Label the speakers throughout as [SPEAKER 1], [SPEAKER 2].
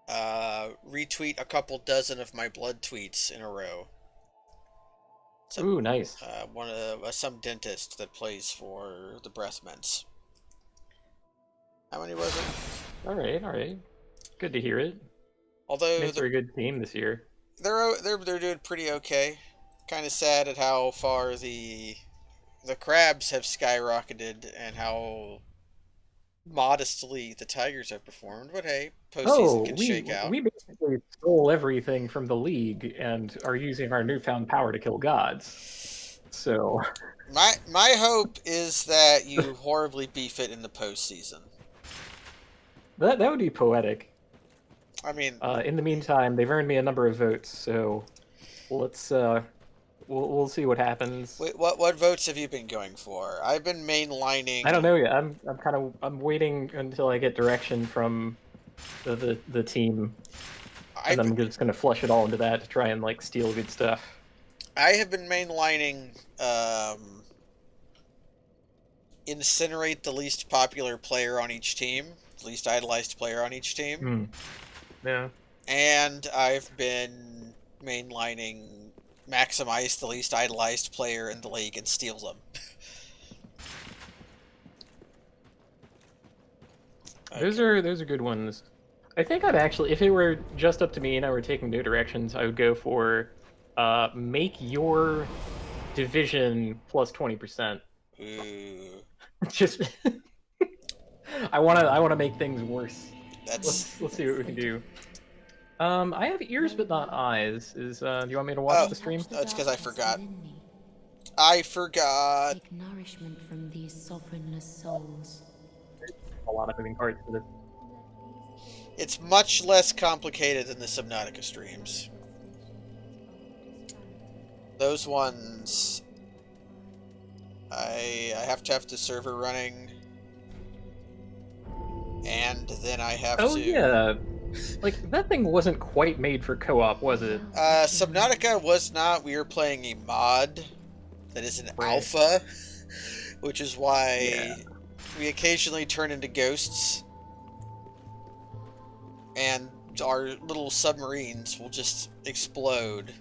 [SPEAKER 1] retweet a couple dozen of my blood tweets in a row.
[SPEAKER 2] Ooh, nice.
[SPEAKER 1] One of some dentist that plays for the breath mints. How many was it?
[SPEAKER 2] All right. Good to hear it.
[SPEAKER 1] Although
[SPEAKER 2] Mints are a good team this year.
[SPEAKER 1] they're doing pretty okay. Kind of sad at how far the crabs have skyrocketed and how modestly the tigers have performed. But hey, postseason
[SPEAKER 2] Oh,
[SPEAKER 1] can
[SPEAKER 2] we
[SPEAKER 1] shake out.
[SPEAKER 2] we basically stole everything from the league and are using our newfound power to kill gods. So
[SPEAKER 1] My hope is that you horribly beef it in the postseason.
[SPEAKER 2] that would be poetic.
[SPEAKER 1] I mean,
[SPEAKER 2] In the meantime, they've earned me a number of votes, so let's we'll see what happens.
[SPEAKER 1] wait, what votes have you been going for? I've been mainlining.
[SPEAKER 2] I don't know yet. I'm waiting until I get direction from the team, and
[SPEAKER 1] I've
[SPEAKER 2] then I'm just gonna flush it all into that to try and like steal good stuff.
[SPEAKER 1] I have been mainlining incinerate the least popular player on each team, the least idolized player on each team,
[SPEAKER 2] Hmm. Yeah.
[SPEAKER 1] and I've been mainlining maximize the least idolized player in the league and steal them. Okay.
[SPEAKER 2] Those are good ones. I think I'd actually, if it were just up to me and I were taking no directions, I would go for make your division plus 20%.
[SPEAKER 1] Ooh,
[SPEAKER 2] Just I wanna make things worse.
[SPEAKER 1] that's
[SPEAKER 2] Let's see what we can do. I have ears but not eyes. Do you want me to watch the stream?
[SPEAKER 1] That's because I forgot. I forgot.
[SPEAKER 3] Take nourishment from these sovereignless souls.
[SPEAKER 2] A lot of moving parts to this.
[SPEAKER 1] It's much less complicated than the Subnautica streams. Those ones, I have to have the server running, and then I have
[SPEAKER 2] Oh
[SPEAKER 1] to.
[SPEAKER 2] yeah, like that thing wasn't quite made for co-op, was it?
[SPEAKER 1] Subnautica was not. We were playing a mod that is an
[SPEAKER 2] Right.
[SPEAKER 1] alpha, which is why
[SPEAKER 2] Yeah.
[SPEAKER 1] we occasionally turn into ghosts, and our little submarines will just explode.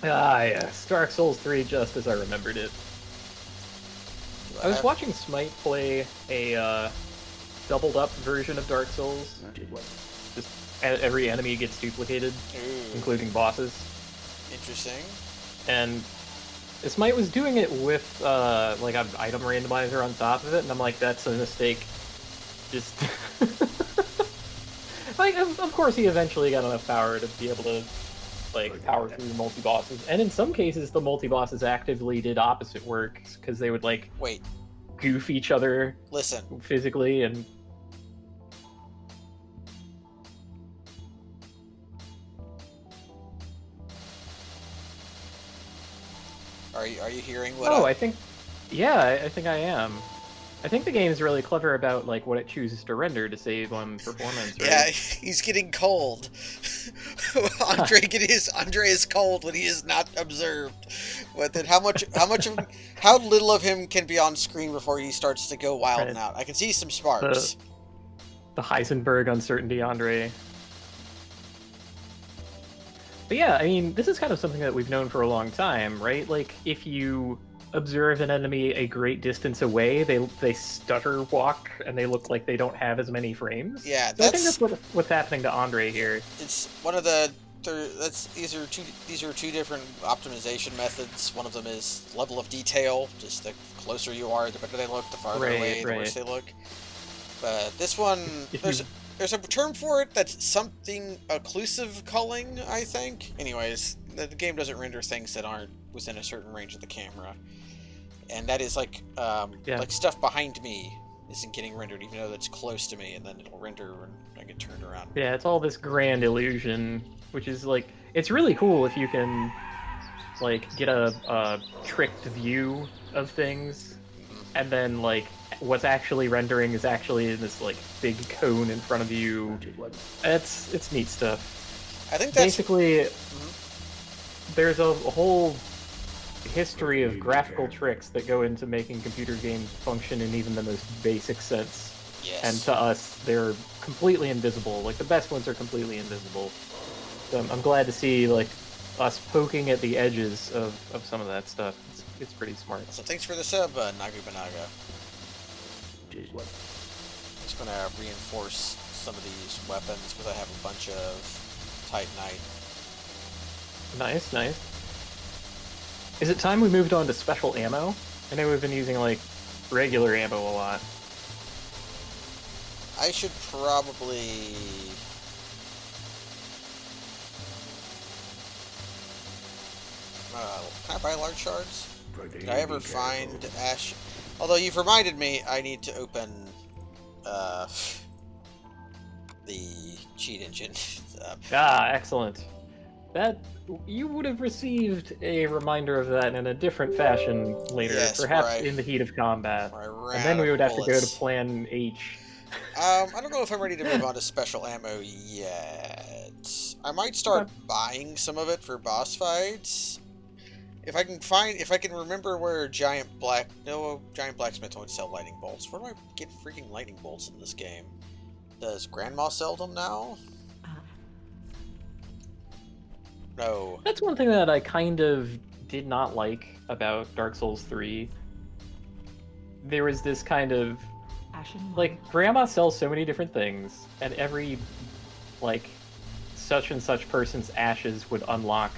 [SPEAKER 2] Ah, yeah. Dark Souls 3 just as I remembered it. I was watching Smite play a doubled up version of Dark Souls. Just every enemy gets duplicated,
[SPEAKER 1] Ooh,
[SPEAKER 2] including bosses.
[SPEAKER 1] interesting.
[SPEAKER 2] And Smite was doing it with like an item randomizer on top of it, and I'm like, that's a mistake. Just like, of course, he eventually got enough power to be able to like power through the multi bosses, and in some cases, the multi bosses actively did opposite work because they would like
[SPEAKER 1] Wait,
[SPEAKER 2] goof each other
[SPEAKER 1] listen.
[SPEAKER 2] physically and.
[SPEAKER 1] Are you hearing what?
[SPEAKER 2] Oh, I think, yeah, I think I am. I think the game is really clever about like what it chooses to render to save on performance. Right?
[SPEAKER 1] Yeah, he's getting cold. Andre is cold when he is not observed. But then how little of him can be on screen before he starts to go wild and out? I can see some sparks.
[SPEAKER 2] The Heisenberg uncertainty, Andre. But yeah, I mean, this is kind of something that we've known for a long time, right? Like, if you observe an enemy a great distance away, they stutter walk and they look like they don't have as many frames.
[SPEAKER 1] Yeah,
[SPEAKER 2] so I think that's what's happening to Andre here.
[SPEAKER 1] It's one of the these are two different optimization methods. One of them is level of detail. Just the closer you are, the better they look. The farther away, the worse they look. But this one, there's a term for it that's something occlusive culling, I think. Anyways, the game doesn't render things that aren't within a certain range of the camera, and that is like like stuff behind me isn't getting rendered, even though that's close to me, and then it'll render when I get turned around.
[SPEAKER 2] Yeah, it's all this grand illusion, which is like, it's really cool if you can like get a tricked view of things, and then like what's actually rendering is actually in this like big cone in front of you. It's neat stuff.
[SPEAKER 1] I think that's
[SPEAKER 2] basically there's a whole history of graphical tricks that go into making computer games function in even the most basic sense.
[SPEAKER 1] Yes.
[SPEAKER 2] And to us, they're completely invisible. Like, the best ones are completely invisible. So I'm glad to see, like, us poking at the edges of some of that stuff. It's pretty smart.
[SPEAKER 1] So thanks for the sub, Nagu Banaga. Just gonna reinforce some of these weapons because I have a bunch of Titanite.
[SPEAKER 2] Nice, nice. Is it time we moved on to special ammo? I know we've been using, like, regular ammo a lot.
[SPEAKER 1] I should probably... can I buy large shards? Did I ever find ash? Although you've reminded me, I need to open the cheat engine.
[SPEAKER 2] Excellent. That you would have received a reminder of that in a different fashion later,
[SPEAKER 1] yes,
[SPEAKER 2] perhaps in the heat of combat.
[SPEAKER 1] And
[SPEAKER 2] then we would have to go to Plan H.
[SPEAKER 1] I don't know if I'm ready to move on to special ammo yet. I might start buying some of it for boss fights. If I can remember where Giant Blacksmith won't sell lightning bolts. Where do I get freaking lightning bolts in this game? Does Grandma sell them now? No.
[SPEAKER 2] That's one thing that I kind of did not like about Dark Souls 3. There was this kind of... like, Grandma sells so many different things, and every, like, such and such person's ashes would unlock,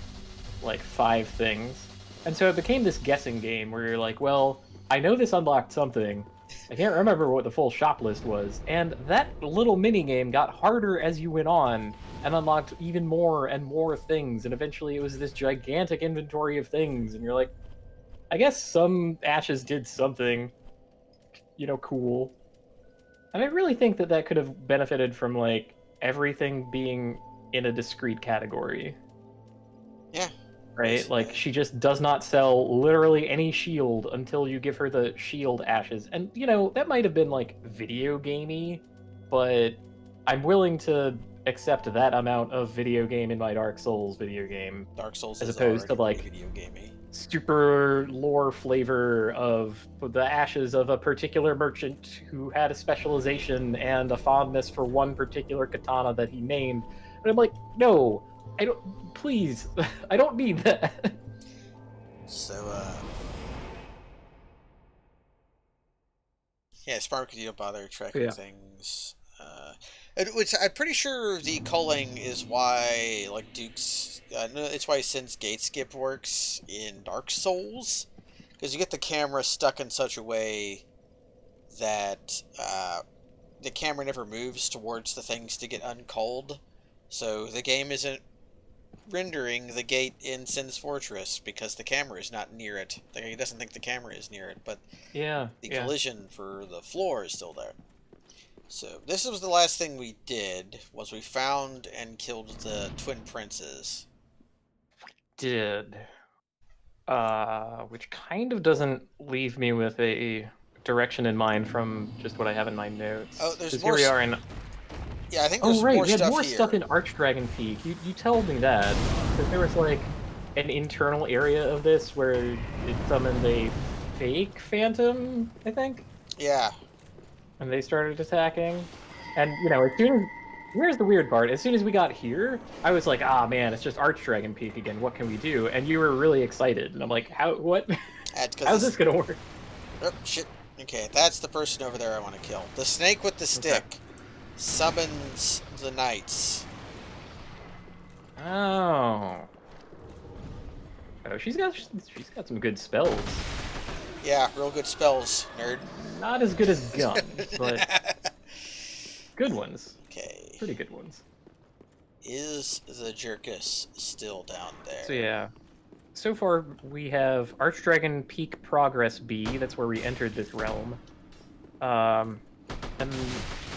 [SPEAKER 2] like, 5 things. And so it became this guessing game where you're like, well, I know this unlocked something. I can't remember what the full shop list was. And that little mini-game got harder as you went on and unlocked even more and more things. And eventually it was this gigantic inventory of things. And you're like, I guess some ashes did something, you know, cool. And I really think that that could have benefited from, like, everything being in a discrete category.
[SPEAKER 1] Yeah.
[SPEAKER 2] Right? Like, she just does not sell literally any shield until you give her the shield ashes. And, you know, that might have been, like, video gamey, but I'm willing to accept that amount of video game in my Dark Souls video game.
[SPEAKER 1] Dark Souls
[SPEAKER 2] as
[SPEAKER 1] is
[SPEAKER 2] opposed to, like,
[SPEAKER 1] video gamey.
[SPEAKER 2] Super lore flavor of the ashes of a particular merchant who had a specialization and a fondness for one particular katana that he named. And I'm like, no, I don't, please, I don't need that.
[SPEAKER 1] So, yeah, smart because you don't bother tracking things. Which I'm pretty sure the culling is why, like, Duke's... it's why Sin's gate skip works in Dark Souls. Because you get the camera stuck in such a way that the camera never moves towards the things to get unculled. So the game isn't rendering the gate in Sin's Fortress because the camera is not near it. He doesn't think the camera is near it, but the collision for the floor is still there. So, this was the last thing we did, was we found and killed the twin princes.
[SPEAKER 2] Did. Which kind of doesn't leave me with a direction in mind from just what I have in my notes.
[SPEAKER 1] Oh, there's more...
[SPEAKER 2] Here we are in...
[SPEAKER 1] Yeah, I think there's more stuff here.
[SPEAKER 2] We had more stuff in Archdragon Peak. You told me that. Because there was, like, an internal area of this where it summoned a fake phantom, I think?
[SPEAKER 1] Yeah.
[SPEAKER 2] And they started attacking. And, you know, as soon as... Here's the weird part. As soon as we got here, I was like, ah, man, it's just Archdragon Peak again. What can we do? And you were really excited. And I'm like, what? How's this going to work?
[SPEAKER 1] Oh, shit. Okay, that's the person over there I want to kill. The snake with the stick summons the knights.
[SPEAKER 2] Oh. Oh, she's got some good spells.
[SPEAKER 1] Yeah, real good spells, nerd.
[SPEAKER 2] Not as good as guns, but good ones.
[SPEAKER 1] Okay.
[SPEAKER 2] Pretty good ones.
[SPEAKER 1] Is the Jerkus still down there?
[SPEAKER 2] So yeah. So far, we have Archdragon Peak Progress B. That's where we entered this realm. And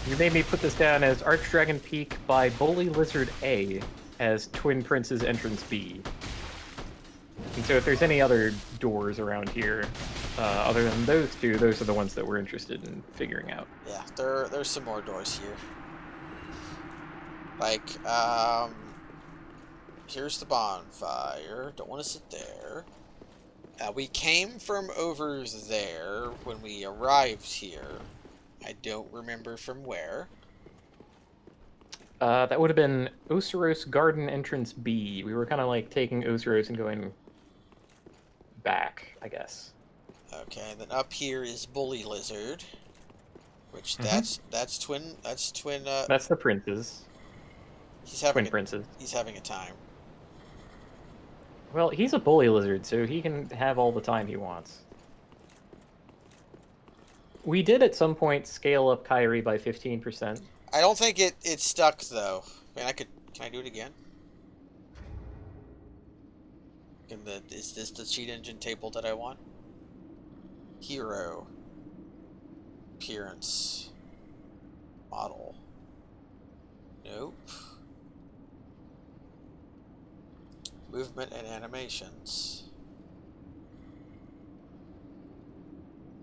[SPEAKER 2] you made me put this down as Archdragon Peak by Bully Lizard A as Twin Prince's Entrance B. And so if there's any other doors around here, other than those two, those are the ones that we're interested in figuring out.
[SPEAKER 1] Yeah, there's some more doors here. Like, here's the bonfire. Don't want to sit there. We came from over there when we arrived here. I don't remember from where.
[SPEAKER 2] That would have been Oseros Garden Entrance B. We were kind of like taking Oseros and going back, I guess.
[SPEAKER 1] Okay, then up here is Bully Lizard, which
[SPEAKER 2] Mhm.
[SPEAKER 1] that's twin. That's twin.
[SPEAKER 2] That's the princes.
[SPEAKER 1] He's having
[SPEAKER 2] Twin princes.
[SPEAKER 1] He's having a time.
[SPEAKER 2] Well, he's a bully lizard, so he can have all the time he wants. We did at some point scale up Kyrie by 15%.
[SPEAKER 1] I don't think it stuck though. Man, can I do it again? Is this the cheat engine table that I want? Hero. Appearance. Model. Nope. Movement and animations.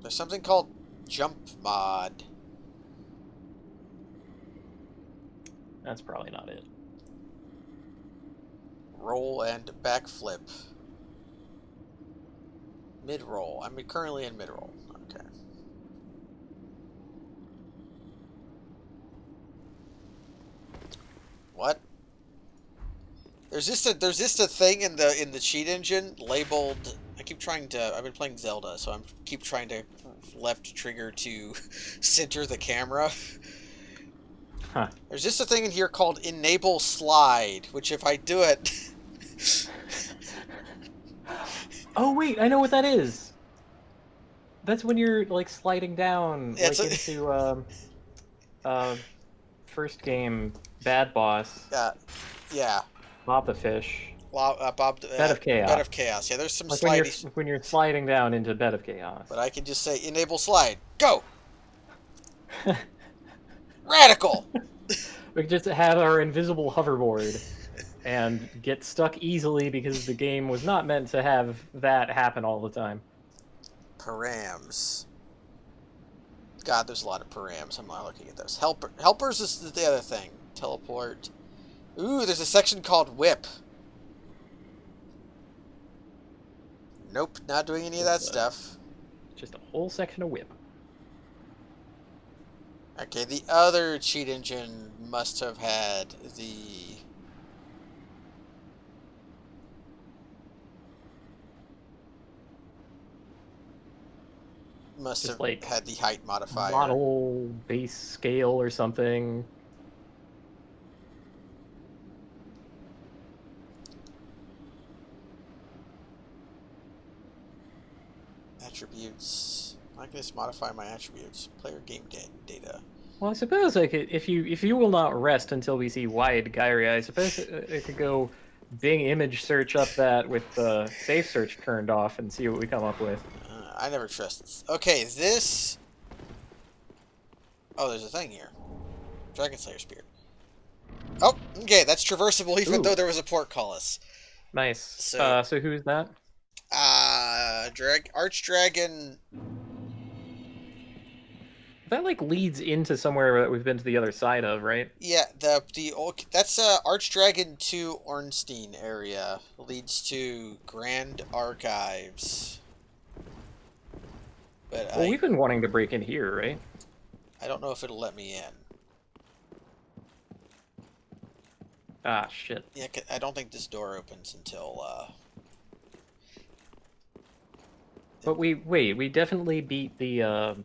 [SPEAKER 1] There's something called jump mod.
[SPEAKER 2] That's probably not it.
[SPEAKER 1] Roll and backflip. Mid-roll. I'm currently in mid-roll. Okay. What? There's just a thing in the cheat engine labeled. I've been playing Zelda, so keep trying to left trigger to center the camera.
[SPEAKER 2] Huh.
[SPEAKER 1] There's just a thing in here called enable slide, which if I do it.
[SPEAKER 2] Oh wait, I know what that is. That's when you're like sliding down into first game bad boss.
[SPEAKER 1] Yeah.
[SPEAKER 2] Bob the fish.
[SPEAKER 1] Bed
[SPEAKER 2] of Chaos.
[SPEAKER 1] Bed of Chaos. Yeah, there's some
[SPEAKER 2] like
[SPEAKER 1] slidey.
[SPEAKER 2] when you're sliding down into Bed of Chaos.
[SPEAKER 1] But I can just say enable slide. Go. Radical.
[SPEAKER 2] We could just have our invisible hoverboard and get stuck easily because the game was not meant to have that happen all the time.
[SPEAKER 1] Params. God, there's a lot of params. I'm not looking at those. Helpers is the other thing. Teleport. Ooh, there's a section called whip. Nope, not doing any of that stuff.
[SPEAKER 2] Just a whole section of whip.
[SPEAKER 1] Okay, the other cheat engine must have had the... Must have
[SPEAKER 2] like
[SPEAKER 1] had the height modifier.
[SPEAKER 2] Model base scale or something.
[SPEAKER 1] Attributes. I can just modify my attributes. Player game data.
[SPEAKER 2] Well, I suppose I could, if you will not rest until we see wide Gyria, I suppose I could go Bing image search up that with the safe search turned off and see what we come up with.
[SPEAKER 1] I never trust this. Okay, this... Oh, there's a thing here. Dragon Slayer Spear. Oh, okay, that's traversable even though there was a portcullis.
[SPEAKER 2] Nice.
[SPEAKER 1] So
[SPEAKER 2] who's that?
[SPEAKER 1] Archdragon...
[SPEAKER 2] That, like, leads into somewhere that we've been to the other side of, right?
[SPEAKER 1] Yeah, that's Archdragon 2 Ornstein area. Leads to Grand Archives. But
[SPEAKER 2] well, we've been wanting to break in here, right?
[SPEAKER 1] I don't know if it'll let me in.
[SPEAKER 2] Ah, shit.
[SPEAKER 1] Yeah, I don't think this door opens until,
[SPEAKER 2] But we definitely beat the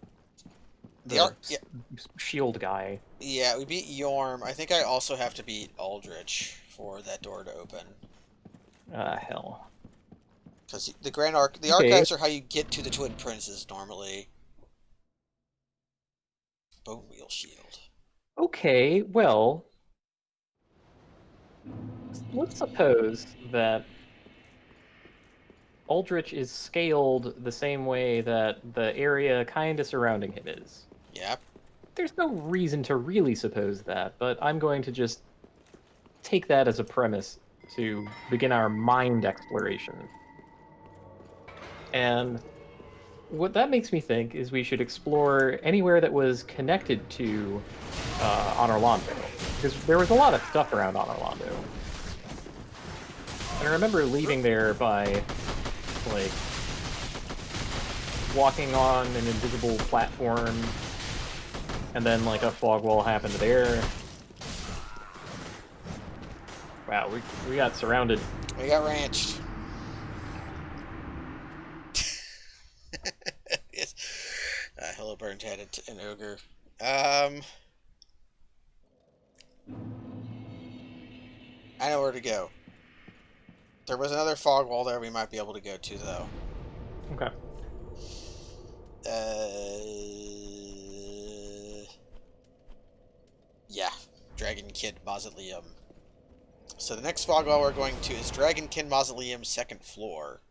[SPEAKER 2] shield guy.
[SPEAKER 1] Yeah, we beat Yorm. I think I also have to beat Aldrich for that door to open.
[SPEAKER 2] Hell.
[SPEAKER 1] Because the archives are how you get to the Twin Princes normally. Bone Wheel Shield.
[SPEAKER 2] Okay, well, let's suppose that Aldrich is scaled the same way that the area kind of surrounding him is.
[SPEAKER 1] Yep.
[SPEAKER 2] There's no reason to really suppose that, but I'm going to just take that as a premise to begin our mind exploration. And what that makes me think is we should explore anywhere that was connected to Honorlando, because there was a lot of stuff around Honorlando. And I remember leaving there by, like, walking on an invisible platform And then, like, a fog wall happened there. Wow, we got surrounded.
[SPEAKER 1] We got ranched. Yes. Hello, Burnt had an ogre. I know where to go. There was another fog wall there we might be able to go to, though.
[SPEAKER 2] Okay.
[SPEAKER 1] Yeah. Dragonkin Mausoleum. So the next fog wall we're going to is Dragonkin Mausoleum, 2nd floor.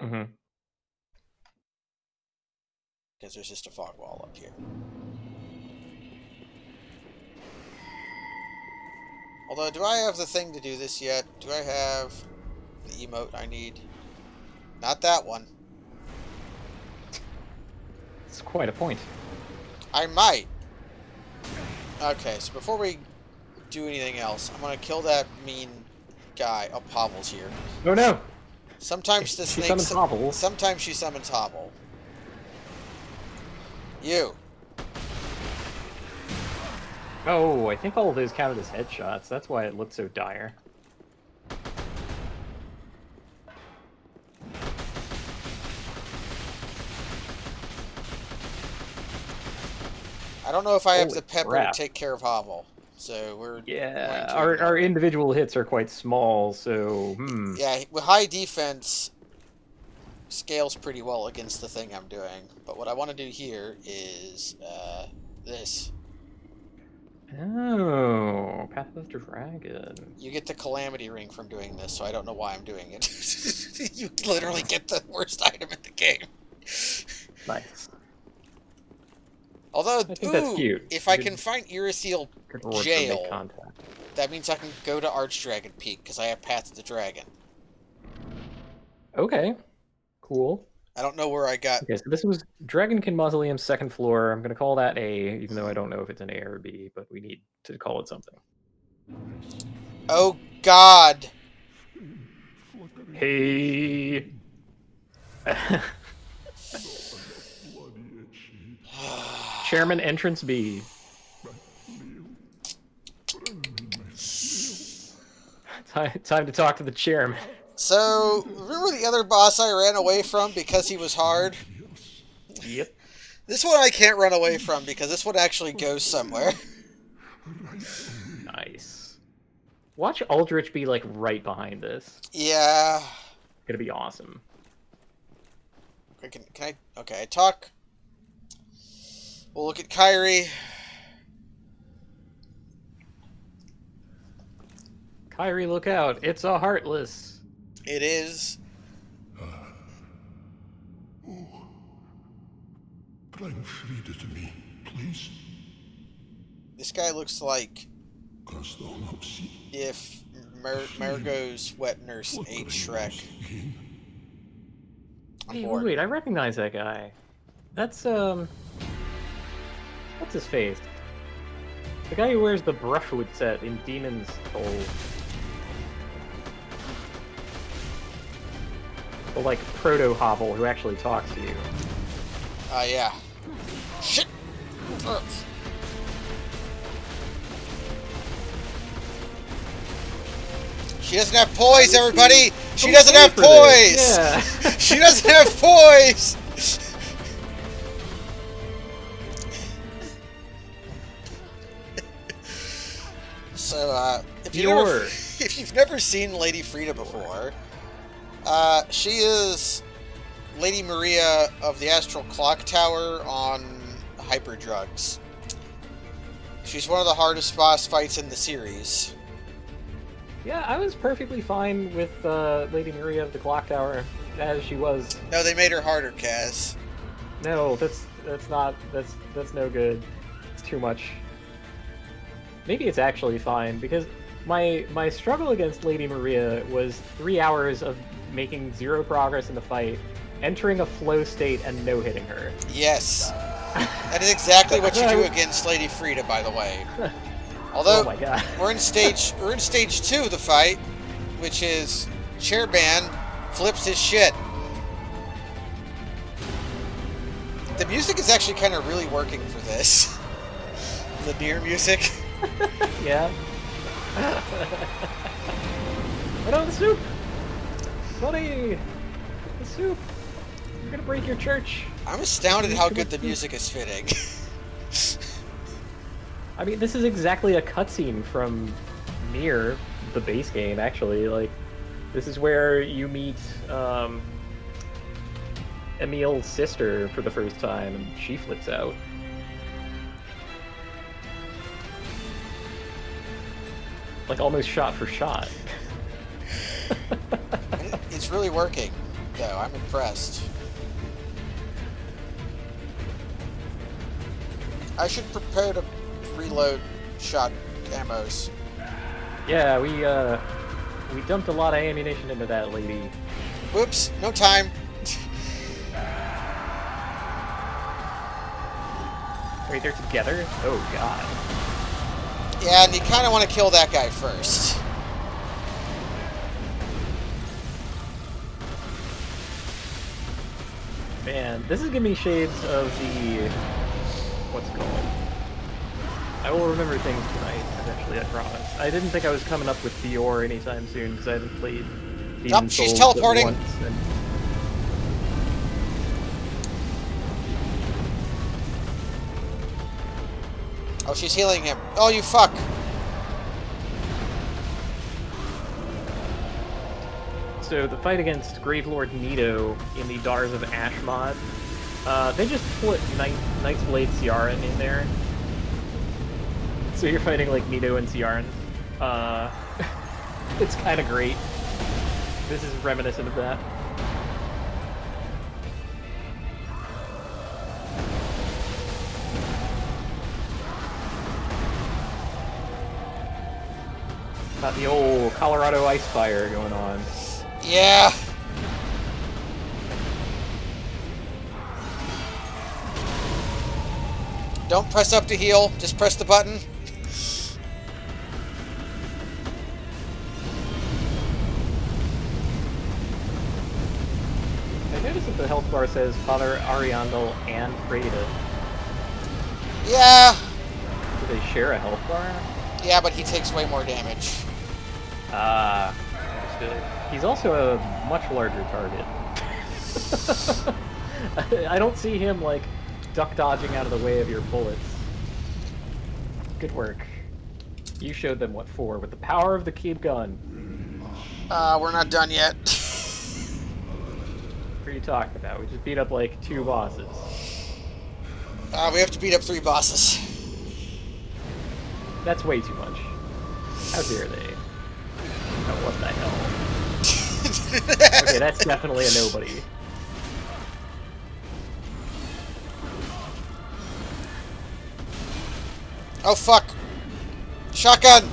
[SPEAKER 2] Mm-hmm.
[SPEAKER 1] Because there's just a fog wall up here. Although, do I have the thing to do this yet? Do I have the emote I need? Not that one.
[SPEAKER 2] It's quite a point.
[SPEAKER 1] I might. Okay, so before we do anything else, I'm gonna kill that mean guy. Oh, Pavel's here.
[SPEAKER 2] Oh no!
[SPEAKER 1] Sometimes the snake.
[SPEAKER 2] Summons Pavel.
[SPEAKER 1] Sometimes she summons Pavel. You.
[SPEAKER 2] Oh, I think all of those counted as headshots. That's why it looked so dire.
[SPEAKER 1] I don't know if I have
[SPEAKER 2] Holy
[SPEAKER 1] the pepper
[SPEAKER 2] crap.
[SPEAKER 1] to take care of Havel, so we're
[SPEAKER 2] Yeah,
[SPEAKER 1] going to
[SPEAKER 2] our individual hits are quite small, so
[SPEAKER 1] Yeah, with high defense, scales pretty well against the thing I'm doing. But what I want to do here is this.
[SPEAKER 2] Oh, Path of the Dragon.
[SPEAKER 1] You get the Calamity Ring from doing this, so I don't know why I'm doing it. You literally get the worst item in the game.
[SPEAKER 2] Nice.
[SPEAKER 1] Although,
[SPEAKER 2] I think that's cute.
[SPEAKER 1] If I can find Irithyll jail,
[SPEAKER 2] contact.
[SPEAKER 1] that means I can go to Archdragon Peak, because I have Path of the Dragon.
[SPEAKER 2] Okay. Cool.
[SPEAKER 1] I don't know where I got...
[SPEAKER 2] Okay, so this was Dragonkin Mausoleum, 2nd floor. I'm going to call that A, even though I don't know if it's an A or a B, but we need to call it something.
[SPEAKER 1] Oh, God!
[SPEAKER 2] Hey! Chairman entrance B. Time to talk to the chairman.
[SPEAKER 1] So, remember the other boss I ran away from because he was hard?
[SPEAKER 2] Yep.
[SPEAKER 1] This one I can't run away from because this one actually goes somewhere.
[SPEAKER 2] Nice. Watch Aldrich be, like, right behind this.
[SPEAKER 1] Yeah.
[SPEAKER 2] Gonna be awesome.
[SPEAKER 1] Can I... Okay, I talk... We'll look at Kyrie.
[SPEAKER 2] Kyrie, look out. It's a Heartless.
[SPEAKER 1] It is.
[SPEAKER 4] Bring Frida to me, please.
[SPEAKER 1] This guy looks like
[SPEAKER 4] Canst thou not see?
[SPEAKER 1] if Margot's wet nurse ate Shrek. I'm bored.
[SPEAKER 2] Wait, I recognize that guy. That's, what's his face? The guy who wears the brushwood set in Demon's Soul. The, like, proto-hovel who actually talks to you.
[SPEAKER 1] Yeah. Shit! Ugh. She doesn't have poise, everybody! She doesn't have poise!
[SPEAKER 2] Yeah.
[SPEAKER 1] She doesn't have poise! So, if you've never seen Lady Frida before, she is Lady Maria of the Astral Clock Tower on hyperdrugs. She's one of the hardest boss fights in the series.
[SPEAKER 2] Yeah, I was perfectly fine with Lady Maria of the Clock Tower as she was.
[SPEAKER 1] No, they made her harder, Kaz.
[SPEAKER 2] No, that's no good. It's too much. Maybe it's actually fine because my struggle against Lady Maria was 3 hours of making zero progress in the fight, entering a flow state and no-hitting her.
[SPEAKER 1] Yes. That is exactly what you do against Lady Frida, by the way. Although,
[SPEAKER 2] oh my God.
[SPEAKER 1] we're in stage 2 of the fight, which is Chairman flips his shit. The music is actually kind of really working for this. the NieR music.
[SPEAKER 2] Yeah. Oh no, the soup! Buddy! The soup! You're gonna break your church.
[SPEAKER 1] I'm astounded how good the music is fitting.
[SPEAKER 2] I mean, this is exactly a cutscene from NieR, the base game, actually. Like, this is where you meet Emil's sister for the first time, and she flips out. Like, almost shot for shot.
[SPEAKER 1] It's really working, though. I'm impressed. I should prepare to reload shot ammos.
[SPEAKER 2] Yeah, we dumped a lot of ammunition into that lady.
[SPEAKER 1] Whoops, no time.
[SPEAKER 2] Wait, they're together? Oh, God.
[SPEAKER 1] Yeah, and you kind of want to kill that guy first.
[SPEAKER 2] Man, this is giving me shades of the... What's it called? I will remember things tonight, eventually, I promise. I didn't think I was coming up with BOR anytime soon, because I haven't played Demon's
[SPEAKER 1] She's
[SPEAKER 2] Souls
[SPEAKER 1] teleporting!
[SPEAKER 2] once, and...
[SPEAKER 1] Oh, she's healing him. Oh, you fuck!
[SPEAKER 2] So the fight against Gravelord Nito in the Dars of Ash mod, they just put Knight's Blade Ciaran in there. So you're fighting like Nito and Ciaran. It's kind of great. This is reminiscent of that. Got the old Colorado ice fire going on.
[SPEAKER 1] Yeah! Don't press up to heal, just press the button.
[SPEAKER 2] I noticed that the health bar says Father Ariandel and Freda.
[SPEAKER 1] Yeah!
[SPEAKER 2] Do they share a health bar?
[SPEAKER 1] Yeah, but he takes way more damage.
[SPEAKER 2] Ah, understood. He's also a much larger target. I don't see him, like, duck dodging out of the way of your bullets. Good work. You showed them what for with the power of the Keep gun.
[SPEAKER 1] We're not done yet.
[SPEAKER 2] What are you talking about? We just beat up, like, 2 bosses.
[SPEAKER 1] We have to beat up 3 bosses.
[SPEAKER 2] That's way too much. How dare they? Oh, what the hell? Okay, that's definitely a nobody.
[SPEAKER 1] Oh, fuck. Shotgun!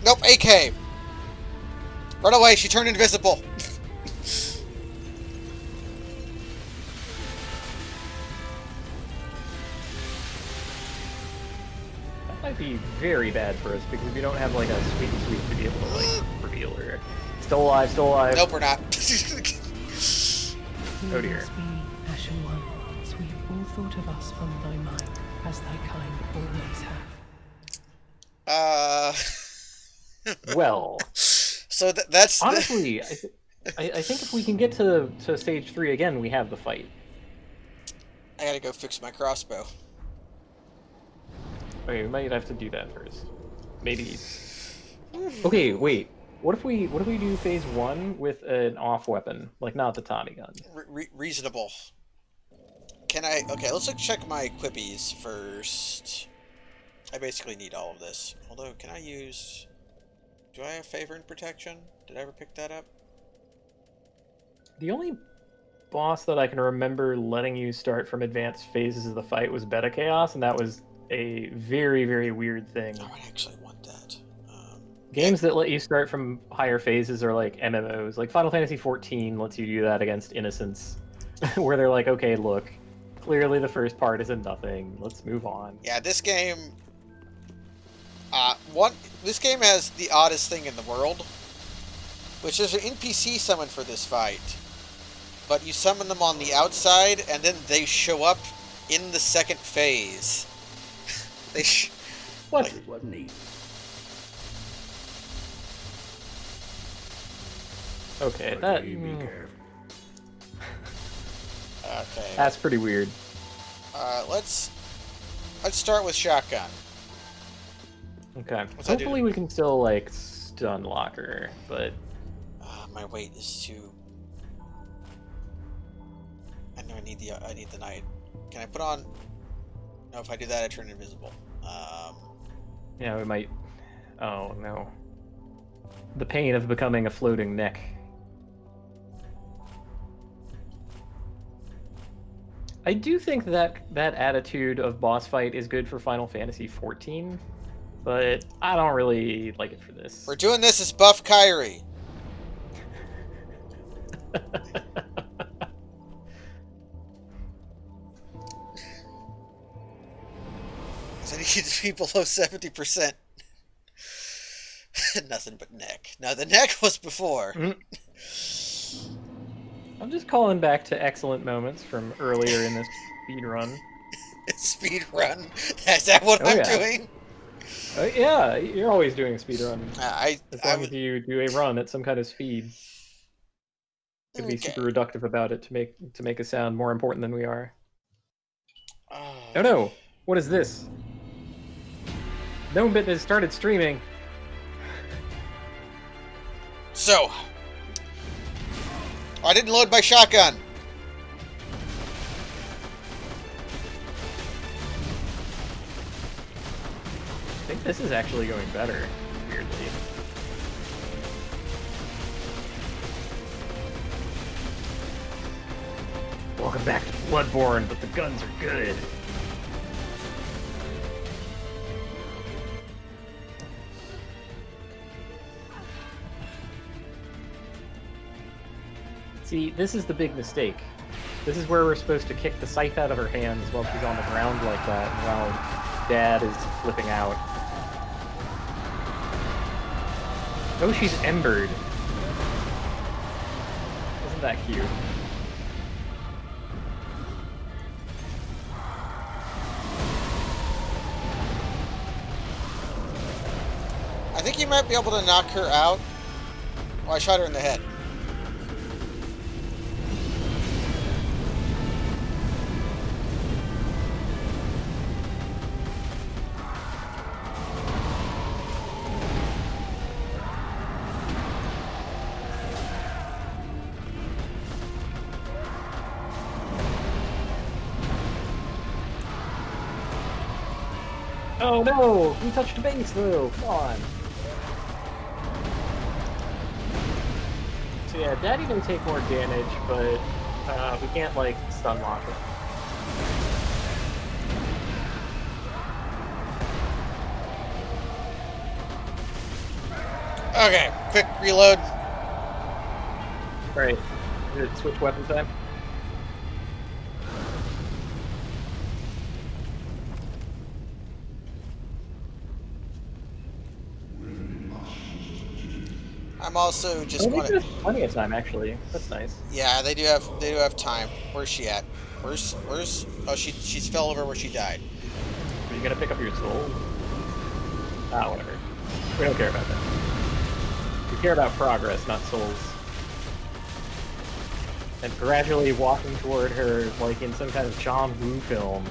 [SPEAKER 1] Nope, AK. Run away, she turned invisible.
[SPEAKER 2] That might be very bad for us because we don't have like a sweet to be able to like reveal her. Still alive, still alive.
[SPEAKER 1] Nope, we're not.
[SPEAKER 2] Oh dear.
[SPEAKER 5] Ashen One, sweep all thought of us from thy mind, as thy kind always have.
[SPEAKER 2] Well.
[SPEAKER 1] So that's
[SPEAKER 2] honestly, I think if we can get to stage 3 again, we have the fight.
[SPEAKER 1] I gotta go fix my crossbow.
[SPEAKER 2] Okay, we might have to do that first. Maybe. Okay, wait. What if we do phase 1 with an off weapon, like not the Tommy gun?
[SPEAKER 1] Reasonable. Can I? Okay, let's check my equippies first. I basically need all of this. Although, can I use? Do I have favor and protection? Did I ever pick that up?
[SPEAKER 2] The only boss that I can remember letting you start from advanced phases of the fight was Beta Chaos, and that was a very, very weird thing.
[SPEAKER 1] Oh, I actually want that.
[SPEAKER 2] Games that let you start from higher phases are like MMOs. Like Final Fantasy XIV lets you do that against Innocence, where they're like, okay, look, clearly the first part isn't nothing. Let's move on.
[SPEAKER 1] Yeah, this game... This game has the oddest thing in the world, which is an NPC summon for this fight. But you summon them on the outside, and then they show up in the second phase. They
[SPEAKER 2] What?
[SPEAKER 1] Like,
[SPEAKER 6] It wasn't easy.
[SPEAKER 2] Okay,
[SPEAKER 6] Okay, be careful.
[SPEAKER 1] okay.
[SPEAKER 2] that's pretty weird.
[SPEAKER 1] Let's start with shotgun.
[SPEAKER 2] Okay.
[SPEAKER 1] What's that do
[SPEAKER 2] Hopefully
[SPEAKER 1] to-
[SPEAKER 2] we can still, like, stun lock her, but...
[SPEAKER 1] My weight is too. I know I need the knight. Can I put on? No, if I do that, I turn invisible.
[SPEAKER 2] Yeah, we might... Oh, no. The pain of becoming a floating neck. I do think that that attitude of boss fight is good for Final Fantasy XIV, but I don't really like it for this.
[SPEAKER 1] We're doing this as buff Kyrie. So I need to be below 70%. Nothing but neck. No, the neck was before.
[SPEAKER 2] I'm just calling back to excellent moments from earlier in this speed run.
[SPEAKER 1] Speed run. Is that what I'm doing?
[SPEAKER 2] Yeah, you're always doing a speed run.
[SPEAKER 1] As
[SPEAKER 2] As long as you do a run at some kind of speed. Could be super reductive about it to make us sound more important than we are. Oh no! What is this? Gnome Bit has started streaming.
[SPEAKER 1] So, I didn't load my shotgun.
[SPEAKER 2] I think this is actually going better, weirdly. Welcome back to Bloodborne, but the guns are good. See, this is the big mistake. This is where we're supposed to kick the scythe out of her hands while she's on the ground like that, while Dad is flipping out. Oh, she's embered. Isn't that cute?
[SPEAKER 1] I think you might be able to knock her out. Oh, I shot her in the head.
[SPEAKER 2] Oh no! We touched base though! Come on! So yeah, Daddy may take more damage, but we can't, like, stun lock it.
[SPEAKER 1] Okay, quick reload.
[SPEAKER 2] Right. Is it switch weapon time?
[SPEAKER 1] I'm also just
[SPEAKER 2] I think
[SPEAKER 1] want
[SPEAKER 2] there's plenty of time, actually. That's nice.
[SPEAKER 1] Yeah, they do have time. Where's she at? Where's oh, she's fell over where she died.
[SPEAKER 2] Are you gonna pick up your soul? Ah, whatever. We don't care about that. We care about progress, not souls. And gradually walking toward her like in some kind of John Woo film,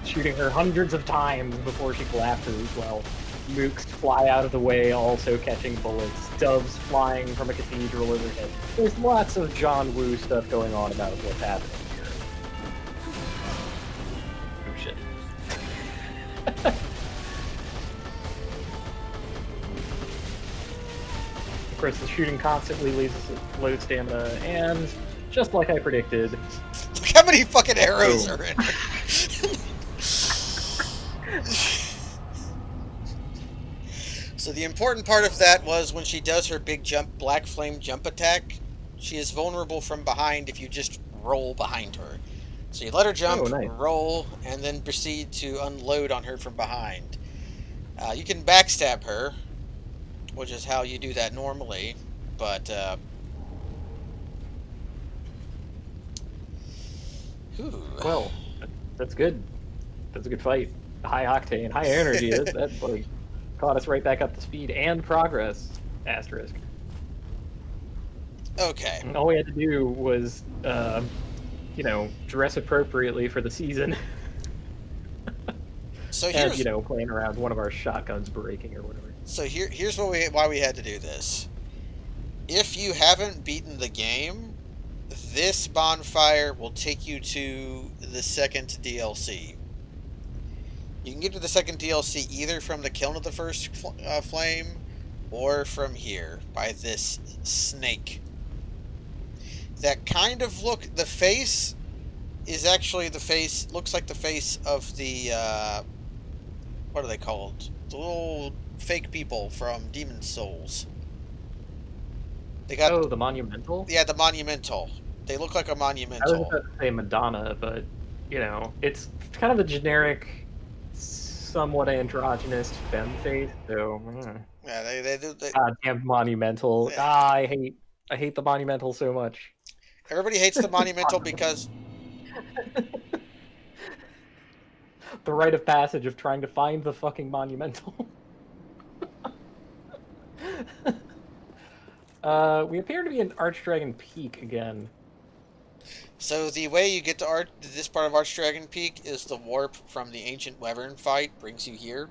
[SPEAKER 2] shooting her hundreds of times before she collapses while mooks fly out of the way, also catching bullets, doves flying from a cathedral overhead. There's lots of John Woo stuff going on about what's happening here. Oh shit. Of course, the shooting constantly leaves us at low stamina, and just like I predicted...
[SPEAKER 1] Look how many fucking arrows are in it. So the important part of that was when she does her big jump, black flame jump attack, she is vulnerable from behind if you just roll behind her. So you let her jump,
[SPEAKER 2] nice.
[SPEAKER 1] roll, and then proceed to unload on her from behind. You can backstab her, which is how you do that normally, but
[SPEAKER 2] Well, That's good. That's a good fight. High octane, high energy. That like caught us right back up to speed and progress. Asterisk.
[SPEAKER 1] Okay.
[SPEAKER 2] And all we had to do was, you know, dress appropriately for the season.
[SPEAKER 1] So
[SPEAKER 2] and,
[SPEAKER 1] here's
[SPEAKER 2] you know, playing around one of our shotguns breaking or whatever.
[SPEAKER 1] so here's why we had to do this. If you haven't beaten the game, this bonfire will take you to the second DLC. You can get to the second DLC either from the Kiln of the First Flame or from here by this snake. That kind of the face is actually the face, looks like the face of the, what are they called? The little fake people from Demon Souls. They got,
[SPEAKER 2] the Monumental?
[SPEAKER 1] yeah, the Monumental. They look like a
[SPEAKER 2] I was
[SPEAKER 1] Monumental.
[SPEAKER 2] about to say Madonna, but, you know, it's kind of a generic, somewhat androgynous femme face, so...
[SPEAKER 1] Yeah, they do.
[SPEAKER 2] Damn Monumental.
[SPEAKER 1] Yeah.
[SPEAKER 2] I hate the Monumental so much.
[SPEAKER 1] Everybody hates the Monumental because...
[SPEAKER 2] The rite of passage of trying to find the fucking Monumental. We appear to be in Archdragon Peak again.
[SPEAKER 1] So the way you get to this part of Archdragon Peak is the warp from the Ancient Wyvern fight brings you here.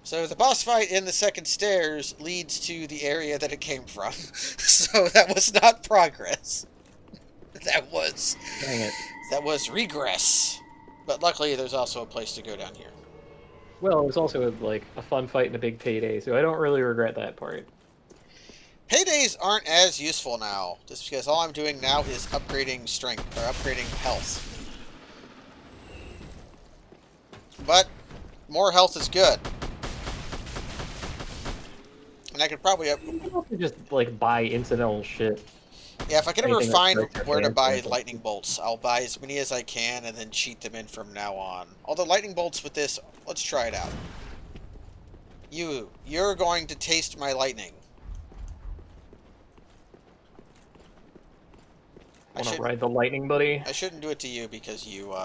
[SPEAKER 1] So the boss fight in the second stairs leads to the area that it came from. So that was not progress. That was...
[SPEAKER 2] Dang it.
[SPEAKER 1] That was regress. But luckily there's also a place to go down here.
[SPEAKER 2] Well, it was also like a fun fight and a big payday, so I don't really regret that part.
[SPEAKER 1] Paydays aren't as useful now, just because all I'm doing now is upgrading strength, or upgrading health. But more health is good. And I could probably
[SPEAKER 2] just like buy incidental shit.
[SPEAKER 1] Yeah, if I can ever
[SPEAKER 2] Anything
[SPEAKER 1] find
[SPEAKER 2] that's
[SPEAKER 1] where to buy
[SPEAKER 2] like
[SPEAKER 1] lightning bolts, I'll buy as many as I can and then cheat them in from now on. Although lightning bolts with this, let's try it out. You're going to taste my lightning.
[SPEAKER 2] Wanna ride the lightning, buddy?
[SPEAKER 1] I shouldn't do it to you because you,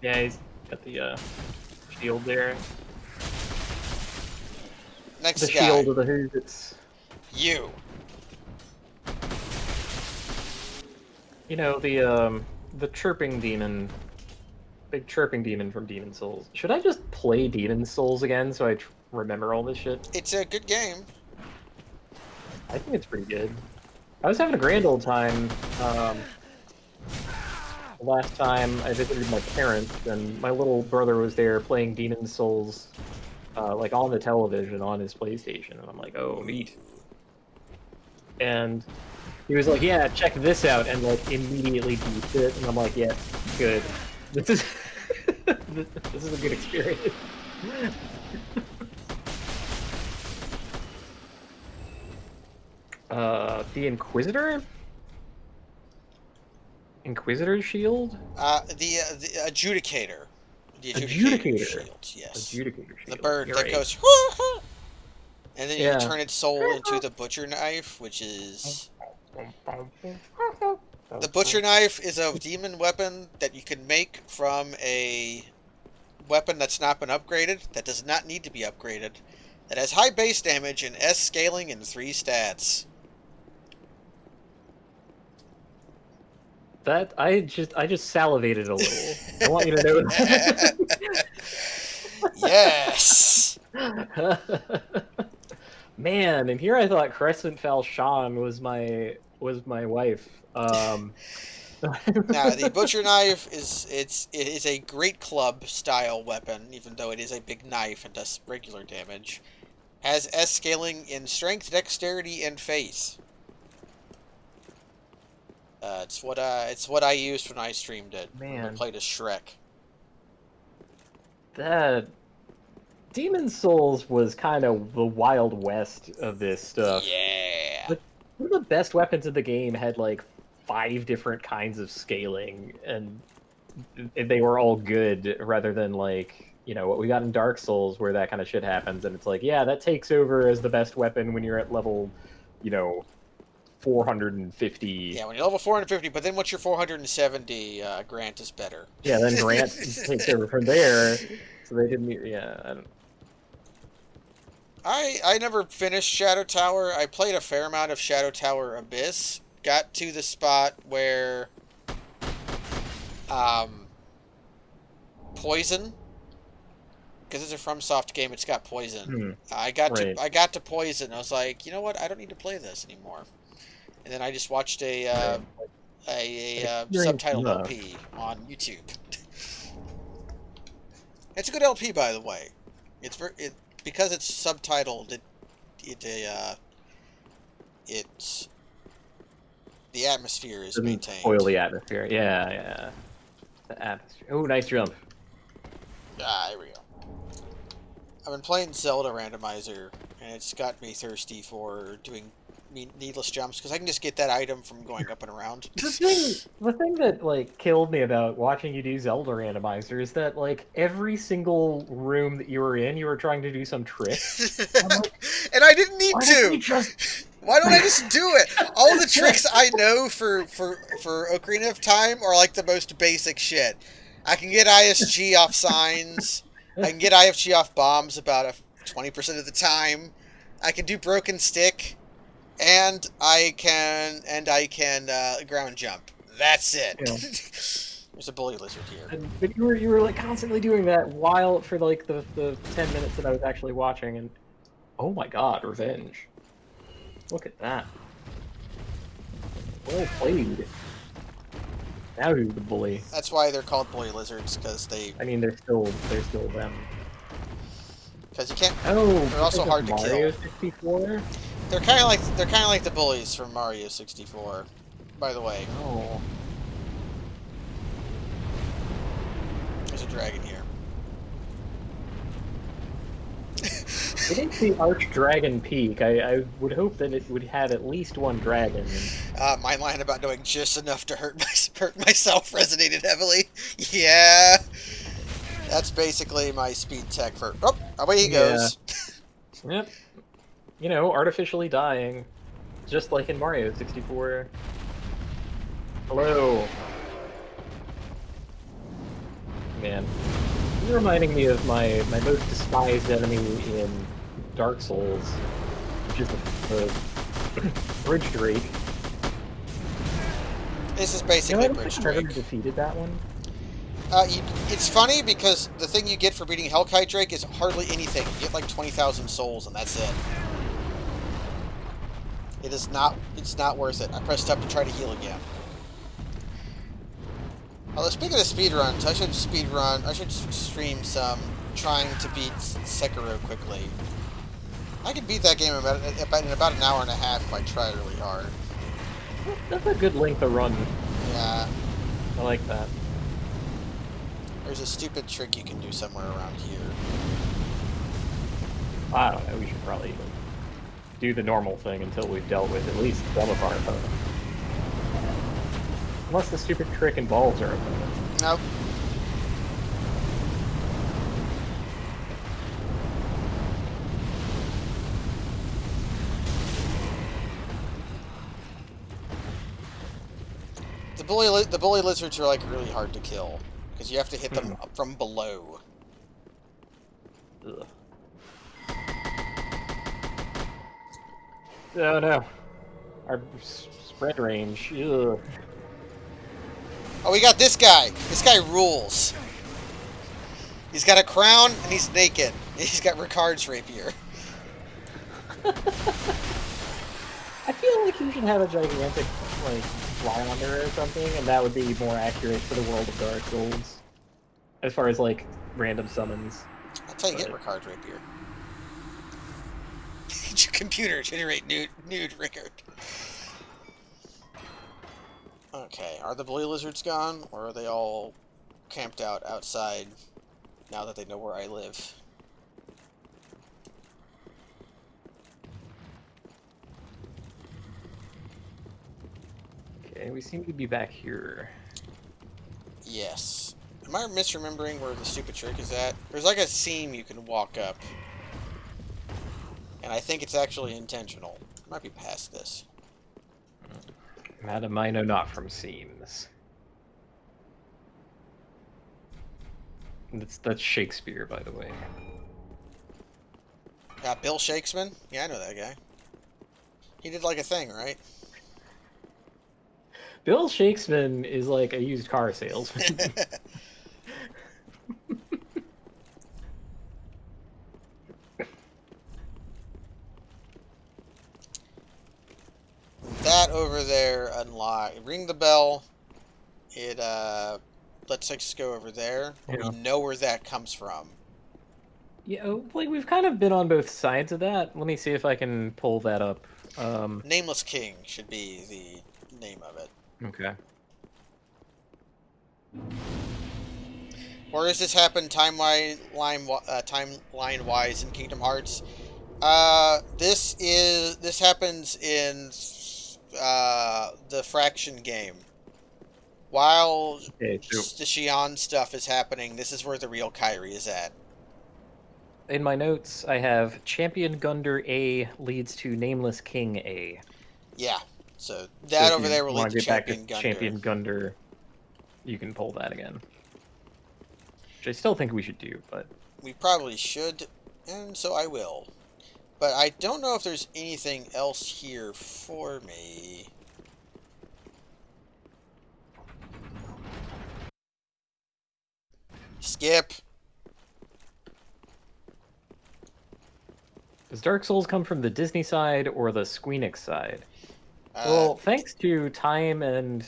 [SPEAKER 2] Yeah, he's got the, shield there.
[SPEAKER 1] Next
[SPEAKER 2] the
[SPEAKER 1] guy.
[SPEAKER 2] Shield of the Hoovits.
[SPEAKER 1] You.
[SPEAKER 2] You know, the chirping demon, big chirping demon from Demon Souls. Should I just play Demon Souls again so I remember all this shit?
[SPEAKER 1] It's a good game.
[SPEAKER 2] I think it's pretty good. I was having a grand old time, last time I visited my parents, and my little brother was there playing Demon Souls, like on the television on his PlayStation, and I'm like, oh, neat. And he was like, yeah, check this out, and like immediately beat it, and I'm like, yeah, good. This is this is a good experience. The Inquisitor? Inquisitor's shield?
[SPEAKER 1] The Adjudicator. The
[SPEAKER 2] Adjudicator.
[SPEAKER 1] Shield, yes.
[SPEAKER 2] Adjudicator shield.
[SPEAKER 1] The bird
[SPEAKER 2] You're
[SPEAKER 1] that
[SPEAKER 2] right.
[SPEAKER 1] goes, and then you turn its soul into the Butcher Knife, which is... The Butcher Knife is a demon weapon that you can make from a weapon that's not been upgraded, that does not need to be upgraded, that has high base damage and S scaling and 3 stats.
[SPEAKER 2] That I just salivated a little. I want you to know that.
[SPEAKER 1] Yes.
[SPEAKER 2] Man, and here I thought Crescent Fal Shan was my wife. Now
[SPEAKER 1] the Butcher Knife it is a great club style weapon, even though it is a big knife and does regular damage. Has S scaling in strength, dexterity, and faith. It's what I used when I streamed it.
[SPEAKER 2] Man,
[SPEAKER 1] I played as Shrek.
[SPEAKER 2] That Demon Souls was kind of the Wild West of this stuff.
[SPEAKER 1] Yeah.
[SPEAKER 2] But one of the best weapons in the game had like 5 different kinds of scaling, and they were all good, rather than like, you know, what we got in Dark Souls, where that kind of shit happens, and it's like, yeah, that takes over as the best weapon when you're at level, you know, 450.
[SPEAKER 1] Yeah, when you're level 450, but then once you're 470, Grant is better.
[SPEAKER 2] Yeah, then Grant takes over from there. So they didn't. Yeah, I don't.
[SPEAKER 1] I never finished Shadow Tower. I played a fair amount of Shadow Tower Abyss. Got to the spot where poison, because it's a FromSoft game, it's got poison. I got to poison. I was like, you know what? I don't need to play this anymore. And then I just watched a subtitled LP on YouTube. It's a good LP, by the way. Because it's subtitled. It's the atmosphere is maintained.
[SPEAKER 2] Spoil the atmosphere. Yeah. The atmosphere. Oh, nice jump.
[SPEAKER 1] Here we go. I've been playing Zelda Randomizer, and it's got me thirsty for doing needless jumps, because I can just get that item from going up and around.
[SPEAKER 2] The thing that, like, killed me about watching you do Zelda Randomizer is that, like, every single room that you were in, you were trying to do some trick. Like,
[SPEAKER 1] and I didn't need to! Why don't I just do it? All the tricks I know for Ocarina of Time are, like, the most basic shit. I can get ISG off signs. I can get IFG off bombs about 20% of the time. I can do Broken Stick. And I can ground jump. That's it. Yeah. There's a bully lizard here.
[SPEAKER 2] But you were like constantly doing that while for like the 10 minutes that I was actually watching, and oh my god, revenge! Look at that. Well played. Now who's the bully?
[SPEAKER 1] That's why they're called bully lizards, because they.
[SPEAKER 2] I mean, they're still them.
[SPEAKER 1] Because you can't.
[SPEAKER 2] Oh,
[SPEAKER 1] they're also hard to
[SPEAKER 2] Mario
[SPEAKER 1] kill.
[SPEAKER 2] 64.
[SPEAKER 1] They're kind of like the bullies from Mario 64, by the way.
[SPEAKER 2] Oh.
[SPEAKER 1] There's a dragon here.
[SPEAKER 2] It is the Archdragon Peak. I would hope that it would have at least one dragon.
[SPEAKER 1] My line about doing just enough to hurt myself resonated heavily. Yeah, that's basically my speed tech for. Oh, away he goes.
[SPEAKER 2] Yep. You know, artificially dying, just like in Mario 64. Hello. Man, you're reminding me of my most despised enemy in Dark Souls, which is the Bridge Drake.
[SPEAKER 1] This is basically
[SPEAKER 2] Bridge Drake. I never defeated that one.
[SPEAKER 1] It's funny because the thing you get for beating Hellkite Drake is hardly anything. You get like 20,000 souls and that's it. It's not worth it. I pressed up to try to heal again. Although speaking of speedruns, I should stream some trying to beat Sekiro quickly. I can beat that game in about an hour and a half if I try really hard.
[SPEAKER 2] That's a good length of run.
[SPEAKER 1] Yeah.
[SPEAKER 2] I like that.
[SPEAKER 1] There's a stupid trick you can do somewhere around here.
[SPEAKER 2] I don't know, we should probably do the normal thing until we've dealt with at least some of our opponents. Unless the stupid trick involves our opponent.
[SPEAKER 1] Nope. The bully lizards are like really hard to kill because you have to hit them from below.
[SPEAKER 2] Ugh. Oh no. Our spread range. Ugh.
[SPEAKER 1] Oh, we got this guy. This guy rules. He's got a crown and he's naked. He's got Ricard's rapier.
[SPEAKER 2] I feel like you should have a gigantic, like, fly-under or something, and that would be more accurate for the world of Dark Souls. As far as, like, random summons.
[SPEAKER 1] That's how you get Ricard's rapier. Computer generate nude Rickard. Okay, are the bully lizards gone, or are they all camped out outside now that they know where I live?
[SPEAKER 2] Okay, we seem to be back here.
[SPEAKER 1] Yes. Am I misremembering where the stupid trick is at? There's like a seam you can walk up. And I think it's actually intentional. I might be past this.
[SPEAKER 2] Madam, I know not from seams. That's Shakespeare, by the way.
[SPEAKER 1] Bill Shakesman? Yeah, I know that guy. He did like a thing, right?
[SPEAKER 2] Bill Shakesman is like a used car salesman.
[SPEAKER 1] That over there unlock. Ring the bell. It lets us go over there. But
[SPEAKER 2] Yeah.
[SPEAKER 1] we know where that comes from.
[SPEAKER 2] Yeah, like we've kind of been on both sides of that. Let me see if I can pull that up.
[SPEAKER 1] Nameless King should be the name of it.
[SPEAKER 2] Okay.
[SPEAKER 1] Or does this happen timeline wise in Kingdom Hearts? This happens in the Fraction game. While
[SPEAKER 2] Okay, so
[SPEAKER 1] the Xi'an stuff is happening, this is where the real Kairi is at.
[SPEAKER 2] in my notes, I have Champion Gunder A leads to Nameless King A.
[SPEAKER 1] Yeah, so that over there will lead
[SPEAKER 2] want
[SPEAKER 1] to
[SPEAKER 2] to get back to
[SPEAKER 1] Champion Gunder.
[SPEAKER 2] Champion Gunder, you can pull that again. Which I still think we should do, but...
[SPEAKER 1] We probably should, and so I will. But I don't know if there's anything else here for me. Skip.
[SPEAKER 2] Does Dark Souls come from the Disney side or the Squeenix side? Well, thanks to time and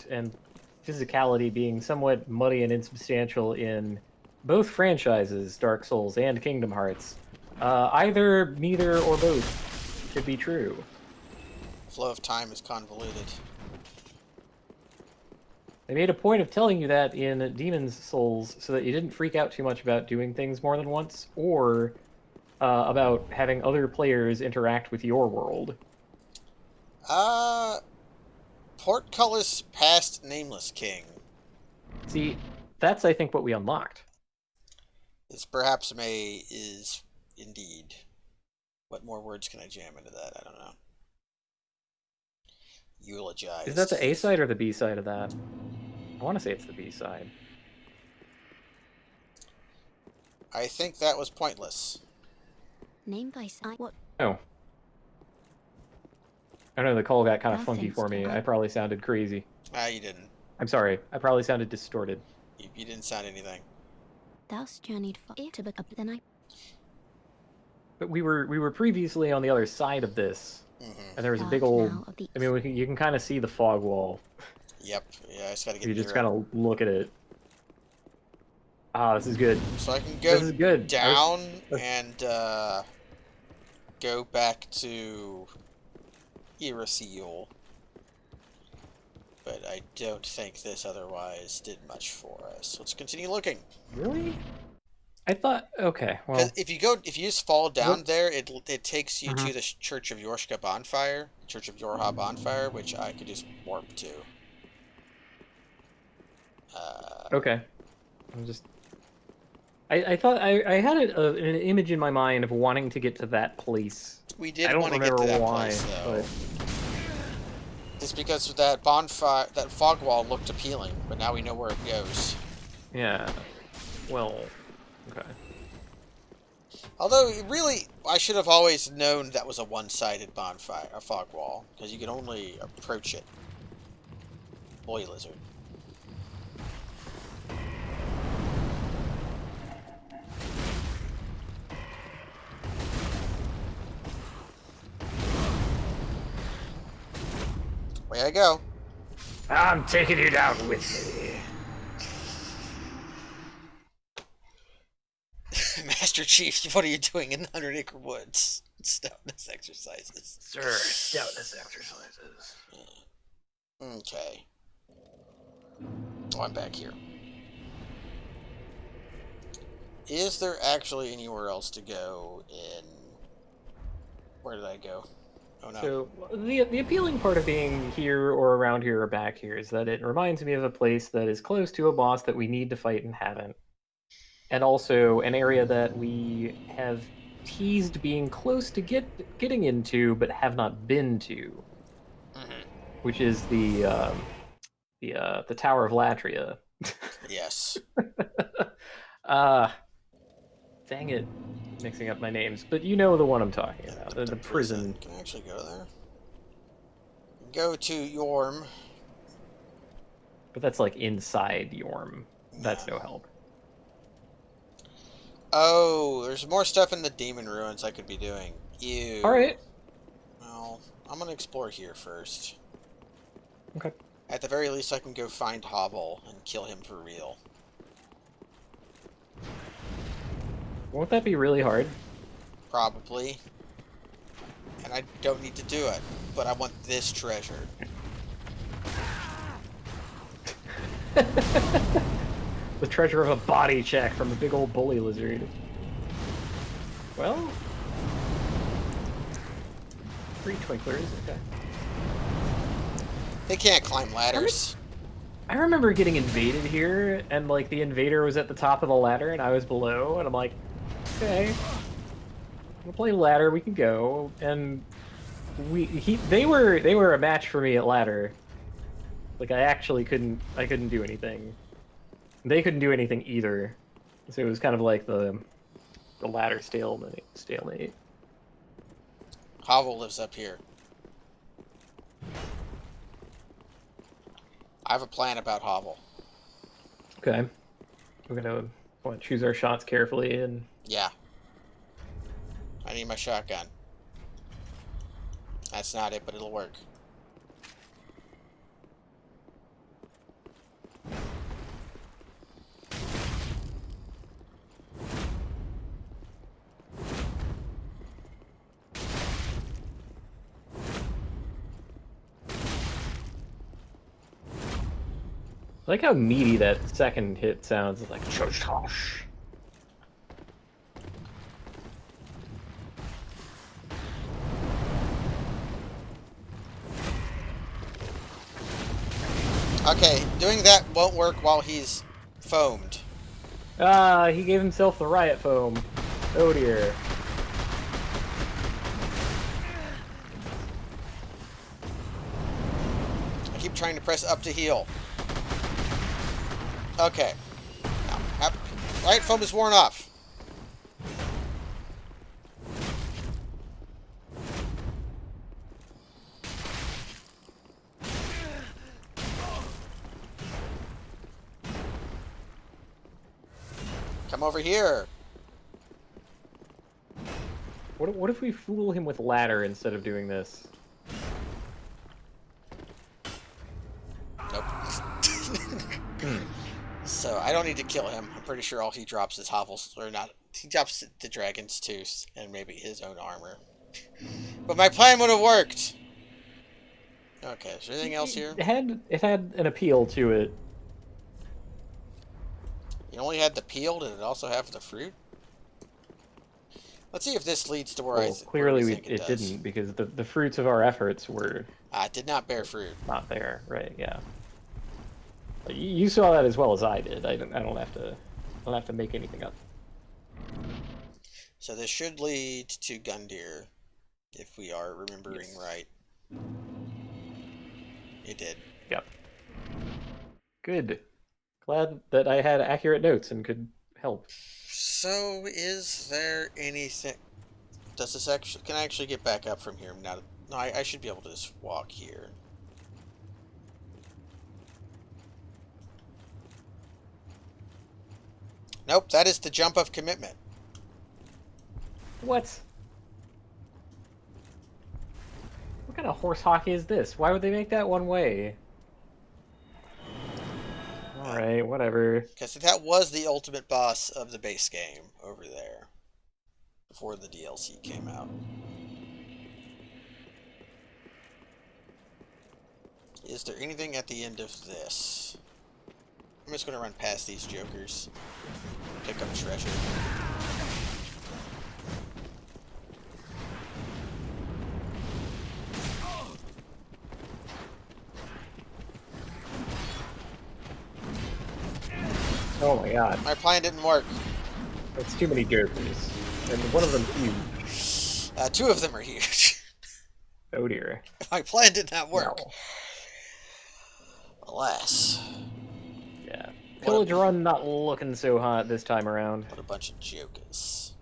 [SPEAKER 2] physicality being somewhat muddy and insubstantial in both franchises, Dark Souls and Kingdom Hearts, either, neither, or both could be true.
[SPEAKER 1] Flow of time is convoluted.
[SPEAKER 2] They made a point of telling you that in Demon's Souls so that you didn't freak out too much about doing things more than once, or about having other players interact with your world.
[SPEAKER 1] Portcullis past Nameless King.
[SPEAKER 2] See, that's, I think, what we unlocked.
[SPEAKER 1] This perhaps is indeed. What more words can I jam into that? I don't know. Eulogize.
[SPEAKER 2] Is that the A side or the B side of that? I want to say it's the B side.
[SPEAKER 1] I think that was pointless.
[SPEAKER 3] Name by side. What?
[SPEAKER 2] Oh. I know the call got kind of
[SPEAKER 3] Oh,
[SPEAKER 2] funky
[SPEAKER 3] thanks,
[SPEAKER 2] for me.
[SPEAKER 3] Dad.
[SPEAKER 2] I probably sounded crazy.
[SPEAKER 1] You didn't.
[SPEAKER 2] I'm sorry. I probably sounded distorted.
[SPEAKER 1] You didn't sound anything.
[SPEAKER 3] Thou's journeyed far to become then I.
[SPEAKER 2] But we were previously on the other side of this,
[SPEAKER 1] Mm-hmm.
[SPEAKER 2] and there was a
[SPEAKER 3] Dark
[SPEAKER 2] big old.
[SPEAKER 3] now of the
[SPEAKER 2] I mean, you can kind of see the fog wall.
[SPEAKER 1] Yep. Yeah, I just gotta get
[SPEAKER 2] You just
[SPEAKER 1] near it.
[SPEAKER 2] kind of look at it. Ah, this is good.
[SPEAKER 1] So I can
[SPEAKER 2] This
[SPEAKER 1] go
[SPEAKER 2] is good.
[SPEAKER 1] down and go back to Irithyll. But I don't think this otherwise did much for us. Let's continue looking.
[SPEAKER 2] Really? I thought. Okay. Well.
[SPEAKER 1] 'Cause if you just fall down
[SPEAKER 2] What?
[SPEAKER 1] there, it takes you to the Church of Yorshka bonfire, Church of Yorha bonfire, which I could just warp to.
[SPEAKER 2] Okay. I'm just. I thought I had an image in my mind of wanting to get to that place.
[SPEAKER 1] We did
[SPEAKER 2] I don't
[SPEAKER 1] want to get
[SPEAKER 2] remember
[SPEAKER 1] to that
[SPEAKER 2] why,
[SPEAKER 1] place, though.
[SPEAKER 2] but
[SPEAKER 1] Just because that bonfire, that fog wall looked appealing, but now we know where it goes.
[SPEAKER 2] yeah. Well. Okay.
[SPEAKER 1] Although, really, I should have always known that was a one-sided bonfire, a fog wall, because you can only approach it. Boy, lizard. Way I go.
[SPEAKER 2] I'm taking you down with me.
[SPEAKER 1] Master Chief, what are you doing in the 100-acre woods? Stoutness exercises.
[SPEAKER 2] Sir, stoutness exercises.
[SPEAKER 1] Okay. Oh, I'm back here. Is there actually anywhere else to go in... Where did I go? Oh no.
[SPEAKER 2] So the appealing part of being here or around here or back here is that it reminds me of a place that is close to a boss that we need to fight and haven't. And also an area that we have teased being close to getting into but have not been to.
[SPEAKER 1] Mm-hmm.
[SPEAKER 2] which is the Tower of Latria.
[SPEAKER 1] Yes.
[SPEAKER 2] Dang it, mixing up my names, but you know the one I'm talking about, the prison.
[SPEAKER 1] Can I actually go there? Go to Yorm.
[SPEAKER 2] But that's like inside Yorm. That's
[SPEAKER 1] Yeah.
[SPEAKER 2] no help.
[SPEAKER 1] Oh, there's more stuff in the demon ruins I could be doing. Ew.
[SPEAKER 2] Alright.
[SPEAKER 1] Well, I'm gonna explore here first.
[SPEAKER 2] Okay.
[SPEAKER 1] At the very least, I can go find Hovel and kill him for real.
[SPEAKER 2] Won't that be really hard?
[SPEAKER 1] Probably. And I don't need to do it, but I want this treasure.
[SPEAKER 2] The treasure of a body check from a big old bully lizard. Well... 3 twinklers, okay.
[SPEAKER 1] They can't climb ladders.
[SPEAKER 2] I remember getting invaded here, and like the invader was at the top of the ladder and I was below, and I'm like, okay, we'll play ladder, we can go. And they were a match for me at ladder. Like I couldn't do anything. They couldn't do anything either. So it was kind of like the ladder stalemate.
[SPEAKER 1] Hovel lives up here. I have a plan about Hovel.
[SPEAKER 2] Okay. We're gonna want to choose our shots carefully and...
[SPEAKER 1] Yeah. I need my shotgun. That's not it, but it'll work.
[SPEAKER 2] I like how meaty that second hit sounds. It's like chosh.
[SPEAKER 1] Okay, doing that won't work while he's foamed.
[SPEAKER 2] Ah, he gave himself the riot foam. Oh dear.
[SPEAKER 1] I keep trying to press up to heal. Okay. Now, riot foam is worn off. Come over here.
[SPEAKER 2] What if we fool him with ladder instead of doing this?
[SPEAKER 1] Nope. So I don't need to kill him. I'm pretty sure all he drops is hovels, or not. He drops the dragon's tooth and maybe his own armor. But my plan would have worked. Okay, is there anything else here?
[SPEAKER 2] It had an appeal to it.
[SPEAKER 1] You only had the peel. Did it also have the fruit? Let's see if this leads to where
[SPEAKER 2] Well, clearly
[SPEAKER 1] where we think
[SPEAKER 2] it
[SPEAKER 1] does.
[SPEAKER 2] didn't, because the fruits of our efforts were
[SPEAKER 1] It did not bear fruit.
[SPEAKER 2] not there, right? Yeah. You saw that as well as I did. I don't have to make anything up.
[SPEAKER 1] So this should lead to Gundyr, if we are remembering right. It did.
[SPEAKER 2] Yep. Good. Glad that I had accurate notes and could help.
[SPEAKER 1] So, is there anything... Does this actually... Can I actually get back up from here now? No, I should be able to just walk here. Nope, that is the jump of commitment.
[SPEAKER 2] What? What kind of horse hockey is this? Why would they make that one way? Alright, whatever.
[SPEAKER 1] Because that was the ultimate boss of the base game over there. Before the DLC came out. Is there anything at the end of this? I'm just going to run past these jokers. Pick up treasure.
[SPEAKER 2] Oh my god.
[SPEAKER 1] My plan didn't work.
[SPEAKER 2] That's too many jokers. And one of them huge.
[SPEAKER 1] Two of them are huge.
[SPEAKER 2] Oh dear.
[SPEAKER 1] My plan did not work.
[SPEAKER 2] No.
[SPEAKER 1] Alas.
[SPEAKER 2] Yeah. Pillage run not looking so hot this time around.
[SPEAKER 1] What a bunch of jokers.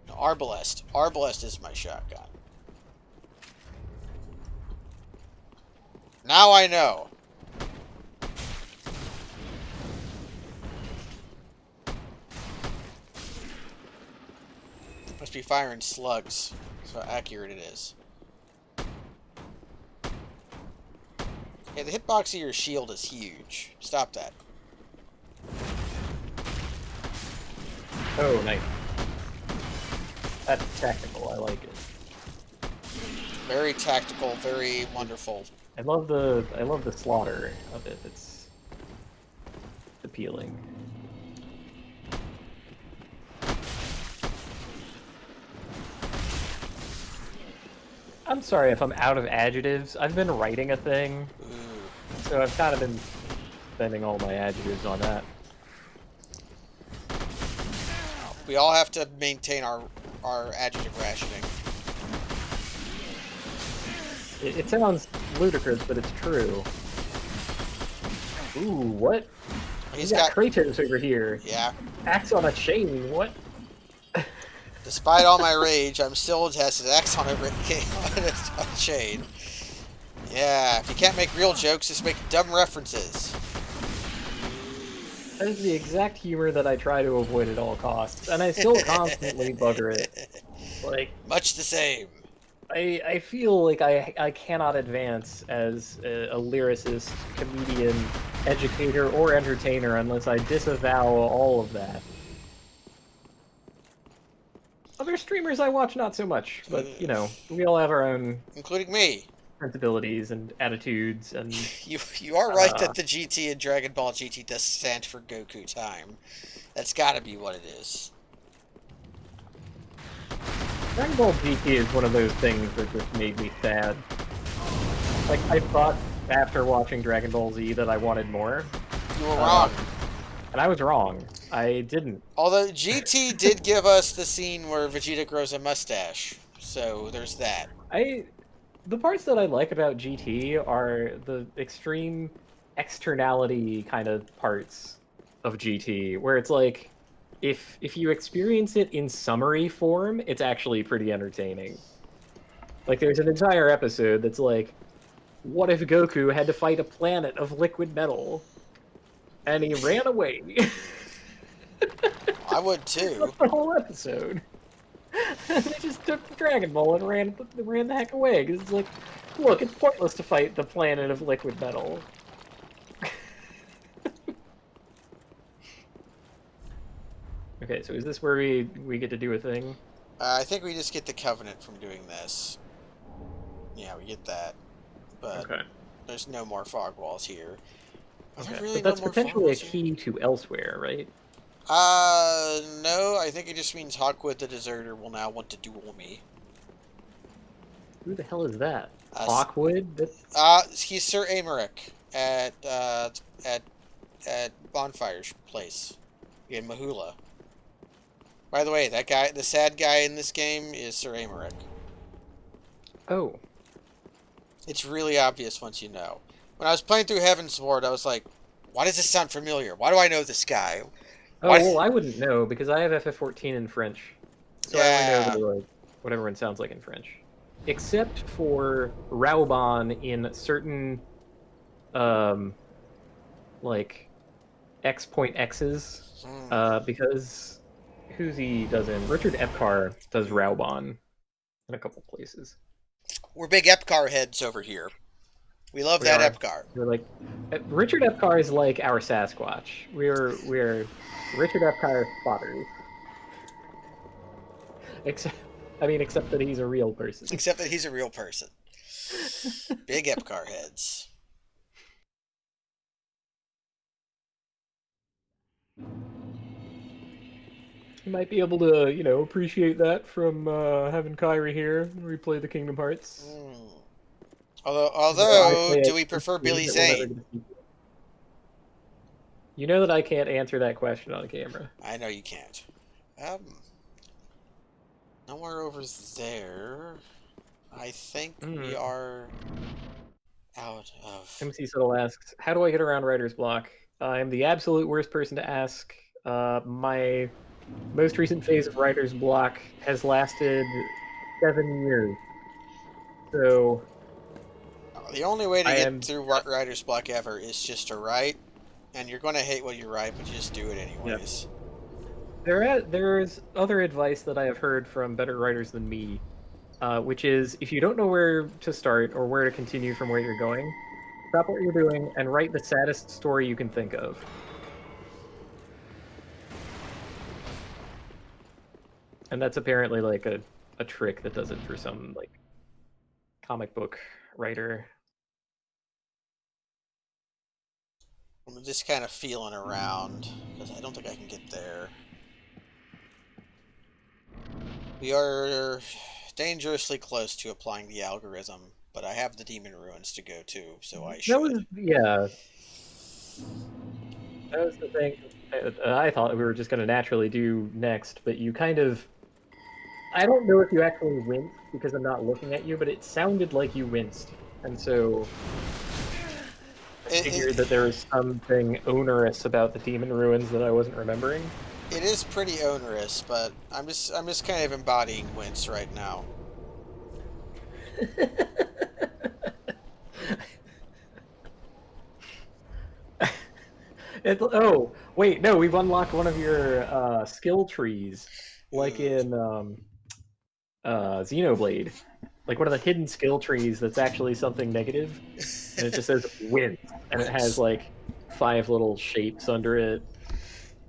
[SPEAKER 1] No, Arbalest. Arbalest is my shotgun. Now I know. Must be firing slugs. That's how accurate it is. Yeah, the hitbox of your shield is huge. Stop that.
[SPEAKER 2] Oh, nice. That's tactical. I like it.
[SPEAKER 1] Very tactical, very wonderful.
[SPEAKER 2] I love the slaughter of it. It's appealing. I'm sorry if I'm out of adjectives. I've been writing a thing, so I've kind of been spending all my adjectives on that.
[SPEAKER 1] We all have to maintain our adjective rationing.
[SPEAKER 2] It sounds ludicrous, but it's true. Ooh, what?
[SPEAKER 1] He's
[SPEAKER 2] got Kratos over here.
[SPEAKER 1] Yeah.
[SPEAKER 2] Axe on a chain, what?
[SPEAKER 1] Despite all my rage, I'm still tested Axe on a chain. Yeah, if you can't make real jokes, just make dumb references.
[SPEAKER 2] That is the exact humor that I try to avoid at all costs, and I still constantly bugger it. Like,
[SPEAKER 1] much the same.
[SPEAKER 2] I feel like I cannot advance as a lyricist, comedian, educator, or entertainer unless I disavow all of that. Other streamers I watch not so much, but, you know, we all have our own...
[SPEAKER 1] Including me.
[SPEAKER 2] ...sensibilities and attitudes, and...
[SPEAKER 1] You are right that the GT in Dragon Ball GT does stand for Goku time. That's gotta be what it is.
[SPEAKER 2] Dragon Ball GT is one of those things that just made me sad. Like, I thought after watching Dragon Ball Z that I wanted more.
[SPEAKER 1] You were wrong.
[SPEAKER 2] And I was wrong. I didn't.
[SPEAKER 1] Although GT did give us the scene where Vegeta grows a mustache. So there's that.
[SPEAKER 2] The parts that I like about GT are the extreme externality kind of parts of GT, where it's like, if you experience it in summary form, it's actually pretty entertaining. Like, there's an entire episode that's like, what if Goku had to fight a planet of liquid metal? And he ran away.
[SPEAKER 1] I would too.
[SPEAKER 2] That's the whole episode. They just took the Dragon Ball and ran the heck away. Because it's like, look, it's pointless to fight the planet of liquid metal. Okay, so is this where we get to do a thing?
[SPEAKER 1] I think we just get the Covenant from doing this. Yeah, we get that. But there's no more fog walls here.
[SPEAKER 2] Okay.
[SPEAKER 1] Really
[SPEAKER 2] But that's
[SPEAKER 1] no more
[SPEAKER 2] potentially a key to elsewhere, right?
[SPEAKER 1] No, I think it just means Hawkwood the Deserter will now want to duel me.
[SPEAKER 2] Who the hell is that? Hawkwood?
[SPEAKER 1] He's Sir Amaric at Bonfire's place in Mahula. By the way, that guy, the sad guy in this game, is Sir Amaric.
[SPEAKER 2] Oh.
[SPEAKER 1] It's really obvious once you know. When I was playing through Heaven's Sword, I was like, why does this sound familiar? Why do I know this guy?
[SPEAKER 2] Well, I wouldn't know, because I have FF14 in French. So I only know what everyone sounds like in French. Except for Raubon in certain, like, X.X's, because who's he doesn't? Richard Epcar does Raubon in a couple places.
[SPEAKER 1] We're big Epcar heads over here. We love that Epcar.
[SPEAKER 2] We're like, Richard Epcar is like our Sasquatch. We're Richard Epcar spotters. Except that he's a real person.
[SPEAKER 1] Except that he's a real person. Big Epcar heads.
[SPEAKER 2] You might be able to, appreciate that from having Kyrie here when we play the Kingdom Hearts.
[SPEAKER 1] Although, do we prefer Billy Zane?
[SPEAKER 2] You know that I can't answer that question on camera.
[SPEAKER 1] I know you can't. Nowhere over there. I think we are out of...
[SPEAKER 2] MC Settle asks, how do I get around writer's block? I'm the absolute worst person to ask. My most recent phase of writer's block has lasted 7 years. So...
[SPEAKER 1] The only way to get through writer's block ever is just to write, and you're going to hate what you write, but you just do it anyways.
[SPEAKER 2] Yep. There's other advice that I have heard from better writers than me, which is if you don't know where to start or where to continue from where you're going, stop what you're doing and write the saddest story you can think of. And that's apparently like a trick that does it for some like comic book writer.
[SPEAKER 1] I'm just kind of feeling around, because I don't think I can get there. We are dangerously close to applying the algorithm, but I have the demon ruins to go to, so I should.
[SPEAKER 2] That was the thing I thought we were just going to naturally do next, but you kind of... I don't know if you actually winced because I'm not looking at you, but it sounded like you winced, and so... I figured that there was something onerous about the demon ruins that I wasn't remembering.
[SPEAKER 1] It is pretty onerous, but I'm just kind of embodying wince right now.
[SPEAKER 2] Oh, wait, no, we've unlocked one of your skill trees, like in Xenoblade. Like one of the hidden skill trees that's actually something negative, and it just says win, and it has like 5 little shapes under it,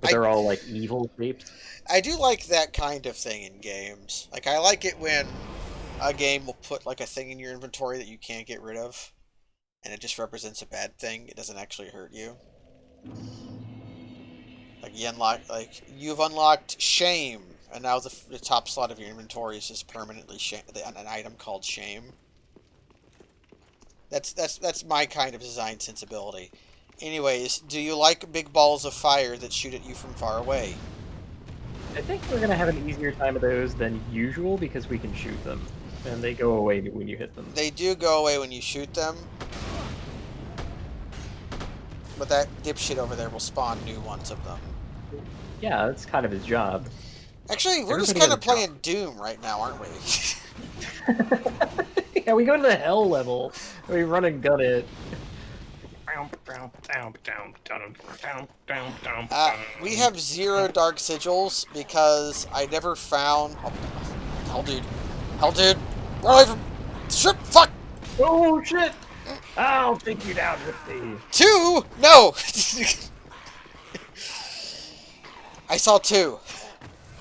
[SPEAKER 2] but they're all like evil shapes.
[SPEAKER 1] I do like that kind of thing in games. Like, I like it when a game will put like a thing in your inventory that you can't get rid of, and it just represents a bad thing. It doesn't actually hurt you. Like you've unlocked shame. And now the top slot of your inventory is just permanently an item called shame. That's my kind of design sensibility. Anyways, do you like big balls of fire that shoot at you from far away?
[SPEAKER 2] I think we're gonna have an easier time of those than usual because we can shoot them, and they go away when you hit them.
[SPEAKER 1] They do go away when you shoot them, but that dipshit over there will spawn new ones of them.
[SPEAKER 2] Yeah, that's kind of his job.
[SPEAKER 1] Actually, we're just kind of playing Doom right now, aren't we?
[SPEAKER 2] Yeah, we go to the hell level. We run and gun it.
[SPEAKER 1] We have 0 dark sigils because I never found... Oh, hell, dude. Hell, dude. Run away from... Shit, fuck!
[SPEAKER 2] Oh, shit! I'll take you down with me.
[SPEAKER 1] 2? No! I saw 2.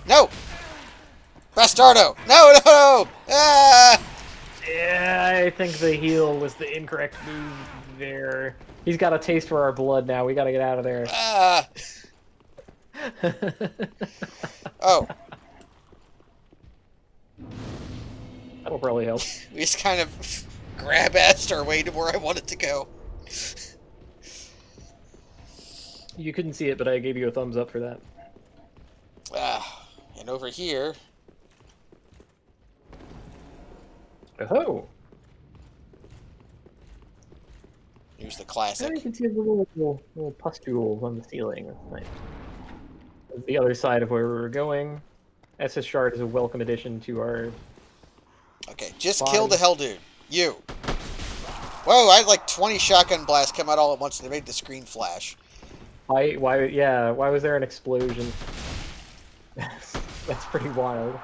[SPEAKER 1] No! Bastardo! No, no, no! Ah!
[SPEAKER 2] Yeah, I think the heal was the incorrect move there. He's got a taste for our blood now. We gotta get out of there.
[SPEAKER 1] Ah! Oh.
[SPEAKER 2] That'll probably help.
[SPEAKER 1] We just kind of grab-assed our way to where I wanted to go.
[SPEAKER 2] You couldn't see it, but I gave you a thumbs up for that.
[SPEAKER 1] Ah, and over here...
[SPEAKER 2] Oh!
[SPEAKER 1] Here's the classic.
[SPEAKER 2] Now you can see the little pustules on the ceiling. That's nice. That's the other side of where we were going. SS Shard is a welcome addition to our...
[SPEAKER 1] Okay, just kill the hell dude. You. Whoa, I had like 20 shotgun blasts come out all at once and they made the screen flash.
[SPEAKER 2] Why was there an explosion? That's pretty wild.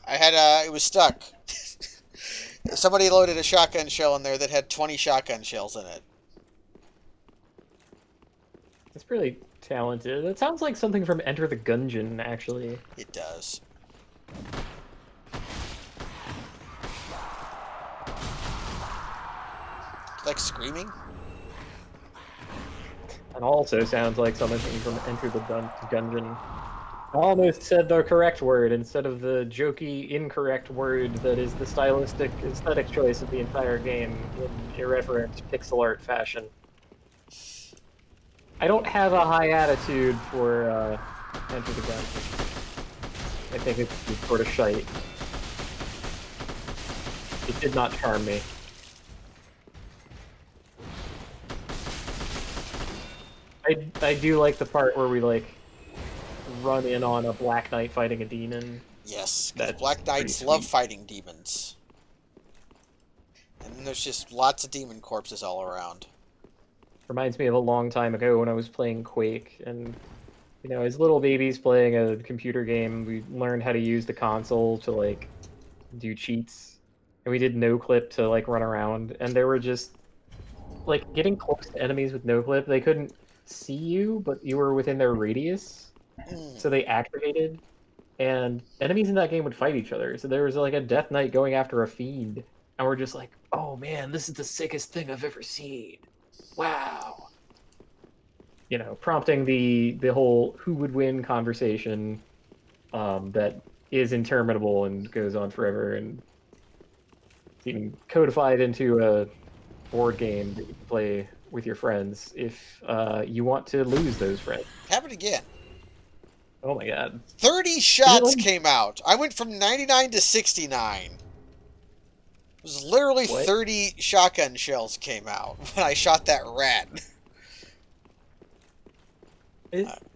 [SPEAKER 1] I had, it was stuck. Somebody loaded a shotgun shell in there that had 20 shotgun shells in it.
[SPEAKER 2] It's pretty talented. That sounds like something from Enter the Gungeon, actually.
[SPEAKER 1] It does. Like screaming?
[SPEAKER 2] It also sounds like something from Enter the Gungeon. I almost said the correct word instead of the jokey, incorrect word that is the stylistic aesthetic choice of the entire game in irreverent pixel art fashion. I don't have a high attitude for Enter the Gungeon. I think it's sort of shite. It did not charm me. I do like the part where we like run in on a Black Knight fighting a demon.
[SPEAKER 1] Yes, because
[SPEAKER 2] That's
[SPEAKER 1] Black Knights
[SPEAKER 2] pretty
[SPEAKER 1] love
[SPEAKER 2] sweet.
[SPEAKER 1] fighting demons. And then there's just lots of demon corpses all around.
[SPEAKER 2] Reminds me of a long time ago when I was playing Quake, and you know, as little babies playing a computer game, we learned how to use the console to like do cheats, and we did no clip to like run around, and there were just like getting close to enemies with no clip. They couldn't see you, but you were within their radius, so they activated, and enemies in that game would fight each other. So there was like a Death Knight going after a fiend, and we're just like, oh man, this is the sickest thing I've ever seen. Wow. You know, prompting the whole who would win conversation that is interminable and goes on forever, and even codified into a board game that you can play with your friends if you want to lose those friends.
[SPEAKER 1] Have it again.
[SPEAKER 2] Oh my god.
[SPEAKER 1] 30 shots
[SPEAKER 2] Really?
[SPEAKER 1] came out. I went from 99 to 69. It was literally
[SPEAKER 2] What?
[SPEAKER 1] 30 shotgun shells came out when I shot that rat.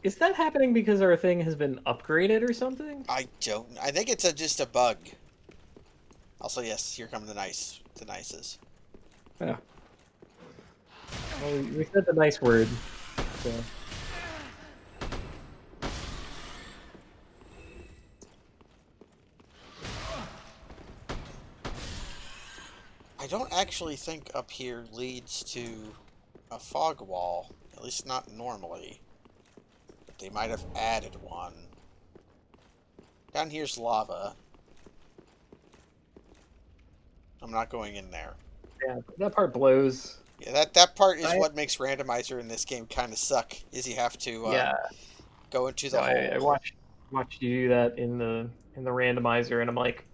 [SPEAKER 2] Is that happening because our thing has been upgraded or something?
[SPEAKER 1] I think it's just a bug. Also, yes, here come the nices.
[SPEAKER 2] Yeah. Well, we said the nice word. So.
[SPEAKER 1] I don't actually think up here leads to a fog wall, at least not normally. But they might have added one. Down here's lava. I'm not going in there.
[SPEAKER 2] Yeah, that part blows.
[SPEAKER 1] Yeah, that part is what makes randomizer in this game kind of suck. Is you have to go into the hole.
[SPEAKER 2] I watched you do that in the randomizer, and I'm like,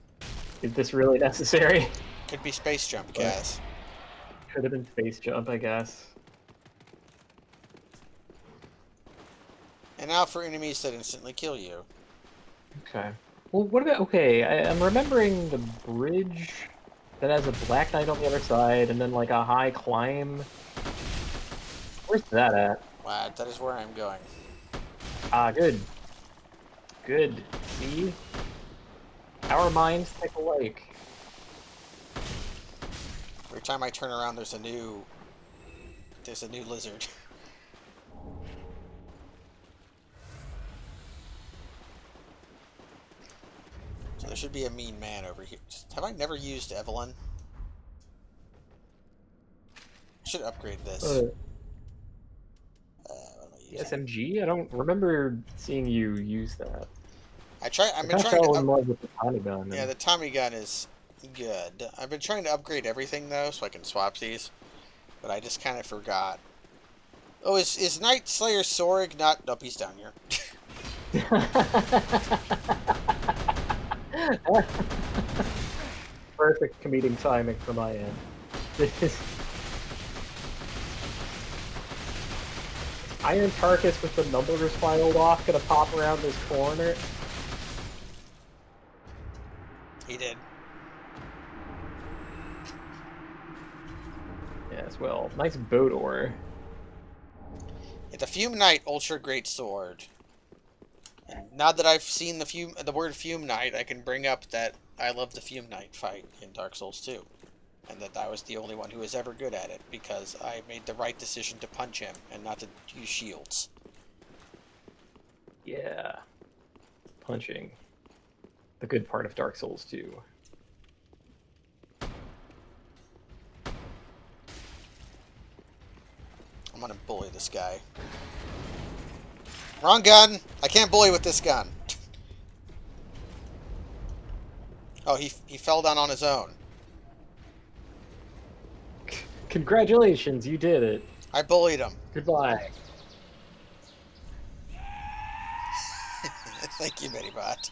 [SPEAKER 2] is this really necessary?
[SPEAKER 1] Could be space jump, guys.
[SPEAKER 2] Could have been space jump, I guess.
[SPEAKER 1] And now for enemies that instantly kill you.
[SPEAKER 2] Okay. Well, what about... Okay, I'm remembering the bridge that has a Black Knight on the other side, and then, like, a high climb. Where's that at?
[SPEAKER 1] Wow, that is where I'm going.
[SPEAKER 2] Ah, good. Good. See? Our minds think alike.
[SPEAKER 1] Every time I turn around, there's a new lizard. So there should be a mean man over here. Have I never used Evelyn? I should upgrade this. What am I using?
[SPEAKER 2] SMG? I don't remember seeing you use that.
[SPEAKER 1] I've been trying
[SPEAKER 2] fell
[SPEAKER 1] to
[SPEAKER 2] in love with the Tommy gun.
[SPEAKER 1] Yeah, the Tommy gun is good. I've been trying to upgrade everything though, so I can swap these. But I just kind of forgot. Oh, is Night Slayer Sorig not? Nope, he's down here.
[SPEAKER 2] Perfect comedic timing for my end. Iron Carcass with the numbers filed off gonna pop around this corner.
[SPEAKER 1] He did.
[SPEAKER 2] Yes, well, nice boat ore.
[SPEAKER 1] It's a Fume Knight Ultra Great Sword. And now that I've seen the word Fume Knight, I can bring up that I love the Fume Knight fight in Dark Souls 2. And that I was the only one who was ever good at it, because I made the right decision to punch him and not to use shields.
[SPEAKER 2] Yeah. Punching. The good part of Dark Souls 2.
[SPEAKER 1] I'm gonna bully this guy. Wrong gun! I can't bully with this gun. Oh, he fell down on his own.
[SPEAKER 2] Congratulations, you did it.
[SPEAKER 1] I bullied him.
[SPEAKER 2] Goodbye.
[SPEAKER 1] Thank you, Medibot.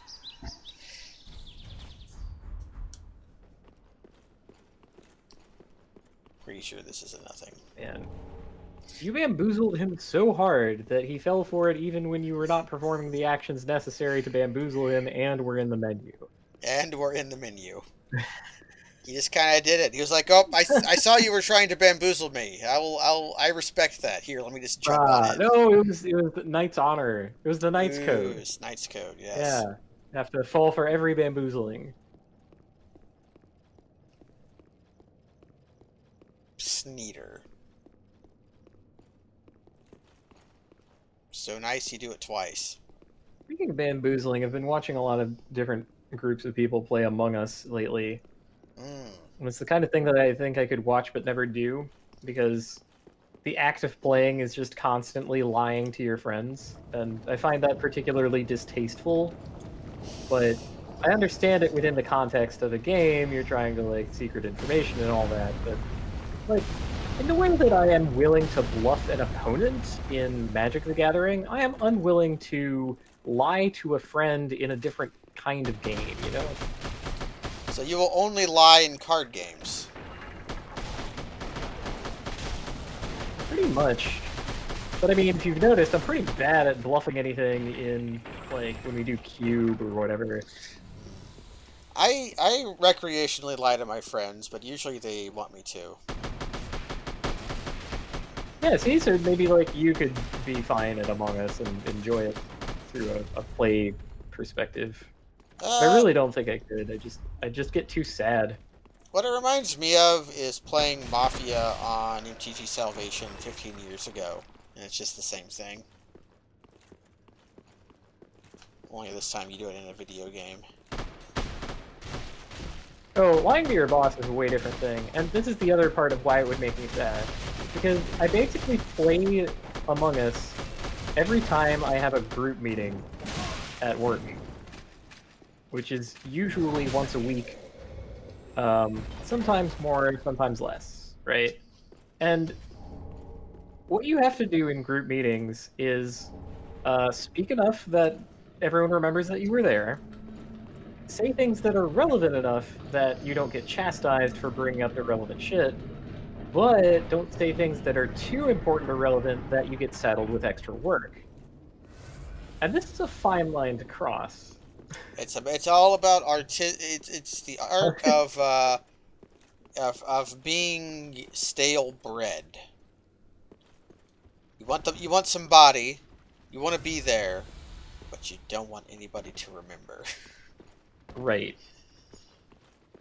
[SPEAKER 1] Pretty sure this is a nothing.
[SPEAKER 2] Man. You bamboozled him so hard that he fell for it even when you were not performing the actions necessary to bamboozle him, and were in the menu.
[SPEAKER 1] And we're in the menu. He just kind of did it. He was like, "Oh, I saw you were trying to bamboozle me. I respect that. Here, let me just jump on in."
[SPEAKER 2] No, it was the Knight's honor. It was the Knight's
[SPEAKER 1] Ooh,
[SPEAKER 2] code.
[SPEAKER 1] it's Knight's Code, yes.
[SPEAKER 2] Yeah, you have to fall for every bamboozling.
[SPEAKER 1] Sneeder. So nice you do it twice.
[SPEAKER 2] Speaking of bamboozling, I've been watching a lot of different groups of people play Among Us lately. And it's the kind of thing that I think I could watch but never do, because the act of playing is just constantly lying to your friends, and I find that particularly distasteful. But I understand it within the context of a game. You're trying to, like, secret information and all that, but, like, in the way that I am willing to bluff an opponent in Magic the Gathering, I am unwilling to lie to a friend in a different kind of game, you know?
[SPEAKER 1] So you will only lie in card games.
[SPEAKER 2] Pretty much. But I mean, if you've noticed, I'm pretty bad at bluffing anything in, like, when we do Cube or whatever.
[SPEAKER 1] I recreationally lie to my friends, but usually they want me to.
[SPEAKER 2] Yeah, see, so maybe, like, you could be fine at Among Us and enjoy it through a play perspective. I really don't think I could. I just get too sad.
[SPEAKER 1] What it reminds me of is playing Mafia on MTG Salvation 15 years ago, and it's just the same thing. Only this time you do it in a video game.
[SPEAKER 2] Oh, lying to your boss is a way different thing, and this is the other part of why it would make me sad. Because I basically play Among Us every time I have a group meeting at work, which is usually once a week. Sometimes more, sometimes less, right? And what you have to do in group meetings is speak enough that everyone remembers that you were there, say things that are relevant enough that you don't get chastised for bringing up irrelevant shit, but don't say things that are too important or relevant that you get saddled with extra work. And this is a fine line to cross.
[SPEAKER 1] It's all about it's the art of being stale bread. You want some body, you want to be there, but you don't want anybody to remember.
[SPEAKER 2] Right.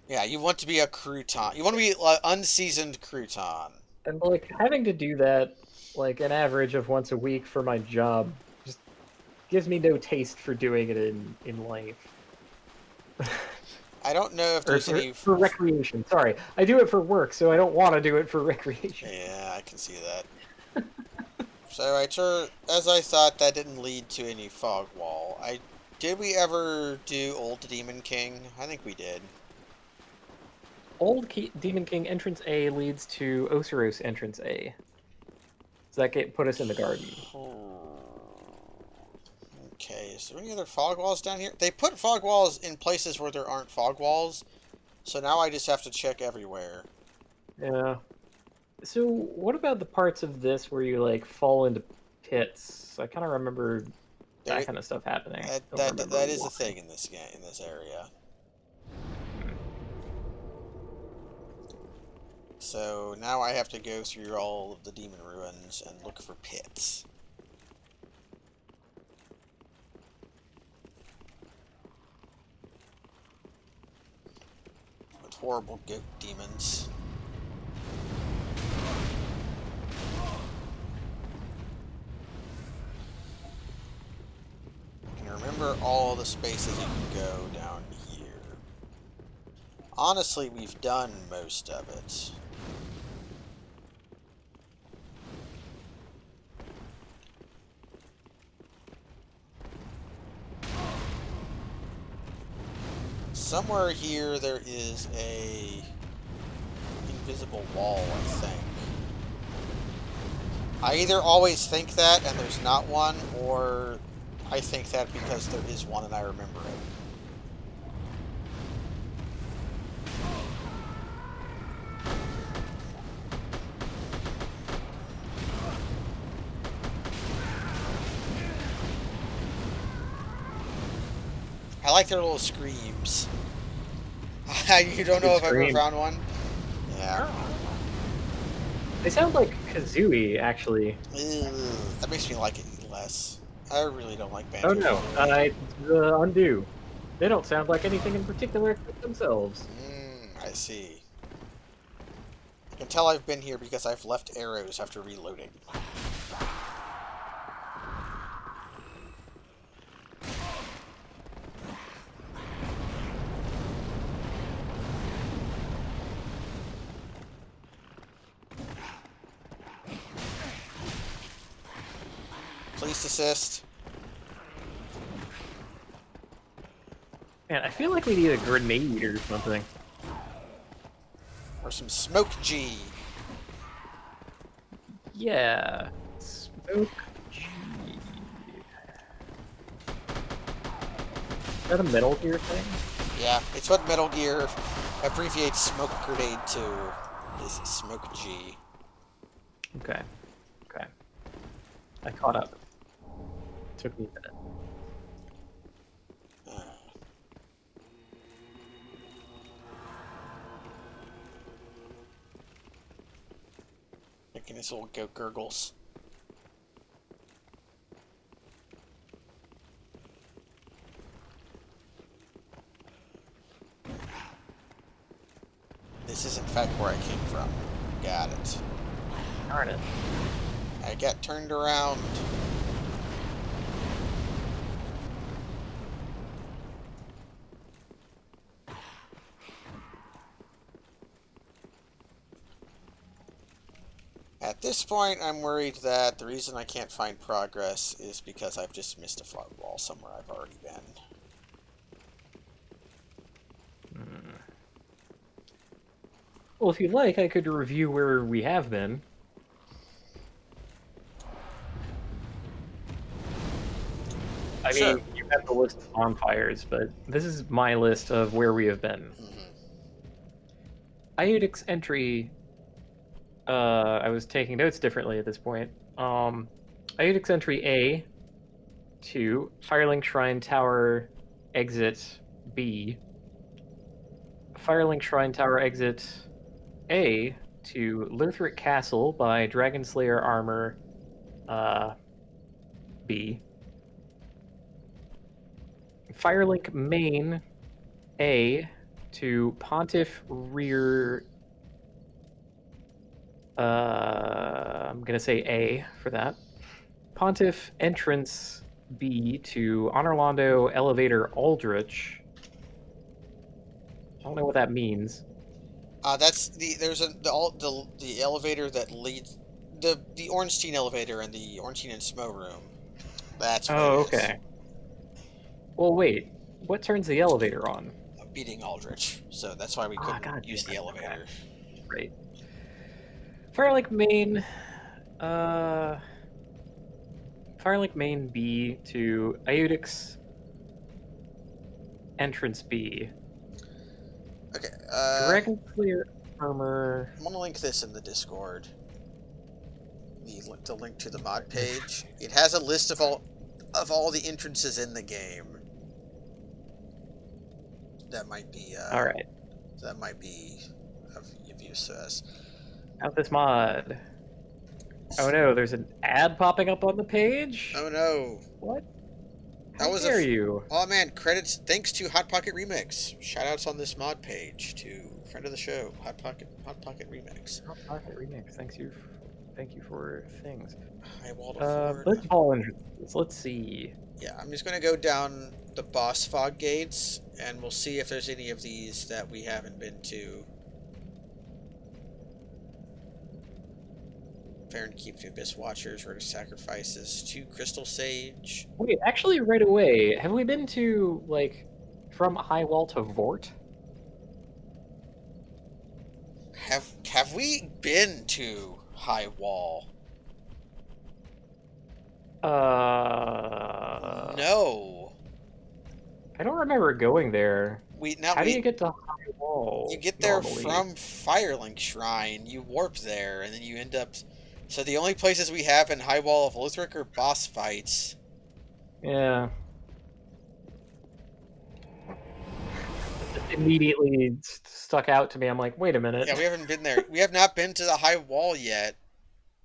[SPEAKER 1] Yeah, you want to be a crouton. You want to be unseasoned crouton.
[SPEAKER 2] And, like, having to do that, like, an average of once a week for my job just gives me no taste for doing it in life.
[SPEAKER 1] I don't know if there's any...
[SPEAKER 2] For recreation, sorry. I do it for work, so I don't want to do it for recreation.
[SPEAKER 1] Yeah, I can see that. So as I thought, that didn't lead to any fog wall. Did we ever do Old Demon King? I think we did.
[SPEAKER 2] Demon King entrance A leads to Osiris entrance A. So that put us in the garden.
[SPEAKER 1] Okay, is there any other fog walls down here? They put fog walls in places where there aren't fog walls, so now I just have to check everywhere.
[SPEAKER 2] Yeah. So what about the parts of this where you, like, fall into pits? I kind of remember that kind of stuff happening.
[SPEAKER 1] That is a thing in this game, in this area. So now I have to go through all of the demon ruins and look for pits. With horrible goat demons. I can remember all the spaces you can go down here. Honestly, we've done most of it. Somewhere here there is a invisible wall, I think. I either always think that and there's not one, or I think that because there is one and I remember it. I like their little screams. You don't know if I've ever
[SPEAKER 2] Scream.
[SPEAKER 1] found one? Yeah.
[SPEAKER 2] They sound like kazooie, actually.
[SPEAKER 1] Ew, that makes me like it less. I really don't like
[SPEAKER 2] Oh
[SPEAKER 1] banjo.
[SPEAKER 2] no, undo. They don't sound like anything in particular except themselves.
[SPEAKER 1] I see. I can tell I've been here because I've left arrows after reloading. Please desist.
[SPEAKER 2] Man, I feel like we need a grenade or something.
[SPEAKER 1] Or some smoke G.
[SPEAKER 2] Yeah. Smoke G. Is that a Metal Gear thing?
[SPEAKER 1] Yeah, it's what Metal Gear abbreviates smoke grenade to, is smoke G.
[SPEAKER 2] Okay. Okay. I caught up. Took me a minute.
[SPEAKER 1] Thinking this will go gurgles. This is in fact where I came from. Got it.
[SPEAKER 2] Darn it.
[SPEAKER 1] I got turned around. At this point, I'm worried that the reason I can't find progress is because I've just missed a firewall somewhere I've already been.
[SPEAKER 2] Well, if you'd like, I could review where we have been. I
[SPEAKER 1] Sure.
[SPEAKER 2] mean, you have the list of bonfires, but this is my list of where we have been. Iotix entry. I was taking notes differently at this point. Iotix entry A to Firelink Shrine Tower exit B. Firelink Shrine Tower exit A to Lothric Castle by Dragonslayer Armor B. Firelink Main A to Pontiff Rear. I'm gonna say A for that. Pontiff Entrance B to Honorlando Elevator Aldrich. I don't know what that means.
[SPEAKER 1] That's the elevator that leads the Ornstein elevator and the Ornstein and Smo room. That's what
[SPEAKER 2] Oh,
[SPEAKER 1] it is.
[SPEAKER 2] okay. Well, wait. What turns the elevator on?
[SPEAKER 1] Beating Aldrich, so that's why we couldn't use the elevator.
[SPEAKER 2] Okay. Right. Firelink Main. Firelink Main B to Iotix Entrance B.
[SPEAKER 1] Okay.
[SPEAKER 2] Dragonslayer Armor.
[SPEAKER 1] I'm gonna link this in the Discord. The link to the mod page. It has a list of all the entrances in the game. That might be.
[SPEAKER 2] All right.
[SPEAKER 1] That might be of use to us.
[SPEAKER 2] Out this mod. Oh no, there's an ad popping up on the page?
[SPEAKER 1] Oh no.
[SPEAKER 2] What?
[SPEAKER 1] How
[SPEAKER 2] How dare you?
[SPEAKER 1] Oh man, credits thanks to Hot Pocket Remix. Shoutouts on this mod page to friend of the show, Hot Pocket Remix.
[SPEAKER 2] Hot Pocket Remix, thank you for things.
[SPEAKER 1] High wall to forward.
[SPEAKER 2] Let's follow entrances. Let's see.
[SPEAKER 1] Yeah, I'm just gonna go down the boss fog gates and we'll see if there's any of these that we haven't been to. Farron keep the Abyss Watchers, Rite of Sacrifices, 2 Crystal Sage.
[SPEAKER 2] Wait, actually, right away, have we been to, like, from High Wall to Vort?
[SPEAKER 1] Have we been to High Wall? No.
[SPEAKER 2] I don't remember going there. How do you get to High Wall?
[SPEAKER 1] You get there
[SPEAKER 2] normally?
[SPEAKER 1] from Firelink Shrine. You warp there, and then you end up. So the only places we have in High Wall of Lothric are boss fights.
[SPEAKER 2] Yeah. immediately stuck out to me. I'm like, wait a minute.
[SPEAKER 1] Yeah, we haven't been there. We have not been to the high wall yet.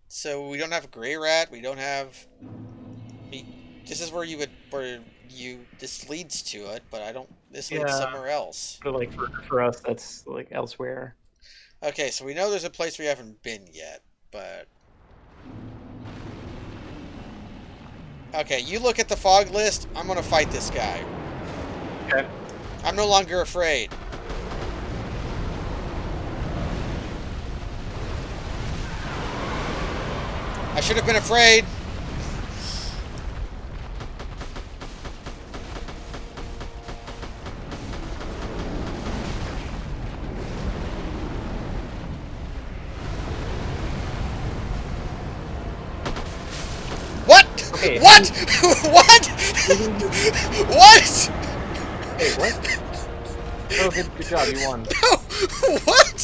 [SPEAKER 1] So we don't have Grey Rat. We don't have. This is where you would. This leads to it, but I don't. This leads somewhere else.
[SPEAKER 2] But like for us, that's like elsewhere.
[SPEAKER 1] Okay, so we know there's a place we haven't been yet, but. Okay, you look at the fog list. I'm gonna fight this guy.
[SPEAKER 2] Okay.
[SPEAKER 1] I'm no longer afraid. I should have been afraid. What?
[SPEAKER 2] Okay.
[SPEAKER 1] What? What? What?
[SPEAKER 2] Hey, what? Oh, good job, you won.
[SPEAKER 1] No, what?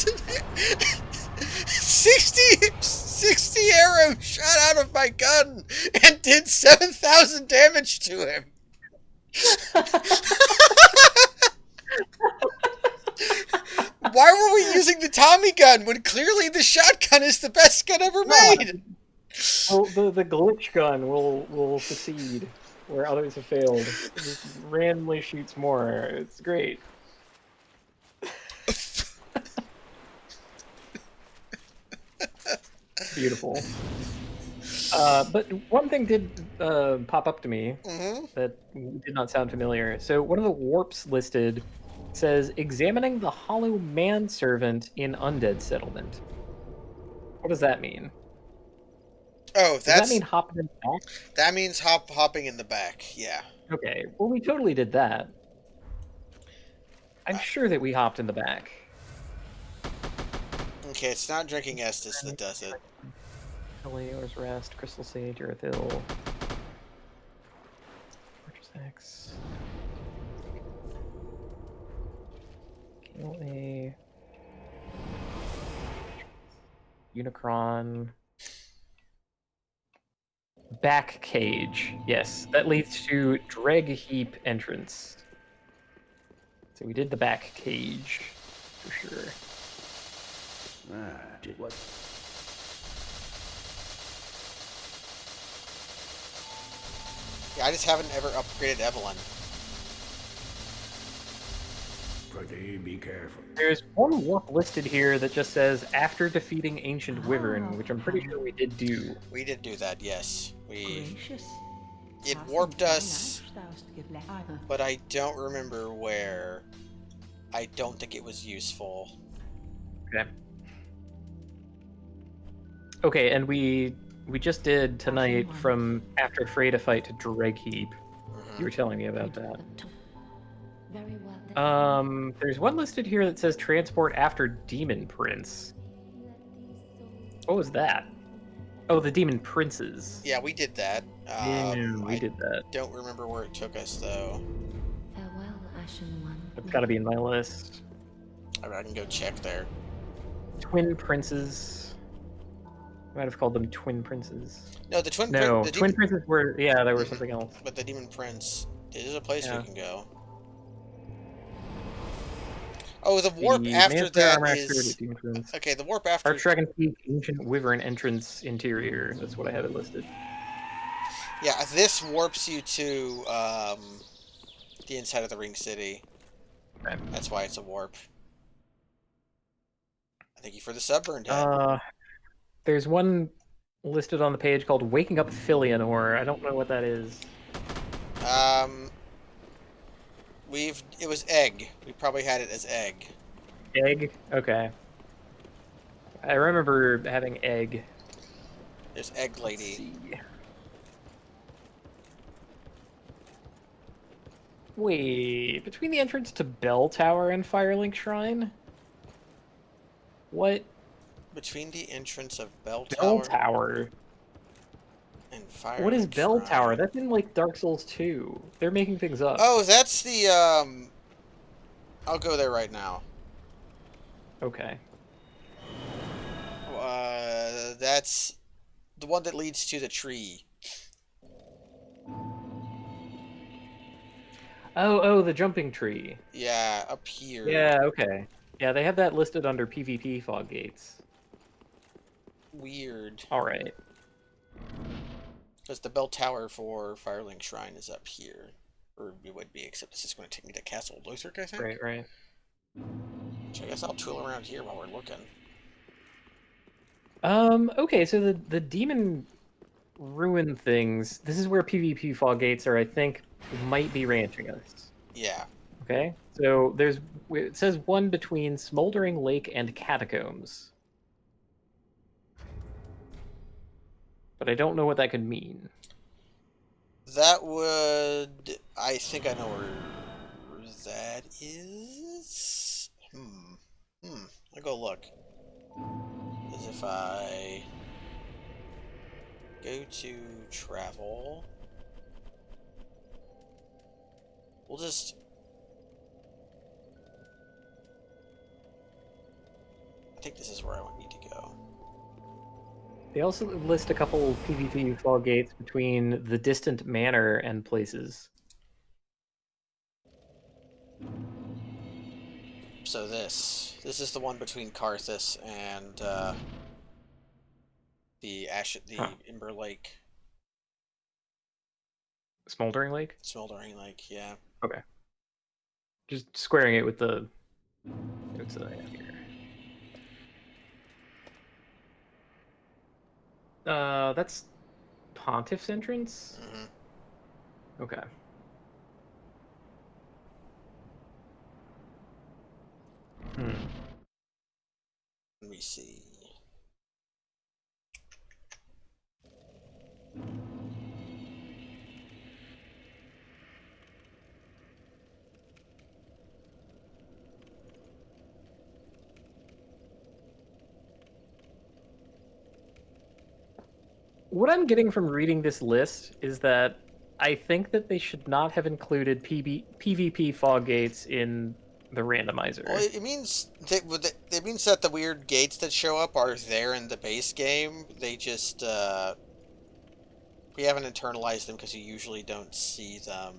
[SPEAKER 1] 60 arrows shot out of my gun and did 7,000 damage to him. Why were we using the Tommy gun when clearly the shotgun is the best gun ever made?
[SPEAKER 2] Well, the glitch gun will succeed where others have failed. It just randomly shoots more. It's great. Beautiful. But one thing did pop up to me that did not sound familiar. So one of the warps listed says, examining the hollow manservant in undead settlement. What does that mean?
[SPEAKER 1] Oh,
[SPEAKER 2] Does that mean hopping in the back?
[SPEAKER 1] That means hopping in the back, yeah.
[SPEAKER 2] Okay, well, we totally did that. I'm sure that we hopped in the back.
[SPEAKER 1] Okay, it's not drinking Estus that does it.
[SPEAKER 2] Helios Rest, Crystal Sage, Irithyll. Fortress X. Kill a Unicron. Back cage. Yes, that leads to Dreg Heap entrance. So we did the back cage for sure.
[SPEAKER 6] Did what?
[SPEAKER 1] Yeah, I just haven't ever upgraded Evelyn.
[SPEAKER 6] Be careful.
[SPEAKER 2] There's one warp listed here that just says after defeating Ancient Wyvern, which I'm pretty sure we did do.
[SPEAKER 1] We did do that, yes. It warped us, but I don't remember where. I don't think it was useful.
[SPEAKER 2] Okay. Okay, and we just did tonight from after Freyda fight to Dreg Heap. You were telling me about that.
[SPEAKER 3] Very well.
[SPEAKER 2] There's one listed here that says transport after Demon Prince. What was that? Oh, the Demon Princes.
[SPEAKER 1] Yeah, we did that.
[SPEAKER 2] We did that.
[SPEAKER 1] Don't remember where it took us, though.
[SPEAKER 3] Farewell, Ashen One.
[SPEAKER 2] It's gotta be in my list.
[SPEAKER 1] I can go check there.
[SPEAKER 2] Twin Princes. I might have called them Twin Princes.
[SPEAKER 1] No, the Twin
[SPEAKER 2] Twin Princes were... Yeah, there was something else.
[SPEAKER 1] But the Demon Prince is a place we can go. Oh, the warp after that is... Okay, the warp after...
[SPEAKER 2] Archdragon Peak, Ancient Wyvern entrance interior. That's what I have it listed.
[SPEAKER 1] Yeah, this warps you to the inside of the Ring City. Okay. That's why it's a warp. Thank you for the sub, Burned Head.
[SPEAKER 2] There's one listed on the page called Waking Up Filianor. I don't know what that is.
[SPEAKER 1] It was egg. We probably had it as egg.
[SPEAKER 2] Egg? Okay. I remember having egg.
[SPEAKER 1] There's Egg Lady.
[SPEAKER 2] Wait, between the entrance to Bell Tower and Firelink Shrine? What?
[SPEAKER 1] Between the entrance of Bell
[SPEAKER 2] Tower
[SPEAKER 1] and Firelink
[SPEAKER 2] What is Bell
[SPEAKER 1] Shrine?
[SPEAKER 2] Tower? That's in like Dark Souls 2. They're making things up.
[SPEAKER 1] Oh, that's the I'll go there right now.
[SPEAKER 2] Okay.
[SPEAKER 1] That's the one that leads to the tree.
[SPEAKER 2] Oh, the jumping tree.
[SPEAKER 1] Yeah, up here.
[SPEAKER 2] Yeah, okay. Yeah, they have that listed under PvP fog gates.
[SPEAKER 1] Weird.
[SPEAKER 2] Alright.
[SPEAKER 1] Because the bell tower for Firelink Shrine is up here. Or it would be, except this is going to take me to Castle Lothric, I think?
[SPEAKER 2] Right.
[SPEAKER 1] So I guess I'll tool around here while we're looking.
[SPEAKER 2] Okay, so the demon ruin things, this is where PvP fog gates are, I think, might be ranching us.
[SPEAKER 1] Yeah.
[SPEAKER 2] Okay, so it says one between Smouldering Lake and Catacombs. But I don't know what that could mean.
[SPEAKER 1] That would... I think I know where that is. I'll go look. Because if I go to travel, we'll just... I think this is where I would need to go.
[SPEAKER 2] They also list a couple PvP fog gates between the distant manor and places.
[SPEAKER 1] So this is the one between Carthus and the Ember Lake.
[SPEAKER 2] Smouldering Lake?
[SPEAKER 1] Smouldering Lake, yeah.
[SPEAKER 2] Okay. Just squaring it with the notes that I have here. That's Pontiff's entrance?
[SPEAKER 1] Mm-hmm.
[SPEAKER 2] Okay.
[SPEAKER 1] Let me see.
[SPEAKER 2] What I'm getting from reading this list is that I think that they should not have included PvP fog gates in the randomizer.
[SPEAKER 1] Well, it means it means that the weird gates that show up are there in the base game. They just we haven't internalized them because you usually don't see them.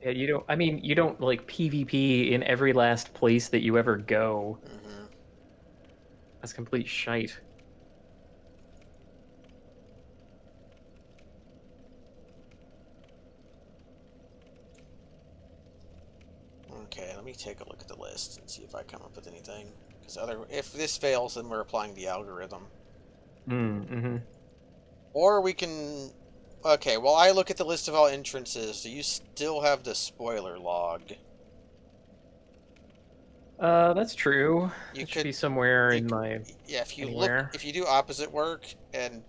[SPEAKER 2] Yeah, you don't. I mean, you don't like PvP in every last place that you ever go.
[SPEAKER 1] Mm-hmm.
[SPEAKER 2] That's complete shite.
[SPEAKER 1] Okay, let me take a look at the list and see if I come up with anything. Because if this fails, then we're applying the algorithm.
[SPEAKER 2] Mm-hmm.
[SPEAKER 1] Or we can... Okay, well, I look at the list of all entrances. Do you still have the spoiler log?
[SPEAKER 2] That's true. It should be somewhere in my...
[SPEAKER 1] Yeah, if you
[SPEAKER 2] anywhere.
[SPEAKER 1] if you do opposite work and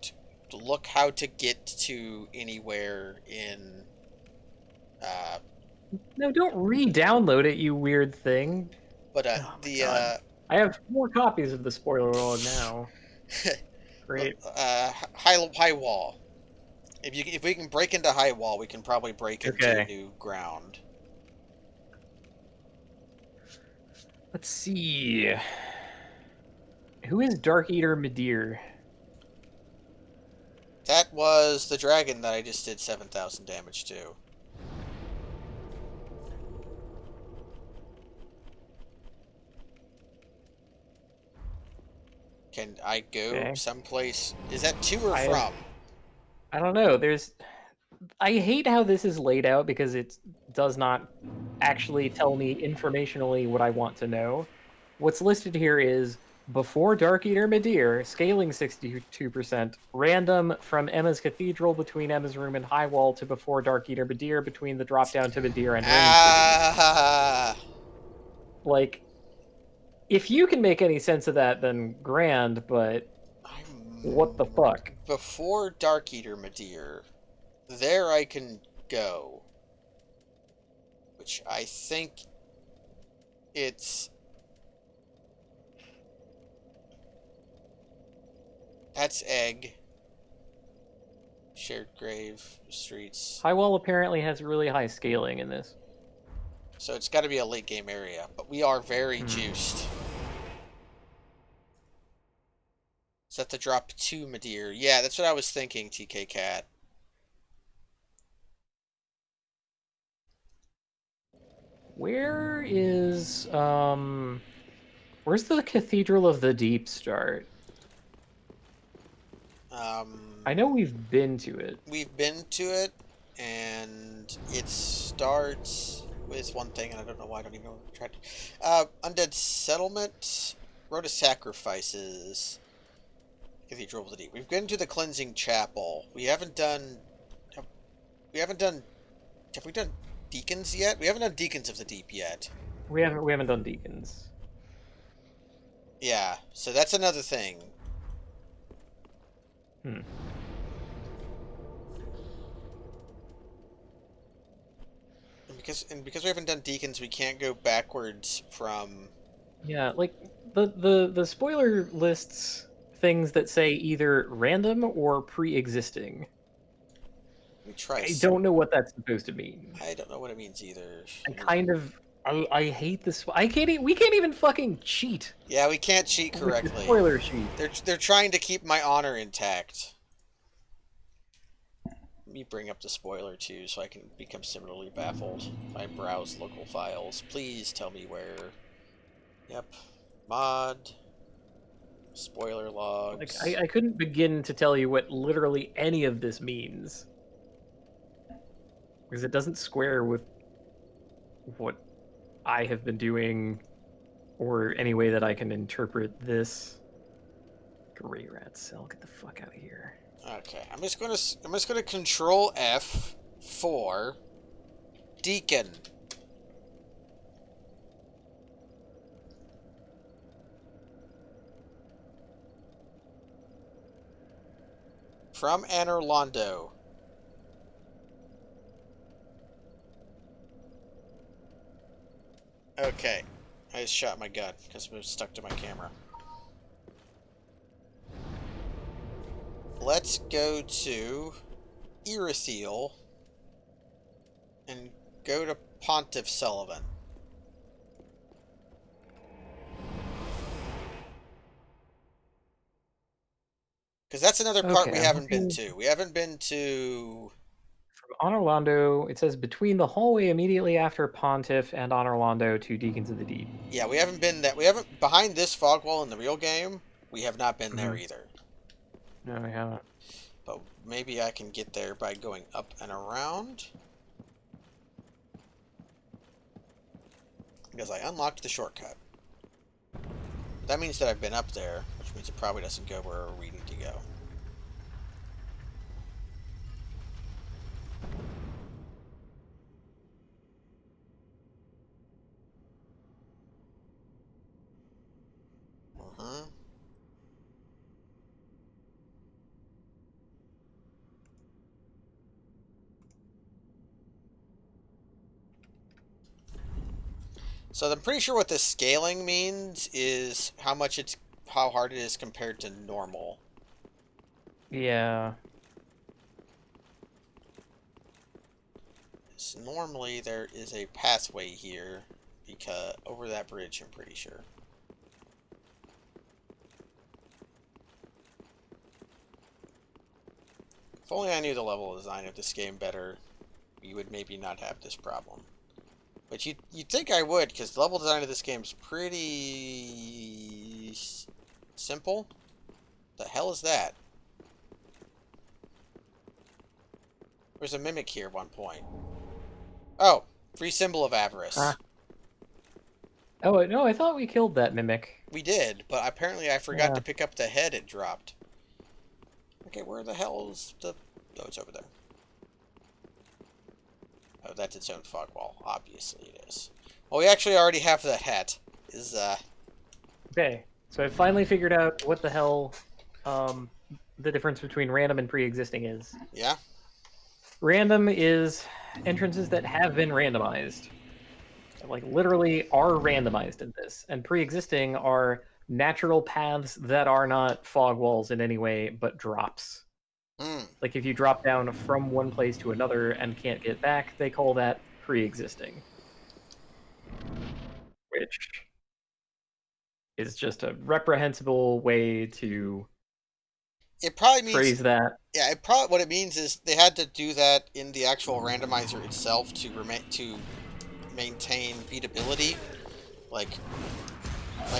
[SPEAKER 1] look how to get to anywhere in...
[SPEAKER 2] No, don't re-download it, you weird thing.
[SPEAKER 1] But
[SPEAKER 2] I have 4 copies of the spoiler log now. Great.
[SPEAKER 1] high wall. If we can break into high wall, we can probably break into new ground.
[SPEAKER 2] Let's see. Who is Dark Eater Midir?
[SPEAKER 1] That was the dragon that I just did 7,000 damage to. Can I go someplace? Is that to or from?
[SPEAKER 2] I don't know. I hate how this is laid out because it does not actually tell me informationally what I want to know. What's listed here is before Dark Eater Midir, scaling 62%, random from Emma's Cathedral between Emma's Room and High Wall to before Dark Eater Midir between the drop down to Midir and Ring City. Like, if you can make any sense of that, then grand, but what the fuck?
[SPEAKER 1] Before Dark Eater Midir, there I can go. Which I think it's... That's Egg. Shared Grave, Streets.
[SPEAKER 2] High Wall apparently has really high scaling in this.
[SPEAKER 1] So it's got to be a late game area, but we are very juiced. Is that the drop to Midir? Yeah, that's what I was thinking, TK Cat.
[SPEAKER 2] Where is where's the Cathedral of the Deep start? I know we've been to it.
[SPEAKER 1] We've been to it, and it starts with one thing, and I don't know why I don't even know what I tried to... Undead Settlement, Road of Sacrifices, Cathedral of the Deep. We've been to the Cleansing Chapel. We haven't done... Have we done Deacons yet? We haven't done Deacons of the Deep yet.
[SPEAKER 2] We haven't done Deacons.
[SPEAKER 1] Yeah, so that's another thing.
[SPEAKER 2] Hmm.
[SPEAKER 1] And because we haven't done Deacons, we can't go backwards from...
[SPEAKER 2] Yeah, like the spoiler lists things that say either random or pre-existing.
[SPEAKER 1] Let me try.
[SPEAKER 2] I don't know what that's supposed to mean.
[SPEAKER 1] I don't know what it means either.
[SPEAKER 2] I hate this. We can't even fucking cheat.
[SPEAKER 1] Yeah, we can't cheat correctly.
[SPEAKER 2] With the spoiler sheet.
[SPEAKER 1] They're trying to keep my honor intact. Let me bring up the spoiler too, so I can become similarly baffled. If I browse local files, please tell me where. Yep, mod. Spoiler logs.
[SPEAKER 2] Like I couldn't begin to tell you what literally any of this means, because it doesn't square with what I have been doing, or any way that I can interpret this. Gray rat cell, get the fuck out of here.
[SPEAKER 1] Okay, I'm just gonna Control F for Deacon. From Anor Londo. Okay, I just shot my gun because it was stuck to my camera. Let's go to Irithyll and go to Pontiff Sullivan. Because that's another part we haven't been to. We haven't been to...
[SPEAKER 2] From Anor Londo, it says between the hallway immediately after Pontiff and Anor Londo to Deacons of the Deep.
[SPEAKER 1] Yeah, we haven't been that. We haven't... Behind this fog wall in the real game, we have not been there either.
[SPEAKER 2] No, we haven't.
[SPEAKER 1] But maybe I can get there by going up and around. Because I unlocked the shortcut. That means that I've been up there, which means it probably doesn't go where we need to go. So I'm pretty sure what this scaling means is how hard it is compared to normal.
[SPEAKER 2] Yeah.
[SPEAKER 1] So normally there is a pathway here because over that bridge, I'm pretty sure. If only I knew the level design of this game better, we would maybe not have this problem. But you'd think I would, because the level design of this game is pretty simple. The hell is that? There's a mimic here at one point. Oh, free symbol of avarice.
[SPEAKER 2] Oh, no, I thought we killed that mimic.
[SPEAKER 1] We did, but apparently I forgot to pick up the head it dropped. Okay, where the hell is the... Oh, it's over there. Oh, that's its own fog wall. Obviously it is. Well, we actually already have the hat.
[SPEAKER 2] Okay, so I finally figured out what the hell the difference between random and pre-existing is.
[SPEAKER 1] Yeah?
[SPEAKER 2] Random is entrances that have been randomized. Like, literally are randomized in this. And pre-existing are natural paths that are not fog walls in any way, but drops. Like, if you drop down from one place to another and can't get back, they call that pre-existing. Which is just a reprehensible way to
[SPEAKER 1] it probably means,
[SPEAKER 2] phrase that.
[SPEAKER 1] Yeah, what it means is they had to do that in the actual randomizer itself to maintain beatability. Like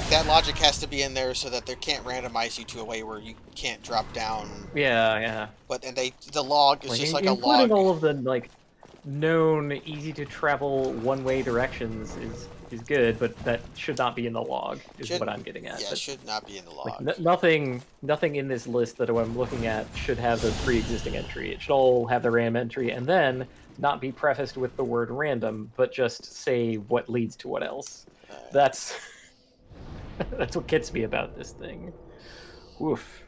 [SPEAKER 1] that logic has to be in there so that they can't randomize you to a way where you can't drop down.
[SPEAKER 2] Yeah.
[SPEAKER 1] But the log is
[SPEAKER 2] Like,
[SPEAKER 1] just like a
[SPEAKER 2] including
[SPEAKER 1] log.
[SPEAKER 2] all of the like known easy to travel one-way directions is good, but that should not be in the log. Is what I'm getting at.
[SPEAKER 1] Yeah,
[SPEAKER 2] but,
[SPEAKER 1] should not be in the log.
[SPEAKER 2] like, nothing in this list that I'm looking at should have the pre-existing entry. It should all have the random entry, and then not be prefaced with the word random, but just say what leads to what else.
[SPEAKER 1] Right.
[SPEAKER 2] That's that's what gets me about this thing. Oof.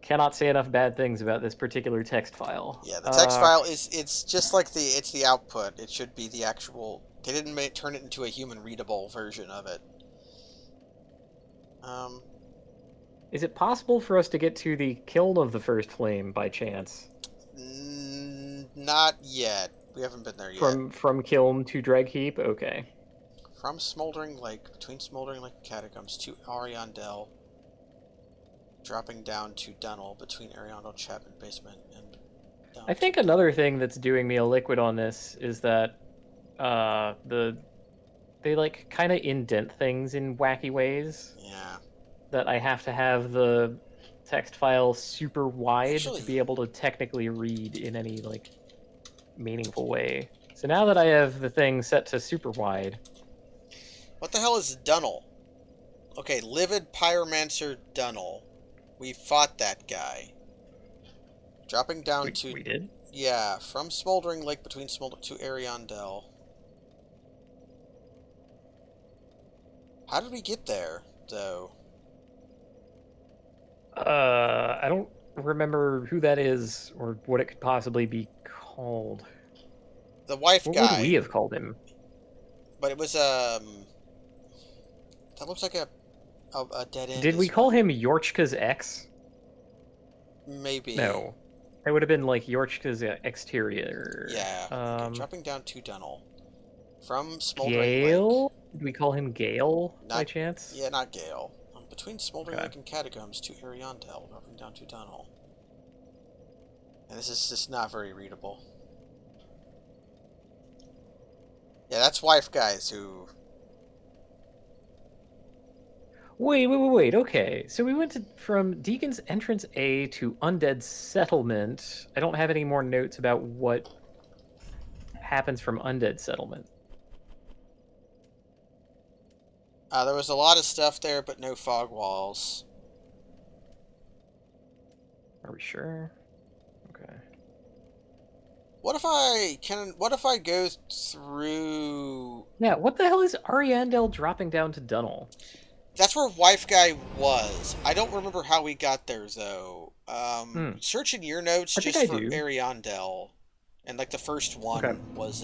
[SPEAKER 2] Cannot say enough bad things about this particular text file.
[SPEAKER 1] Yeah, the text file it's just like it's the output. It should be the actual. They didn't turn it into a human readable version of it.
[SPEAKER 2] Is it possible for us to get to the kiln of the first flame by chance?
[SPEAKER 1] Not yet. We haven't been there yet.
[SPEAKER 2] From kiln to drag heap? Okay.
[SPEAKER 1] From Smouldering Lake, between Smouldering Lake and Catacombs to Ariandel, dropping down to Dunnel, between Ariandel Chapter basement and down.
[SPEAKER 2] I think another thing that's doing me a liquid on this is that they like kind of indent things in wacky ways.
[SPEAKER 1] Yeah.
[SPEAKER 2] That I have to have the text file super wide
[SPEAKER 1] Actually,
[SPEAKER 2] to be able to technically read in any like meaningful way. So now that I have the thing set to super wide.
[SPEAKER 1] What the hell is Dunnel? Okay, Livid Pyromancer Dunnel. We fought that guy. Dropping down
[SPEAKER 2] We did?
[SPEAKER 1] Yeah, from Smouldering Lake between Smouldering to Ariandel. How did we get there, though?
[SPEAKER 2] I don't remember who that is or what it could possibly be called.
[SPEAKER 1] The wife
[SPEAKER 2] what
[SPEAKER 1] guy.
[SPEAKER 2] What would we have called him?
[SPEAKER 1] But it was, that looks like a dead end.
[SPEAKER 2] Did we call him Yorchka's ex?
[SPEAKER 1] Maybe.
[SPEAKER 2] No. It would have been like Yorchka's exterior.
[SPEAKER 1] Yeah. Okay, dropping down to Dunnel. From Smouldering
[SPEAKER 2] Gale?
[SPEAKER 1] Lake.
[SPEAKER 2] Did we call him Gale by chance?
[SPEAKER 1] Yeah, not Gale. Between Smouldering Lake and Catacombs to Ariandel, dropping down to Dunnel. And this is just not very readable. Yeah, that's wife guys who...
[SPEAKER 2] Wait. Okay. So we went from Deacon's Entrance A to Undead Settlement. I don't have any more notes about what happens from Undead Settlement.
[SPEAKER 1] There was a lot of stuff there, but no fog walls.
[SPEAKER 2] Are we sure? Okay.
[SPEAKER 1] What if I go through...
[SPEAKER 2] Yeah, what the hell is Ariandel dropping down to Dunnel?
[SPEAKER 1] That's where wife guy was. I don't remember how we got there, though. Search in your notes just for Ariandel. And, like, the first one was,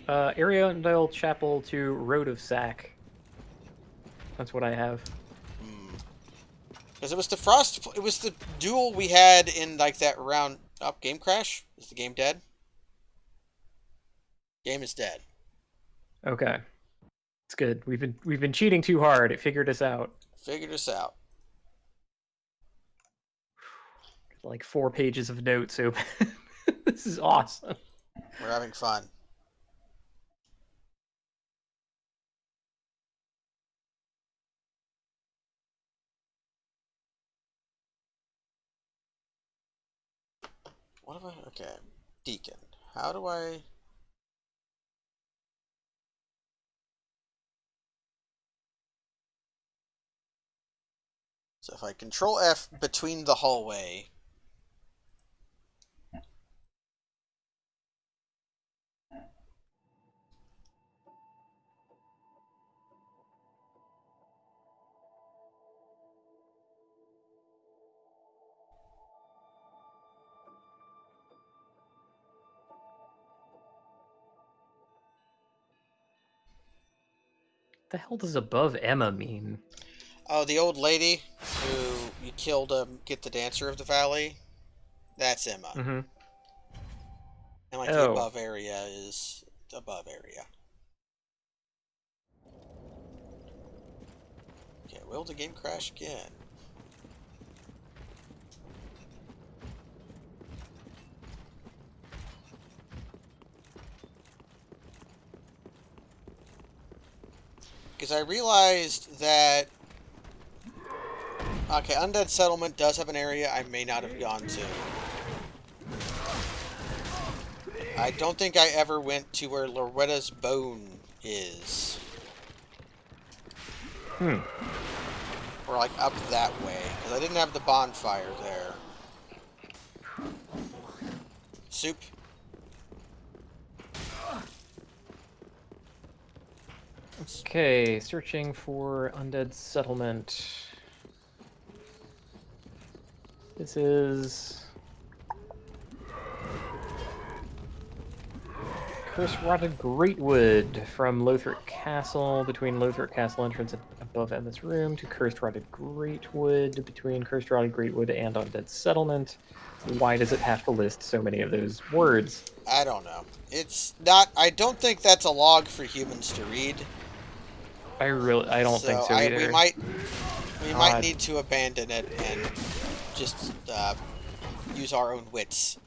[SPEAKER 2] Ariandel Chapel to Road of Sack. That's what I have.
[SPEAKER 1] Because it was the duel we had in, like, that round up. Game crash? Is the game dead? Game is dead.
[SPEAKER 2] Okay. It's good. We've been cheating too hard. It figured us out. Like 4 pages of notes open. This is awesome.
[SPEAKER 1] We're having fun. What have I... Okay. Deacon. How do I... So if I control F between the hallway...
[SPEAKER 2] What the hell does above Emma mean?
[SPEAKER 1] Oh, the old lady who you killed to get the Dancer of the Valley? That's Emma.
[SPEAKER 2] Mm-hmm.
[SPEAKER 1] And like the above area is above area. Okay, will the game crash again? because I realized that... Okay, Undead Settlement does have an area I may not have gone to. I don't think I ever went to where Loretta's Bone is.
[SPEAKER 2] Hmm.
[SPEAKER 1] Or, like, up that way. Because I didn't have the bonfire there. Soup.
[SPEAKER 2] Okay, searching for Undead Settlement. This is... Curse-rotted Greatwood from Lothric Castle, between Lothric Castle entrance above and this room, to Cursed-rotted Greatwood, between Cursed-rotted Greatwood and Undead Settlement. Why does it have to list so many of those words?
[SPEAKER 1] I don't know. It's not... I don't think that's a log for humans to read.
[SPEAKER 2] I don't think so either.
[SPEAKER 1] We might need to abandon it and just use our own wits.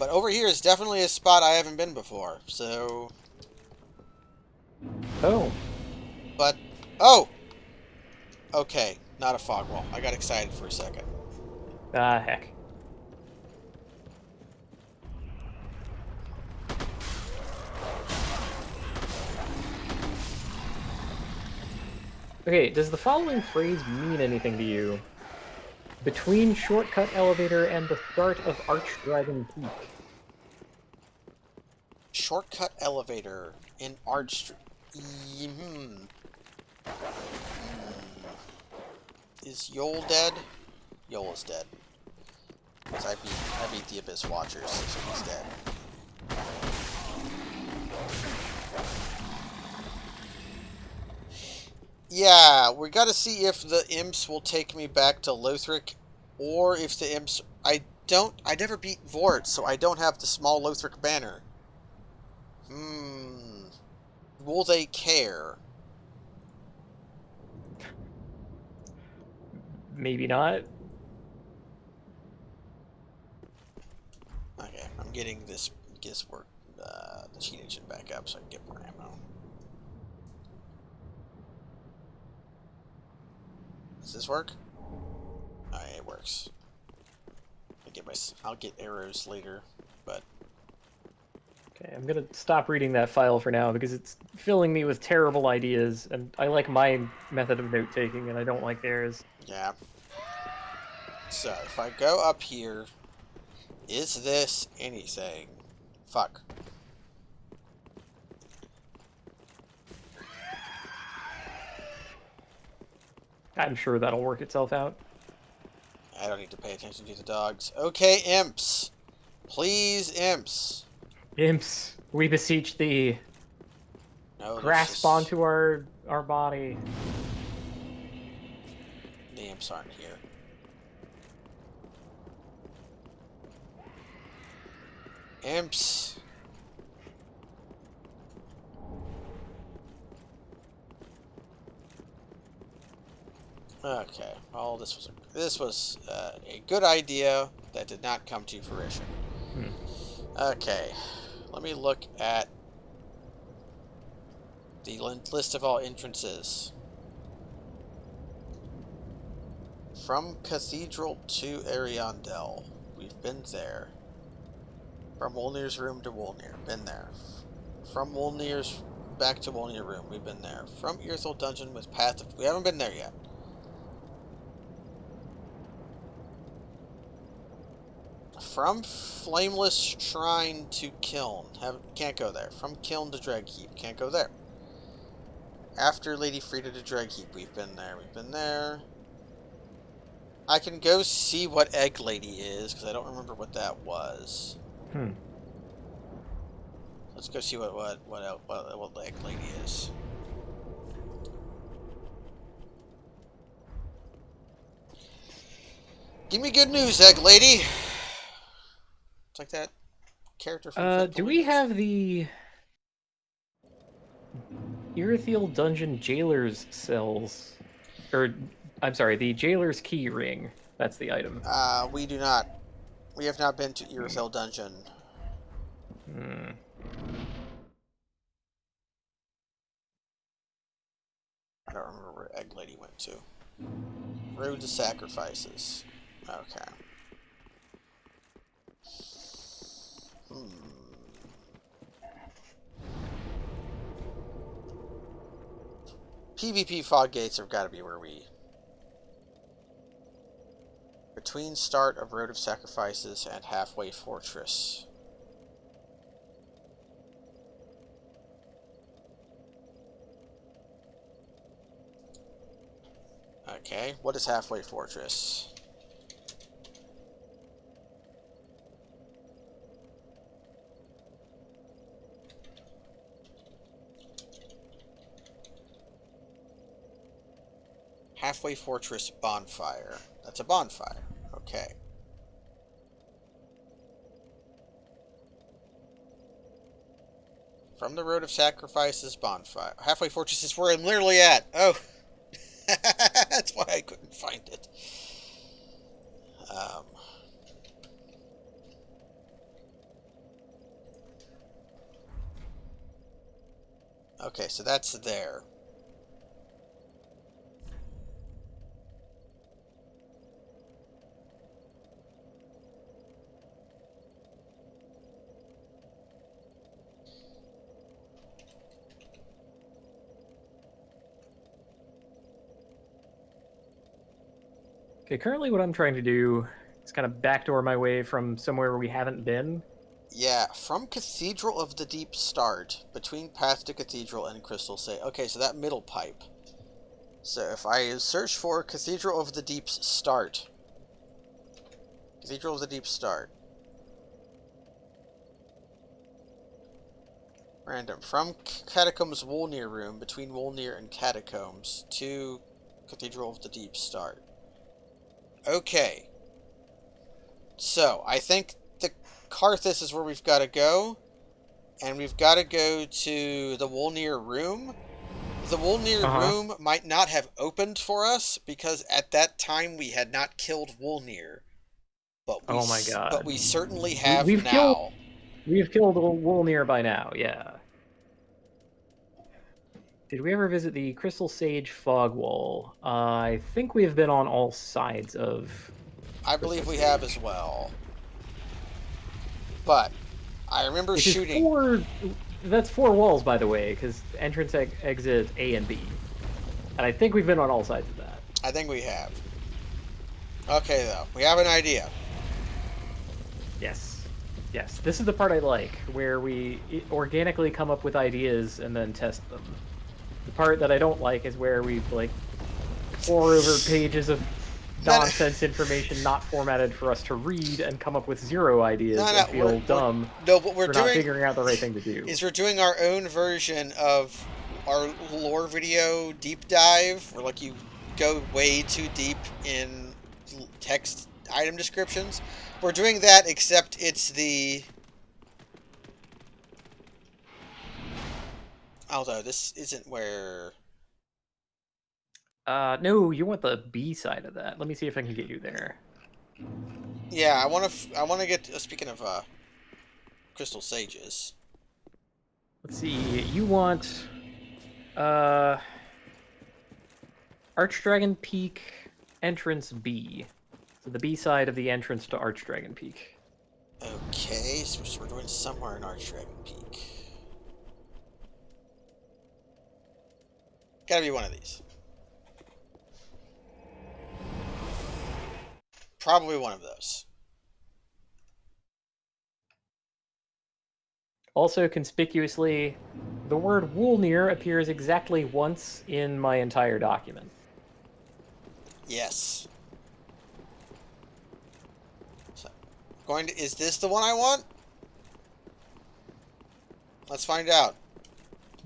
[SPEAKER 1] But over here is definitely a spot I haven't been before, so...
[SPEAKER 2] Oh.
[SPEAKER 1] But... Oh! Okay, not a fog wall. I got excited for a second.
[SPEAKER 2] Heck. Okay, does the following phrase mean anything to you? Between shortcut elevator and the start of Archdragon Peak.
[SPEAKER 1] Shortcut elevator in Is Yol dead? Yol is dead. Because I beat the Abyss Watchers, so he's dead. Yeah, we gotta see if the imps will take me back to Lothric, or if the imps... I never beat Vort, so I don't have the small Lothric banner. Will they care?
[SPEAKER 2] Maybe not.
[SPEAKER 1] Okay, I'm getting this work, the cheat engine back up so I can get more ammo. Does this work? Alright, it works. I'll get arrows later, but...
[SPEAKER 2] Okay, I'm gonna stop reading that file for now because it's filling me with terrible ideas, and I like my method of note-taking, and I don't like theirs.
[SPEAKER 1] Yeah. So, if I go up here, is this anything? Fuck.
[SPEAKER 2] I'm sure that'll work itself out.
[SPEAKER 1] I don't need to pay attention to the dogs. Okay, imps. Please, imps.
[SPEAKER 2] Imps, we beseech thee.
[SPEAKER 1] No,
[SPEAKER 2] Grasp onto our body.
[SPEAKER 1] The imps aren't here. Imps. Okay. Well, this was a good idea that did not come to fruition. Okay. Let me look at the list of all entrances. From Cathedral to Ariandel. We've been there. From Wolnir's room to Wolnir. Been there. From Wolnir's back to Wolnir room. We've been there. From Irithyll dungeon with Path of... We haven't been there yet. From Flameless Shrine to Kiln. Can't go there. From Kiln to Dragheap. Can't go there. After Lady Frida to Dragheap. We've been there. We've been there. I can go see what Egg Lady is, because I don't remember what that was. Let's go see what the Egg Lady is. Give me good news, Egg Lady! It's like that character from
[SPEAKER 2] do we have the Irithyll Dungeon Jailer's cells? Or, I'm sorry, the Jailer's Key Ring. That's the item.
[SPEAKER 1] We do not. We have not been to Irithyll Dungeon. I don't remember where Egg Lady went to. Road to Sacrifices. Okay. PvP fog gates have got to be where we... Between start of Road of Sacrifices and Halfway Fortress. Okay, what is Halfway Fortress? Halfway Fortress Bonfire. That's a bonfire. Okay. From the Road of Sacrifices Bonfire. Halfway Fortress is where I'm literally at. Oh. That's why I couldn't find it. Okay, so that's there.
[SPEAKER 2] Okay, currently what I'm trying to do is kind of backdoor my way from somewhere where we haven't been.
[SPEAKER 1] Yeah, from Cathedral of the Deep Start, between Path to Cathedral and Crystal Sage. Okay, so that middle pipe. So if I search for Cathedral of the Deep Start. Cathedral of the Deep Start. Random. From Catacombs Wolnir Room, between Wolnir and Catacombs, to Cathedral of the Deep Start. Okay. So, I think the Carthus is where we've got to go. And we've got to go to the Wolnir Room. The Wolnir Room might not have opened for us, because at that time we had not killed Wolnir. But we,
[SPEAKER 2] oh my god.
[SPEAKER 1] But we certainly have now.
[SPEAKER 2] We've killed Wolnir by now, yeah. Did we ever visit the Crystal Sage Fog Wall? I think we have been on all sides of...
[SPEAKER 1] I believe we have as well. But I remember shooting...
[SPEAKER 2] That's 4 walls, by the way, because entrance, exit A and B. And I think we've been on all sides of that.
[SPEAKER 1] I think we have. Okay, though. We have an idea.
[SPEAKER 2] Yes. Yes. This is the part I like, where we organically come up with ideas and then test them. The part that I don't like is where we, like, pour over pages of nonsense information not formatted for us to read and come up with 0 ideas and feel dumb
[SPEAKER 1] what we're doing,
[SPEAKER 2] not figuring out the right thing to do.
[SPEAKER 1] Is we're doing our own version of our lore video deep dive, where like you go way too deep in text item descriptions. We're doing that, except it's the... Although this isn't where...
[SPEAKER 2] No, you want the B side of that. Let me see if I can get you there.
[SPEAKER 1] Yeah, I want to get... speaking of Crystal Sages.
[SPEAKER 2] Let's see, you want... Archdragon Peak entrance B. So the B side of the entrance to Archdragon Peak.
[SPEAKER 1] Okay, so we're doing somewhere in Archdragon Peak. Gotta be one of these. Probably one of those.
[SPEAKER 2] Also, conspicuously, the word Wolnir appears exactly once in my entire document.
[SPEAKER 1] Yes. So, is this the one I want? Let's find out.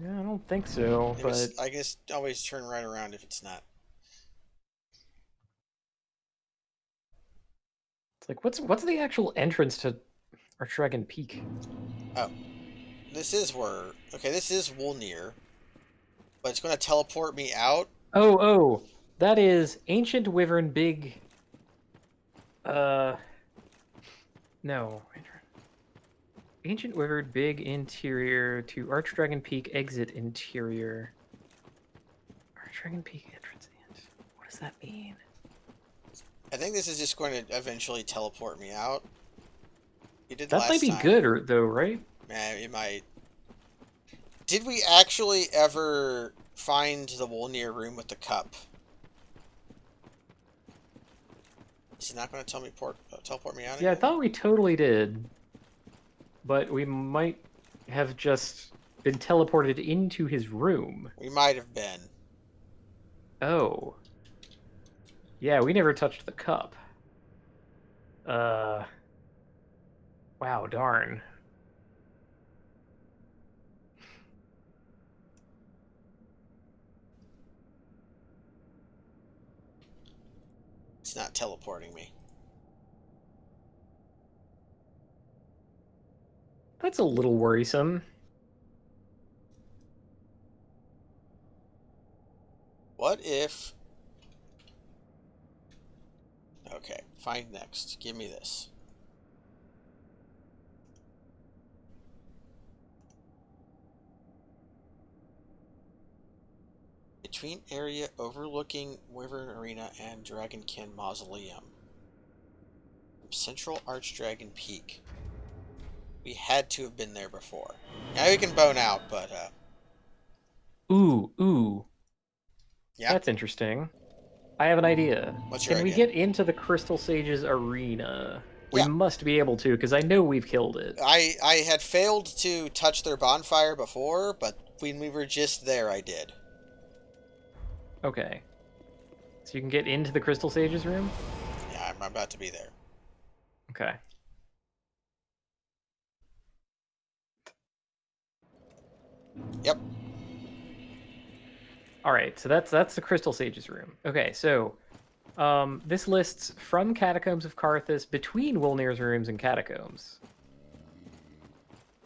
[SPEAKER 2] Yeah, I don't think so, but...
[SPEAKER 1] I guess always turn right around if it's not.
[SPEAKER 2] It's like, what's the actual entrance to Archdragon Peak?
[SPEAKER 1] Oh. This is where... Okay, this is Wolnir. But it's going to teleport me out?
[SPEAKER 2] Oh, that is Ancient Wyvern Big... No. Ancient Wyvern Big Interior to Archdragon Peak Exit Interior. Archdragon Peak entrance. What does that mean?
[SPEAKER 1] I think this is just going to eventually teleport me out. You did
[SPEAKER 2] That
[SPEAKER 1] last
[SPEAKER 2] might be
[SPEAKER 1] time.
[SPEAKER 2] good, though, right?
[SPEAKER 1] It might. Did we actually ever find the Wolnir room with the cup? Is he not going to tell me teleport me out again?
[SPEAKER 2] Yeah, I thought we totally did. But we might have just been teleported into his room.
[SPEAKER 1] We might have been.
[SPEAKER 2] Oh. Yeah, we never touched the cup. Wow, darn.
[SPEAKER 1] It's not teleporting me.
[SPEAKER 2] That's a little worrisome.
[SPEAKER 1] What if... Okay, find next. Give me this. Between area overlooking Wyvern Arena and Dragonkin Mausoleum. Central Archdragon Peak. We had to have been there before. Now we can bone out, but
[SPEAKER 2] Ooh.
[SPEAKER 1] yeah.
[SPEAKER 2] That's interesting. I have an idea.
[SPEAKER 1] What's your
[SPEAKER 2] Can we
[SPEAKER 1] idea?
[SPEAKER 2] get into the Crystal Sage's arena? We
[SPEAKER 1] Yeah.
[SPEAKER 2] must be able to, because I know we've killed it.
[SPEAKER 1] I had failed to touch their bonfire before, but when we were just there, I did.
[SPEAKER 2] Okay. So you can get into the Crystal Sage's room?
[SPEAKER 1] Yeah, I'm about to be there.
[SPEAKER 2] Okay.
[SPEAKER 1] Yep.
[SPEAKER 2] All right, so that's the Crystal Sage's room. Okay, so this lists from Catacombs of Carthus between Wolnir's rooms and Catacombs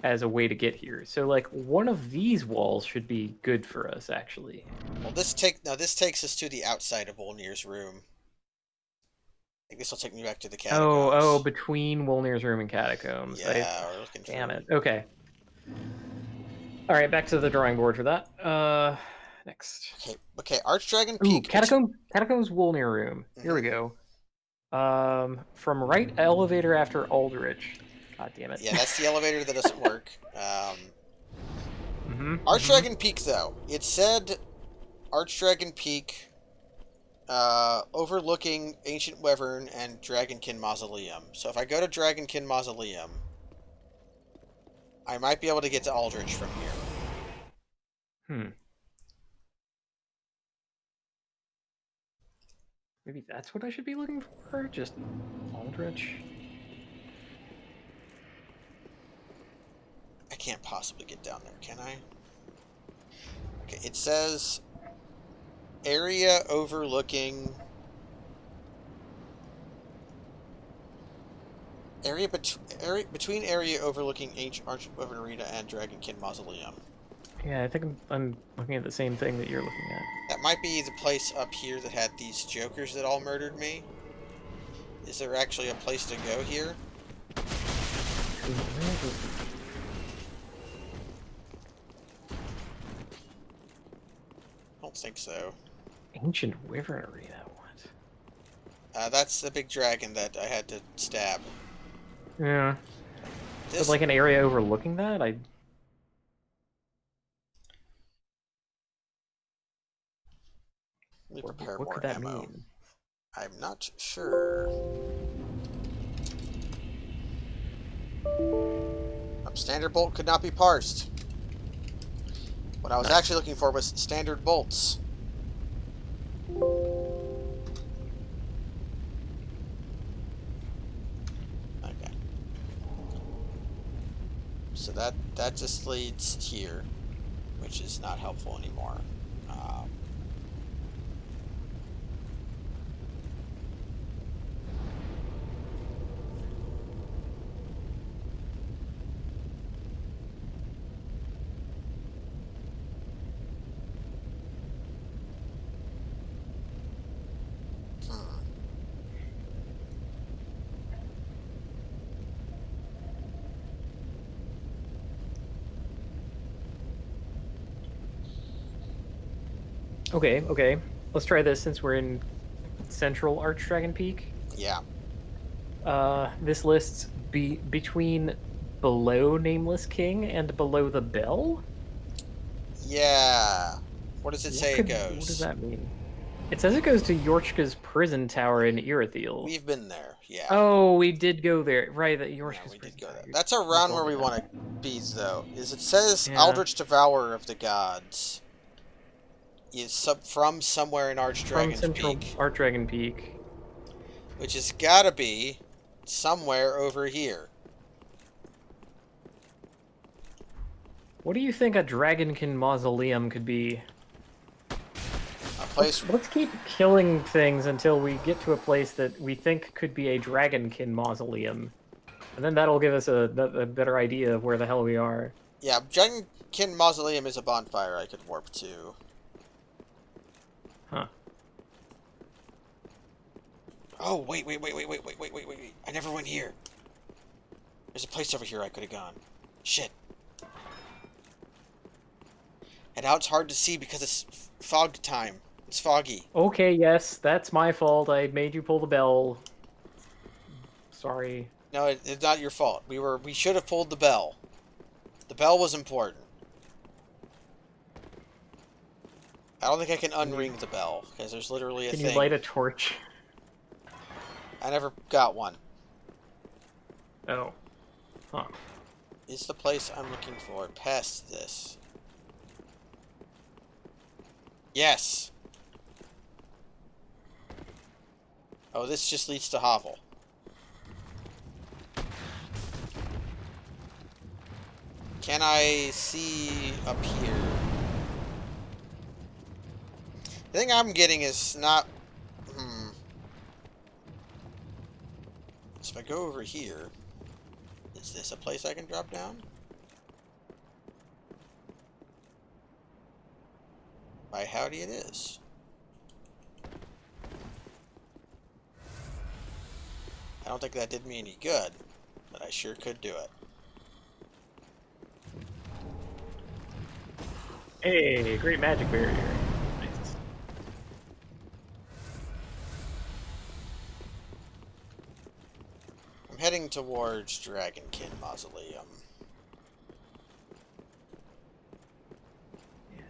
[SPEAKER 2] as a way to get here. So like one of these walls should be good for us, actually.
[SPEAKER 1] Well, this takes us to the outside of Wolnir's room. I think this will take me back to the Catacombs.
[SPEAKER 2] Oh, between Wolnir's room and Catacombs.
[SPEAKER 1] Yeah, we're looking for...
[SPEAKER 2] Damn it. Okay. All right, back to the drawing board for that. Next.
[SPEAKER 1] Okay, Archdragon
[SPEAKER 2] Ooh,
[SPEAKER 1] Peak.
[SPEAKER 2] Catacombs Wolnir room. Here we go. From right elevator after Aldrich. God damn it.
[SPEAKER 1] Yeah, that's the elevator that doesn't work. Archdragon Peak, though. It said Archdragon Peak, overlooking Ancient Wyvern and Dragonkin Mausoleum. So if I go to Dragonkin Mausoleum, I might be able to get to Aldrich from here.
[SPEAKER 2] Maybe that's what I should be looking for? Just Aldrich?
[SPEAKER 1] I can't possibly get down there, can I? Okay, it says area overlooking... between area overlooking Ancient Wyvern Arena and Dragonkin Mausoleum.
[SPEAKER 2] Yeah, I think I'm looking at the same thing that you're looking at.
[SPEAKER 1] That might be the place up here that had these jokers that all murdered me. Is there actually a place to go here? I don't think so.
[SPEAKER 2] Ancient Wyvern Arena, what?
[SPEAKER 1] That's the big dragon that I had to stab.
[SPEAKER 2] Yeah.
[SPEAKER 1] This...
[SPEAKER 2] But like an area overlooking that?
[SPEAKER 1] Let me prepare
[SPEAKER 2] what
[SPEAKER 1] more
[SPEAKER 2] could that
[SPEAKER 1] ammo.
[SPEAKER 2] mean?
[SPEAKER 1] I'm not sure. Standard bolt could not be parsed. What I was actually looking for was standard bolts. Okay. So that just leads here, which is not helpful anymore.
[SPEAKER 2] Okay, okay. Let's try this since we're in central Archdragon Peak.
[SPEAKER 1] Yeah.
[SPEAKER 2] This lists between below Nameless King and below the Bell?
[SPEAKER 1] Yeah. What does it say it goes?
[SPEAKER 2] What does that mean? It says it goes to Yorchka's prison tower in Irithyll.
[SPEAKER 1] We've been there, yeah.
[SPEAKER 2] Oh, we did go there. Right, that Yorchka's
[SPEAKER 1] Yeah, we
[SPEAKER 2] prison
[SPEAKER 1] did go
[SPEAKER 2] tower.
[SPEAKER 1] there. That's around where we want to be, though. Is it says Eldritch Devourer of the Gods is from somewhere in Archdragon Peak.
[SPEAKER 2] Archdragon Peak.
[SPEAKER 1] Which has gotta be somewhere over here.
[SPEAKER 2] What do you think a Dragonkin mausoleum could be?
[SPEAKER 1] A place.
[SPEAKER 2] Let's keep killing things until we get to a place that we think could be a Dragonkin mausoleum. And then that'll give us a better idea of where the hell we are.
[SPEAKER 1] Yeah, Dragonkin Mausoleum is a bonfire I could warp to.
[SPEAKER 2] Huh.
[SPEAKER 1] Oh, wait. I never went here. There's a place over here I could have gone. Shit. And now it's hard to see because it's fog time. It's foggy.
[SPEAKER 2] Okay, yes, that's my fault. I made you pull the bell. Sorry.
[SPEAKER 1] No, it's not your fault. We should have pulled the bell. The bell was important. I don't think I can unring the bell because there's literally a thing.
[SPEAKER 2] Can you light a torch?
[SPEAKER 1] I never got one.
[SPEAKER 2] Oh. Huh.
[SPEAKER 1] Is the place I'm looking for past this? Yes. Oh, this just leads to Hovel. Can I see up here? The thing I'm getting is not... So if I go over here, is this a place I can drop down? By howdy it is. I don't think that did me any good, but I sure could do it.
[SPEAKER 2] Hey, great magic barrier. Nice.
[SPEAKER 1] I'm heading towards Dragonkin Mausoleum.
[SPEAKER 2] Yeah.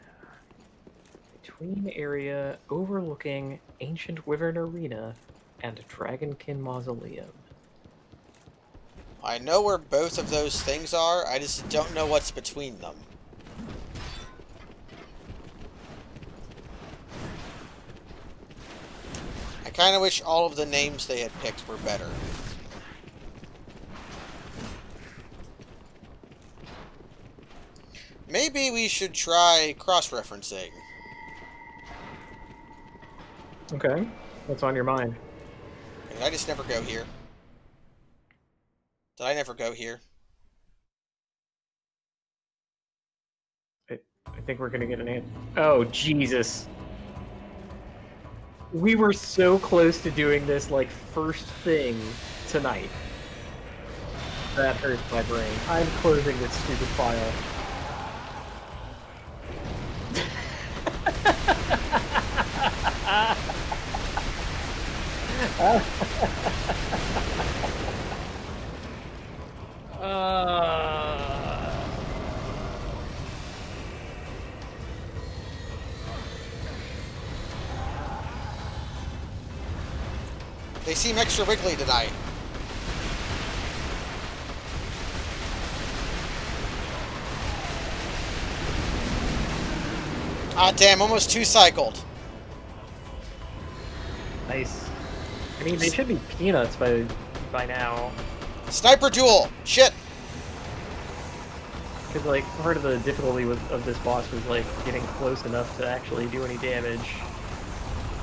[SPEAKER 2] Between area overlooking Ancient Wyvern Arena and Dragonkin Mausoleum.
[SPEAKER 1] I know where both of those things are, I just don't know what's between them. I kind of wish all of the names they had picked were better. Maybe we should try cross-referencing.
[SPEAKER 2] Okay. What's on your mind?
[SPEAKER 1] Did I just never go here? Did I never go here?
[SPEAKER 2] I think we're gonna get an answer. Oh, Jesus. We were so close to doing this, like, first thing tonight. That hurts my brain. I'm closing this stupid file.
[SPEAKER 1] They seem extra wiggly tonight. Ah, damn, almost two-cycled.
[SPEAKER 2] Nice. I mean, they should be peanuts by now.
[SPEAKER 1] Sniper duel! Shit!
[SPEAKER 2] Because, like, part of the difficulty of this boss was, like, getting close enough to actually do any damage.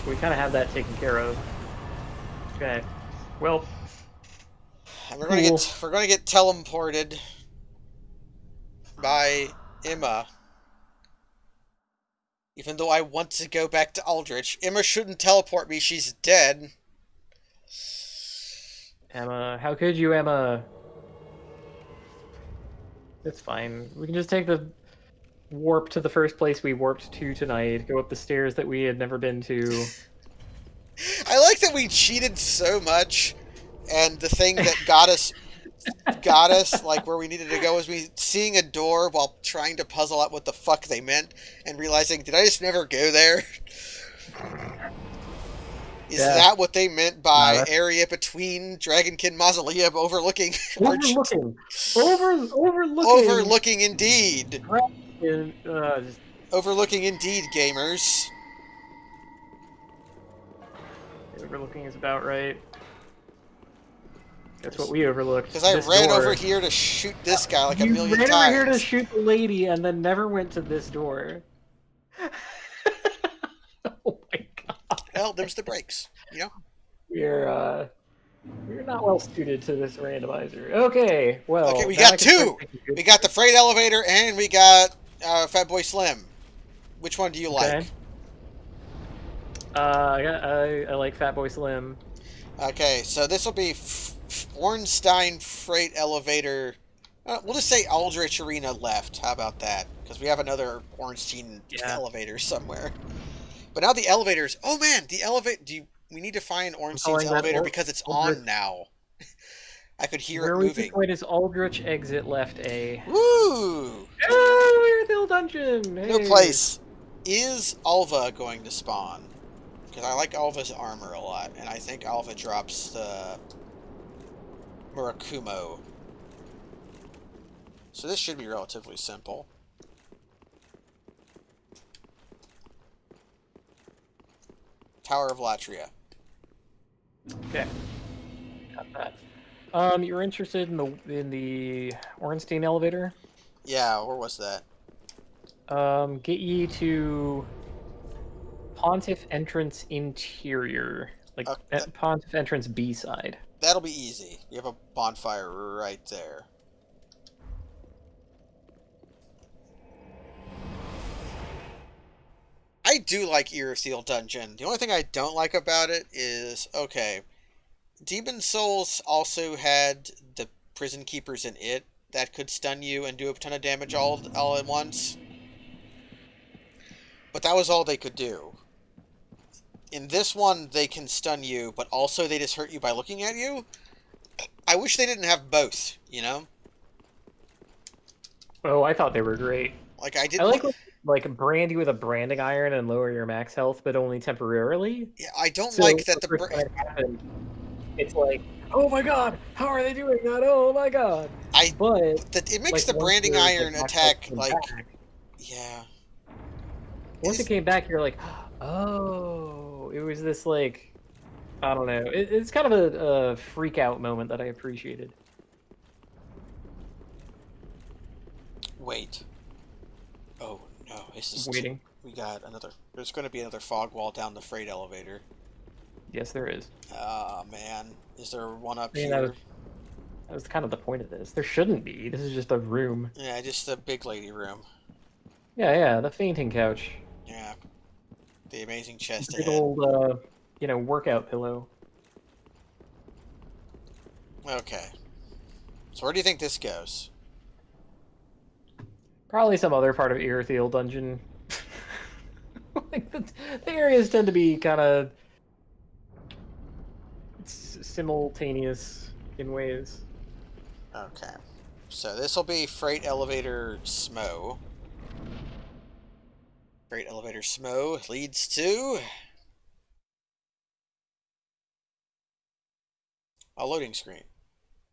[SPEAKER 2] We kind of have that taken care of. Okay. Well,
[SPEAKER 1] and we're gonna get teleported by Emma. Even though I want to go back to Aldrich. Emma shouldn't teleport me, she's dead.
[SPEAKER 2] Emma, how could you, Emma? It's fine. We can just take the warp to the first place we warped to tonight, go up the stairs that we had never been to.
[SPEAKER 1] I like that we cheated so much, and the thing that got us like where we needed to go was we seeing a door while trying to puzzle out what the fuck they meant and realizing, did I just never go there? Is that what they meant by area between Dragonkin Mausoleum overlooking
[SPEAKER 2] overlooking
[SPEAKER 1] indeed. Overlooking indeed, gamers.
[SPEAKER 2] Overlooking is about right. That's what we overlooked.
[SPEAKER 1] Because I ran over here to shoot this guy like a million times.
[SPEAKER 2] You ran over here to shoot the lady and then never went to this door. Oh my god.
[SPEAKER 1] Well, there's the brakes, you know?
[SPEAKER 2] We're not well suited to this randomizer. Okay, well...
[SPEAKER 1] Okay, we got two! We got the freight elevator and we got Fatboy Slim. Which one do you like?
[SPEAKER 2] I like Fatboy Slim. Okay,
[SPEAKER 1] so this will be Ornstein Freight Elevator. We'll just say Aldrich Arena left. How about that? Because we have another Ornstein elevator somewhere. But now the elevators. Oh man, the elevator. We need to find Ornstein's elevator because it's on now. I could hear it moving.
[SPEAKER 2] Where is Aldrich exit left A?
[SPEAKER 1] Woo!
[SPEAKER 2] Oh, Irithyll dungeon. Hey.
[SPEAKER 1] New place. Is Alva going to spawn? Because I like Alva's armor a lot, and I think Alva drops the Murakumo. So this should be relatively simple. Tower of Latria.
[SPEAKER 2] Okay, got that. You're interested in the Ornstein elevator?
[SPEAKER 1] Yeah, where was that?
[SPEAKER 2] Get ye to Pontiff Entrance Interior, like Pontiff Entrance B side.
[SPEAKER 1] That'll be easy. You have a bonfire right there. I do like Irithyll Dungeon. The only thing I don't like about it is, okay, Demon Souls also had the prison keepers in it that could stun you and do a ton of damage all at once. But that was all they could do. In this one, they can stun you, but also they just hurt you by looking at you. I wish they didn't have both, you know?
[SPEAKER 2] Oh, I thought they were great.
[SPEAKER 1] Like, I didn't...
[SPEAKER 2] like brand you with a branding iron and lower your max health, but only temporarily.
[SPEAKER 1] Yeah, I don't like that
[SPEAKER 2] it's like, oh my god, how are they doing that? Oh my god.
[SPEAKER 1] It makes the branding iron attack, like... Yeah.
[SPEAKER 2] Once it came back, you're like, oh, it was this, like, I don't know. It's kind of a freak out moment that I appreciated.
[SPEAKER 1] Wait. Oh, no. This is
[SPEAKER 2] waiting.
[SPEAKER 1] We got another... There's going to be another fog wall down the freight elevator.
[SPEAKER 2] Yes, there is.
[SPEAKER 1] Oh, man. Is there one up here?
[SPEAKER 2] That was kind of the point of this. There shouldn't be. This is just a room.
[SPEAKER 1] Yeah, just a big lady room.
[SPEAKER 2] Yeah, the fainting couch.
[SPEAKER 1] Yeah. The amazing chest
[SPEAKER 2] ahead. Big old, workout pillow.
[SPEAKER 1] Okay. So where do you think this goes?
[SPEAKER 2] Probably some other part of Irithyll dungeon. Like the areas tend to be kind of simultaneous in ways.
[SPEAKER 1] Okay. So this will be Freight Elevator Smo. Freight Elevator Smo leads to a loading screen.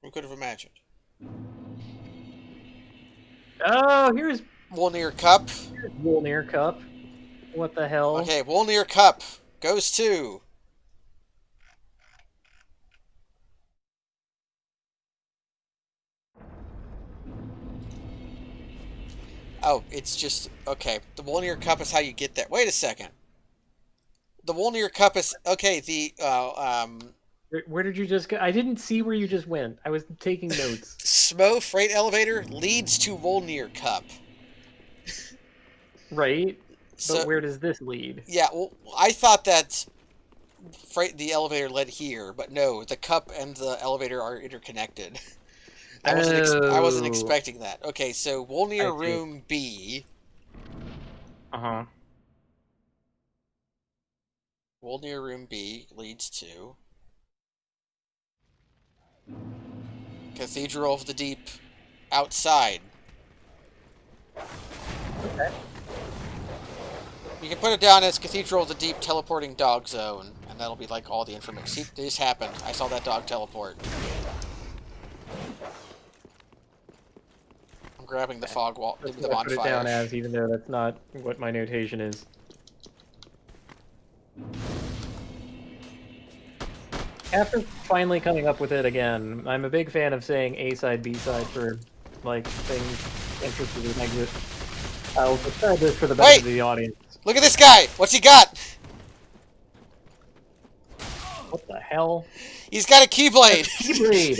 [SPEAKER 1] Who could have imagined?
[SPEAKER 2] Oh, here's
[SPEAKER 1] Wolnir Cup.
[SPEAKER 2] Here's Wolnir Cup. What the hell?
[SPEAKER 1] Okay, Wolnir Cup goes to... Oh, it's just... Okay, the Wolnir Cup is how you get there. Wait a second. The Wolnir Cup is... Okay, the...
[SPEAKER 2] Where did you just go? I didn't see where you just went. I was taking notes.
[SPEAKER 1] Smo Freight Elevator leads to Wolnir Cup.
[SPEAKER 2] Right? But where does this lead?
[SPEAKER 1] Yeah, well, I thought that the elevator led here, but no, the cup and the elevator are interconnected. I wasn't expecting that. Okay, so Wolnir Room B
[SPEAKER 2] Uh-huh.
[SPEAKER 1] Wall near room B leads to Cathedral of the Deep outside.
[SPEAKER 2] Okay.
[SPEAKER 1] You can put it down as Cathedral of the Deep teleporting dog zone, and that'll be like all the information. See, this happened. I saw that dog teleport. I'm grabbing the fog wall,
[SPEAKER 2] That's
[SPEAKER 1] the
[SPEAKER 2] what I put it down
[SPEAKER 1] bonfire.
[SPEAKER 2] as, even though that's not what my notation is. After finally coming up with it again, I'm a big fan of saying A side, B side for like things interested in exit. I'll describe this for the benefit of the audience.
[SPEAKER 1] Look at this guy! What's he got?
[SPEAKER 2] What the hell?
[SPEAKER 1] He's got a Keyblade!
[SPEAKER 2] Keyblade!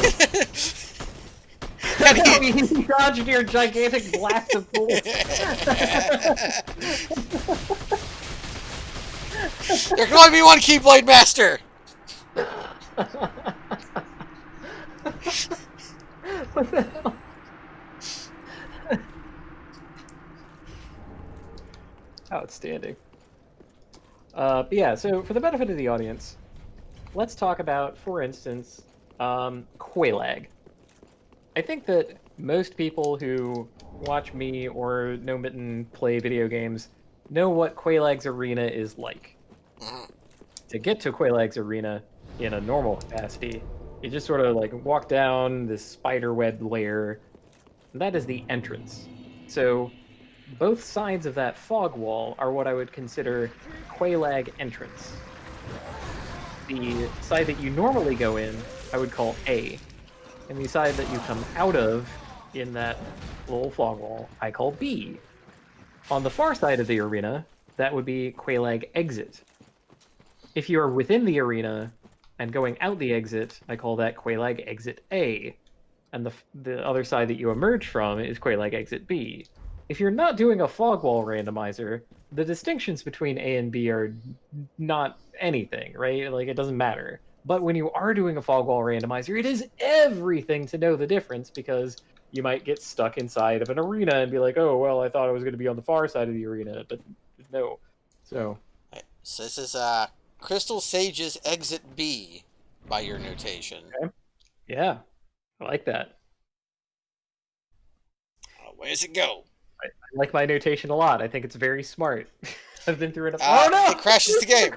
[SPEAKER 2] He dodged your gigantic blast of bullets.
[SPEAKER 1] There can only be one Keyblade Master!
[SPEAKER 2] What the hell? Outstanding. But yeah, so for the benefit of the audience, let's talk about, for instance, Quelaag. I think that most people who watch me or know Mitten play video games know what Quelaag's arena is like. To get to Quelaag's arena in a normal capacity, you just sort of like walk down this spiderweb layer, and that is the entrance. So both sides of that fog wall are what I would consider Quelaag entrance. The side that you normally go in, I would call A. And the side that you come out of in that little fog wall, I call B. On the far side of the arena, that would be Quelaag exit. If you are within the arena and going out the exit, I call that Quelaag exit A. And the other side that you emerge from is Quelaag exit B. If you're not doing a fog wall randomizer, the distinctions between A and B are not anything, right? Like, it doesn't matter. But when you are doing a fog wall randomizer, it is everything to know the difference, because you might get stuck inside of an arena and be like, oh, well, I thought I was going to be on the far side of the arena, but no. So
[SPEAKER 1] this is Crystal Sage's exit B by your notation.
[SPEAKER 2] Okay. Yeah, I like that.
[SPEAKER 1] Where's it go?
[SPEAKER 2] I like my notation a lot. I think it's very smart. I've been through it. Oh no!
[SPEAKER 1] It crashes the game.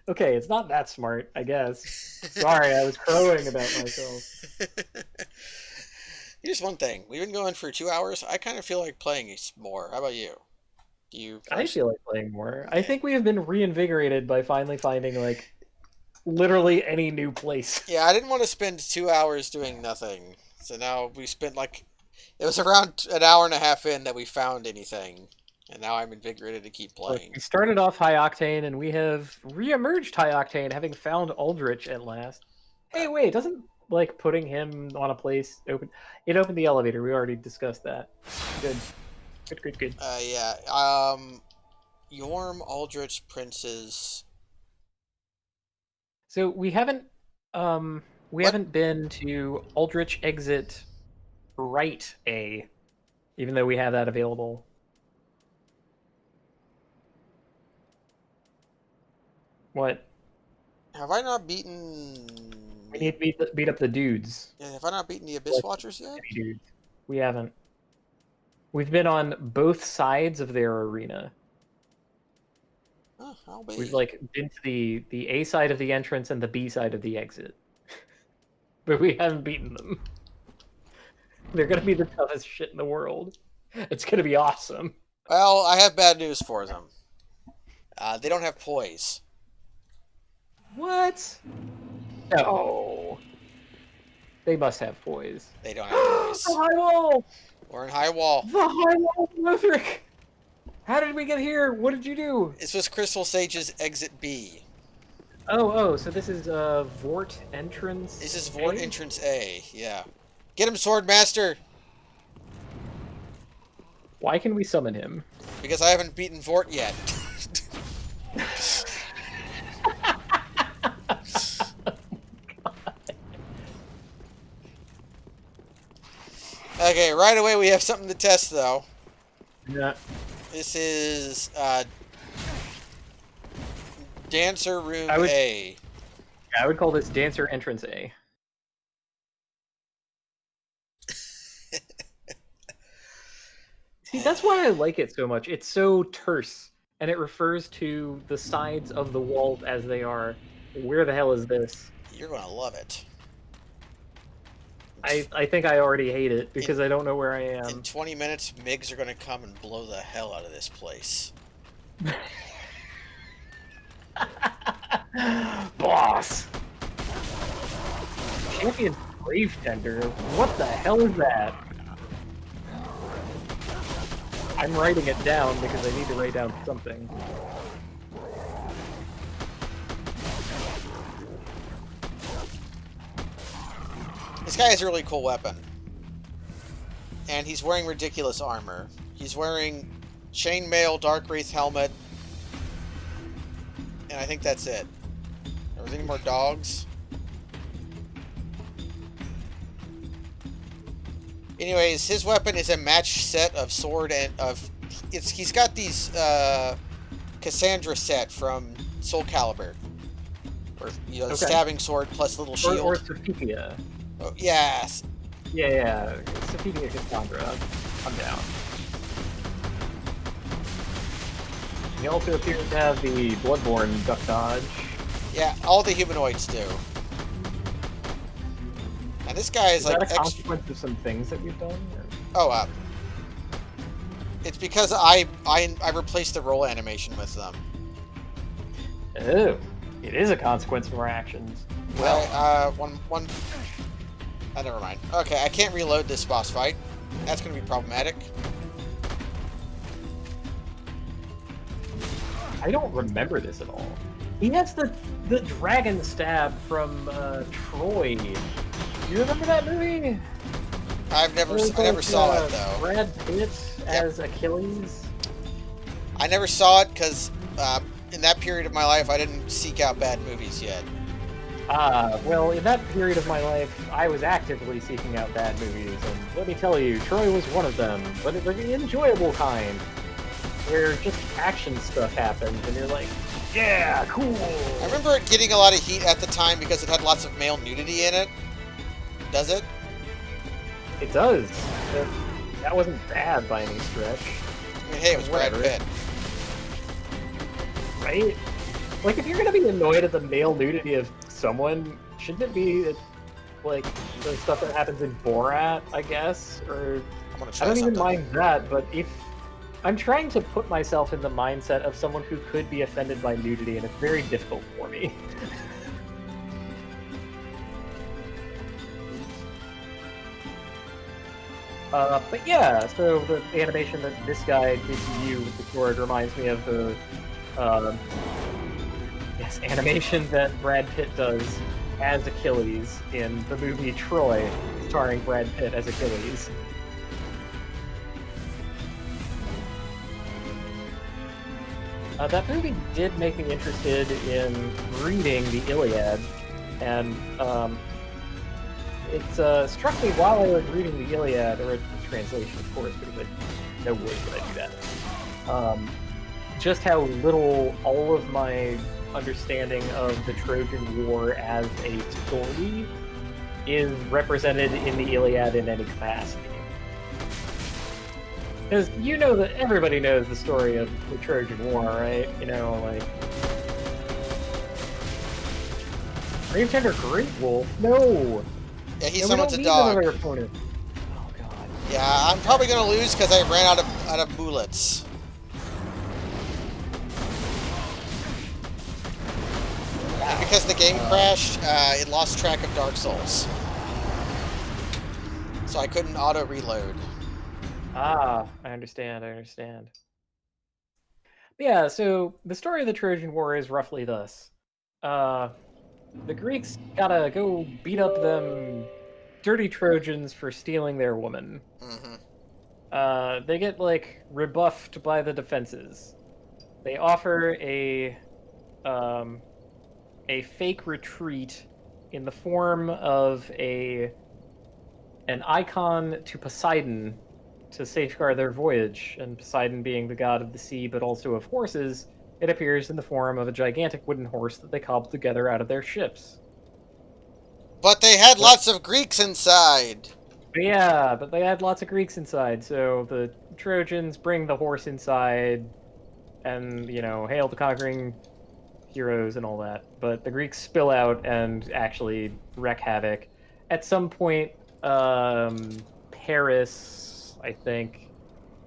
[SPEAKER 2] Okay, it's not that smart, I guess. Sorry, I was crowing about myself.
[SPEAKER 1] Here's one thing. We've been going for 2 hours. I kind of feel like playing more. How about you?
[SPEAKER 2] I feel like playing more. I think we have been reinvigorated by finally finding, like, literally any new place.
[SPEAKER 1] Yeah, I didn't want to spend 2 hours doing nothing. So now we spent, like... It was around an hour and a half in that we found anything. And now I'm invigorated to keep playing.
[SPEAKER 2] We started off high octane, and we have re-emerged high octane, having found Aldrich at last. Hey, wait, doesn't, like, putting him on a place open... It opened the elevator. We already discussed that. Good. Good.
[SPEAKER 1] Yeah. Yorm, Aldrich, Princes...
[SPEAKER 2] So we haven't been to Aldrich exit right A, even though we have that available. What?
[SPEAKER 1] Have I not beaten...
[SPEAKER 2] We need to beat up the dudes.
[SPEAKER 1] Yeah, have I not beaten the Abyss Watchers yet?
[SPEAKER 2] Dudes. We haven't. We've been on both sides of their arena.
[SPEAKER 1] Oh, I'll be.
[SPEAKER 2] We've like been to the A side of the entrance and the B side of the exit. But we haven't beaten them. They're gonna be the toughest shit in the world. It's gonna be awesome.
[SPEAKER 1] Well, I have bad news for them. They don't have poise.
[SPEAKER 2] What? No. They must have poise.
[SPEAKER 1] They don't have poise.
[SPEAKER 2] The high wall!
[SPEAKER 1] We're in high wall.
[SPEAKER 2] The high wall of Lothric! How did we get here? What did you do?
[SPEAKER 1] This was Crystal Sage's exit B.
[SPEAKER 2] Oh, so this is Vort entrance.
[SPEAKER 1] This is Vort entrance A, yeah. Get him, Swordmaster!
[SPEAKER 2] Why can we summon him?
[SPEAKER 1] Because I haven't beaten Vort yet. Okay, right away we have something to test, though.
[SPEAKER 2] Yeah.
[SPEAKER 1] This is, Dancer Room A.
[SPEAKER 2] I would call this Dancer Entrance A. See, that's why I like it so much. It's so terse, and it refers to the sides of the walls as they are. Where the hell is this?
[SPEAKER 1] You're gonna love it.
[SPEAKER 2] I think I already hate it because I don't know where I am.
[SPEAKER 1] In 20 minutes, MiGs are gonna come and blow the hell out of this place.
[SPEAKER 2] Boss! Champion Grave Tender? What the hell is that? I'm writing it down because I need to write down something.
[SPEAKER 1] This guy has a really cool weapon. And he's wearing ridiculous armor. He's wearing chainmail, dark wraith helmet. And I think that's it. Are there any more dogs? Anyways, his weapon is a matched set of sword and he's got these Cassandra set from Soul Calibur. Or stabbing sword plus little shield.
[SPEAKER 2] Or Sophia.
[SPEAKER 1] Oh, yes.
[SPEAKER 2] Yeah. Sophia Cassandra. I'm down. He also appears to have the Bloodborne duck dodge.
[SPEAKER 1] Yeah, all the humanoids do. And this guy is like
[SPEAKER 2] that a consequence of some things that we've done? Or?
[SPEAKER 1] Oh, it's because I replaced the roll animation with them.
[SPEAKER 2] Oh, it is a consequence of our actions.
[SPEAKER 1] Well, never mind. Okay, I can't reload this boss fight. That's going to be problematic.
[SPEAKER 2] I don't remember this at all. He has the dragon stab from Troy. You remember that movie?
[SPEAKER 1] I never saw it though.
[SPEAKER 2] Brad Pitt as Achilles.
[SPEAKER 1] I never saw it because in that period of my life I didn't seek out bad movies yet.
[SPEAKER 2] Well, in that period of my life, I was actively seeking out bad movies, and let me tell you, Troy was one of them, but it was the enjoyable kind, where just action stuff happens, and you're like, yeah, cool!
[SPEAKER 1] I remember it getting a lot of heat at the time because it had lots of male nudity in it. Does it?
[SPEAKER 2] It does. That wasn't bad by any stretch.
[SPEAKER 1] I mean, hey, it was Brad Pitt.
[SPEAKER 2] Right? Like, if you're gonna be annoyed at the male nudity of someone, shouldn't it be, like, the stuff that happens in Borat, I guess? Or, I don't even mind that, but if... I'm trying to put myself in the mindset of someone who could be offended by nudity, and it's very difficult for me. But yeah, so the animation that this guy did to you with the sword reminds me of the, animation that Brad Pitt does as Achilles in the movie Troy, starring Brad Pitt as Achilles. That movie did make me interested in reading the Iliad, and it struck me while I was reading the Iliad, or a translation, of course, because no way would I do that. Just how little all of my understanding of the Trojan War as a story is represented in the Iliad in any capacity. Because you know that everybody knows the story of the Trojan War, right? You know, like... Grave Tender Great Wolf? No!
[SPEAKER 1] Yeah, he summons a dog.
[SPEAKER 2] Oh, God.
[SPEAKER 1] Yeah, I'm probably going to lose because I ran out of bullets. And because the game crashed, it lost track of Dark Souls. So I couldn't auto-reload.
[SPEAKER 2] Ah, I understand. Yeah, so the story of the Trojan War is roughly this. The Greeks gotta go beat up them dirty Trojans for stealing their woman.
[SPEAKER 1] Mm-hmm.
[SPEAKER 2] They get, like, rebuffed by the defenses. They offer a fake retreat in the form of an an icon to Poseidon to safeguard their voyage, and Poseidon being the god of the sea but also of horses, it appears in the form of a gigantic wooden horse that they cobbled together out of their ships.
[SPEAKER 1] But they had lots of Greeks inside!
[SPEAKER 2] But yeah, but they had lots of Greeks inside, so the Trojans bring the horse inside, and, you know, hail the conquering heroes and all that. But the Greeks spill out and actually wreak havoc. At some point, Paris, I think,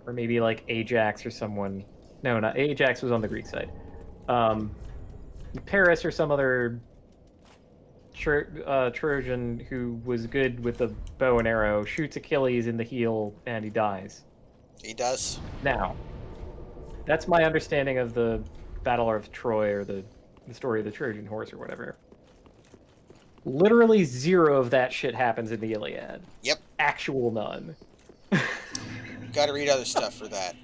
[SPEAKER 2] or maybe like Ajax or someone. No, not Ajax was on the Greek side. Paris or some other Trojan who was good with a bow and arrow shoots Achilles in the heel and he dies.
[SPEAKER 1] He does.
[SPEAKER 2] Now, that's my understanding of the Battle of Troy, or the story of the Trojan horse or whatever. Literally zero of that shit happens in the Iliad.
[SPEAKER 1] Yep.
[SPEAKER 2] Actual none.
[SPEAKER 1] Gotta read other stuff for that.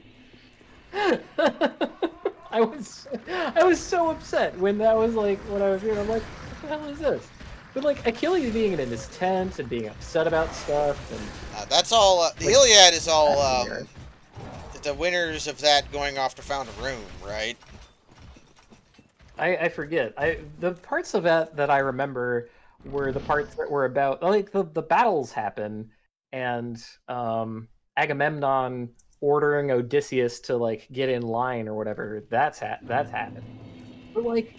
[SPEAKER 2] I was so upset when that was like, when I was reading, I'm like, what the hell is this? But like Achilles being in his tent and being upset about stuff, and
[SPEAKER 1] that's all. The Iliad is all
[SPEAKER 2] weird.
[SPEAKER 1] the winners of that going off to found a room, right?
[SPEAKER 2] I forget. The parts of that I remember were the parts that were about, like, the battles happen, and Agamemnon ordering Odysseus to like get in line or whatever. That's happened. But like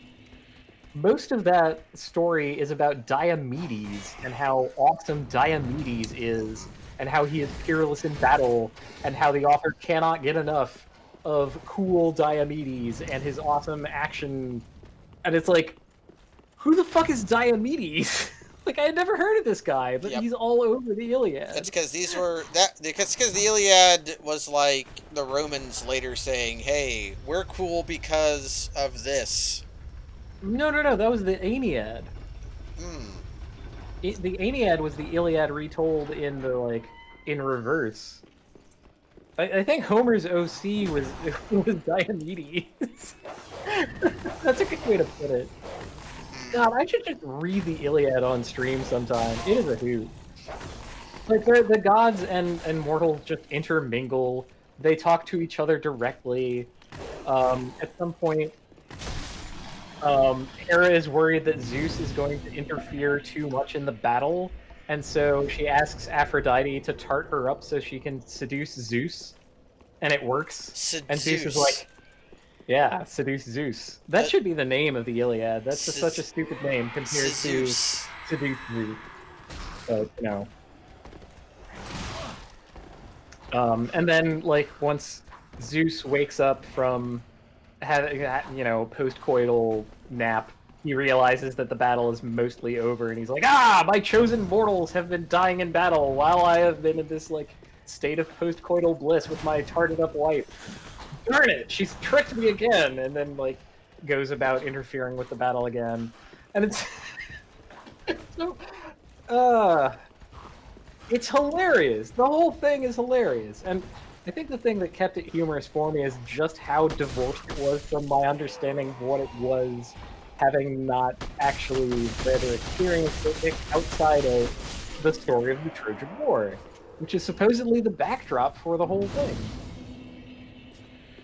[SPEAKER 2] most of that story is about Diomedes and how awesome Diomedes is, and how he is fearless in battle, and how the author cannot get enough of cool Diomedes and his awesome action. And it's like, who the fuck is Diomedes? Like, I had never heard of this guy, but he's all over the Iliad.
[SPEAKER 1] That's because because the Iliad was like the Romans later saying, "Hey, we're cool because of this."
[SPEAKER 2] No, that was the Aeneid. The Aeneid was the Iliad retold in reverse. I think Homer's OC was Diomedes. That's a good way to put it. God, I should just read the Iliad on stream sometime. It is a hoot. Like, the gods and mortals just intermingle. They talk to each other directly. At some point, Hera is worried that Zeus is going to interfere too much in the battle, and so she asks Aphrodite to tart her up so she can seduce Zeus, and it works.
[SPEAKER 1] Seduce.
[SPEAKER 2] And Zeus is like, yeah, seduce Zeus. That should be the name of the Iliad. That's just such a stupid name compared to seduce Zeus. But, you know. And then, like, once Zeus wakes up from having, you know, post-coital nap, he realizes that the battle is mostly over, and he's like, my chosen mortals have been dying in battle while I have been in this, like, state of post-coital bliss with my tarted-up wife. Darn it, she's tricked me again, and then, like, goes about interfering with the battle again. And it's so, it's hilarious. The whole thing is hilarious. And I think the thing that kept it humorous for me is just how divorced it was from my understanding of what it was, having not actually read or experienced it outside of the story of the Trojan War, which is supposedly the backdrop for the whole thing.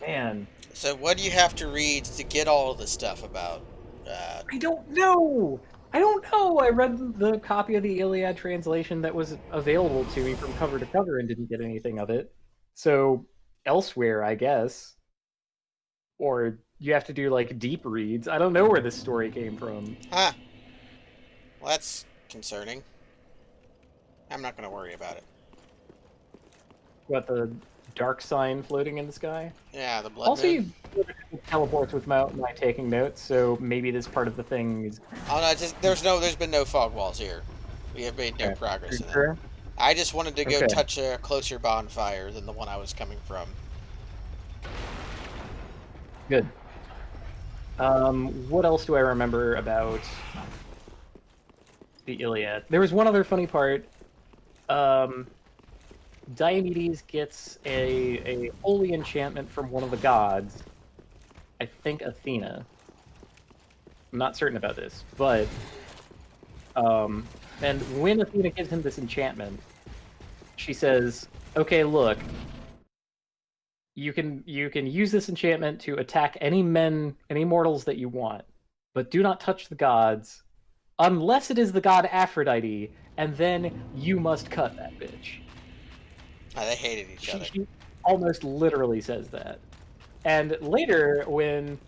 [SPEAKER 2] Man.
[SPEAKER 1] So what do you have to read to get all of this stuff about?
[SPEAKER 2] I don't know! I read the copy of the Iliad translation that was available to me from cover to cover and didn't get anything of it. So, elsewhere, I guess. Or you have to do, like, deep reads. I don't know where this story came from.
[SPEAKER 1] Huh. Well, that's concerning. I'm not going to worry about it.
[SPEAKER 2] What, the dark sign floating in the sky?
[SPEAKER 1] Yeah, the blood
[SPEAKER 2] Also,
[SPEAKER 1] moon.
[SPEAKER 2] you teleports without my taking notes, so maybe this part of the thing is...
[SPEAKER 1] Oh, no, there's been no fog walls here. We have made no progress in
[SPEAKER 2] sure?
[SPEAKER 1] it. I just wanted to go touch a closer bonfire than the one I was coming from.
[SPEAKER 2] Good. What else do I remember about the Iliad? There was one other funny part. Diomedes gets a holy enchantment from one of the gods. I think Athena. I'm not certain about this, but and when Athena gives him this enchantment, she says, "Okay, look. You can use this enchantment to attack any mortals that you want, but do not touch the gods, unless it is the god Aphrodite, and then you must cut that bitch."
[SPEAKER 1] Oh, they hated each other.
[SPEAKER 2] She almost literally says that. And later, when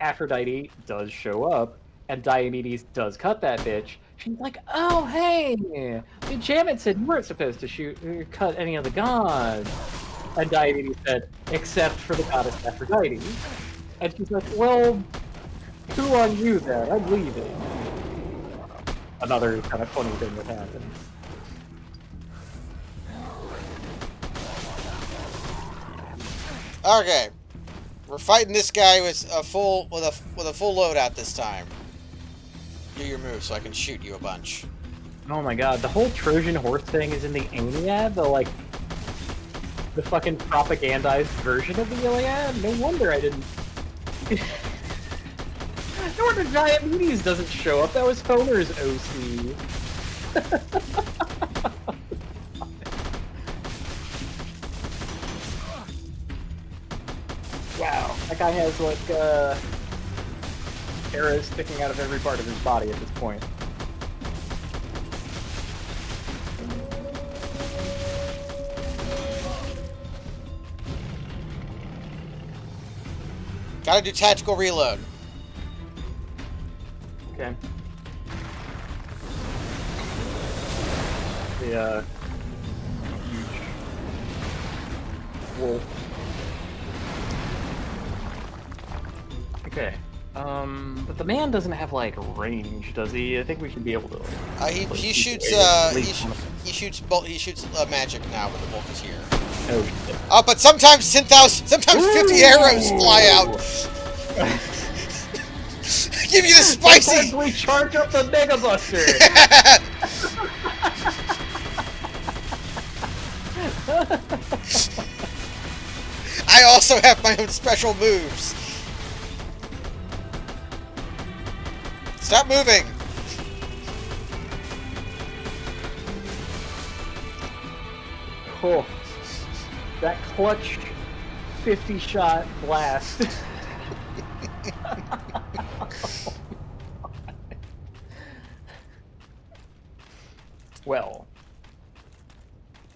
[SPEAKER 2] Aphrodite does show up, and Diomedes does cut that bitch, she's like, "Oh, hey! The enchantment said you weren't supposed to cut any of the gods." And Diomedes said, "Except for the goddess Aphrodite." And she's like, "Well, who are you then? I'm leaving." Another kind of funny thing that happened.
[SPEAKER 1] Okay, we're fighting this guy with a full loadout this time. Do your move so I can shoot you a bunch.
[SPEAKER 2] Oh my god, the whole Trojan horse thing is in the Iliad? The fucking propagandized version of the Iliad? No wonder I didn't... No wonder Diomedes doesn't show up. That was Homer's OC. Wow, that guy has arrows sticking out of every part of his body at this point.
[SPEAKER 1] Gotta do tactical reload.
[SPEAKER 2] Okay. The huge wolf. Okay. But the man doesn't have range, does he? I think we should be able to.
[SPEAKER 1] He shoots magic now when the wolf is here.
[SPEAKER 2] Oh shit.
[SPEAKER 1] Oh, but sometimes 50 arrows fly out. Give you the spicy.
[SPEAKER 2] Sometimes we charge up the Mega Buster.
[SPEAKER 1] I also have my own special moves. Stop moving.
[SPEAKER 2] Cool. That clutch 50-shot blast. Well,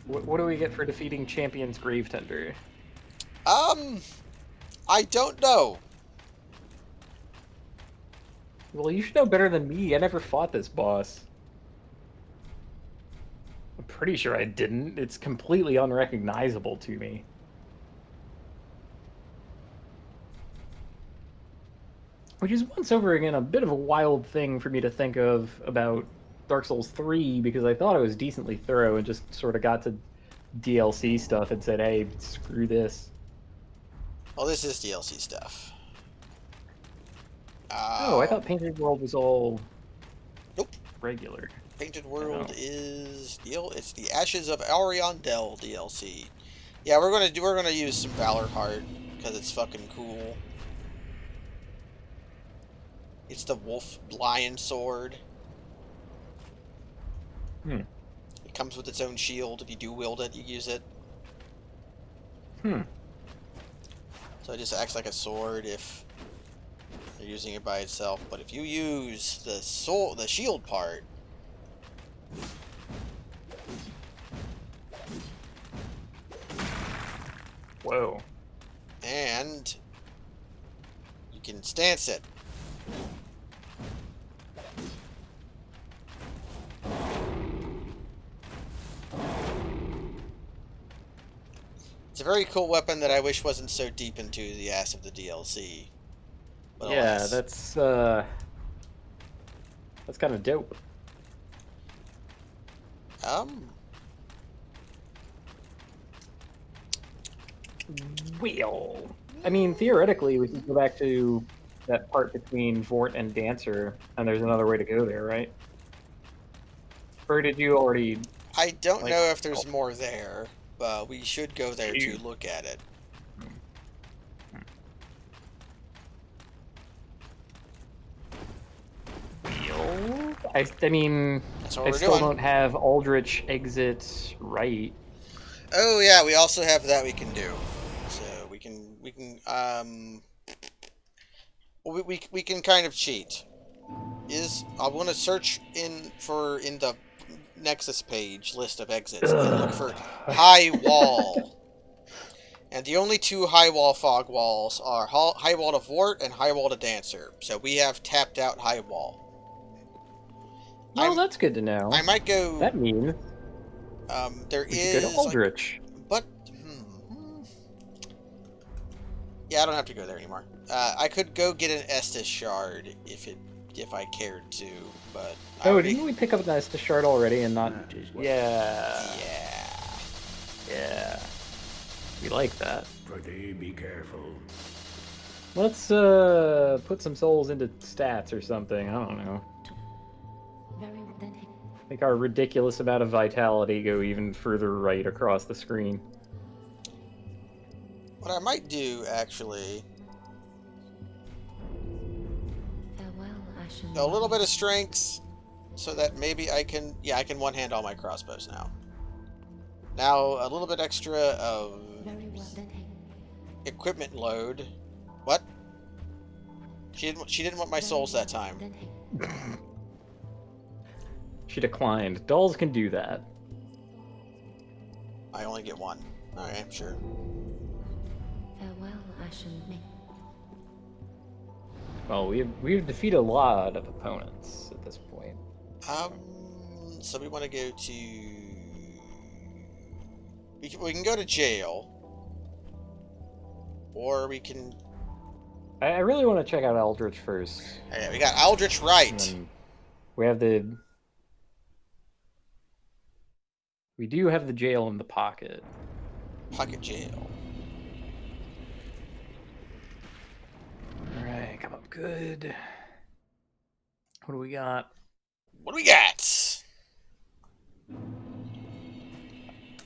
[SPEAKER 2] what do we get for defeating Champion's Gravetender?
[SPEAKER 1] I don't know.
[SPEAKER 2] Well, you should know better than me. I never fought this boss. I'm pretty sure I didn't. It's completely unrecognizable to me. Which is once over again a bit of a wild thing for me to think of about Dark Souls 3, because I thought it was decently thorough and just sort of got to DLC stuff and said, hey, screw this.
[SPEAKER 1] Well, this is DLC stuff.
[SPEAKER 2] Oh, I thought Painted World was all
[SPEAKER 1] nope.
[SPEAKER 2] Regular.
[SPEAKER 1] Painted World is it's the Ashes of Ariandel DLC. Yeah, we're gonna use some Valor Heart because it's fucking cool. It's the Wolf Lion Sword. It comes with its own shield. If you do wield it, you use it. So it just acts like a sword if you're using it by itself. But if you use the shield part,
[SPEAKER 2] whoa,
[SPEAKER 1] and you can stance it. It's a very cool weapon that I wish wasn't so deep into the ass of the DLC. But
[SPEAKER 2] yeah,
[SPEAKER 1] alas.
[SPEAKER 2] that's kind of dope. Well, I mean, theoretically, we could go back to that part between Vort and Dancer, and there's another way to go there, right? Or did you already...
[SPEAKER 1] I don't know if there's more there, but we should go there to look at it.
[SPEAKER 2] I mean, I still don't have Aldrich exit right.
[SPEAKER 1] Oh yeah, we also have that we can do. So we can we can kind of cheat. I want to search in the Nexus page list of exits and look for high wall. And the only two high wall fog walls are high wall to Vort and high wall to Dancer. So we have tapped out high wall.
[SPEAKER 2] Oh, that's good to know.
[SPEAKER 1] I might go.
[SPEAKER 2] That means
[SPEAKER 1] there
[SPEAKER 2] we
[SPEAKER 1] is
[SPEAKER 2] should go to Aldrich.
[SPEAKER 1] but yeah, I don't have to go there anymore. I could go get an Estus shard if I cared to, but
[SPEAKER 2] didn't we pick up an Estus shard already and not? Yeah. We like that.
[SPEAKER 6] Pretty be careful.
[SPEAKER 2] Let's put some souls into stats or something. I don't know.
[SPEAKER 3] Very well then.
[SPEAKER 2] Make our ridiculous amount of vitality go even further right across the screen.
[SPEAKER 1] What I might do, actually,
[SPEAKER 3] Farewell, Ashen
[SPEAKER 1] a little
[SPEAKER 3] One.
[SPEAKER 1] bit of strength, so that maybe I can one-hand all my crossbows now. Now, a little bit extra of
[SPEAKER 3] Very well then.
[SPEAKER 1] equipment load. What? She didn't want my souls that time.
[SPEAKER 2] She declined. Dolls can do that.
[SPEAKER 1] I only get one. Alright, sure.
[SPEAKER 3] Farewell, Ashen One.
[SPEAKER 2] Well, we've defeated a lot of opponents at this point.
[SPEAKER 1] So we want to go to... We can go to jail. Or we can...
[SPEAKER 2] I really want to check out Eldritch first.
[SPEAKER 1] Okay, we got Aldrich right.
[SPEAKER 2] We have the... We do have the jail in the pocket.
[SPEAKER 1] Pocket jail.
[SPEAKER 2] Alright, come up good. What do we got?
[SPEAKER 1] What do we got?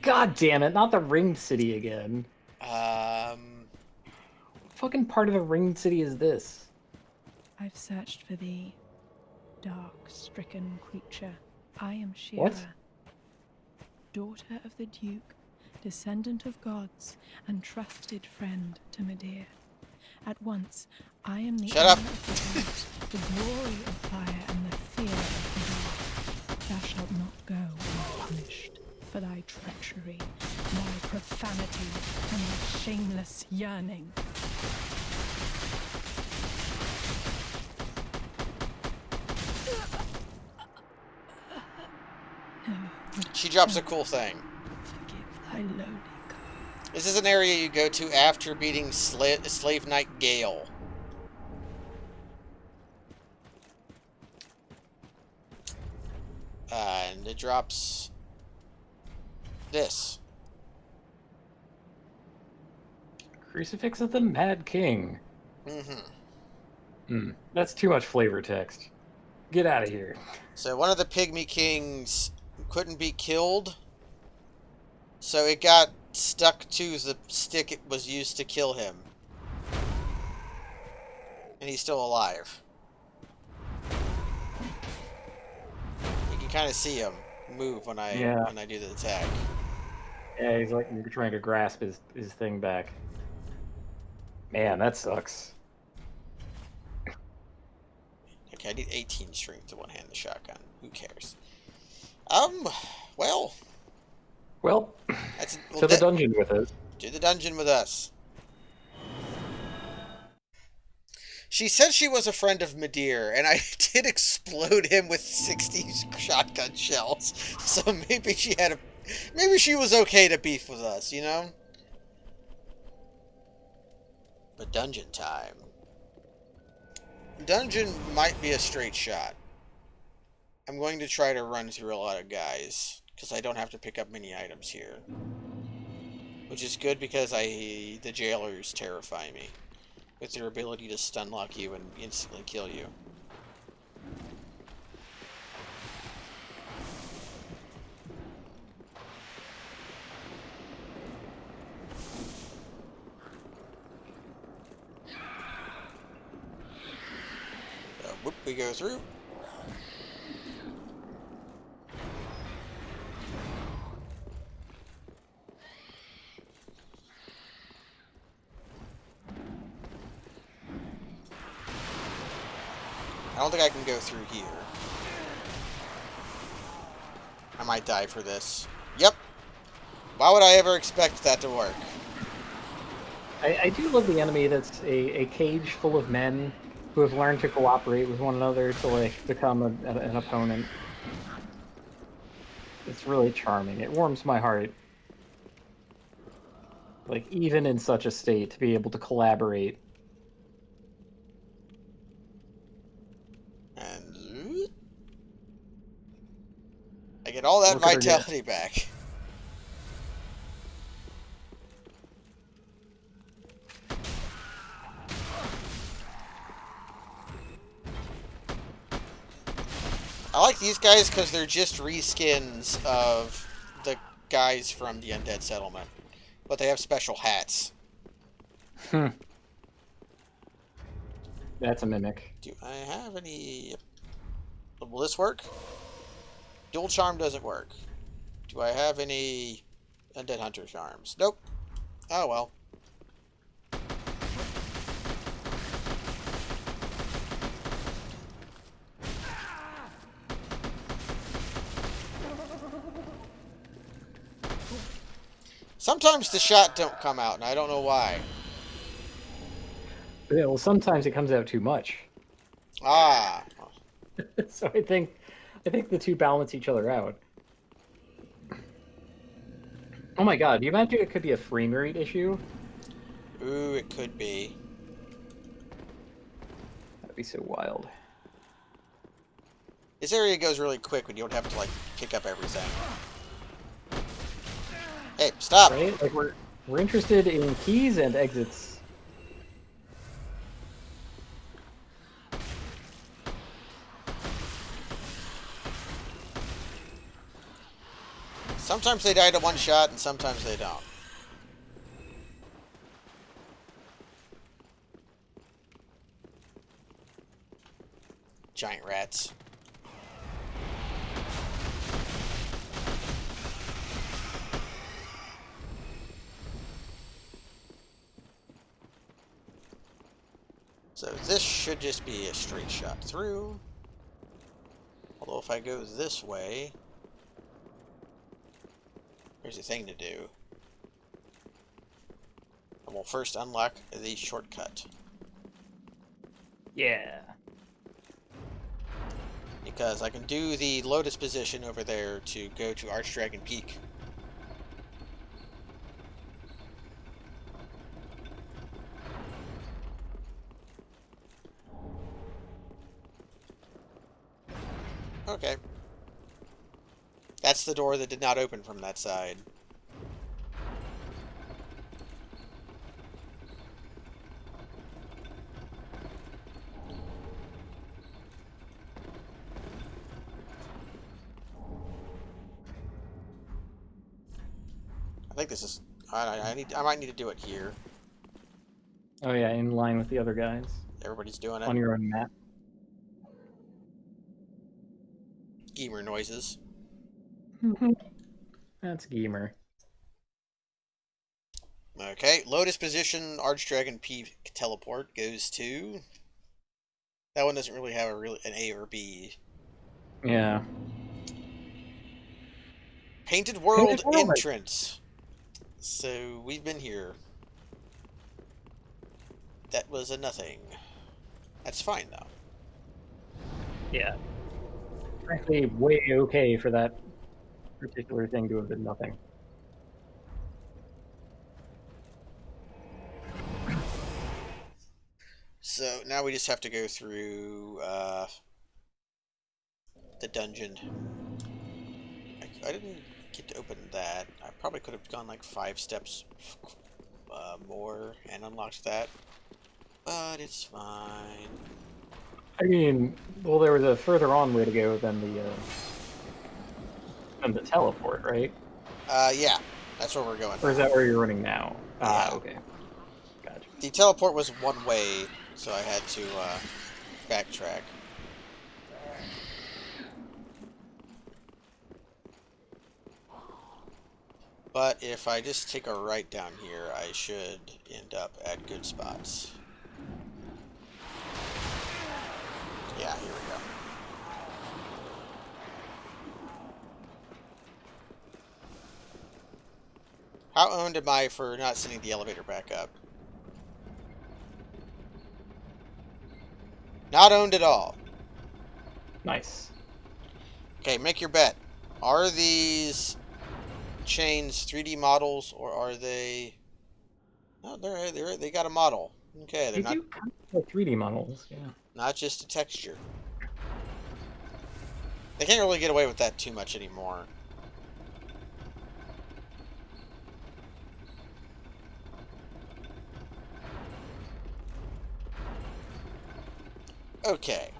[SPEAKER 2] God damn it, not the Ringed City again. What fucking part of the Ringed City is this?
[SPEAKER 5] I've searched for thee, dark-stricken creature. I am HEIR,
[SPEAKER 2] What?
[SPEAKER 5] daughter of the Duke, descendant of gods, and trusted friend to Medea. At once, I am the
[SPEAKER 1] Shut up.
[SPEAKER 5] honor of the gods, the glory of fire, and the fear of the dark. Thou shalt not go unpunished for thy treachery, thy profanity, and thy shameless yearning.
[SPEAKER 1] She drops a cool thing.
[SPEAKER 5] Forgive thy lowly God.
[SPEAKER 1] This is an area you go to after beating Slave Knight Gale. And it drops this.
[SPEAKER 2] Crucifix of the Mad King.
[SPEAKER 1] Mm-hmm.
[SPEAKER 2] That's too much flavor text. Get out of here.
[SPEAKER 1] So one of the Pygmy Kings couldn't be killed, so it got stuck to the stick it was used to kill him. And he's still alive. You can kind of see him move when I do the attack.
[SPEAKER 2] Yeah, he's like trying to grasp his thing back. Man, that sucks.
[SPEAKER 1] Okay, I need 18 strength to one-hand the shotgun. Who cares? Well,
[SPEAKER 2] To the dungeon with us.
[SPEAKER 1] To the dungeon with us. She said she was a friend of Medea, and I did explode him with 60 shotgun shells. So maybe she was okay to beef with us, you know? But dungeon time. Dungeon might be a straight shot. I'm going to try to run through a lot of guys, because I don't have to pick up many items here. Which is good because the jailers terrify me. With their ability to stun lock you and instantly kill you. Whoop, we go through. I don't think I can go through here. I might die for this. Yep. Why would I ever expect that to work?
[SPEAKER 2] I do love the enemy that's a cage full of men who have learned to cooperate with one another to, like, become an opponent. It's really charming. It warms my heart. Like, even in such a state, to be able to collaborate.
[SPEAKER 1] And I get all that
[SPEAKER 2] Look at her
[SPEAKER 1] vitality back. I like these guys because they're just reskins of the guys from the Undead Settlement. But they have special hats.
[SPEAKER 2] That's a mimic.
[SPEAKER 1] Do I have any... Will this work? Dual Charm doesn't work. Do I have any Undead Hunter Charms? Nope. Oh well. Sometimes the shot don't come out, and I don't know why.
[SPEAKER 2] Yeah, well, sometimes it comes out too much.
[SPEAKER 1] Ah.
[SPEAKER 2] So I think the two balance each other out. Oh my god, do you imagine it could be a frame rate issue?
[SPEAKER 1] Ooh, it could be.
[SPEAKER 2] That'd be so wild.
[SPEAKER 1] This area goes really quick when you don't have to, like, pick up everything. Hey, stop!
[SPEAKER 2] Right? Like, we're interested in keys and exits.
[SPEAKER 1] Sometimes they die to one shot, and sometimes they don't. Giant rats. So this should just be a straight shot through. Although if I go this way, there's a thing to do. I will first unlock the shortcut.
[SPEAKER 2] Yeah.
[SPEAKER 1] Because I can do the lotus position over there to go to Archdragon Peak. Okay. That's the door that did not open from that side. I think this is... I might need to do it here.
[SPEAKER 2] Oh yeah, in line with the other guys.
[SPEAKER 1] Everybody's doing it.
[SPEAKER 2] On your own map.
[SPEAKER 1] Gamer noises.
[SPEAKER 2] That's gamer.
[SPEAKER 1] Okay, lotus position, Archdragon Peak teleport goes to... That one doesn't really have an A or B.
[SPEAKER 2] Yeah.
[SPEAKER 1] Painted World
[SPEAKER 2] Painted World.
[SPEAKER 1] entrance. So, we've been here. That was a nothing. That's fine, though.
[SPEAKER 2] Yeah. Frankly, way okay for that particular thing to have been nothing.
[SPEAKER 1] So, now we just have to go through, the dungeon. I didn't get to open that. I probably could have gone like 5 steps more and unlocked that. But it's fine.
[SPEAKER 2] I mean, well, there was a further on way to go than the teleport, right?
[SPEAKER 1] Yeah. That's where we're going.
[SPEAKER 2] Or is that where you're running now? Ah,
[SPEAKER 1] Yeah.
[SPEAKER 2] okay. Gotcha.
[SPEAKER 1] The teleport was one way, so I had to backtrack. But if I just take a right down here, I should end up at good spots. Yeah. Yeah, here we go. How owned am I for not sending the elevator back up? Not owned at all.
[SPEAKER 2] Nice.
[SPEAKER 1] Okay, make your bet. Are these chains 3D models, or are they... Oh, they got a model. Okay, they're
[SPEAKER 2] They do kind of like 3D models, yeah.
[SPEAKER 1] not just a texture. They can't really get away with that too much anymore. Okay.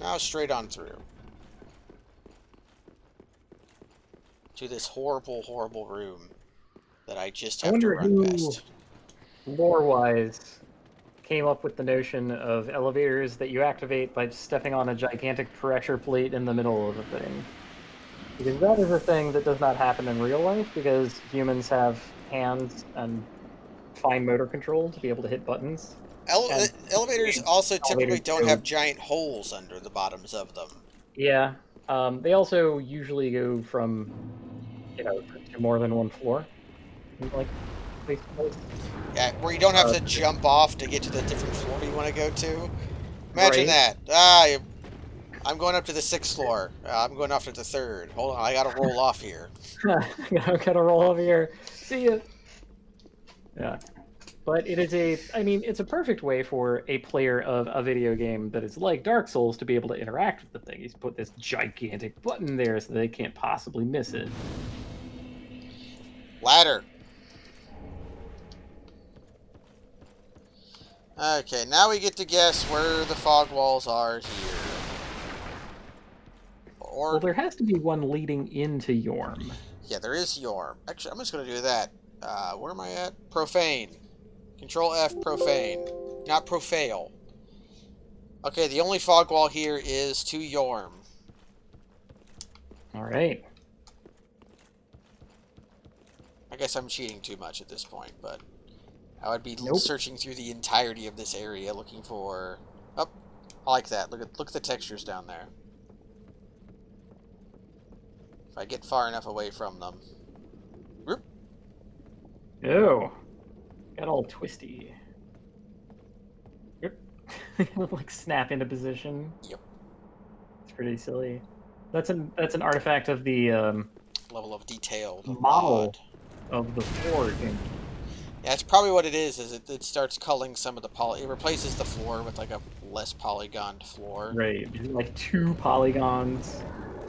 [SPEAKER 1] Now straight on through. To this horrible, horrible room that I just have to run past.
[SPEAKER 2] Lore-wise, came up with the notion of elevators that you activate by stepping on a gigantic pressure plate in the middle of the thing. Because that is a thing that does not happen in real life, because humans have hands and fine motor control to be able to hit buttons.
[SPEAKER 1] Elevators also typically
[SPEAKER 2] elevators
[SPEAKER 1] don't
[SPEAKER 2] go-
[SPEAKER 1] have giant holes under the bottoms of them.
[SPEAKER 2] Yeah. They also usually go from, to more than one floor. Like, place to place.
[SPEAKER 1] Yeah, where you don't have to jump off to get to the different floor you want to go to. Imagine
[SPEAKER 2] Right.
[SPEAKER 1] that. I'm going up to the 6th floor. I'm going off to the 3rd. Hold on, I gotta roll off here.
[SPEAKER 2] I'm gonna roll over here. See ya. Yeah. But it is it's a perfect way for a player of a video game that is like Dark Souls to be able to interact with the thing. He's put this gigantic button there so they can't possibly miss it.
[SPEAKER 1] Ladder. Okay, now we get to guess where the fog walls are here. Or...
[SPEAKER 2] Well, there has to be one leading into Yorm.
[SPEAKER 1] Yeah, there is Yorm. Actually, I'm just going to do that. Where am I at? Profane. Control F, profane. Not profale. Okay, the only fog wall here is to Yorm.
[SPEAKER 2] Alright.
[SPEAKER 1] I guess I'm cheating too much at this point, but I would be
[SPEAKER 2] Nope.
[SPEAKER 1] searching through the entirety of this area looking for... Oh, I like that. Look at the textures down there. If I get far enough away from them. Whoop.
[SPEAKER 2] Oh. Got all twisty. Yep. Like snap into position.
[SPEAKER 1] Yep.
[SPEAKER 2] It's pretty silly. That's an artifact of the
[SPEAKER 1] Level of detail. The
[SPEAKER 2] model
[SPEAKER 1] mod.
[SPEAKER 2] of the floor game.
[SPEAKER 1] Yeah, it's probably what it is it starts culling some of the it replaces the floor with like a less polygoned floor.
[SPEAKER 2] Right. Like 2 polygons,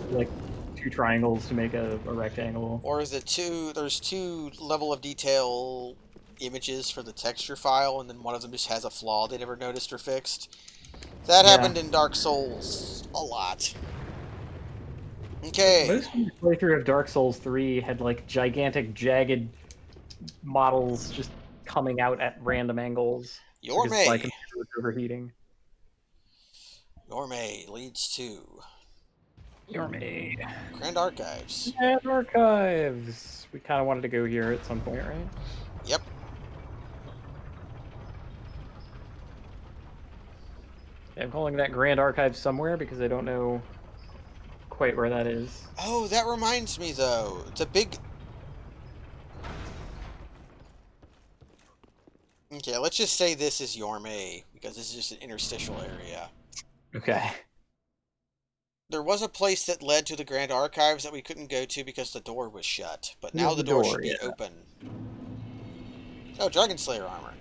[SPEAKER 2] like 2 triangles to make a rectangle.
[SPEAKER 1] Or is it there's 2 level of detail images for the texture file, and then one of them just has a flaw they never noticed or fixed. That happened in Dark Souls a lot. Okay.
[SPEAKER 2] Most of the playthrough of Dark Souls 3 had like gigantic jagged models just coming out at random angles.
[SPEAKER 1] Yorme.
[SPEAKER 2] Like overheating.
[SPEAKER 1] Yorme leads to
[SPEAKER 2] Yorme.
[SPEAKER 1] Grand Archives.
[SPEAKER 2] And Archives. We kind of wanted to go here at some point, right?
[SPEAKER 1] Yep.
[SPEAKER 2] I'm calling that Grand Archives somewhere because I don't know quite where that is.
[SPEAKER 1] Oh, that reminds me though. It's a big... Okay, let's just say this is Yorme, because this is just an interstitial area.
[SPEAKER 2] Okay.
[SPEAKER 1] There was a place that led to the Grand Archives that we couldn't go to because the door was shut, but now the door should be open. Oh, Dragon Slayer armor.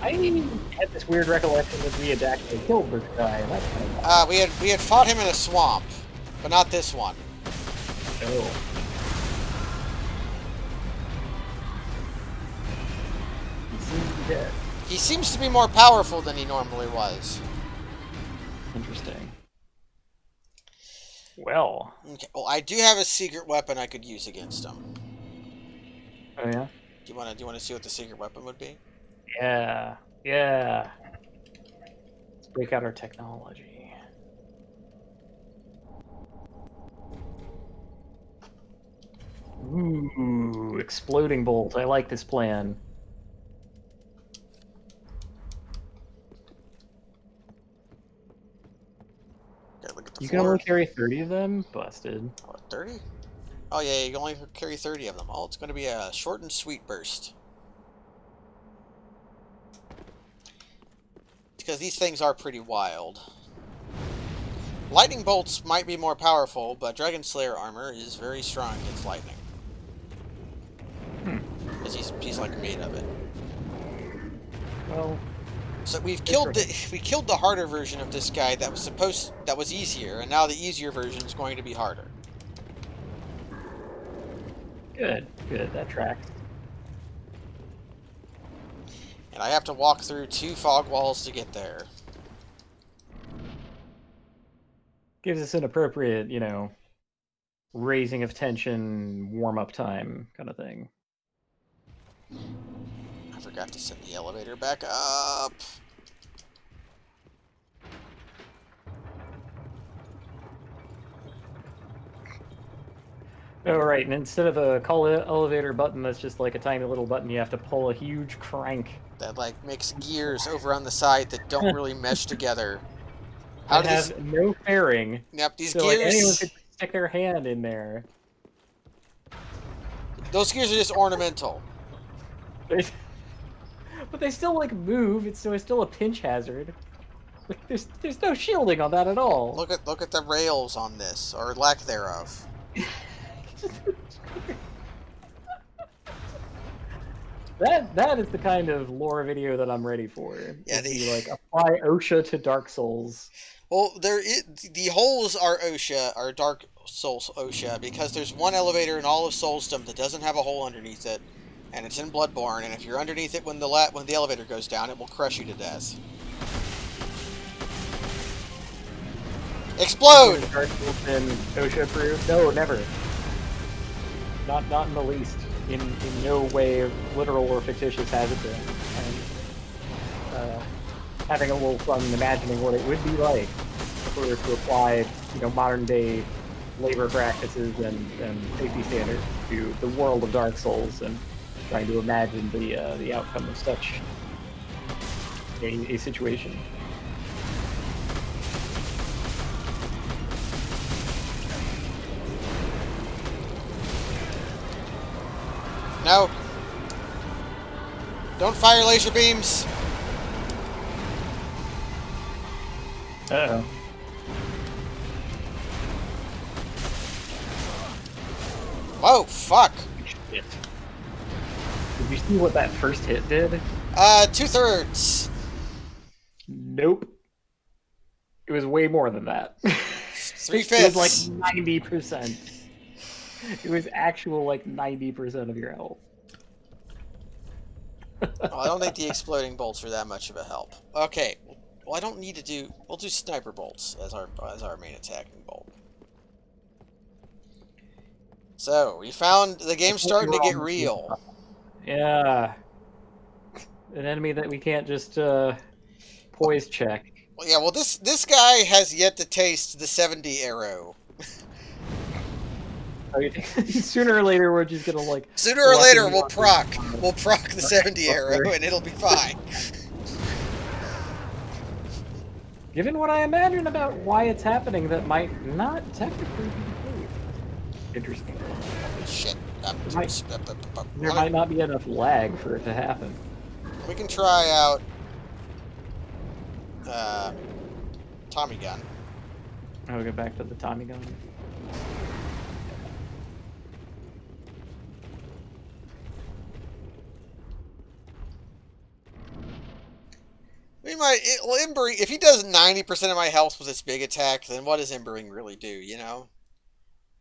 [SPEAKER 2] I had this weird recollection that we had actually killed this guy. And that's kind of
[SPEAKER 1] We had fought him in a swamp, but not this one.
[SPEAKER 2] oh. He seems to be dead.
[SPEAKER 1] He seems to be more powerful than he normally was.
[SPEAKER 2] Interesting. Well.
[SPEAKER 1] Okay. Well, I do have a secret weapon I could use against him.
[SPEAKER 2] Oh yeah.
[SPEAKER 1] Do you want to see what the secret weapon would be?
[SPEAKER 2] Yeah. Yeah. Let's break out our technology. Ooh, exploding bolt. I like this plan.
[SPEAKER 1] Okay, look at the
[SPEAKER 2] You can
[SPEAKER 1] floor.
[SPEAKER 2] only carry 30 of them? Busted.
[SPEAKER 1] What, 30? Oh yeah, you can only carry 30 of them. Oh, it's going to be a short and sweet burst. Because these things are pretty wild. Lightning bolts might be more powerful, but Dragon Slayer armor is very strong against lightning. Because he's like made of it.
[SPEAKER 2] Well,
[SPEAKER 1] so we killed the harder version of this guy that was easier, and now the easier version is going to be harder.
[SPEAKER 2] good. That tracks.
[SPEAKER 1] And I have to walk through 2 fog walls to get there.
[SPEAKER 2] Gives us an appropriate, raising of tension, warm-up time kind of thing.
[SPEAKER 1] I forgot to set the elevator back up.
[SPEAKER 2] Oh, right, and instead of a call elevator button that's just like a tiny little button, you have to pull a huge crank.
[SPEAKER 1] That, like, makes gears over on the side that don't really mesh together.
[SPEAKER 2] How has no fairing.
[SPEAKER 1] Yep, these
[SPEAKER 2] so
[SPEAKER 1] gears...
[SPEAKER 2] Like, anyone could stick their hand in there.
[SPEAKER 1] Those gears are just ornamental.
[SPEAKER 2] But they still, like, move, so it's still a pinch hazard. Like, there's no shielding on that at all.
[SPEAKER 1] Look at the rails on this, or lack thereof.
[SPEAKER 2] That is the kind of lore video that I'm ready for.
[SPEAKER 1] Yeah,
[SPEAKER 2] like apply OSHA to Dark Souls.
[SPEAKER 1] Well, the holes are OSHA, are Dark Souls OSHA, because there's one elevator in all of Soulsdom that doesn't have a hole underneath it, and it's in Bloodborne. And if you're underneath it when the elevator goes down, it will crush you to death. Explode!
[SPEAKER 2] Dark Souls been OSHA approved? No, never. Not in the least. In no way, literal or fictitious, has it been. And having a little fun imagining what it would be like if we were to apply, modern day labor practices and safety standards to the world of Dark Souls, and trying to imagine the outcome of such a situation.
[SPEAKER 1] No. Don't fire laser beams.
[SPEAKER 2] Uh-oh.
[SPEAKER 1] Whoa, fuck.
[SPEAKER 2] Shit. Did you see what that first hit did?
[SPEAKER 1] 2/3.
[SPEAKER 2] Nope. It was way more than that.
[SPEAKER 1] 3/5.
[SPEAKER 2] It was like 90%. It was actual, 90% of your health.
[SPEAKER 1] Well, I don't think the exploding bolts are that much of a help. Okay. Well, I don't need to do... We'll do sniper bolts as our main attacking bolt. So, we found the game's starting to get real.
[SPEAKER 2] Yeah. An enemy that we can't just poise check.
[SPEAKER 1] Well, yeah, well, this guy has yet to taste the 70 arrow.
[SPEAKER 2] Sooner or later, we're just gonna
[SPEAKER 1] Sooner or later, we'll proc the 70 arrow, and it'll be fine.
[SPEAKER 2] Given what I imagine about why it's happening, that might not technically be the case. Interesting.
[SPEAKER 1] Shit.
[SPEAKER 2] There might not be enough lag for it to happen.
[SPEAKER 1] We can try out Tommy gun.
[SPEAKER 2] I'll go back to the Tommy gun.
[SPEAKER 1] We might... Well, Embering... If he does 90% of my health with this big attack, then what does Embering really do,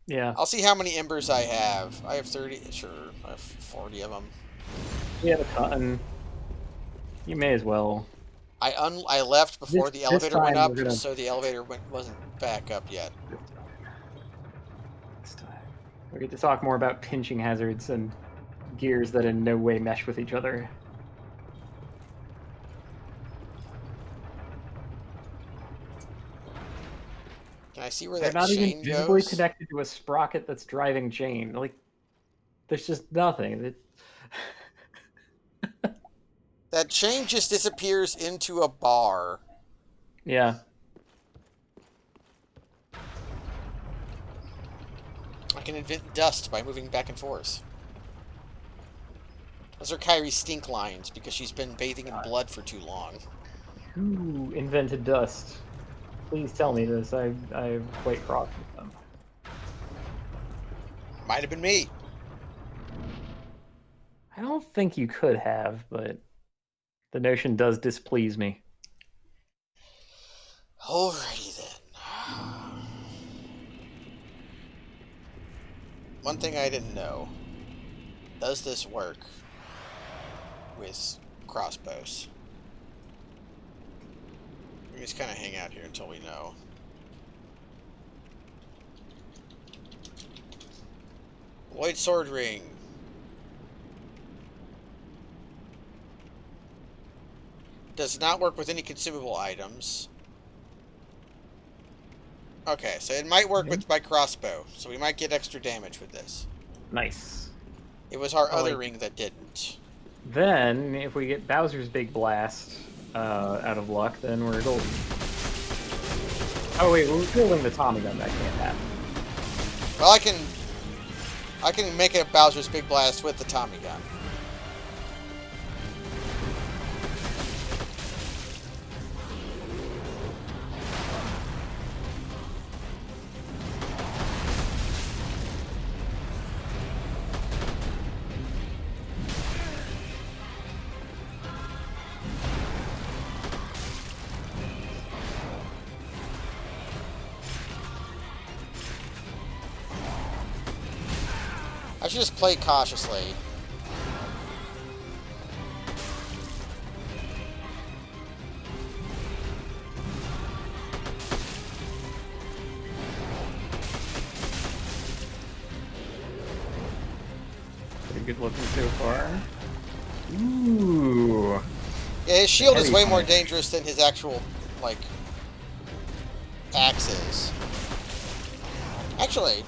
[SPEAKER 2] Yeah.
[SPEAKER 1] I'll see how many Embers I have. I have 30... Sure. I have 40 of them.
[SPEAKER 2] You have a ton. You may as well.
[SPEAKER 1] I left before the elevator went up,
[SPEAKER 2] we're gonna...
[SPEAKER 1] so the elevator wasn't back up yet.
[SPEAKER 2] We get to talk more about pinching hazards and gears that in no way mesh with each other.
[SPEAKER 1] Can I see where
[SPEAKER 2] They're
[SPEAKER 1] that
[SPEAKER 2] not even
[SPEAKER 1] chain
[SPEAKER 2] visibly
[SPEAKER 1] goes?
[SPEAKER 2] connected to a sprocket that's driving chain. Like, there's just nothing.
[SPEAKER 1] That chain just disappears into a bar.
[SPEAKER 2] Yeah.
[SPEAKER 1] I can invent dust by moving back and forth. Those are Kyrie's stink lines because she's been bathing in blood for too long.
[SPEAKER 2] Who invented dust? Please tell me this. I'm quite cross with them.
[SPEAKER 1] Might have been me.
[SPEAKER 2] I don't think you could have, but the notion does displease me.
[SPEAKER 1] Alrighty then. One thing I didn't know. Does this work with crossbows? We just kind of hang out here until we know. Lloyd Sword Ring. Does not work with any consumable items. Okay, so it might work with my crossbow, so we might get extra damage with this.
[SPEAKER 2] Nice.
[SPEAKER 1] It was our other ring that didn't.
[SPEAKER 2] Then, if we get Bowser's Big Blast out of luck, then we're golden. Oh wait, we're building the Tommy gun. That can't happen.
[SPEAKER 1] Well, I can make a Bowser's Big Blast with the Tommy gun. I should just play cautiously.
[SPEAKER 2] Pretty good looking so far. Ooh.
[SPEAKER 1] Yeah, his shield is
[SPEAKER 2] Heavy
[SPEAKER 1] way more
[SPEAKER 2] punch.
[SPEAKER 1] dangerous than his actual, like, axes. Actually,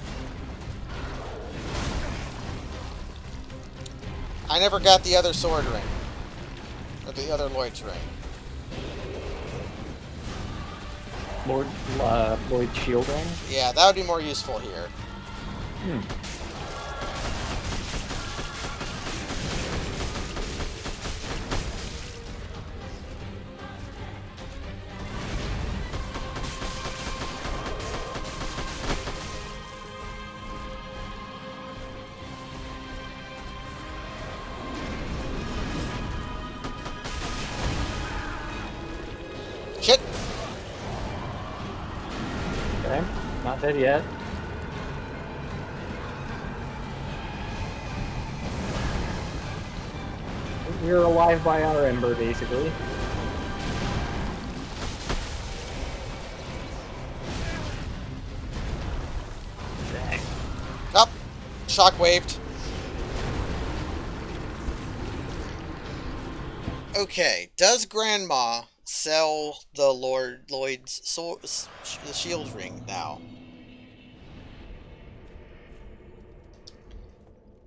[SPEAKER 1] I never got the other sword ring. Or the other Lloyd's ring.
[SPEAKER 2] Lloyd's shield ring?
[SPEAKER 1] Yeah, that would be more useful here. Shit!
[SPEAKER 2] Okay, not dead yet. We're alive by our ember, basically. Dang.
[SPEAKER 1] Up! Shockwaved. Okay, does Grandma sell the Lloyd's the shield ring now?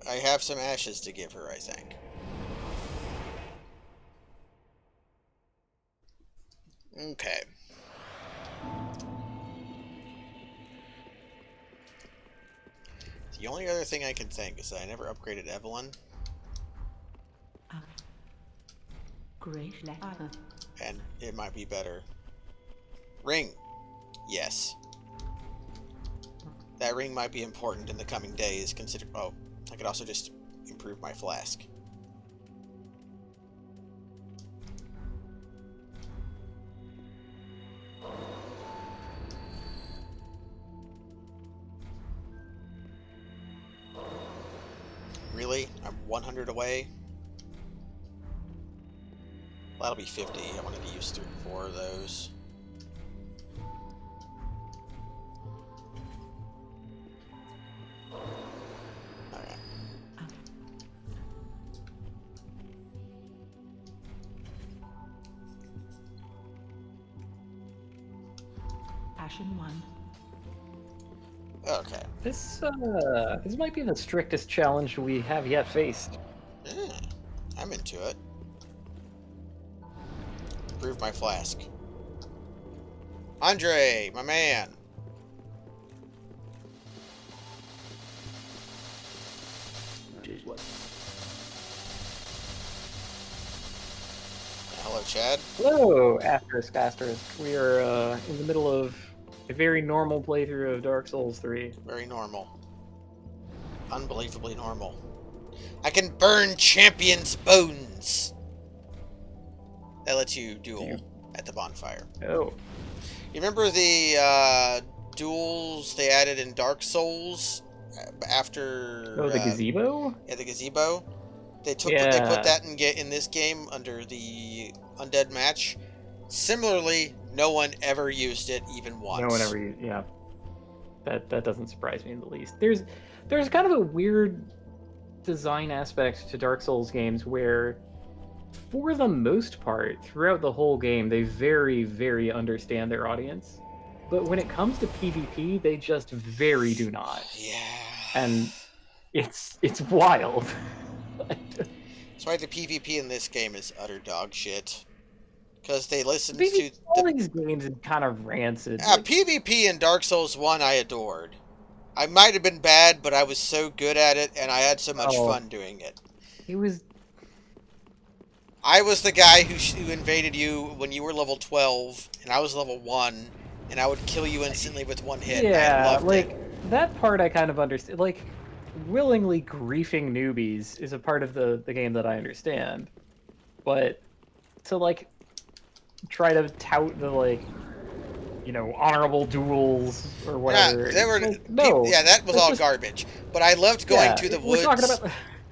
[SPEAKER 1] I have some ashes to give her, I think. Okay. The only other thing I can think is that I never upgraded Evelyn. And it might be better. Ring. Yes. That ring might be important in the coming days, consider. Oh, I could also just improve my flask. Really? I'm 100 away? Well, that'll be 50. I wanted to use 4 of those.
[SPEAKER 5] Ashen One.
[SPEAKER 1] Okay.
[SPEAKER 2] This might be the strictest challenge we have yet faced.
[SPEAKER 1] I'm into it. Improve my flask. Andre, my man. Hello, Chad.
[SPEAKER 2] Hello, Asterisk Asterisk. We are in the middle of a very normal playthrough of Dark Souls 3.
[SPEAKER 1] Very normal. Unbelievably normal. I can burn champions' bones! That lets you duel at the bonfire.
[SPEAKER 2] Oh.
[SPEAKER 1] You remember the duels they added in Dark Souls after...
[SPEAKER 2] Oh, the gazebo?
[SPEAKER 1] Yeah, the gazebo. They put that in this game under the Undead match. Similarly, no one ever used it even once.
[SPEAKER 2] No one ever used, yeah. That doesn't surprise me in the least. There's kind of a weird design aspect to Dark Souls games where, for the most part, throughout the whole game, they very, very understand their audience. But when it comes to PvP, they just very do not.
[SPEAKER 1] Yeah. And
[SPEAKER 2] it's wild.
[SPEAKER 1] That's why the PvP in this game is utter dog shit. Because they listen
[SPEAKER 2] to... All
[SPEAKER 1] the...
[SPEAKER 2] these games are kind of rancid.
[SPEAKER 1] PvP in Dark Souls 1 I adored. I might have been bad, but I was so good at it, and I had so much fun doing it. I was the guy who invaded you when you were level 12, and I was level 1, and I would kill you instantly with one hit.
[SPEAKER 2] Yeah,
[SPEAKER 1] I loved
[SPEAKER 2] it. That part I kind of understand. Like, willingly griefing newbies is a part of the game that I understand. But to, like, try to tout the, like, you know, honorable duels or whatever.
[SPEAKER 1] Yeah, that was all garbage. But I loved going to the woods.
[SPEAKER 2] We're talking about...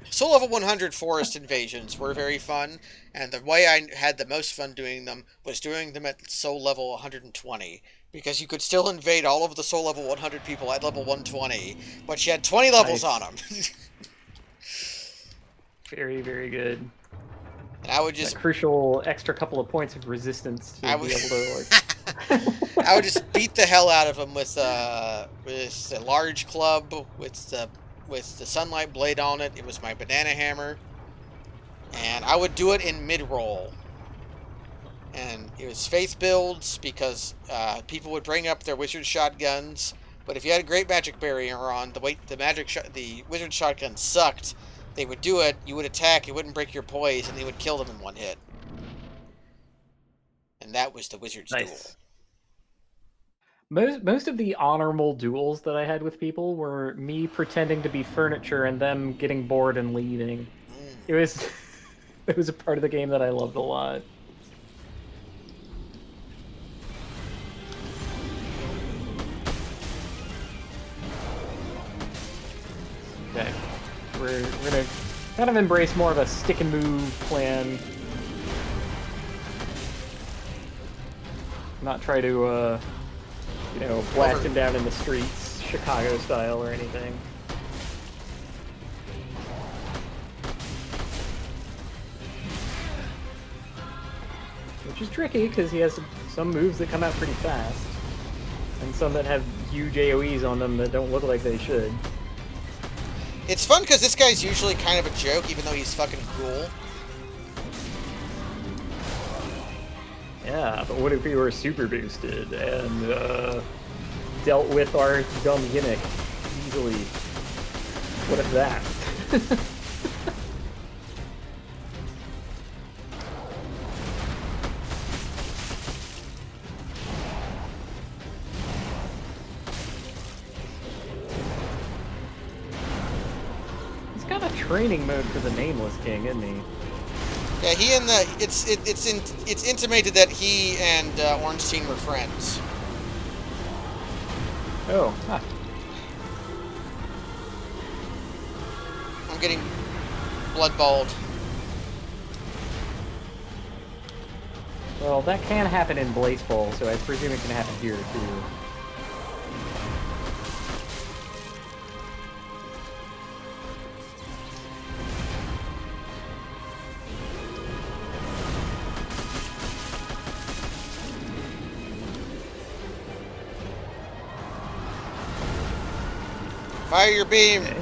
[SPEAKER 1] Soul Level 100 forest invasions were very fun, and the way I had the most fun doing them was doing them at Soul Level 120, because you could still invade all of the Soul Level 100 people at level 120, but you had 20 levels on them.
[SPEAKER 2] Very, very good.
[SPEAKER 1] And I would just...
[SPEAKER 2] That crucial extra couple of points of resistance to be able to, like...
[SPEAKER 1] I would just beat the hell out of them with a large club, with the sunlight blade on it. It was my banana hammer. And I would do it in mid-roll. And it was faith builds, because people would bring up their wizard shotguns. But if you had a great magic barrier on, the wizard shotgun sucked. They would do it, you would attack, it wouldn't break your poise, and they would kill them in one hit. And that was the wizard's duel.
[SPEAKER 2] Most of the honorable duels that I had with people were me pretending to be furniture and them getting bored and leaving. It was a part of the game that I loved a lot. Okay. We're gonna kind of embrace more of a stick and move plan. Not try to you know, blast him down in the streets, Chicago style or anything. Which is tricky, because he has some moves that come out pretty fast. And some that have huge AoEs on them that don't look like they should.
[SPEAKER 1] It's fun because this guy's usually kind of a joke, even though he's fucking cool.
[SPEAKER 2] Yeah, but what if we were super boosted and dealt with our dumb gimmick easily? What if that? He's got a training mode for the Nameless King, isn't he?
[SPEAKER 1] Yeah, it's intimated that he and Ornstein were friends.
[SPEAKER 2] Oh, huh.
[SPEAKER 1] I'm getting bloodballed.
[SPEAKER 2] Well, that can happen in Blaze Ball, so I presume it can happen here too.
[SPEAKER 1] Fire your beam.
[SPEAKER 2] Okay.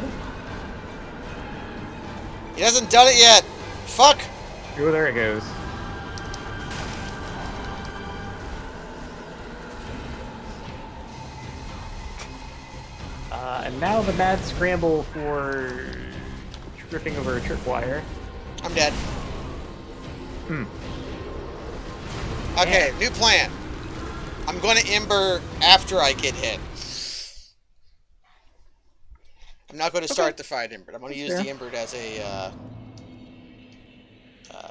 [SPEAKER 1] He hasn't done it yet. Fuck.
[SPEAKER 2] Oh, there it goes. And now the mad scramble for tripping over a tripwire.
[SPEAKER 1] I'm dead.
[SPEAKER 2] Hmm.
[SPEAKER 1] Okay, new plan. I'm going to Ember after I get hit. I'm not going to start the fight Ember. I'm going to use the Ember as a...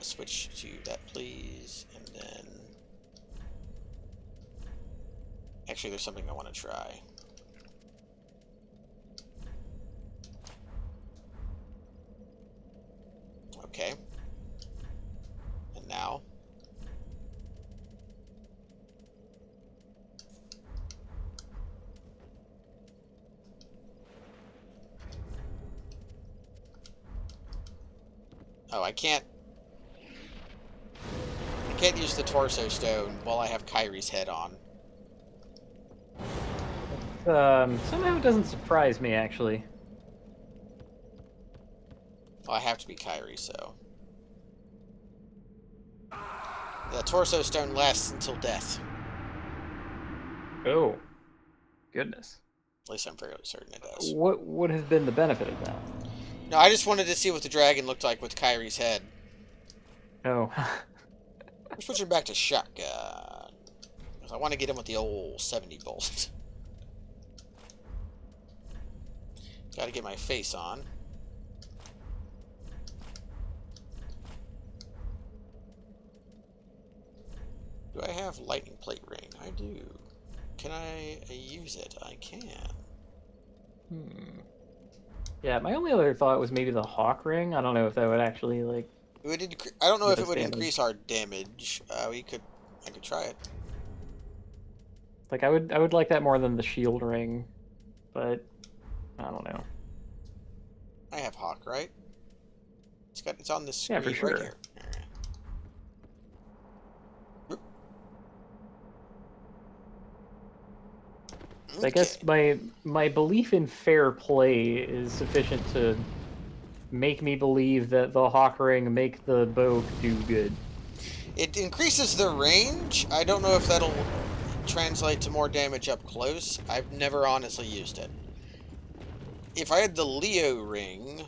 [SPEAKER 1] switch to that, please. And then... Actually, there's something I want to try. Okay. And now... Oh, I can't use the torso stone while I have Kyrie's head on.
[SPEAKER 2] Somehow it doesn't surprise me, actually.
[SPEAKER 1] Well, I have to be Kyrie, so... The torso stone lasts until death.
[SPEAKER 2] Oh. Goodness.
[SPEAKER 1] At least I'm fairly certain it does.
[SPEAKER 2] What would have been the benefit of that?
[SPEAKER 1] No, I just wanted to see what the dragon looked like with Kyrie's head.
[SPEAKER 2] Oh.
[SPEAKER 1] We're switching back to shotgun. Because I want to get him with the old 70 bolt. Gotta get my face on. Do I have lightning plate ring? I do. Can I use it? I can.
[SPEAKER 2] Yeah, my only other thought was maybe the hawk ring. I don't know if that would actually, like...
[SPEAKER 1] It would I don't know if it would
[SPEAKER 2] damage.
[SPEAKER 1] increase our damage. I could try it.
[SPEAKER 2] Like, I would like that more than the shield ring, but I don't know.
[SPEAKER 1] I have hawk, right? It's on this screen
[SPEAKER 2] Yeah, for sure.
[SPEAKER 1] right here. All right.
[SPEAKER 2] I guess my belief in fair play is sufficient to make me believe that the hawk ring make the bow do good.
[SPEAKER 1] It increases the range. I don't know if that'll translate to more damage up close. I've never honestly used it. If I had the Leo ring,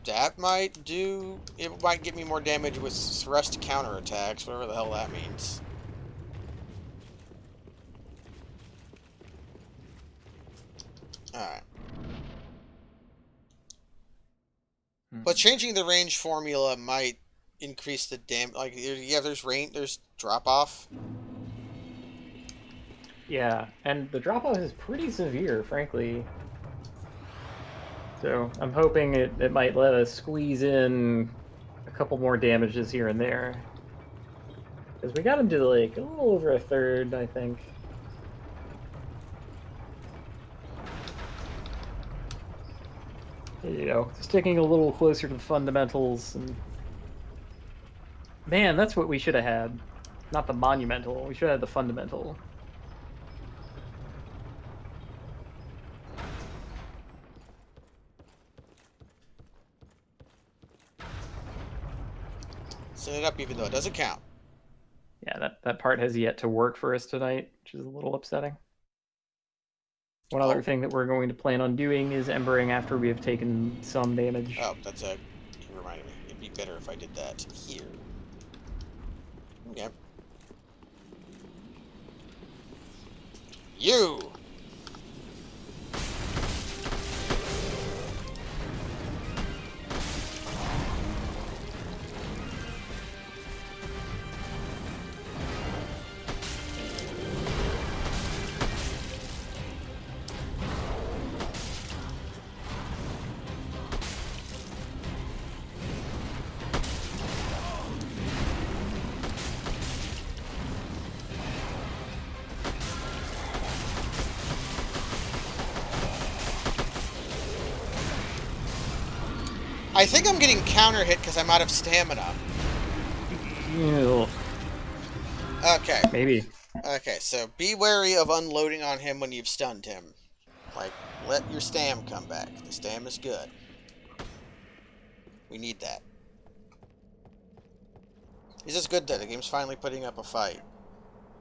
[SPEAKER 1] that might do... It might give me more damage with thrust counterattacks, whatever the hell that means. Alright. But changing the range formula might increase the damage. Like, yeah, there's drop off.
[SPEAKER 2] Yeah, and the drop off is pretty severe, frankly. So I'm hoping it might let us squeeze in a couple more damages here and there. Because we got him to like a little over a third, I think. You know, sticking a little closer to the fundamentals. And man, that's what we should have had. Not the monumental. We should have had the fundamental.
[SPEAKER 1] Set it up even though it doesn't count.
[SPEAKER 2] Yeah, that part has yet to work for us tonight, which is a little upsetting. One other thing that we're going to plan on doing is embering after we have taken some damage.
[SPEAKER 1] Oh, that's a... You reminded me. It'd be better if I did that here. Okay. You! I think I'm getting counter hit because I'm out of stamina.
[SPEAKER 2] Ew.
[SPEAKER 1] Okay.
[SPEAKER 2] Maybe.
[SPEAKER 1] Okay, so be wary of unloading on him when you've stunned him. Like, let your stam come back. The stam is good. We need that. It's just good that the game's finally putting up a fight.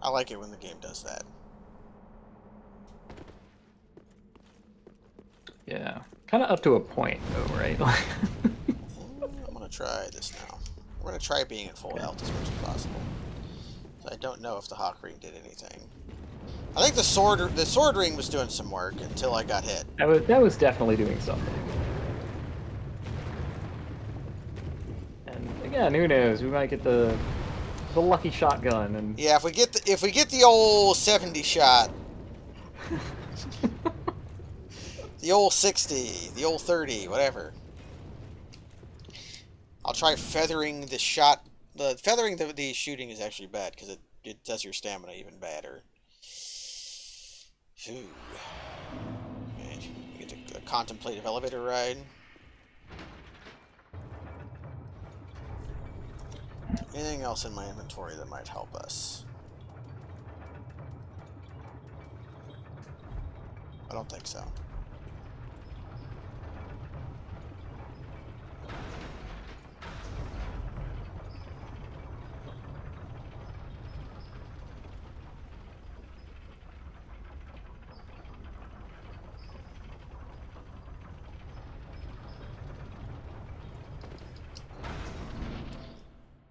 [SPEAKER 1] I like it when the game does that.
[SPEAKER 2] Yeah. Kind of up to a point, though, right?
[SPEAKER 1] I'm gonna try this now. We're gonna try being at full health as much as possible. So I don't know if the Hawk Ring did anything. I think the sword ring was doing some work until I got hit.
[SPEAKER 2] That was definitely doing something. And again, who knows? We might get the lucky shotgun and
[SPEAKER 1] Yeah, if we get the old 70 shot, the old 60, the old 30, whatever. I'll try feathering the shot. Feathering the shooting is actually bad because it does your stamina even badder. Ooh. Okay, we get a contemplative elevator ride. Anything else in my inventory that might help us? I don't think so.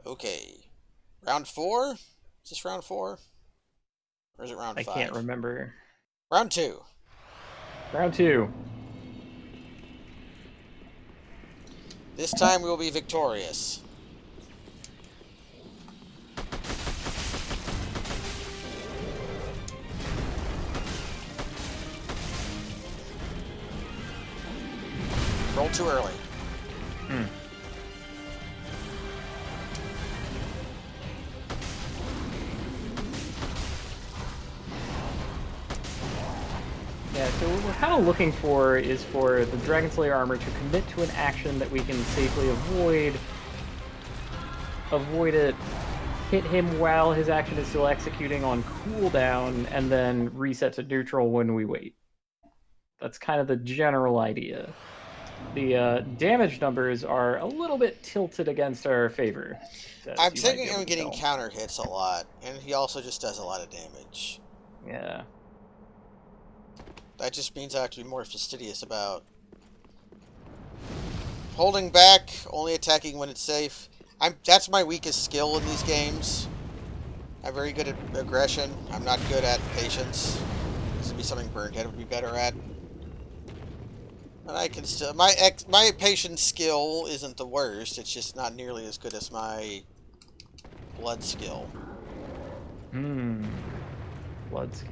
[SPEAKER 1] Okay. Round 4? Is this round 4? Or is it round 5?
[SPEAKER 2] I can't remember.
[SPEAKER 1] Round 2.
[SPEAKER 2] Round 2.
[SPEAKER 1] This time we will be victorious. Roll too early.
[SPEAKER 2] Yeah, so what we're kind of looking for is for the Dragon Slayer armor to commit to an action that we can safely avoid it, hit him while his action is still executing on cooldown, and then reset to neutral when we wait. That's kind of the general idea. The damage numbers are a little bit tilted against our favor.
[SPEAKER 1] I'm thinking I'm getting counter hits a lot, and he also just does a lot of damage.
[SPEAKER 2] Yeah.
[SPEAKER 1] That just means I have to be more fastidious about holding back, only attacking when it's safe. That's my weakest skill in these games. I'm very good at aggression. I'm not good at patience. This would be something Burnhead would be better at. But I can still... My patience skill isn't the worst. It's just not nearly as good as my blood skill.
[SPEAKER 2] Blood skill.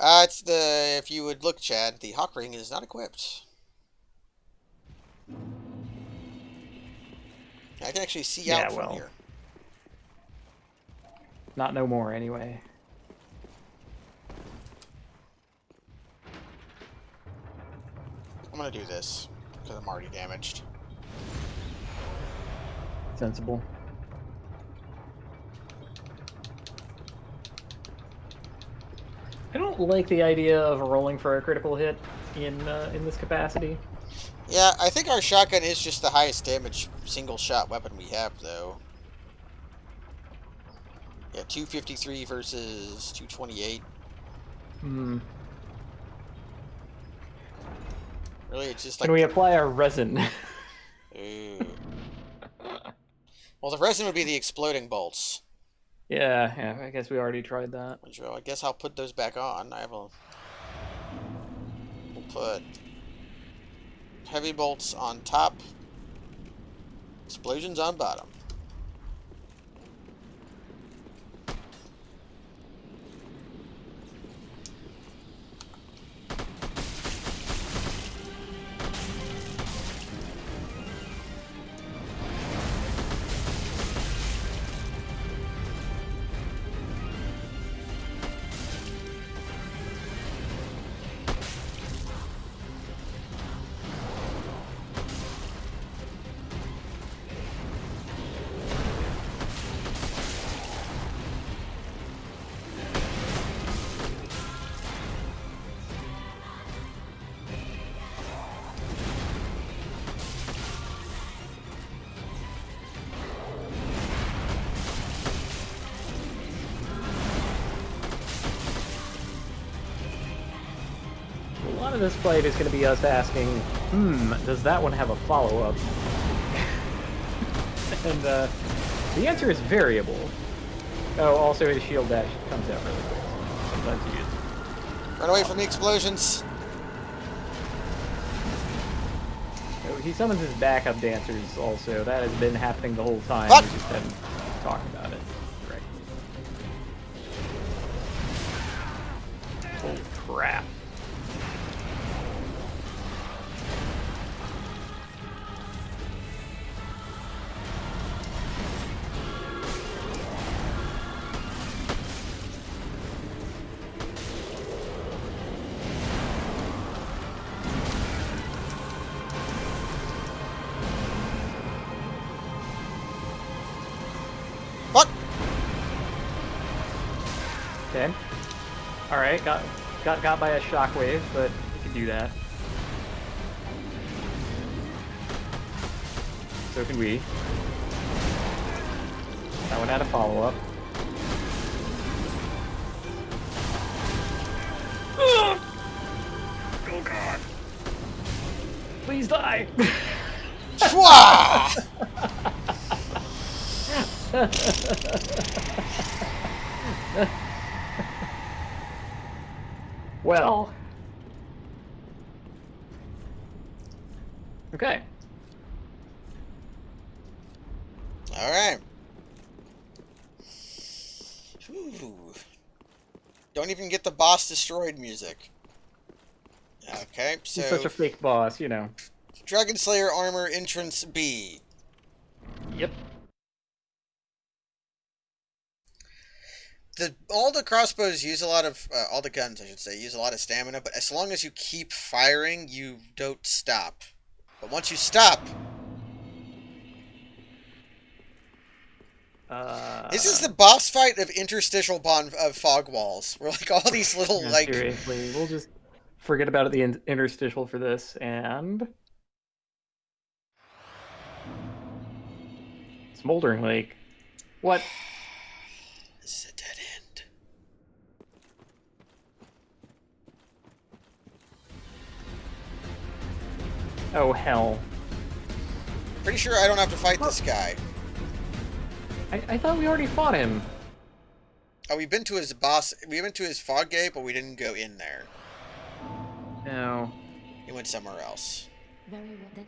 [SPEAKER 1] If you would look, Chad, the Hawk Ring is not equipped. I can actually see out from here.
[SPEAKER 2] Not no more, anyway.
[SPEAKER 1] I'm gonna do this, because I'm already damaged.
[SPEAKER 2] Sensible. I don't like the idea of rolling for a critical hit in this capacity.
[SPEAKER 1] Yeah, I think our shotgun is just the highest damage single shot weapon we have, though. Yeah, 253 versus 228. Really, it's just like...
[SPEAKER 2] Can we apply our resin?
[SPEAKER 1] Ooh. Well, the resin would be the exploding bolts.
[SPEAKER 2] Yeah, I guess we already tried that.
[SPEAKER 1] I guess I'll put those back on. We'll put heavy bolts on top, explosions on bottom.
[SPEAKER 2] of this fight is going to be us asking, does that one have a follow-up? And the answer is variable. Oh, also his shield dash comes out really quick. Sometimes you use it.
[SPEAKER 1] Run away from the explosions.
[SPEAKER 2] So he summons his backup dancers also. That has been happening the whole time.
[SPEAKER 1] Fuck!
[SPEAKER 2] We just haven't talked about it. Right. Holy crap.
[SPEAKER 1] Fuck!
[SPEAKER 2] Okay. Alright, got by a shockwave, but we can do that. So can we. That one had a follow-up. Oh god. Please die!
[SPEAKER 1] Chwa!
[SPEAKER 2] Well. Okay.
[SPEAKER 1] Alright. Don't even get the boss destroyed music. Okay, so...
[SPEAKER 2] He's such a fake boss, you know.
[SPEAKER 1] Dragon Slayer armor entrance B.
[SPEAKER 2] Yep.
[SPEAKER 1] All the crossbows use a lot of... all the guns, I should say, use a lot of stamina, but as long as you keep firing, you don't stop. But once you stop... This is the boss fight of interstitial of fog walls. Where like all these little
[SPEAKER 2] Yeah,
[SPEAKER 1] like...
[SPEAKER 2] seriously, we'll just forget about the interstitial for this, and... Smouldering Lake. What?
[SPEAKER 1] This is a dead end.
[SPEAKER 2] Oh, hell.
[SPEAKER 1] Pretty sure I don't have to fight this guy.
[SPEAKER 2] I thought we already fought him.
[SPEAKER 1] Oh, we've been to his boss. We went to his fog gate, but we didn't go in there.
[SPEAKER 2] No.
[SPEAKER 1] He went somewhere else.
[SPEAKER 3] Very well then.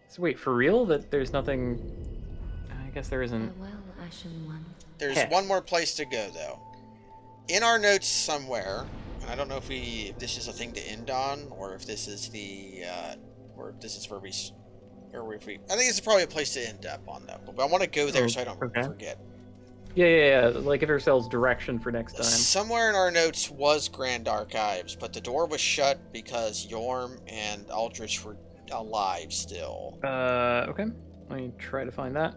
[SPEAKER 2] So wait, for real? That there's nothing... I guess there isn't...
[SPEAKER 3] Farewell, Ashen One.
[SPEAKER 1] There's
[SPEAKER 2] Heck.
[SPEAKER 1] one more place to go, though. In our notes somewhere, and I don't know if this is a thing to end on, or if this is the, or if this is where we, I think it's probably a place to end up on, though. But I want to go there so I don't forget.
[SPEAKER 2] Yeah, like give ourselves direction for next time.
[SPEAKER 1] Somewhere in our notes was Grand Archives, but the door was shut because Yorm and Aldrich were alive still.
[SPEAKER 2] Okay. Let me try to find that.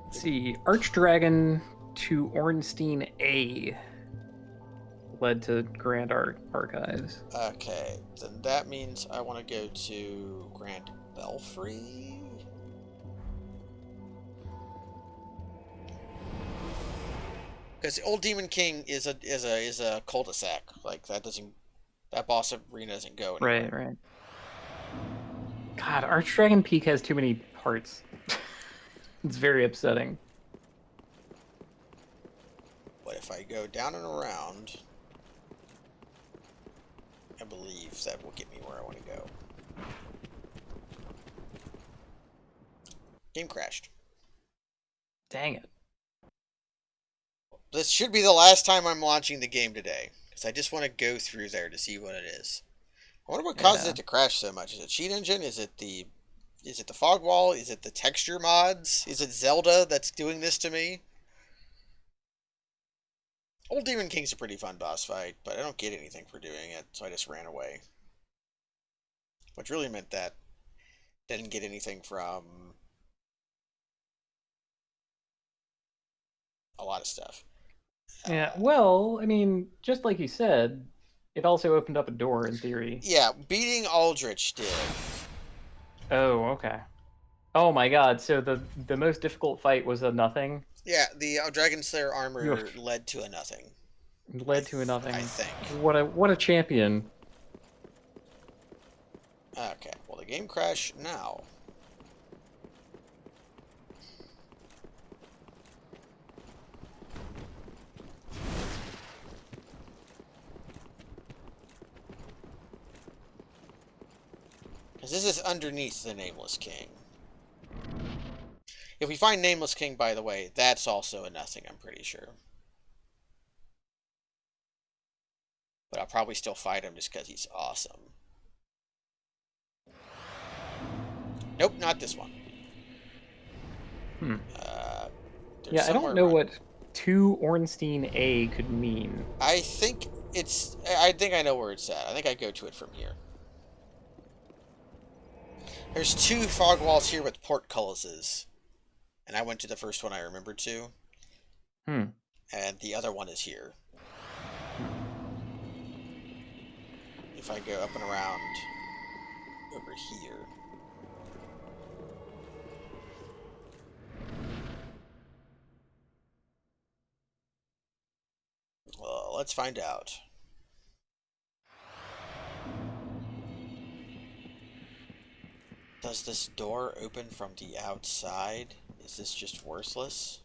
[SPEAKER 2] Let's see. Archdragon to Ornstein A led to Grand Archives.
[SPEAKER 1] Okay, then that means I want to go to Grand Belfry. Because Old Demon King is a cul-de-sac. Like that boss arena doesn't go anywhere.
[SPEAKER 2] Right. God, Archdragon Peak has too many parts. It's very upsetting.
[SPEAKER 1] But if I go down and around, I believe that will get me where I want to go. Game crashed.
[SPEAKER 2] Dang it.
[SPEAKER 1] This should be the last time I'm launching the game today, because I just want to go through there to see what it is. I wonder what causes it to crash so much. Is it cheat engine? Is it the fog wall? Is it the texture mods? Is it Zelda that's doing this to me? Old Demon King's a pretty fun boss fight, but I don't get anything for doing it, so I just ran away. Which really meant that I didn't get anything from a lot of stuff.
[SPEAKER 2] Yeah, well, I mean, just like you said, it also opened up a door in theory.
[SPEAKER 1] Yeah, beating Aldrich did.
[SPEAKER 2] Oh, okay. Oh my god, so the most difficult fight was a nothing?
[SPEAKER 1] Yeah, the Dragon Slayer armor
[SPEAKER 2] Oof.
[SPEAKER 1] led to a nothing.
[SPEAKER 2] Led to a nothing.
[SPEAKER 1] I think.
[SPEAKER 2] What a champion.
[SPEAKER 1] Okay, well the game crash now. Because this is underneath the Nameless King. If we find Nameless King, by the way, that's also a nothing, I'm pretty sure. But I'll probably still fight him just because he's awesome. Nope, not this one.
[SPEAKER 2] Yeah, I don't know what 2 Ornstein A could mean.
[SPEAKER 1] I think I know where it's at. I think I go to it from here. There's 2 fog walls here with portcullises. And I went to the first one I remembered to. And the other one is here. If I go up and around over here. Well, let's find out. Does this door open from the outside? Is this just worthless?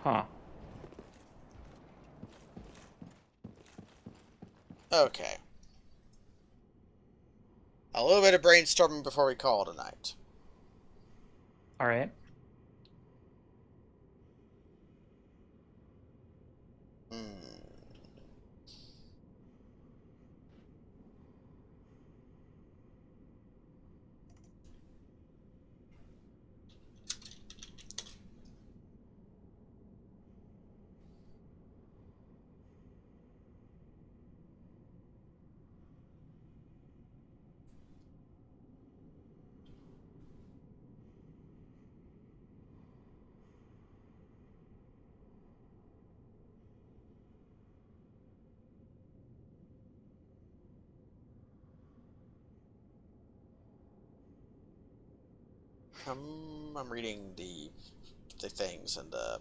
[SPEAKER 2] Huh.
[SPEAKER 1] Okay. A little bit of brainstorming before we call it a night.
[SPEAKER 2] Alright.
[SPEAKER 1] I'm reading the things and the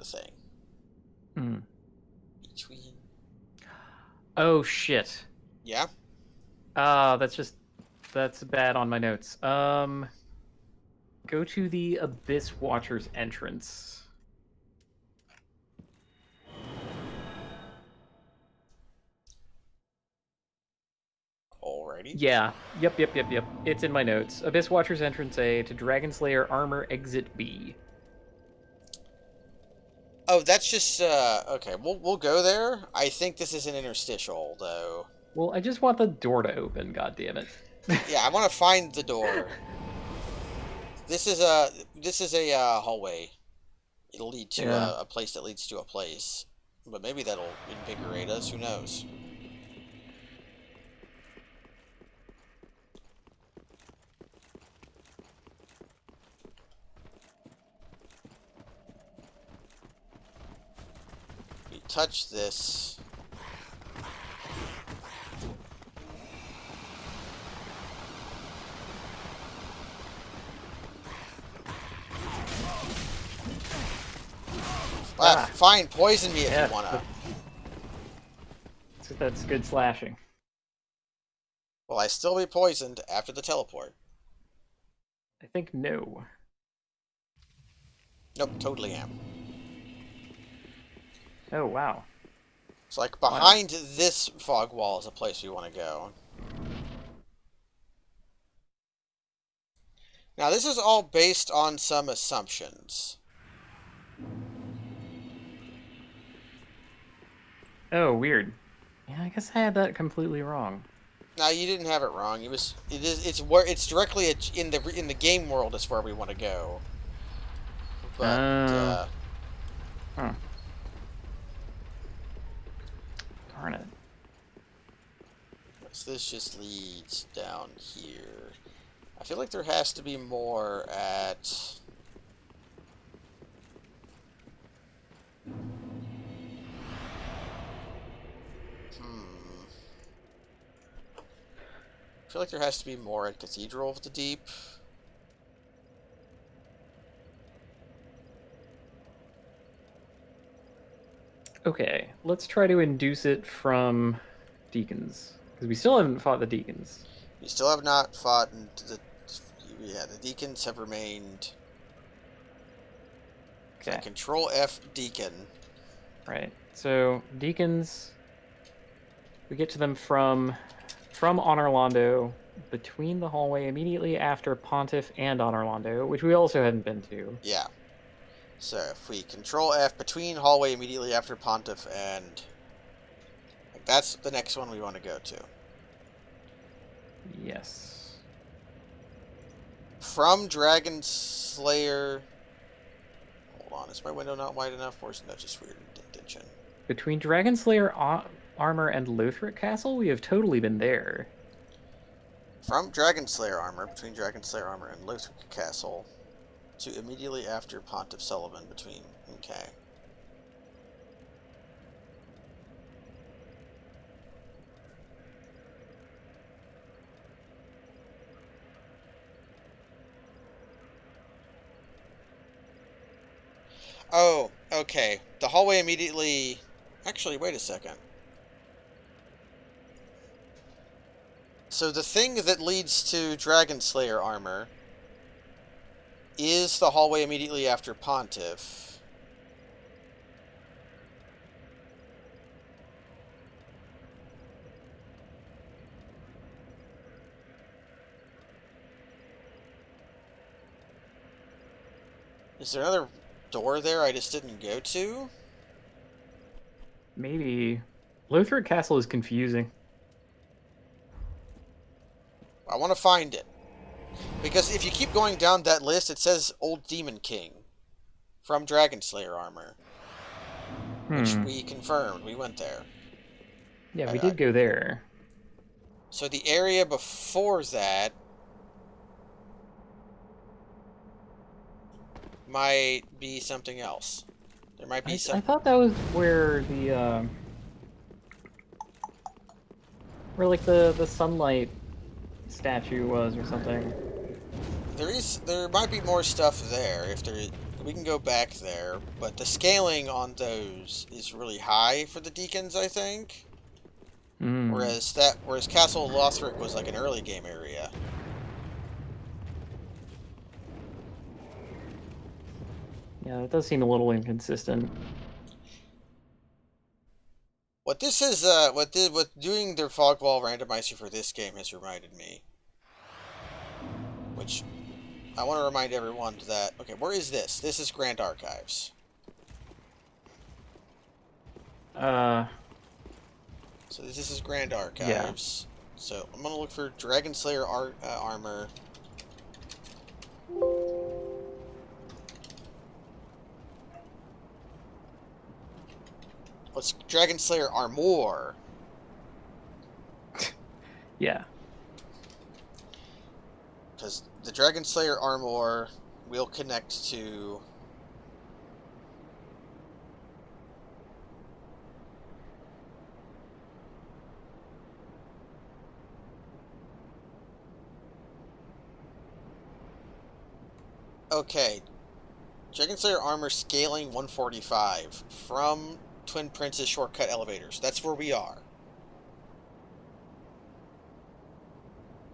[SPEAKER 1] thing. Between.
[SPEAKER 2] Oh shit.
[SPEAKER 1] Yeah?
[SPEAKER 2] That's bad on my notes. Go to the Abyss Watcher's entrance.
[SPEAKER 1] Alrighty.
[SPEAKER 2] Yeah. Yep. It's in my notes. Abyss Watcher's entrance A to Dragon Slayer armor exit B.
[SPEAKER 1] Oh, that's just okay, we'll go there. I think this is an interstitial though.
[SPEAKER 2] Well, I just want the door to open, god damn it.
[SPEAKER 1] Yeah, I want to find the door. This is a hallway. It'll lead to a place that leads to a place. But maybe that'll invigorate us, who knows. We touch this. Fine, poison me if you wanna.
[SPEAKER 2] That's good slashing.
[SPEAKER 1] Will I still be poisoned after the teleport?
[SPEAKER 2] I think no.
[SPEAKER 1] Nope, totally am.
[SPEAKER 2] Oh, wow.
[SPEAKER 1] It's like behind this fog wall is a place we want to go. Now, this is all based on some assumptions.
[SPEAKER 2] Oh, weird. Yeah, I guess I had that completely wrong.
[SPEAKER 1] No, you didn't have it wrong. It's directly in the game world is where we want to go. But
[SPEAKER 2] huh. Darn it.
[SPEAKER 1] So this just leads down here. I feel like there has to be more at. I feel like there has to be more at Cathedral of the Deep.
[SPEAKER 2] Okay, let's try to induce it from Deacons. Because we still haven't fought the Deacons.
[SPEAKER 1] We still have not fought the... Yeah, the Deacons have remained...
[SPEAKER 2] Okay.
[SPEAKER 1] Control F Deacon.
[SPEAKER 2] Right. So, Deacons... We get to them from Honorlando, between the hallway immediately after Pontiff and Honorlando, which we also hadn't been to.
[SPEAKER 1] Yeah. So if we Control F between hallway immediately after Pontiff and... Like, that's the next one we want to go to.
[SPEAKER 2] Yes.
[SPEAKER 1] From Dragon Slayer... Hold on, is my window not wide enough? Or is that just weird indentation?
[SPEAKER 2] Between Dragon Slayer Armor and Lothric Castle, we have totally been there.
[SPEAKER 1] From Dragon Slayer Armor, between Dragon Slayer Armor and Lothric Castle, to immediately after Pontiff Sullivan between... Okay. Oh, okay. The hallway immediately... Actually, wait a second. So the thing that leads to Dragon Slayer Armor is the hallway immediately after Pontiff. Is there another door there I just didn't go to?
[SPEAKER 2] Maybe. Lothric Castle is confusing.
[SPEAKER 1] I want to find it. Because if you keep going down that list, it says Old Demon King from Dragon Slayer Armor. Which we confirmed. We went there.
[SPEAKER 2] Yeah, we did go there.
[SPEAKER 1] So the area before that might be something else. There might be some...
[SPEAKER 2] I thought that was where the, where, like, the sunlight statue was or something.
[SPEAKER 1] There might be more stuff there. If there, we can go back there, but the scaling on those is really high for the Deacons, I think. Whereas Castle Lothric was like an early game area.
[SPEAKER 2] Yeah, it does seem a little inconsistent.
[SPEAKER 1] What this is, what doing their fog wall randomizer for this game has reminded me. Which, I want to remind everyone that, okay, where is this? This is Grand Archives. So this is Grand Archives. Yeah. So I'm going to look for Dragon Slayer armor. What's Dragon Slayer armor?
[SPEAKER 2] Yeah.
[SPEAKER 1] Because the Dragon Slayer armor will connect to... Okay. Dragon Slayer armor scaling 145 from Twin Prince's shortcut elevators. That's where we are.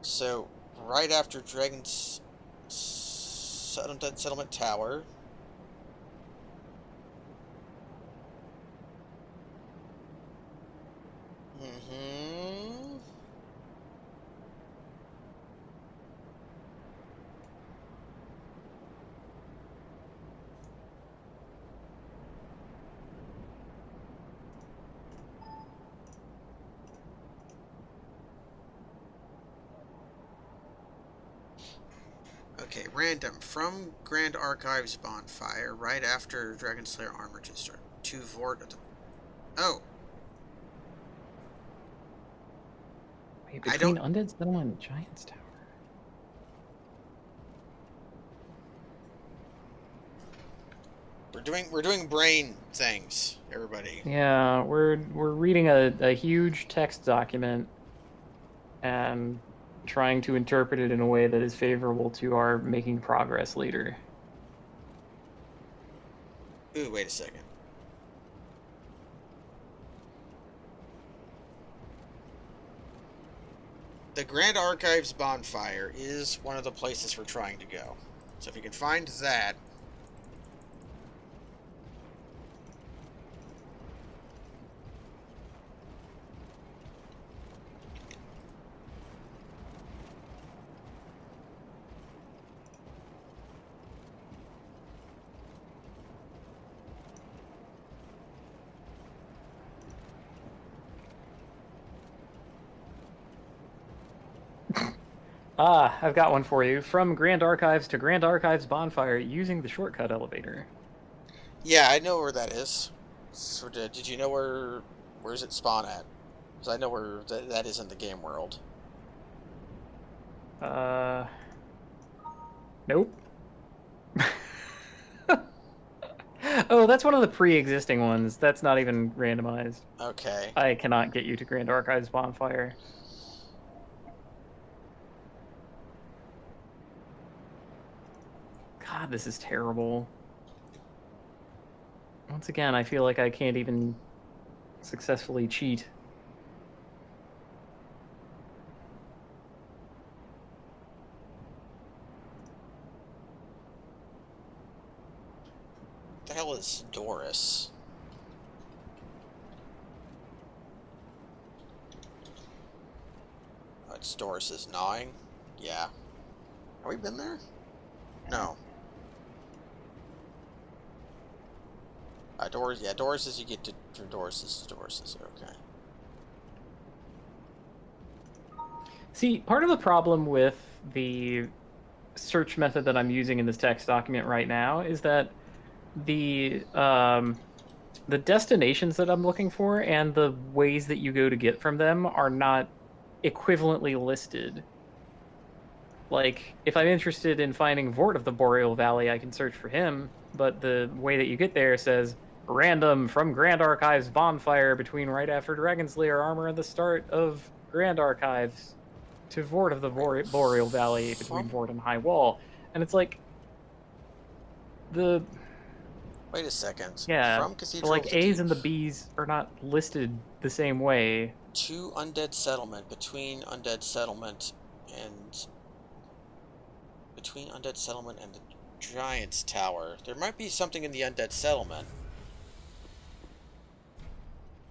[SPEAKER 1] So, right after Dragon's Settlement Tower. Okay, random. From Grand Archives Bonfire, right after Dragon Slayer Armor to start. To Vort of the... Oh!
[SPEAKER 2] Wait, between Undead Settlement and Giant's Tower.
[SPEAKER 1] We're doing brain things, everybody.
[SPEAKER 2] Yeah, we're reading a huge text document, and trying to interpret it in a way that is favorable to our making progress later.
[SPEAKER 1] Ooh, wait a second. The Grand Archives Bonfire is one of the places we're trying to go. So if you can find that...
[SPEAKER 2] Ah, I've got one for you. From Grand Archives to Grand Archives Bonfire using the shortcut elevator.
[SPEAKER 1] Yeah, I know where that is. So did you know where's it spawn at? Because I know where that is in the game world.
[SPEAKER 2] Nope. Oh, that's one of the pre-existing ones. That's not even randomized.
[SPEAKER 1] Okay.
[SPEAKER 2] I cannot get you to Grand Archives Bonfire. God, this is terrible. Once again, I feel like I can't even successfully cheat.
[SPEAKER 1] What the hell is Doris? Oh, it's Doris's gnawing? Yeah. Have we been there? No. Doris, yeah, Doris is you get to Doris's, okay.
[SPEAKER 2] See, part of the problem with the search method that I'm using in this text document right now is that the destinations that I'm looking for and the ways that you go to get from them are not equivalently listed. Like, if I'm interested in finding Vort of the Boreal Valley, I can search for him, but the way that you get there says, random from Grand Archives Bonfire between right after Dragonslayer armor and the start of Grand Archives to Vort of the Boreal Valley between Vort and High Wall. And it's like, the...
[SPEAKER 1] Wait a second.
[SPEAKER 2] Yeah,
[SPEAKER 1] From Cathedral
[SPEAKER 2] like
[SPEAKER 1] of the
[SPEAKER 2] A's
[SPEAKER 1] Deep
[SPEAKER 2] and the B's are not listed the same way.
[SPEAKER 1] to Undead Settlement, between Undead Settlement and... Between Undead Settlement and the Giant's Tower. There might be something in the Undead Settlement.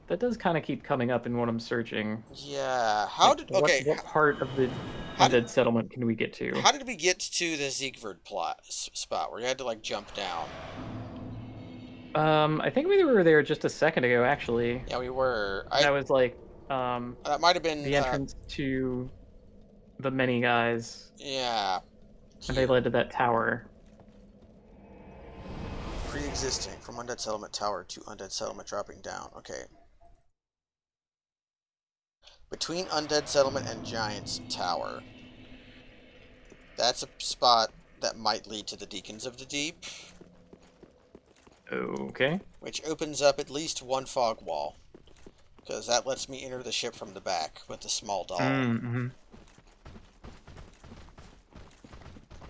[SPEAKER 2] That does kind of keep coming up in what I'm searching.
[SPEAKER 1] Yeah. How
[SPEAKER 2] Like,
[SPEAKER 1] did... Okay.
[SPEAKER 2] What part of the Undead Settlement can we get to?
[SPEAKER 1] How did we get to the Siegfried spot where you had to, like, jump down?
[SPEAKER 2] I think we were there just a second ago, actually.
[SPEAKER 1] Yeah, we were.
[SPEAKER 2] That was like,
[SPEAKER 1] that might have been
[SPEAKER 2] the entrance to the many guys.
[SPEAKER 1] Yeah.
[SPEAKER 2] And they led to that tower.
[SPEAKER 1] Pre-existing from Undead Settlement Tower to Undead Settlement dropping down. Okay. Between Undead Settlement and Giant's Tower. That's a spot that might lead to the Deacons of the Deep.
[SPEAKER 2] Okay.
[SPEAKER 1] Which opens up at least one fog wall. Because that lets me enter the ship from the back with the small doll.
[SPEAKER 2] Mm-hmm.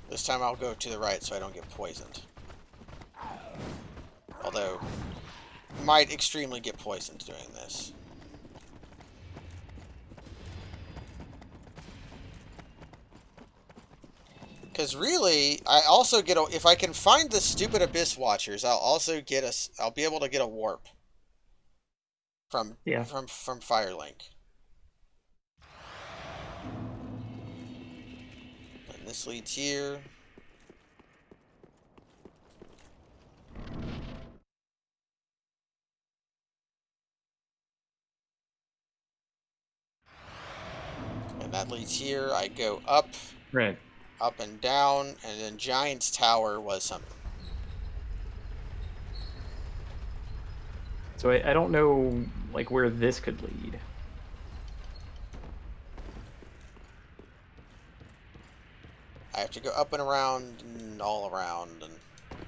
[SPEAKER 1] This time I'll go to the right so I don't get poisoned. Although, might extremely get poisoned doing this. Because really, I also get a... If I can find the stupid Abyss Watchers, I'll also get a... I'll be able to get a warp. From Firelink. And this leads here. And that leads here. I go up.
[SPEAKER 2] Right.
[SPEAKER 1] Up and down, and then Giant's Tower was something.
[SPEAKER 2] So I don't know, like, where this could lead.
[SPEAKER 1] I have to go up and around and all around. And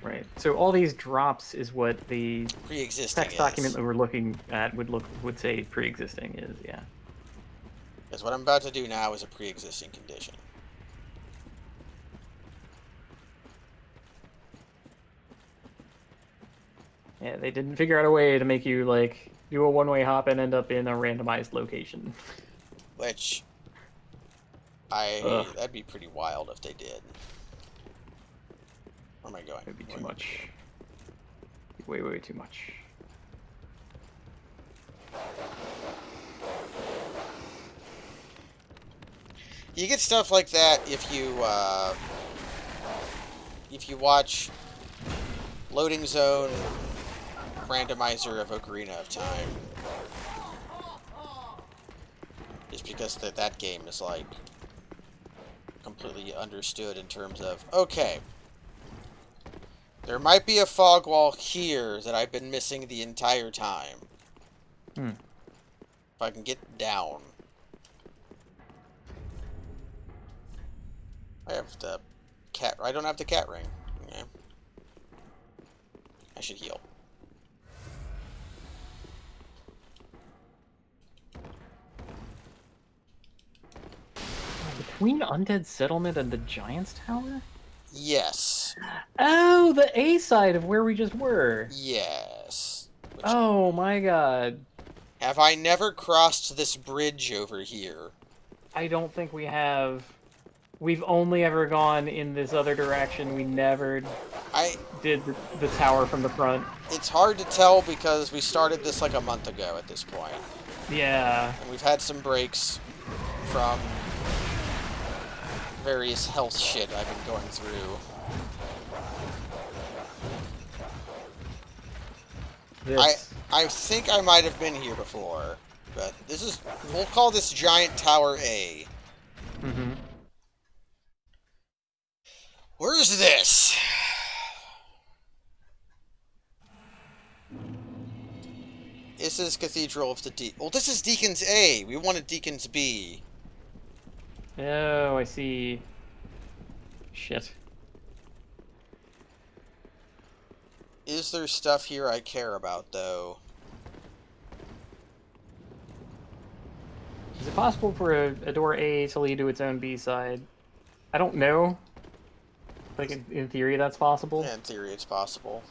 [SPEAKER 2] right. So all these drops is what the
[SPEAKER 1] pre-existing
[SPEAKER 2] text document that we're looking at would say pre-existing is, yeah.
[SPEAKER 1] Because what I'm about to do now is a pre-existing condition.
[SPEAKER 2] Yeah, they didn't figure out a way to make you, like, do a one-way hop and end up in a randomized location.
[SPEAKER 1] Which,
[SPEAKER 2] Ugh.
[SPEAKER 1] that'd be pretty wild if they did. Where am I going?
[SPEAKER 2] That'd be too much. Way, way too much.
[SPEAKER 1] You get stuff like that if you watch Loading Zone Randomizer of Ocarina of Time. Just because that game is, like, completely understood in terms of, okay, there might be a fog wall here that I've been missing the entire time.
[SPEAKER 2] Hmm.
[SPEAKER 1] If I can get down. I have the cat. I don't have the cat ring. Okay. I should heal.
[SPEAKER 2] Between Undead Settlement and the Giant's Tower?
[SPEAKER 1] Yes.
[SPEAKER 2] Oh, the A side of where we just were.
[SPEAKER 1] Yes. Which,
[SPEAKER 2] Oh my god.
[SPEAKER 1] have I never crossed this bridge over here?
[SPEAKER 2] I don't think we have. We've only ever gone in this other direction. We never did the tower from the front.
[SPEAKER 1] It's hard to tell because we started this like a month ago at this point.
[SPEAKER 2] Yeah.
[SPEAKER 1] And we've had some breaks from various health shit I've been going through. I think I might have been here before, but this is, we'll call this Giant Tower A.
[SPEAKER 2] Mm-hmm.
[SPEAKER 1] Where is this? This is Cathedral of the Well, this is Deacon's A. We wanted Deacon's B.
[SPEAKER 2] Oh, I see. Shit.
[SPEAKER 1] Is there stuff here I care about, though?
[SPEAKER 2] Is it possible for a door A to lead to its own B side? I don't know. Like, in theory, that's possible.
[SPEAKER 1] Yeah, in theory, it's possible.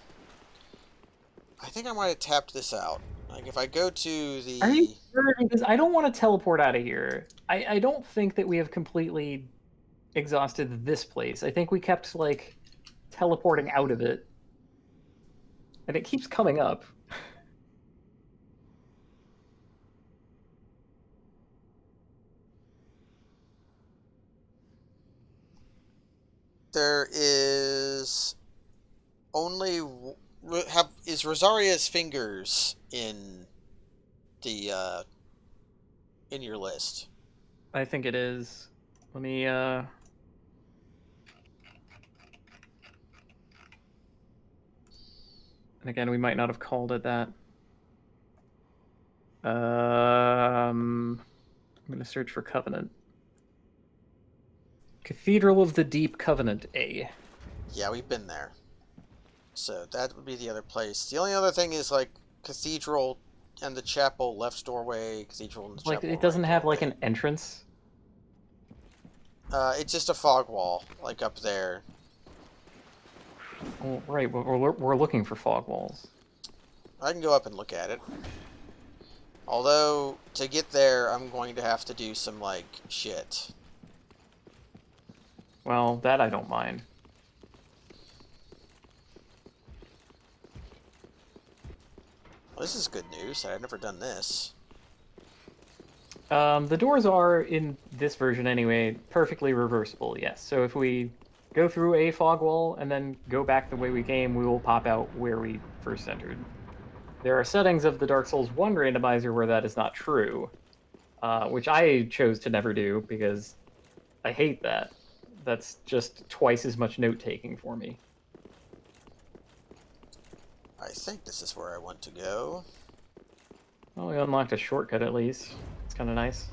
[SPEAKER 1] I think I might have tapped this out. Like, if I go to the...
[SPEAKER 2] Are you sure? Because I don't want to teleport out of here. I don't think that we have completely exhausted this place. I think we kept, like, teleporting out of it. And it keeps coming up.
[SPEAKER 1] There is only is Rosaria's fingers in the in your list.
[SPEAKER 2] I think it is. Let me And again, we might not have called it that. I'm gonna search for Covenant. Cathedral of the Deep Covenant A.
[SPEAKER 1] Yeah, we've been there. So that would be the other place. The only other thing is, like, Cathedral and the Chapel, left doorway, Cathedral and the
[SPEAKER 2] Like,
[SPEAKER 1] Chapel,
[SPEAKER 2] it doesn't
[SPEAKER 1] right
[SPEAKER 2] have,
[SPEAKER 1] doorway.
[SPEAKER 2] like, an entrance?
[SPEAKER 1] It's just a fog wall, like, up there.
[SPEAKER 2] Oh, right, we're looking for fog walls.
[SPEAKER 1] I can go up and look at it. Although, to get there, I'm going to have to do some, like, shit.
[SPEAKER 2] Well, that I don't mind.
[SPEAKER 1] Well, this is good news. I've never done this.
[SPEAKER 2] The doors are, in this version anyway, perfectly reversible, yes. So if we go through a fog wall and then go back the way we came, we will pop out where we first entered. There are settings of the Dark Souls 1 randomizer where that is not true, which I chose to never do because I hate that. That's just twice as much note-taking for me.
[SPEAKER 1] I think this is where I want to go.
[SPEAKER 2] Well, we unlocked a shortcut at least. It's kind of nice.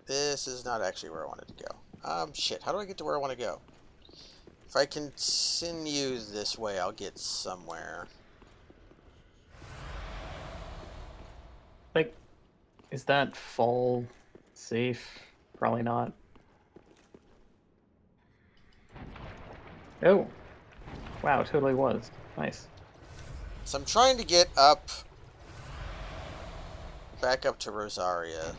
[SPEAKER 1] This is not actually where I wanted to go. Shit, how do I get to where I want to go? If I continue this way, I'll get somewhere.
[SPEAKER 2] Like, is that fall safe? Probably not. Oh. Wow, totally was. Nice.
[SPEAKER 1] So I'm trying to get up, back up to Rosaria.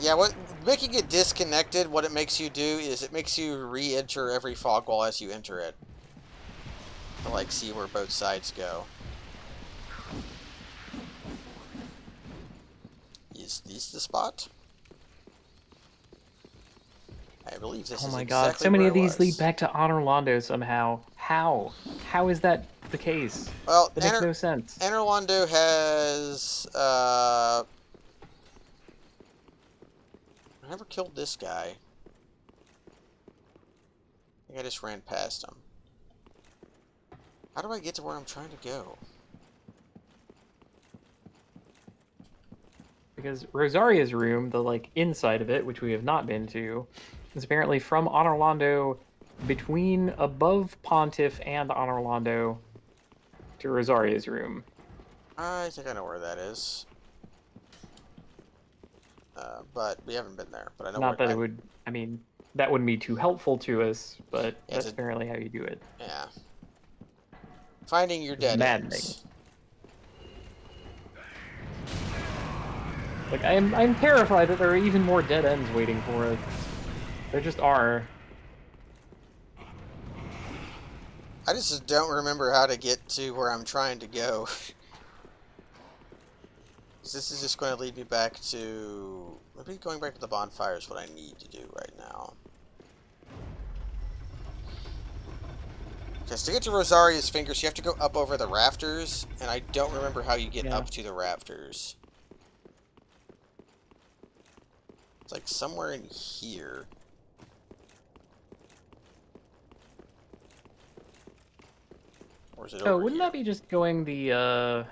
[SPEAKER 1] Yeah, what making it disconnected, what it makes you do is it makes you re-enter every fog wall as you enter it. To, like, see where both sides go. Is this the spot? I believe this is
[SPEAKER 2] Oh my
[SPEAKER 1] exactly
[SPEAKER 2] god, so many
[SPEAKER 1] where
[SPEAKER 2] of
[SPEAKER 1] it
[SPEAKER 2] these
[SPEAKER 1] was.
[SPEAKER 2] lead back to Honor Londo somehow. How? How is that the case?
[SPEAKER 1] Well,
[SPEAKER 2] That makes no sense.
[SPEAKER 1] Anorlando has, I never killed this guy. I think I just ran past him. How do I get to where I'm trying to go?
[SPEAKER 2] Because Rosaria's room, the like inside of it, which we have not been to, is apparently from Honor Londo between above Pontiff and Honor Londo to Rosaria's room.
[SPEAKER 1] I think I know where that is. But we haven't been there. But I know
[SPEAKER 2] Not
[SPEAKER 1] where
[SPEAKER 2] that it would, I mean, that wouldn't be too helpful to us, but
[SPEAKER 1] Yeah,
[SPEAKER 2] that's apparently how you do it.
[SPEAKER 1] Yeah. Finding your dead
[SPEAKER 2] maddening.
[SPEAKER 1] ends.
[SPEAKER 2] Like, I'm terrified that there are even more dead ends waiting for us. There just are.
[SPEAKER 1] I just don't remember how to get to where I'm trying to go. This is just going to lead me back to... Maybe going back to the bonfire is what I need to do right now. Because to get to Rosaria's fingers, you have to go up over the rafters, and I don't remember how you get up to the rafters. It's like somewhere in here. Or is it over
[SPEAKER 2] Wouldn't
[SPEAKER 1] here?
[SPEAKER 2] that be just going the,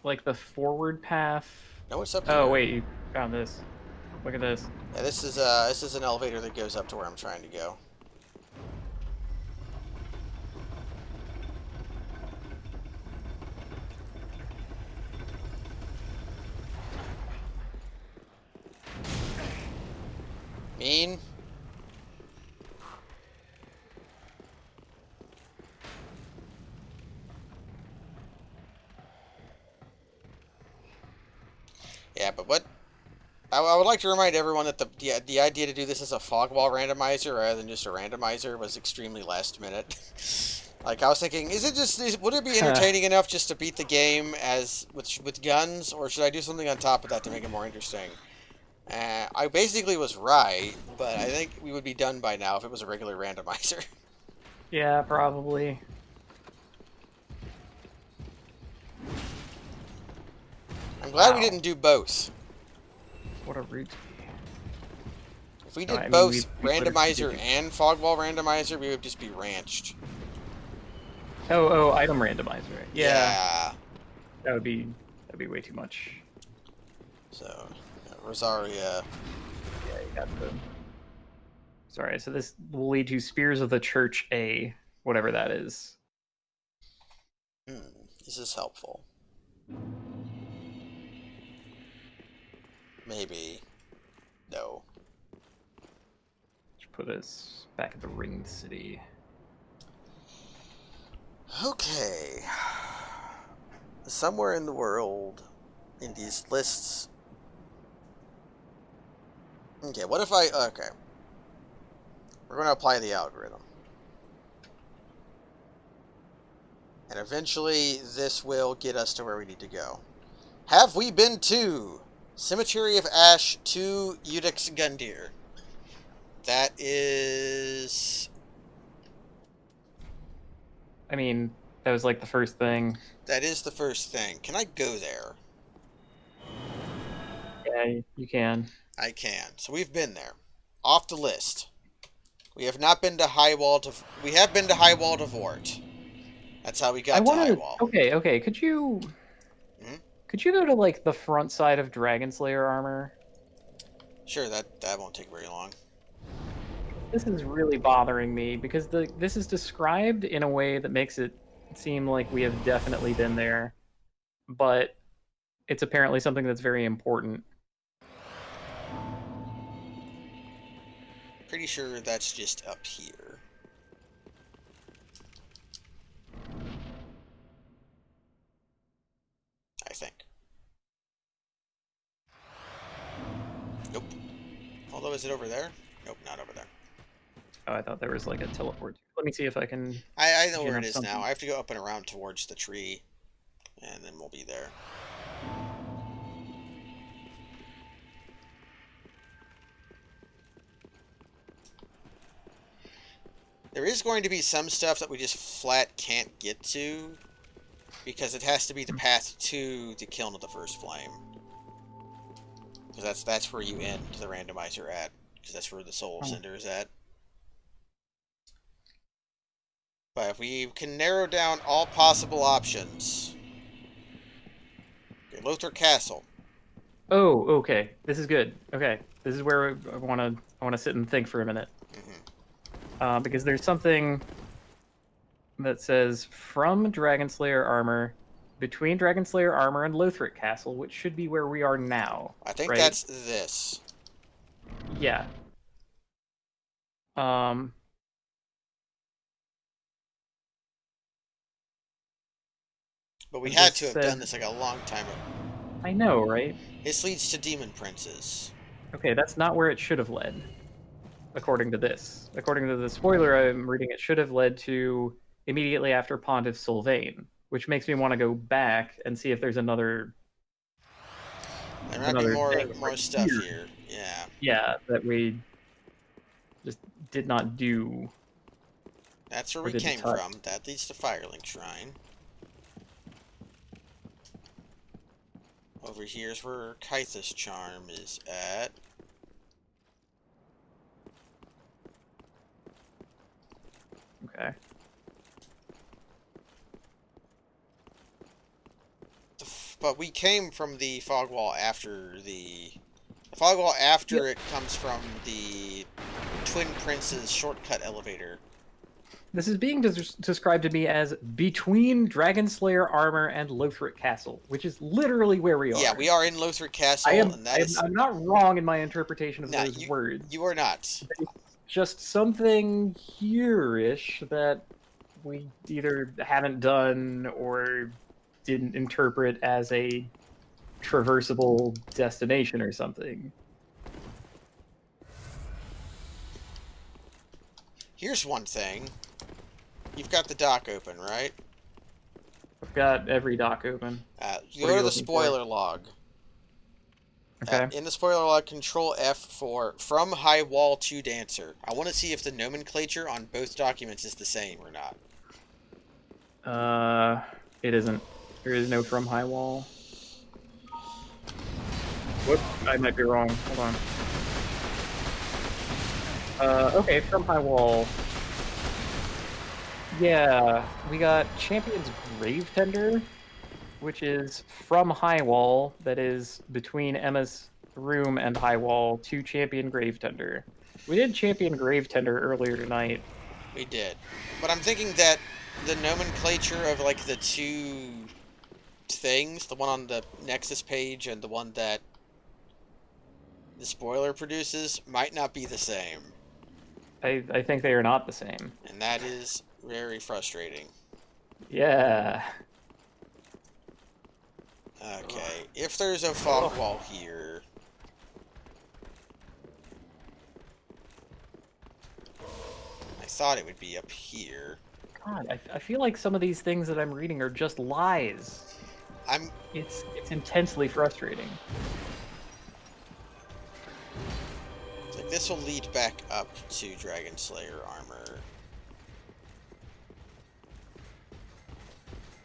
[SPEAKER 2] like the forward path?
[SPEAKER 1] No, it's up here.
[SPEAKER 2] Oh, wait, you found this. Look at this.
[SPEAKER 1] Yeah, this is an elevator that goes up to where I'm trying to go. Mean. Yeah, but what... I would like to remind everyone that the idea to do this as a fog wall randomizer rather than just a randomizer was extremely last minute. Like, I was thinking, would it be entertaining enough just to beat the game as with guns, or should I do something on top of that to make it more interesting? I basically was right, but I think we would be done by now if it was a regular randomizer.
[SPEAKER 2] Yeah, probably.
[SPEAKER 1] I'm glad we didn't do both.
[SPEAKER 2] What a route.
[SPEAKER 1] If we did
[SPEAKER 2] I mean,
[SPEAKER 1] both
[SPEAKER 2] we
[SPEAKER 1] randomizer and fog wall randomizer, we would just be ranched.
[SPEAKER 2] Oh, item randomizer.
[SPEAKER 1] Yeah.
[SPEAKER 2] That'd be way too much.
[SPEAKER 1] So, Rosaria.
[SPEAKER 2] Yeah, you got the... Sorry, so this will lead to Spears of the Church A, whatever that is.
[SPEAKER 1] This is helpful. Maybe. No.
[SPEAKER 2] Let's put us back at the Ringed City.
[SPEAKER 1] Okay. Somewhere in the world, in these lists... Okay, what if I... Okay. We're going to apply the algorithm. And eventually, this will get us to where we need to go. Have we been to Cemetery of Ash to Udix Gundyr? That is...
[SPEAKER 2] I mean, that was like the first thing.
[SPEAKER 1] That is the first thing. Can I go there?
[SPEAKER 2] Yeah, you can.
[SPEAKER 1] I can. So we've been there. Off the list. We have not been to Highwall to... We have been to Highwall to Vort. That's how we got to Highwall.
[SPEAKER 2] Okay, could you Could you go to, like, the front side of Dragonslayer armor?
[SPEAKER 1] Sure, that won't take very long.
[SPEAKER 2] This is really bothering me, because this is described in a way that makes it seem like we have definitely been there, but it's apparently something that's very important.
[SPEAKER 1] Pretty sure that's just up here. I think. Nope. Although, is it over there? Nope, not over there.
[SPEAKER 2] Oh, I thought there was, like, a teleport. Let me see if I can...
[SPEAKER 1] I know where
[SPEAKER 2] have
[SPEAKER 1] it is
[SPEAKER 2] something.
[SPEAKER 1] now. I have to go up and around towards the tree, and then we'll be there. There is going to be some stuff that we just flat can't get to, because it has to be the path to the Kiln of the First Flame. Because that's where you end the randomizer at, because that's where the Soul of Cinder is at. But if we can narrow down all possible options... Okay, Lothric Castle.
[SPEAKER 2] Oh, okay. This is good. Okay. This is where I want to sit and think for a minute. Because there's something that says, from Dragonslayer armor, between Dragonslayer armor and Lothric Castle, which should be where we are now.
[SPEAKER 1] I think
[SPEAKER 2] right?
[SPEAKER 1] that's this.
[SPEAKER 2] Yeah.
[SPEAKER 1] But we had to have done this like a long time ago.
[SPEAKER 2] I know, right?
[SPEAKER 1] This leads to Demon Princes.
[SPEAKER 2] Okay, that's not where it should have led. According to this. According to the spoiler I'm reading, it should have led to immediately after Pond of Sylvain, which makes me want to go back and see if there's another...
[SPEAKER 1] There might be more stuff here. Yeah.
[SPEAKER 2] Yeah, that we just did not do.
[SPEAKER 1] That's where we came from. That leads to Firelink Shrine. Over here's where Kythus Charm is at.
[SPEAKER 2] Okay.
[SPEAKER 1] But we came from the fog wall after the fog wall after it comes from the Twin Prince's shortcut elevator.
[SPEAKER 2] This is being described to me as between Dragonslayer armor and Lothric Castle, which is literally where we are.
[SPEAKER 1] Yeah, we are in Lothric Castle,
[SPEAKER 2] I'm not wrong in my interpretation of those words.
[SPEAKER 1] You are not.
[SPEAKER 2] It's just something here-ish that we either haven't done or didn't interpret as a traversable destination or something.
[SPEAKER 1] Here's one thing. You've got the dock open, right?
[SPEAKER 2] I've got every dock open.
[SPEAKER 1] You go to the spoiler log.
[SPEAKER 2] Okay.
[SPEAKER 1] In the spoiler log, Control F for From High Wall to Dancer. I want to see if the nomenclature on both documents is the same or not.
[SPEAKER 2] It isn't. There is no From High Wall. Whoops, I might be wrong. Hold on. Okay, From High Wall. Yeah, we got Champion's Grave Tender, which is from High Wall, that is between Emma's room and High Wall, to Champion Grave Tender. We did Champion Grave Tender earlier tonight.
[SPEAKER 1] We did. But I'm thinking that the nomenclature of, like, the two things, the one on the Nexus page and the one that the spoiler produces, might not be the same.
[SPEAKER 2] I think they are not the same.
[SPEAKER 1] And that is very frustrating.
[SPEAKER 2] Yeah.
[SPEAKER 1] Okay, if there's a fog wall here... I thought it would be up here.
[SPEAKER 2] God, I feel like some of these things that I'm reading are just lies. It's intensely frustrating.
[SPEAKER 1] It's like this will lead back up to Dragonslayer armor.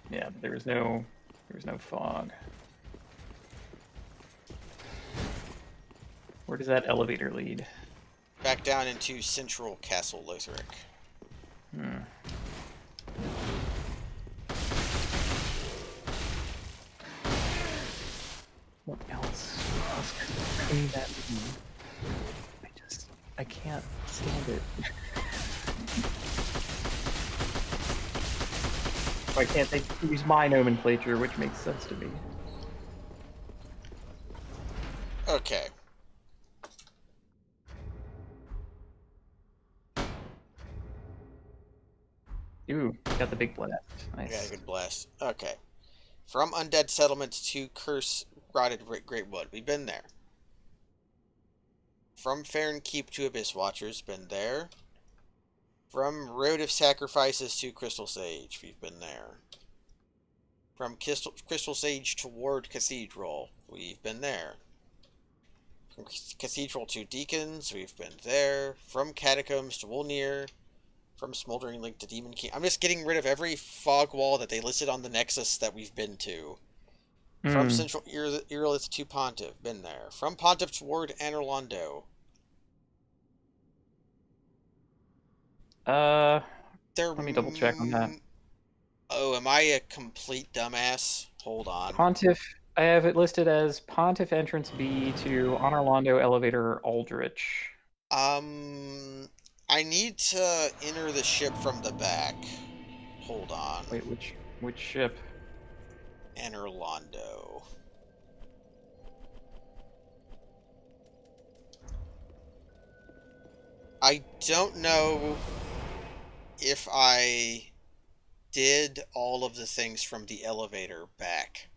[SPEAKER 2] Yeah, but there was no fog. Where does that elevator lead?
[SPEAKER 1] Back down into Central Castle Lothric.
[SPEAKER 2] in that room. I can't stand it. Why can't they use my nomenclature, which makes sense to me?
[SPEAKER 1] Okay.
[SPEAKER 2] Ooh, got the big blast. Nice.
[SPEAKER 1] Yeah, good blast. Okay. From undead settlements to curse rotted great wood. We've been there. From Farron Keep to Abyss Watchers. Been there. From Road of Sacrifices to Crystal Sage. We've been there. From Crystal Sage toward Cathedral. We've been there. From Cathedral to Deacons. We've been there. From Catacombs to Wolnir. From Smouldering Lake to Demon King. I'm just getting rid of every fog wall that they listed on the Nexus that we've been to. From Central Irithyll to Pontiff. Been there. From Pontiff toward Anorlando.
[SPEAKER 2] Let me double check on that.
[SPEAKER 1] Oh, am I a complete dumbass? Hold on.
[SPEAKER 2] Pontiff, I have it listed as Pontiff Entrance B to Anorlando Elevator Aldrich.
[SPEAKER 1] I need to enter the ship from the back. Hold on.
[SPEAKER 2] Wait, which ship?
[SPEAKER 1] Anorlando. I don't know if I did all of the things from the elevator back.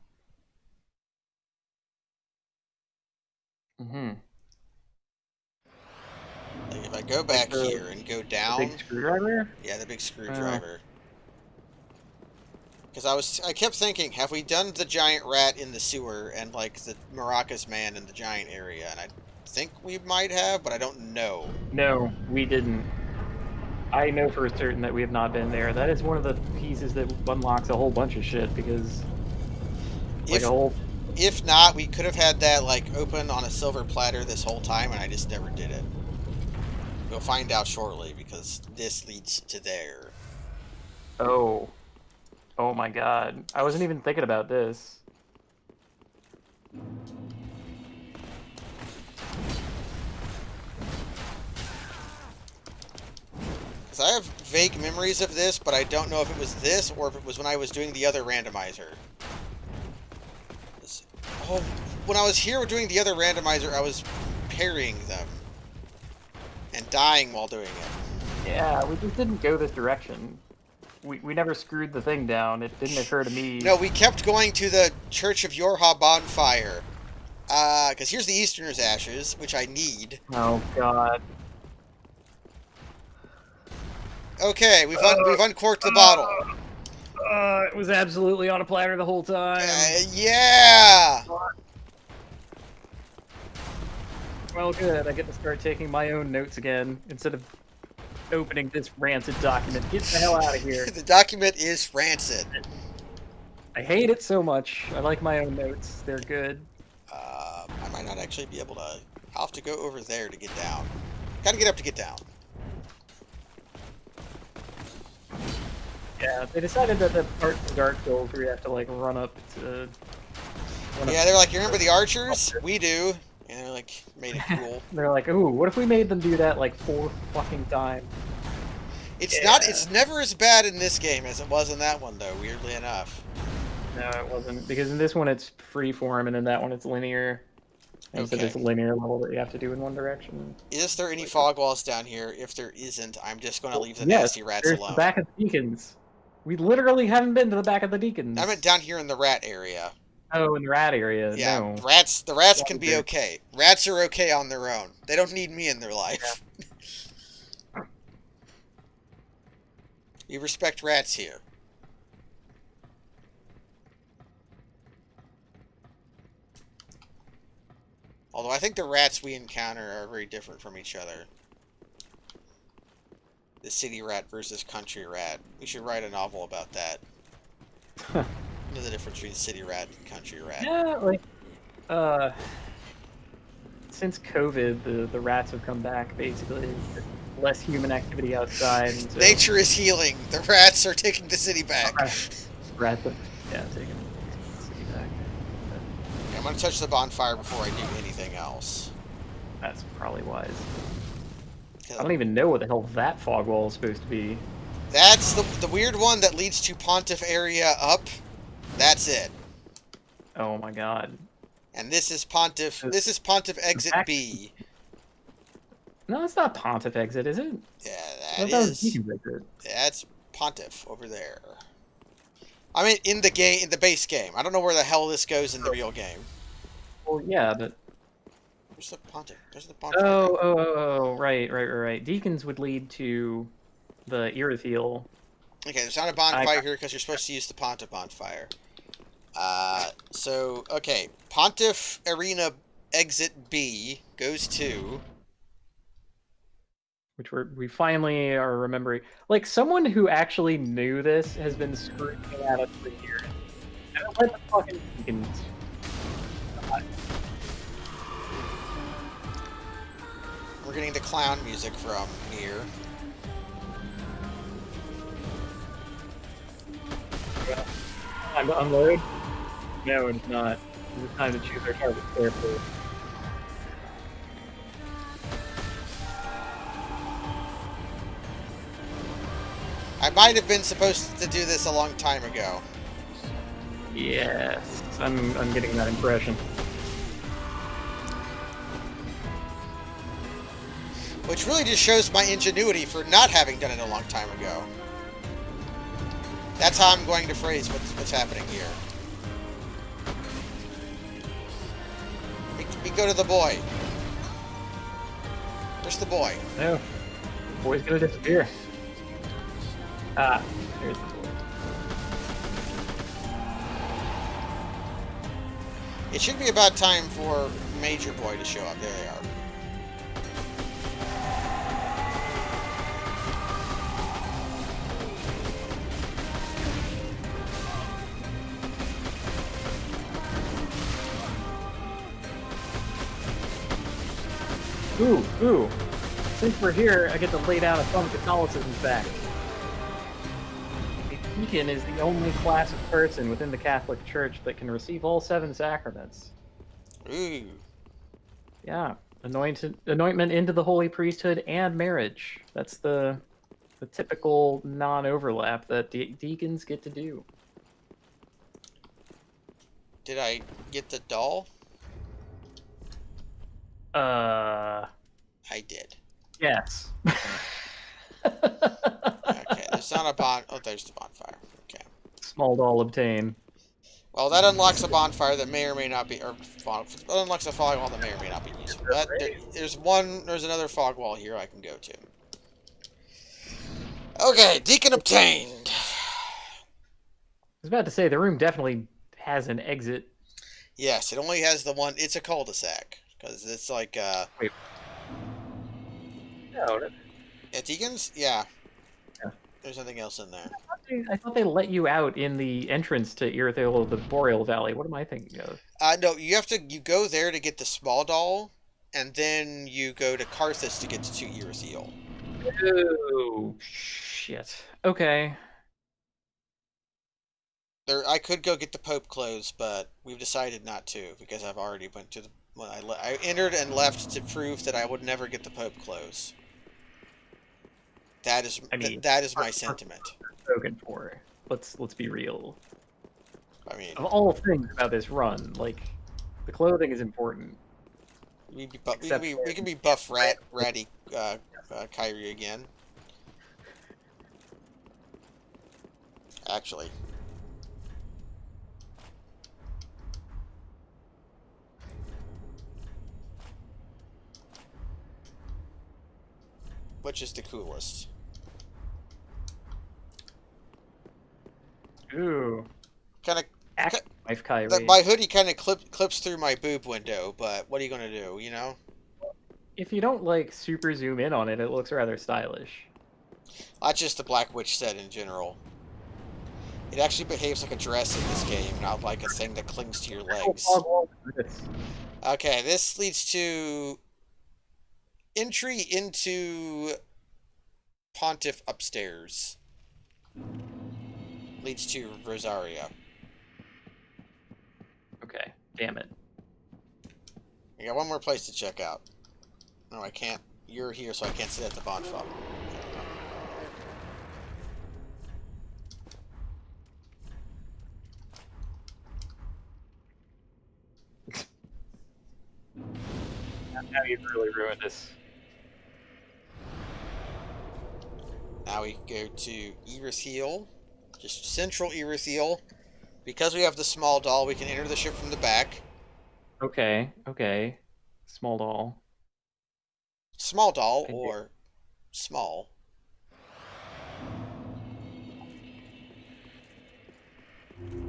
[SPEAKER 2] Mm-hmm.
[SPEAKER 1] Like if I go back here and go down...
[SPEAKER 2] The big screwdriver?
[SPEAKER 1] Yeah, the big screwdriver. Because I kept thinking, have we done the giant rat in the sewer and like the Maracas man in the giant area? And I think we might have, but I don't know.
[SPEAKER 2] No, we didn't. I know for certain that we have not been there. That is one of the pieces that unlocks a whole bunch of shit because like
[SPEAKER 1] if not, we could have had that like open on a silver platter this whole time and I just never did it. We'll find out shortly because this leads to there.
[SPEAKER 2] Oh. Oh my god. I wasn't even thinking about this.
[SPEAKER 1] Because I have vague memories of this, but I don't know if it was this or if it was when I was doing the other randomizer. Oh, when I was here doing the other randomizer, I was parrying them. And dying while doing it.
[SPEAKER 2] Yeah, we just didn't go this direction. We never screwed the thing down. It didn't occur to me.
[SPEAKER 1] No, we kept going to the Church of Yorha bonfire. Because here's the Easterner's Ashes, which I need.
[SPEAKER 2] Oh, God.
[SPEAKER 1] Okay, we've uncorked the bottle.
[SPEAKER 2] It was absolutely on a platter the whole time.
[SPEAKER 1] Yeah!
[SPEAKER 2] Well, good. I get to start taking my own notes again instead of opening this rancid document. Get the hell out of here.
[SPEAKER 1] The document is rancid.
[SPEAKER 2] I hate it so much. I like my own notes. They're good.
[SPEAKER 1] I might not actually be able to... I'll have to go over there to get down. Gotta get up to get down.
[SPEAKER 2] Yeah, they decided that the part of Dark Souls where you have to, like, run up to...
[SPEAKER 1] Yeah, they're like, you remember the archers? We do. And they're like, made it cool.
[SPEAKER 2] They're like, ooh, what if we made them do that, like, 4 fucking times?
[SPEAKER 1] It's never as bad in this game as it was in that one, though, weirdly enough.
[SPEAKER 2] No, it wasn't. Because in this one it's freeform, and in that one it's linear. And so it's a linear level that you have to do in one direction.
[SPEAKER 1] Is there any fog walls down here? If there isn't, I'm just going to leave the nasty rats
[SPEAKER 2] there's
[SPEAKER 1] alone.
[SPEAKER 2] The back of the Deacons. We literally haven't been to the back of the Deacons.
[SPEAKER 1] I meant down here in the rat area.
[SPEAKER 2] Oh, in the rat area.
[SPEAKER 1] Yeah,
[SPEAKER 2] no.
[SPEAKER 1] the rats can be okay. Rats are okay on their own. They don't need me in their life. Yeah. We respect rats here. Although I think the rats we encounter are very different from each other. The city rat versus country rat. We should write a novel about that. Know the difference between city rat and country rat.
[SPEAKER 2] Yeah, like, since COVID, the rats have come back, basically. Less human activity outside. So...
[SPEAKER 1] Nature is healing. The rats are taking the city back.
[SPEAKER 2] Rats are, taking the city back.
[SPEAKER 1] I'm gonna touch the bonfire before I do anything else.
[SPEAKER 2] That's probably wise. I don't even know what the hell that fog wall is supposed to be.
[SPEAKER 1] That's the weird one that leads to Pontiff area up. That's it.
[SPEAKER 2] Oh my god.
[SPEAKER 1] And this is Pontiff. This is Pontiff exit B.
[SPEAKER 2] No, it's not Pontiff exit, is it?
[SPEAKER 1] Yeah, that
[SPEAKER 2] was
[SPEAKER 1] is. That's Pontiff over there. I mean, in the game, in the base game. I don't know where the hell this goes in the real game.
[SPEAKER 2] Well, yeah, but...
[SPEAKER 1] Where's the Pontiff? Where's the bonfire?
[SPEAKER 2] Oh, right. Deacons would lead to the Irithyll.
[SPEAKER 1] Okay, there's not a bonfire here because you're supposed to use the Pontiff bonfire. So, okay. Pontiff Arena exit B goes to...
[SPEAKER 2] Which we finally are remembering. Like, someone who actually knew this has been screaming at us for years. I don't let the fucking Deacons...
[SPEAKER 1] We're getting the clown music from here.
[SPEAKER 2] Time to unload? No, it's not. It's time to choose our target carefully.
[SPEAKER 1] I might have been supposed to do this a long time ago.
[SPEAKER 2] Yes, I'm getting that impression.
[SPEAKER 1] Which really just shows my ingenuity for not having done it a long time ago. That's how I'm going to phrase what's happening here. We go to the boy. Where's the boy?
[SPEAKER 2] No. The boy's gonna disappear. Ah, there's the boy.
[SPEAKER 1] It should be about time for Major Boy to show up. There they are.
[SPEAKER 2] Ooh. Since we're here, I get to lay down a fun Catholicism fact. A deacon is the only class of person within the Catholic Church that can receive all 7 sacraments.
[SPEAKER 1] Ooh.
[SPEAKER 2] Yeah. Anointment into the holy priesthood and marriage. That's the typical non-overlap that deacons get to do.
[SPEAKER 1] Did I get the doll? I did.
[SPEAKER 2] Yes.
[SPEAKER 1] Okay, there's not a oh, there's the bonfire. Okay.
[SPEAKER 2] Small doll obtain.
[SPEAKER 1] Well, that unlocks a bonfire that may or may not be, or unlocks a fog wall that may or may not be useful. There's another fog wall here I can go to. Okay, Deacon obtained.
[SPEAKER 2] I was about to say, the room definitely has an exit.
[SPEAKER 1] Yes, it only has the one, it's a cul-de-sac. Because it's like,
[SPEAKER 2] Wait. No.
[SPEAKER 1] Yeah, Deacons? Yeah.
[SPEAKER 2] Yeah.
[SPEAKER 1] There's nothing else in there.
[SPEAKER 2] I thought they let you out in the entrance to Irithyll of the Boreal Valley. What am I thinking of?
[SPEAKER 1] No, you go there to get the small doll, and then you go to Carthus to get to Irithyll.
[SPEAKER 2] Oh, shit. Okay.
[SPEAKER 1] I could go get the Pope clothes, but we've decided not to, because I've already went to the... I entered and left to prove that I would never get the Pope clothes. That is, that is my sentiment.
[SPEAKER 2] Spoken for. Let's be real.
[SPEAKER 1] I mean,
[SPEAKER 2] of all things about this run, like, the clothing is important.
[SPEAKER 1] We can be buff ratty Kyrie again. Actually. Which is the coolest?
[SPEAKER 2] Ooh.
[SPEAKER 1] Kind of.
[SPEAKER 2] Wife Kyrie.
[SPEAKER 1] My hoodie kind of clips through my boob window, but what are you gonna do? You know.
[SPEAKER 2] If you don't like super zoom in on it, it looks rather stylish.
[SPEAKER 1] That's just the Black Witch set in general. It actually behaves like a dress in this game, not like a thing that clings to your legs. Okay, this leads to entry into Pontiff upstairs. Leads to Rosaria.
[SPEAKER 2] Okay, damn it.
[SPEAKER 1] I got one more place to check out. No, I can't. You're here, so I can't sit at the bonfire.
[SPEAKER 2] Now you've really ruined this.
[SPEAKER 1] Now we go to Irithyll. Just central Irithyll. Because we have the small doll, we can enter the ship from the back.
[SPEAKER 2] Okay, okay. Small doll.
[SPEAKER 1] Small doll, or small.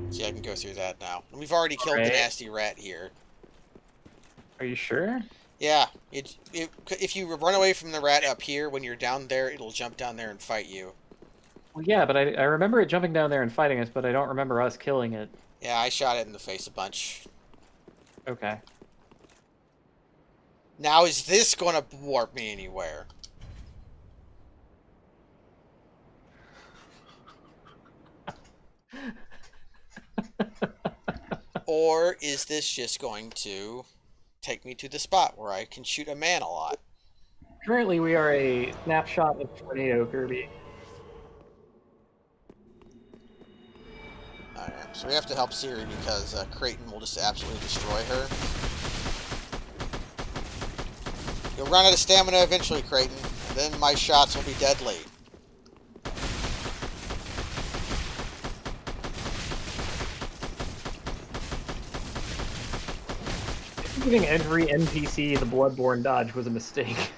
[SPEAKER 1] See, I can go through that now. We've already killed the nasty rat here.
[SPEAKER 2] Are you sure?
[SPEAKER 1] Yeah, if you run away from the rat up here, when you're down there, it'll jump down there and fight you.
[SPEAKER 2] Well, yeah, but I remember it jumping down there and fighting us, but I don't remember us killing it.
[SPEAKER 1] Yeah, I shot it in the face a bunch.
[SPEAKER 2] Okay.
[SPEAKER 1] Now, is this going to warp me anywhere? Or is this just going to take me to the spot where I can shoot a man a lot?
[SPEAKER 2] Currently, we are a snapshot of Tornado Kirby.
[SPEAKER 1] Alright, so we have to help Siri because Creighton will just absolutely destroy her. You'll run out of stamina eventually, Creighton, and then my shots will be deadly.
[SPEAKER 2] Giving every NPC the Bloodborne dodge was a mistake.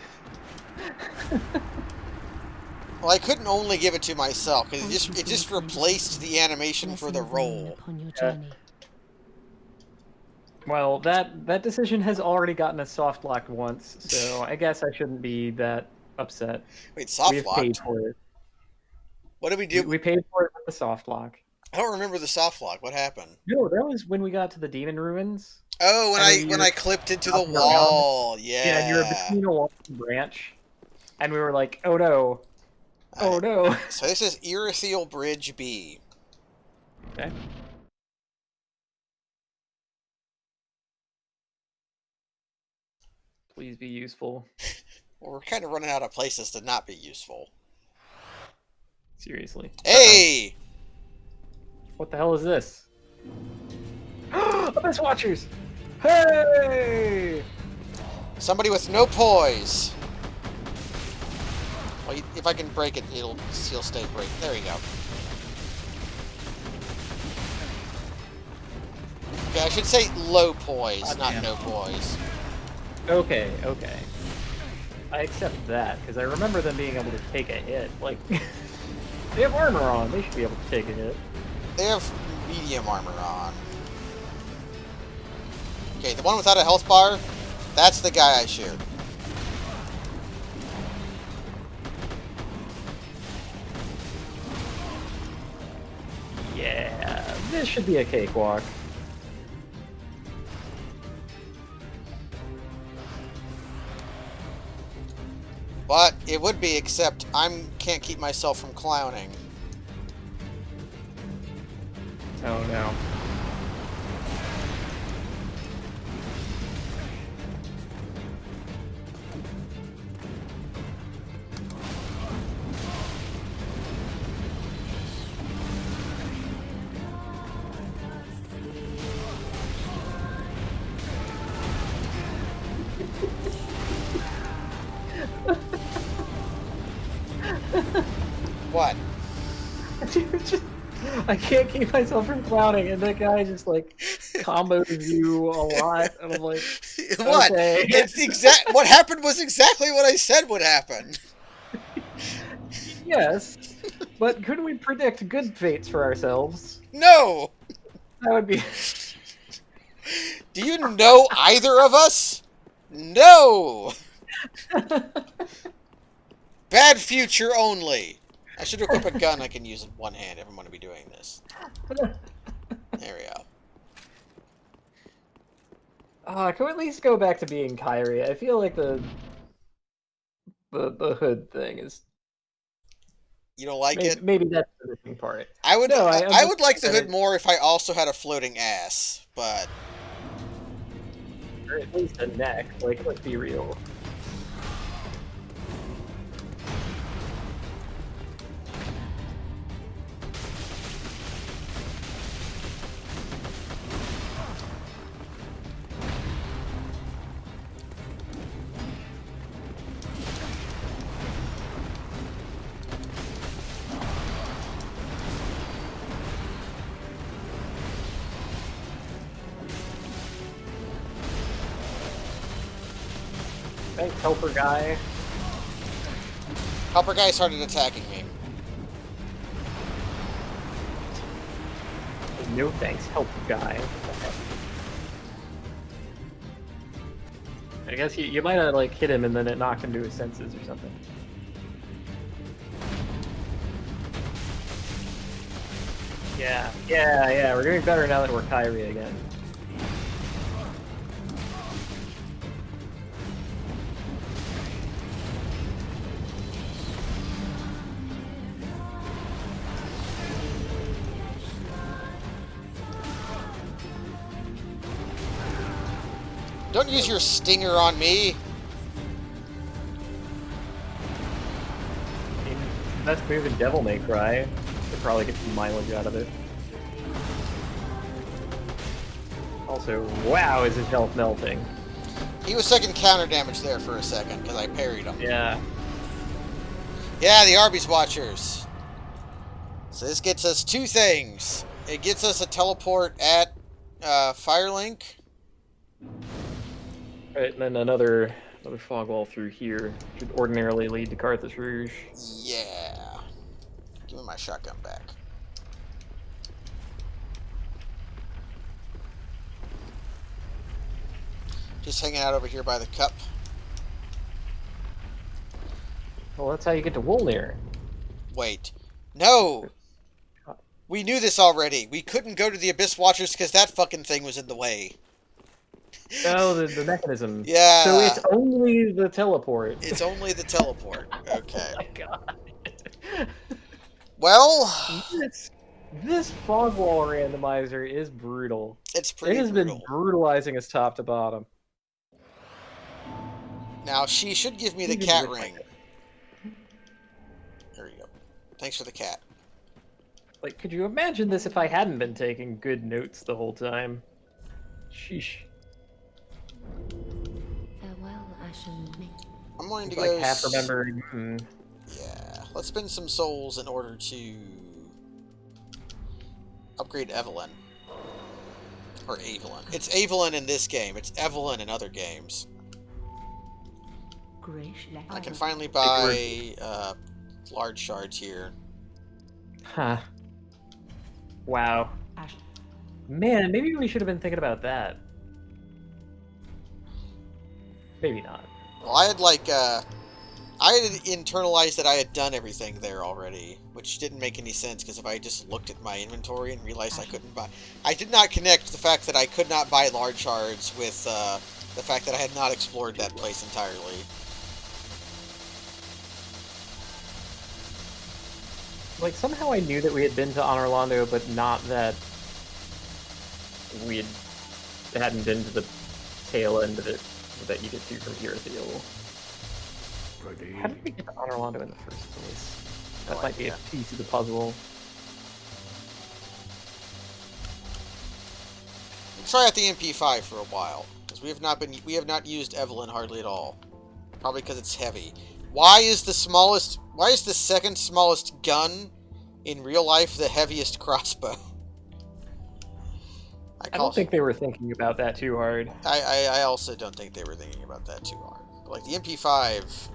[SPEAKER 1] Well, I couldn't only give it to myself because it just replaced the animation for the roll.
[SPEAKER 2] Well, that decision has already gotten us soft locked once, so I guess I shouldn't be that upset.
[SPEAKER 1] Wait, soft locked?
[SPEAKER 2] We paid for it.
[SPEAKER 1] What did we do?
[SPEAKER 2] We paid for it with the soft lock.
[SPEAKER 1] I don't remember the soft lock. What happened?
[SPEAKER 2] No, that was when we got to the demon ruins.
[SPEAKER 1] Oh, when I clipped into the wall. Yeah.
[SPEAKER 2] Yeah, you were between a wall and branch, and we were like, oh no. Oh no.
[SPEAKER 1] So this is Irithyll Bridge B.
[SPEAKER 2] Okay. Please be useful.
[SPEAKER 1] Well, we're kind of running out of places to not be useful.
[SPEAKER 2] Seriously.
[SPEAKER 1] Hey!
[SPEAKER 2] What the hell is this? Abyss Watchers! Hey!
[SPEAKER 1] Somebody with no poise. Well, if I can break it, he'll stay break. There we go. Okay, I should say low poise, not no poise.
[SPEAKER 2] Okay, okay. I accept that, because I remember them being able to take a hit. Like, they have armor on. They should be able to take a hit.
[SPEAKER 1] They have medium armor on. Okay, the one without a health bar, that's the guy I shoot.
[SPEAKER 2] Yeah, this should be a cakewalk.
[SPEAKER 1] But it would be, except can't keep myself from clowning.
[SPEAKER 2] Oh no.
[SPEAKER 1] What?
[SPEAKER 2] I can't keep myself from clowning, and that guy just like combos you a lot, and I'm like,
[SPEAKER 1] what?
[SPEAKER 2] Okay.
[SPEAKER 1] It's what happened was exactly what I said would happen.
[SPEAKER 2] Yes, but couldn't we predict good fates for ourselves?
[SPEAKER 1] No.
[SPEAKER 2] That would be.
[SPEAKER 1] Do you know either of us? No. Bad future only. I should equip a gun I can use in one hand if I'm going to be doing this. There we go.
[SPEAKER 2] Can we at least go back to being Kyrie? I feel like the hood thing is.
[SPEAKER 1] You don't like it?
[SPEAKER 2] Maybe that's the missing part.
[SPEAKER 1] I would.
[SPEAKER 2] No,
[SPEAKER 1] I would like the hood more if I also had a floating ass, but.
[SPEAKER 2] Or at least a neck. Like, let's be real. Thanks, helper guy.
[SPEAKER 1] Helper guy started attacking me.
[SPEAKER 2] No thanks, helper guy. I guess you might have like hit him and then it knocked him to his senses or something. Yeah, we're doing better now that we're Kyrie again.
[SPEAKER 1] Don't use your stinger on me.
[SPEAKER 2] I mean, best move in Devil May Cry. Could probably get some mileage out of it. Also, wow, is his health melting?
[SPEAKER 1] He was taking counter damage there for a second because I parried him.
[SPEAKER 2] Yeah.
[SPEAKER 1] Yeah, the Arby's Watchers. So this gets us two things. It gets us a teleport at Firelink.
[SPEAKER 2] Right, and then another fog wall through here should ordinarily lead to Carthus Rouge.
[SPEAKER 1] Yeah. Give me my shotgun back. Just hanging out over here by the cup.
[SPEAKER 2] Well, that's how you get to Wolnir.
[SPEAKER 1] Wait. No! We knew this already. We couldn't go to the Abyss Watchers because that fucking thing was in the way.
[SPEAKER 2] Oh, the mechanism.
[SPEAKER 1] Yeah.
[SPEAKER 2] So it's only the teleport.
[SPEAKER 1] It's only the teleport. Okay.
[SPEAKER 2] Oh my god.
[SPEAKER 1] Well,
[SPEAKER 2] this fog wall randomizer is brutal.
[SPEAKER 1] it's pretty
[SPEAKER 2] It has
[SPEAKER 1] brutal.
[SPEAKER 2] been brutalizing us top to bottom.
[SPEAKER 1] Now, she should give me the
[SPEAKER 2] Even
[SPEAKER 1] cat
[SPEAKER 2] with
[SPEAKER 1] ring. There you go. Thanks for the cat.
[SPEAKER 2] Like, could you imagine this if I hadn't been taking good notes the whole time? Sheesh.
[SPEAKER 3] Farewell, Ashen Mink.
[SPEAKER 1] I'm going to
[SPEAKER 2] It's
[SPEAKER 1] go...
[SPEAKER 2] like half remembering.
[SPEAKER 1] Yeah. Let's spend some souls in order to upgrade Evelyn. Or Evelyn. It's Evelyn in this game. It's Evelyn in other games. I can finally buy large shards here.
[SPEAKER 2] Huh. Wow. Man, maybe we should have been thinking about that. Maybe not.
[SPEAKER 1] Well, I had like, I had internalized that I had done everything there already, which didn't make any sense, because if I just looked at my inventory and realized I couldn't buy... I did not connect the fact that I could not buy large shards with the fact that I had not explored that place entirely.
[SPEAKER 2] Like, somehow I knew that we had been to Orlando, but not that we hadn't been to the tail end of it that you get to from Irithyll. How did we get to Orlando in the first place? That might be a piece of the puzzle.
[SPEAKER 1] We'll try out the MP5 for a while, because we have not used Evelyn hardly at all. Probably because it's heavy. Why is the second smallest gun in real life the heaviest crossbow?
[SPEAKER 2] I don't think they were thinking about that too hard.
[SPEAKER 1] I also don't think they were thinking about that too hard. But like the MP5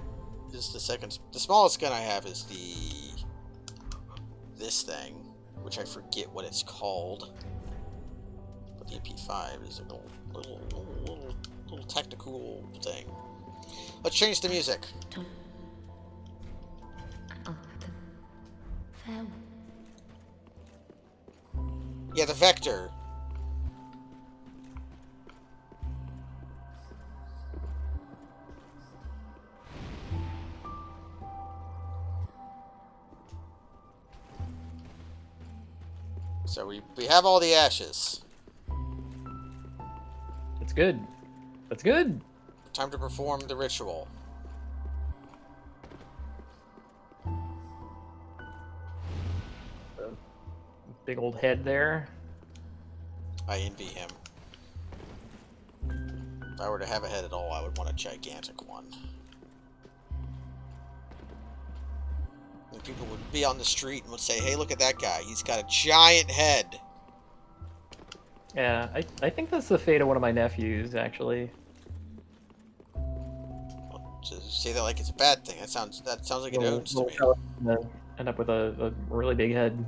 [SPEAKER 1] is the smallest gun I have is this thing, which I forget what it's called. But the MP5 is a little tactical thing. Let's change the music. Yeah, the vector. So we have all the ashes.
[SPEAKER 2] It's good. That's good.
[SPEAKER 1] Time to perform the ritual.
[SPEAKER 2] Big old head there.
[SPEAKER 1] I envy him. If I were to have a head at all, I would want a gigantic one. And people would be on the street and would say, hey, look at that guy. He's got a giant head.
[SPEAKER 2] Yeah, I think that's the fate of one of my nephews, actually.
[SPEAKER 1] Well, to say that like it's a bad thing. That sounds like it owns to me.
[SPEAKER 2] End up with a really big head.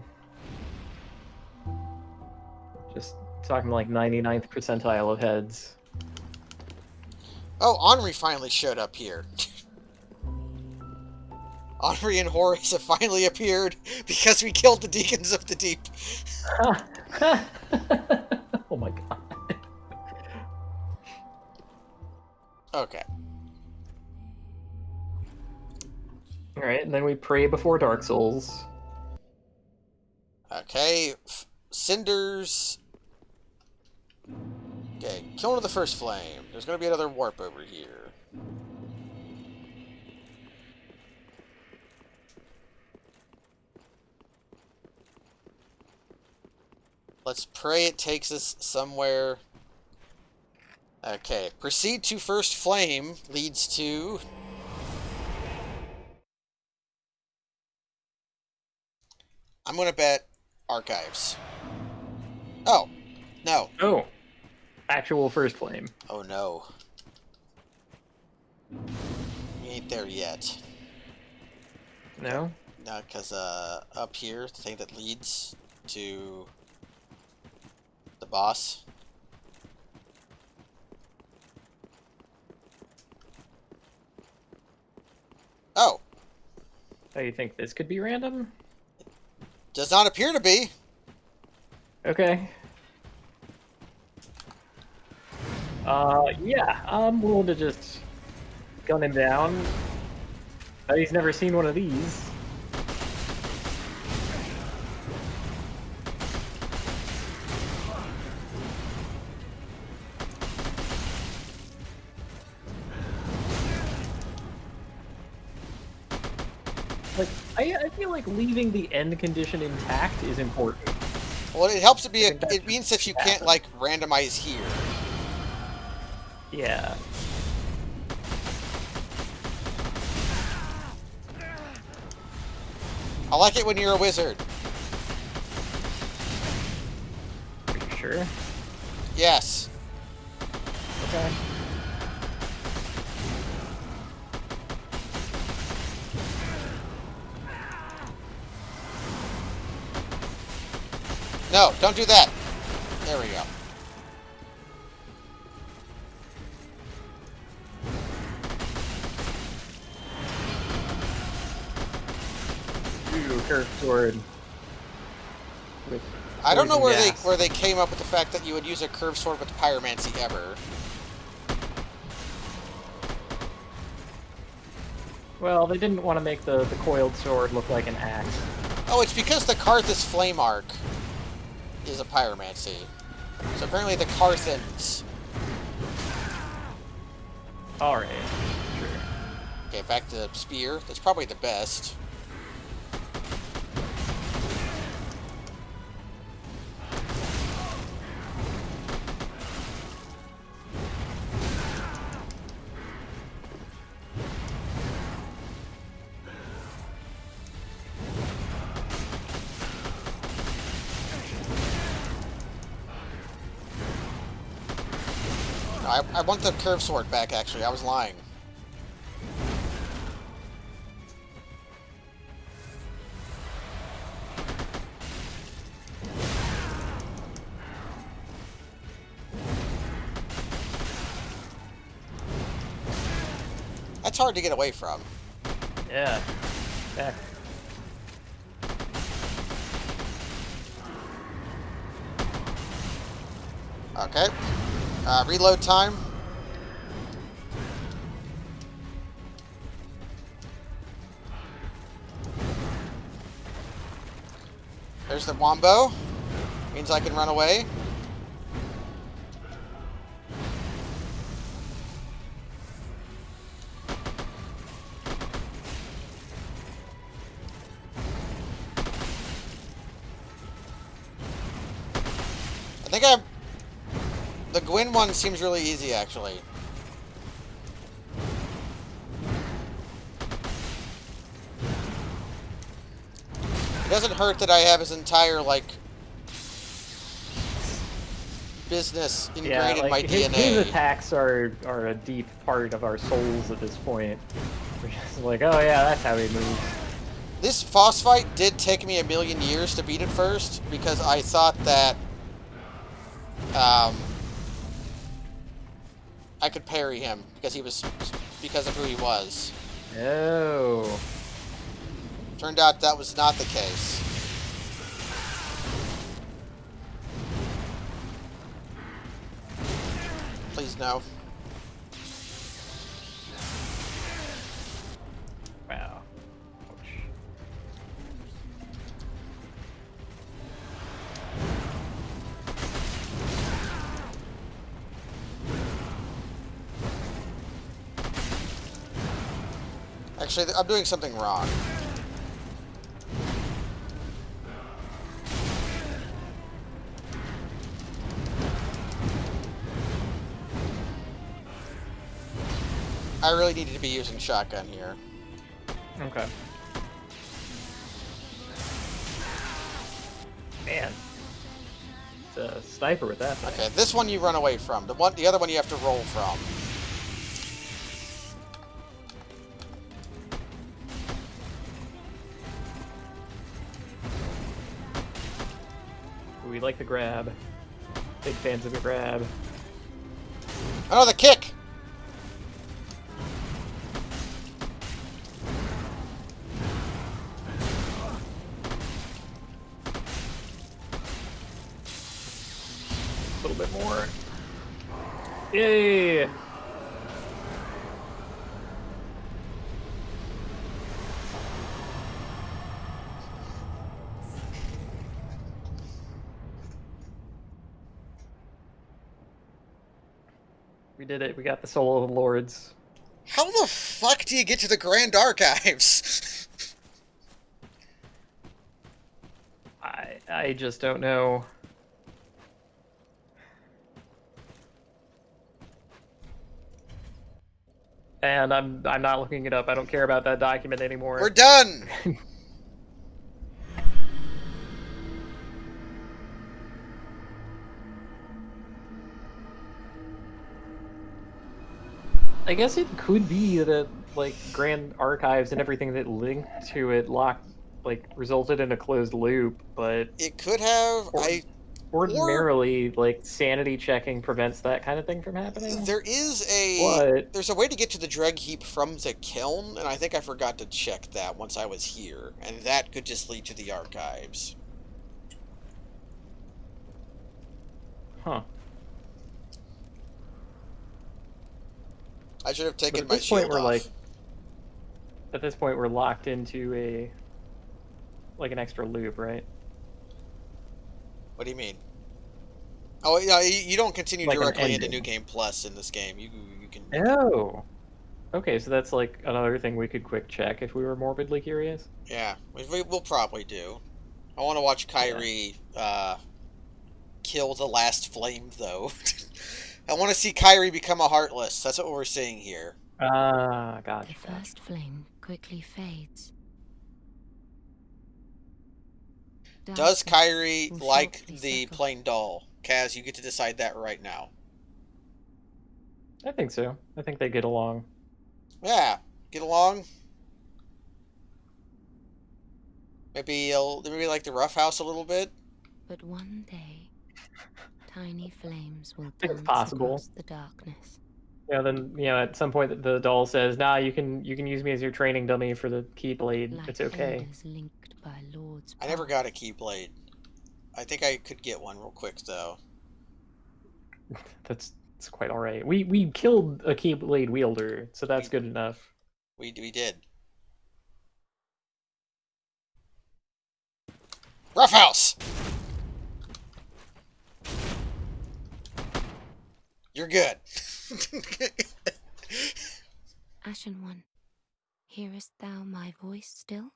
[SPEAKER 2] Just talking like 99th percentile of heads.
[SPEAKER 1] Oh, Henri finally showed up here. Henri and Horace have finally appeared because we killed the Deacons of the Deep.
[SPEAKER 2] Oh my god.
[SPEAKER 1] Okay.
[SPEAKER 2] Alright, and then we pray before Dark Souls.
[SPEAKER 1] Okay. Cinders. Okay, kill one of the first flame. There's gonna be another warp over here. Let's pray it takes us somewhere. Okay, proceed to first flame leads to... I'm gonna bet archives. Oh, no.
[SPEAKER 2] Oh. Actual first flame.
[SPEAKER 1] Oh no. We ain't there yet.
[SPEAKER 2] No?
[SPEAKER 1] No, because up here, the thing that leads to the boss. Oh.
[SPEAKER 2] Oh, you think this could be random?
[SPEAKER 1] Does not appear to be.
[SPEAKER 2] Okay. Yeah, I'm willing to just gun him down. He's never seen one of these. Like, I feel like leaving the end condition intact is important.
[SPEAKER 1] Well, it helps it be. It means that you can't like randomize here.
[SPEAKER 2] Yeah.
[SPEAKER 1] I like it when you're a wizard.
[SPEAKER 2] Are you sure?
[SPEAKER 1] Yes.
[SPEAKER 2] Okay.
[SPEAKER 1] No, don't do that. There we go.
[SPEAKER 2] Ooh, curved sword. With
[SPEAKER 1] I don't know
[SPEAKER 2] poison
[SPEAKER 1] where
[SPEAKER 2] gas.
[SPEAKER 1] they came up with the fact that you would use a curved sword with pyromancy ever.
[SPEAKER 2] Well, they didn't want to make the coiled sword look like an axe.
[SPEAKER 1] Oh, it's because the Carthus flame arc is a pyromancy. So apparently the Carthans.
[SPEAKER 2] Alright, sure.
[SPEAKER 1] Okay, back to spear. That's probably the best. I want the curved sword back, actually. I was lying. That's hard to get away from.
[SPEAKER 2] Yeah. Back.
[SPEAKER 1] Okay. Reload time. There's the wombo. Means I can run away. I think the Gwyn one seems really easy, actually. It doesn't hurt that I have his entire, like, business ingrained in my DNA.
[SPEAKER 2] His attacks are a deep part of our souls at this point. We're just like, oh yeah, that's how he moves.
[SPEAKER 1] This boss fight did take me a million years to beat it first, because I thought that I could parry him because of who he was.
[SPEAKER 2] Oh.
[SPEAKER 1] Turned out that was not the case. Please no.
[SPEAKER 2] Wow.
[SPEAKER 1] Actually, I'm doing something wrong. I really needed to be using shotgun here.
[SPEAKER 2] Okay. Man. It's a sniper with that thing.
[SPEAKER 1] Okay, this one you run away from. The other one you have to roll from.
[SPEAKER 2] We like the grab. Big fans of the grab.
[SPEAKER 1] Oh, the kick!
[SPEAKER 2] A little bit more. Yay! We did it. We got the Soul of the Lords.
[SPEAKER 1] How the fuck do you get to the Grand Archives?
[SPEAKER 2] I just don't know. And I'm not looking it up. I don't care about that document anymore.
[SPEAKER 1] We're done!
[SPEAKER 2] I guess it could be that, like, Grand Archives and everything that linked to it resulted in a closed loop, but
[SPEAKER 1] It could have.
[SPEAKER 2] ordinarily, like, sanity checking prevents that kind of thing from happening.
[SPEAKER 1] There's a way to get to the drug heap from the kiln, and I think I forgot to check that once I was here, and that could just lead to the archives.
[SPEAKER 2] Huh.
[SPEAKER 1] I should have taken
[SPEAKER 2] At
[SPEAKER 1] my
[SPEAKER 2] this point,
[SPEAKER 1] shield
[SPEAKER 2] we're
[SPEAKER 1] off.
[SPEAKER 2] at this point, we're locked into an extra loop, right?
[SPEAKER 1] What do you mean? Oh, yeah, you don't continue
[SPEAKER 2] Like an
[SPEAKER 1] directly into
[SPEAKER 2] ending.
[SPEAKER 1] New Game Plus in this game. You can.
[SPEAKER 2] Oh. Okay, so that's like another thing we could quick check if we were morbidly curious.
[SPEAKER 1] Yeah, we'll probably do. I want to watch Kyrie kill the last flame, though. I want to see Kyrie become a Heartless. That's what we're seeing here.
[SPEAKER 2] Ah, gotcha.
[SPEAKER 3] The first flame quickly fades.
[SPEAKER 1] Does
[SPEAKER 3] Darkness
[SPEAKER 1] Kyrie
[SPEAKER 3] will
[SPEAKER 1] like
[SPEAKER 3] shortly
[SPEAKER 1] the
[SPEAKER 3] settle.
[SPEAKER 1] plain doll? Kaz, you get to decide that right now.
[SPEAKER 2] I think so. I think they get along.
[SPEAKER 1] Yeah, get along. Maybe like the rough house a little bit.
[SPEAKER 3] But one day, tiny flames will
[SPEAKER 2] It's
[SPEAKER 3] dance
[SPEAKER 2] possible.
[SPEAKER 3] across the darkness.
[SPEAKER 2] Yeah, then at some point the doll says, "Nah, you can use me as your training dummy for the Keyblade.
[SPEAKER 3] Like
[SPEAKER 2] It's okay."
[SPEAKER 3] elders linked by lords.
[SPEAKER 1] I never got a Keyblade. I think I could get one real quick though.
[SPEAKER 2] That's quite all right. We killed a Keyblade wielder, so that's good enough.
[SPEAKER 1] We did. Rough house. You're good.
[SPEAKER 3] Ashen One, hearest thou my voice still?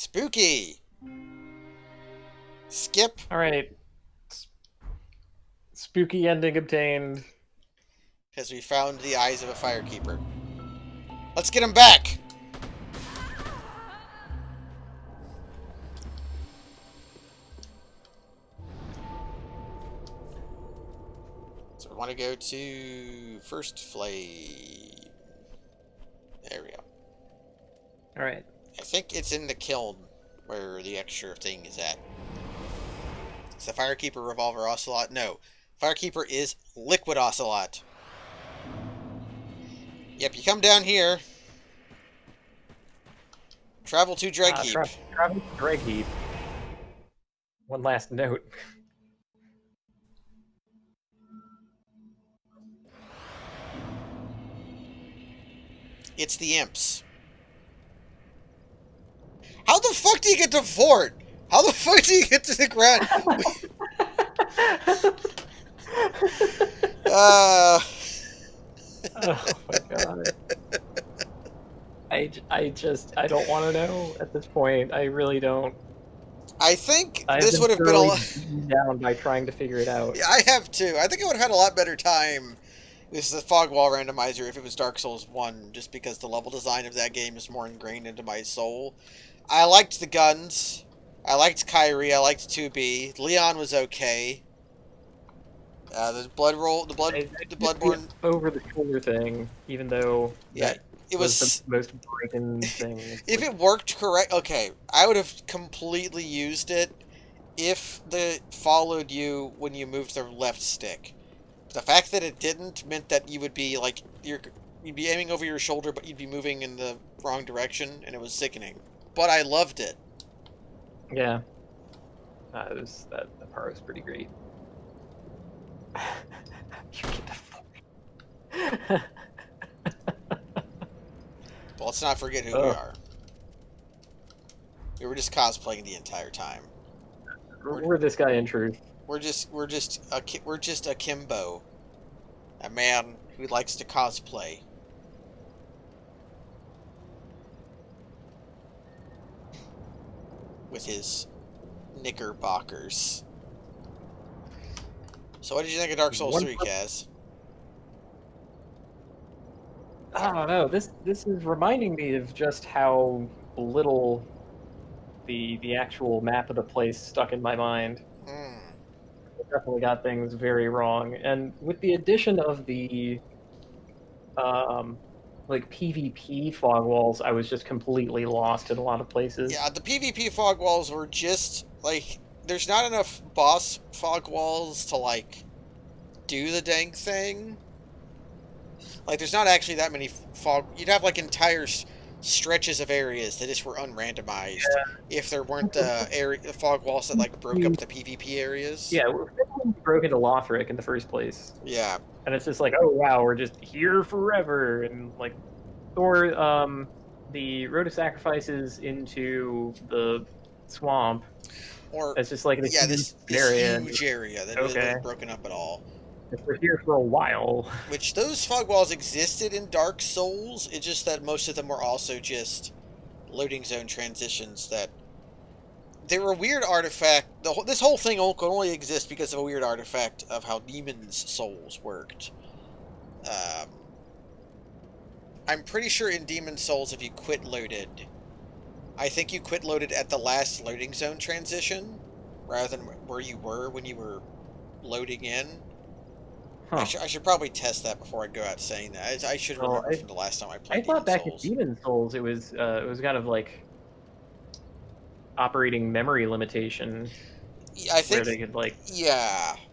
[SPEAKER 1] Spooky! Skip.
[SPEAKER 2] Alright. Spooky ending obtained.
[SPEAKER 1] Because we found the eyes of a firekeeper. Let's get him back! So we want to go to First Flame. There we go.
[SPEAKER 2] Alright.
[SPEAKER 1] I think it's in the kiln where the extra thing is at. Is the Firekeeper Revolver Ocelot? No. Firekeeper is Liquid Ocelot. Yep, you come down here. Travel to Dragheap.
[SPEAKER 2] Travel to Dragheap. One last note.
[SPEAKER 1] It's the imps. How the fuck do you get to Fort? How the fuck do you get to the ground?
[SPEAKER 2] Oh my god. I don't want to know at this point. I really don't.
[SPEAKER 1] I think this would have been a lot
[SPEAKER 2] down by trying to figure it out.
[SPEAKER 1] Yeah, I have too. I think I would have had a lot better time with the Fog Wall randomizer if it was Dark Souls 1, just because the level design of that game is more ingrained into my soul. I liked the guns. I liked Kyrie. I liked 2B. Leon was okay. The Bloodborne
[SPEAKER 2] over the shoulder thing, even though
[SPEAKER 1] it was
[SPEAKER 2] the most broken thing.
[SPEAKER 1] If it worked correct, okay, I would have completely used it if it followed you when you moved the left stick. The fact that it didn't meant that you would be like you'd be aiming over your shoulder, but you'd be moving in the wrong direction, and it was sickening. But I loved it.
[SPEAKER 2] Yeah, that part was pretty great. You get the
[SPEAKER 1] Well, let's not forget who we are. We were just cosplaying the entire time.
[SPEAKER 2] We're this guy in truth.
[SPEAKER 1] We're just a Kimbo, a man who likes to cosplay. With his knickerbockers. So what did you think of Dark Souls 3, Kaz?
[SPEAKER 2] I don't know. This is reminding me of just how little the actual map of the place stuck in my mind. It definitely got things very wrong. And with the addition of the like PvP fog walls, I was just completely lost in a lot of places.
[SPEAKER 1] Yeah, the PvP fog walls were just like there's not enough boss fog walls to like do the dang thing. Like there's not actually that many fog. You'd have like entire stretches of areas that just were unrandomized if there weren't the fog walls that like broke up the PvP areas.
[SPEAKER 2] Yeah, we broke into Lothric in the first place.
[SPEAKER 1] Yeah.
[SPEAKER 2] And it's just like, oh wow, we're just here forever, and like, or the Road of Sacrifices into the swamp.
[SPEAKER 1] Or
[SPEAKER 2] it's just like
[SPEAKER 1] this
[SPEAKER 2] area.
[SPEAKER 1] Huge area that wasn't broken up at all.
[SPEAKER 2] We're here for a while.
[SPEAKER 1] Which those fog walls existed in Dark Souls. It's just that most of them were also just loading zone transitions. That they were a weird artifact. This whole thing could only exist because of a weird artifact of how demons' souls worked. I'm pretty sure in Demon Souls, if you quit loaded, I think you quit loaded at the last loading zone transition, rather than where you were when you were loading in. I should probably test that before I go out saying that. I should remember from the last time I played. I thought
[SPEAKER 2] back in Demon Souls it was kind of like operating memory limitation.
[SPEAKER 1] I think
[SPEAKER 2] where they could like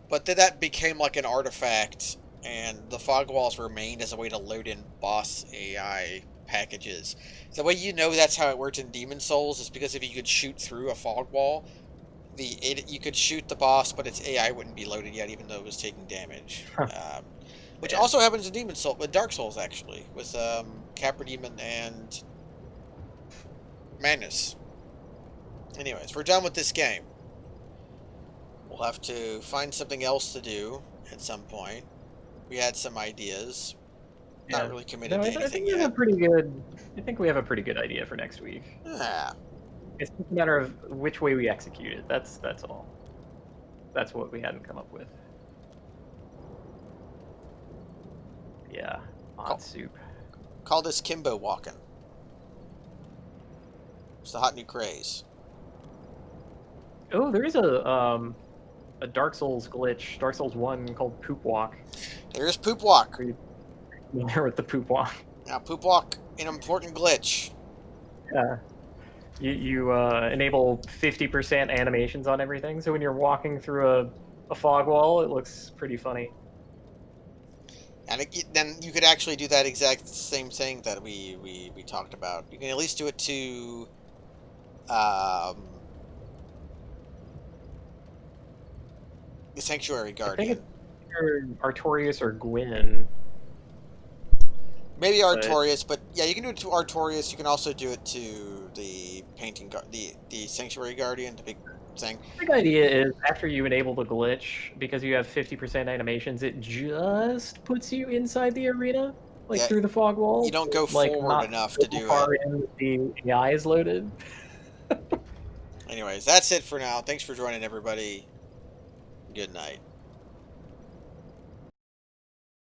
[SPEAKER 1] but then that became like an artifact, and the fog walls remained as a way to load in boss AI packages. The way you know that's how it worked in Demon Souls is because if you could shoot through a fog wall, you could shoot the boss, but its AI wouldn't be loaded yet, even though it was taking damage. Which also happens in Demon Souls, with Dark Souls actually, with Capra Demon and Magnus. Anyways, we're done with this game. We'll have to find something else to do at some point. We had some ideas. Not really committed to anything yet.
[SPEAKER 2] I think we have a pretty good idea for next week.
[SPEAKER 1] Yeah.
[SPEAKER 2] It's just a matter of which way we execute it. That's all. That's what we hadn't come up with. Yeah, odd soup.
[SPEAKER 1] Call this Kimbo walking. It's the hot new craze.
[SPEAKER 2] Oh, there is a Dark Souls glitch, Dark Souls 1 called Poop Walk.
[SPEAKER 1] There's Poop Walk.
[SPEAKER 2] Are you familiar with the Poop Walk?
[SPEAKER 1] Now, Poop Walk, an important glitch.
[SPEAKER 2] Yeah. You enable 50% animations on everything, so when you're walking through a fog wall, it looks pretty funny.
[SPEAKER 1] And then you could actually do that exact same thing that we talked about. You can at least do it to the Sanctuary Guardian.
[SPEAKER 2] I think it's Artorias or Gwyn.
[SPEAKER 1] Maybe Artorias, but yeah, you can do it to Artorias. You can also do it to the the Sanctuary Guardian, the big thing.
[SPEAKER 2] The big idea is after you enable the glitch, because you have 50% animations, it just puts you inside the arena, like through the fog wall.
[SPEAKER 1] You don't go forward enough to do it.
[SPEAKER 2] In the AI is loaded.
[SPEAKER 1] Anyways, that's it for now. Thanks for joining, everybody. Good night.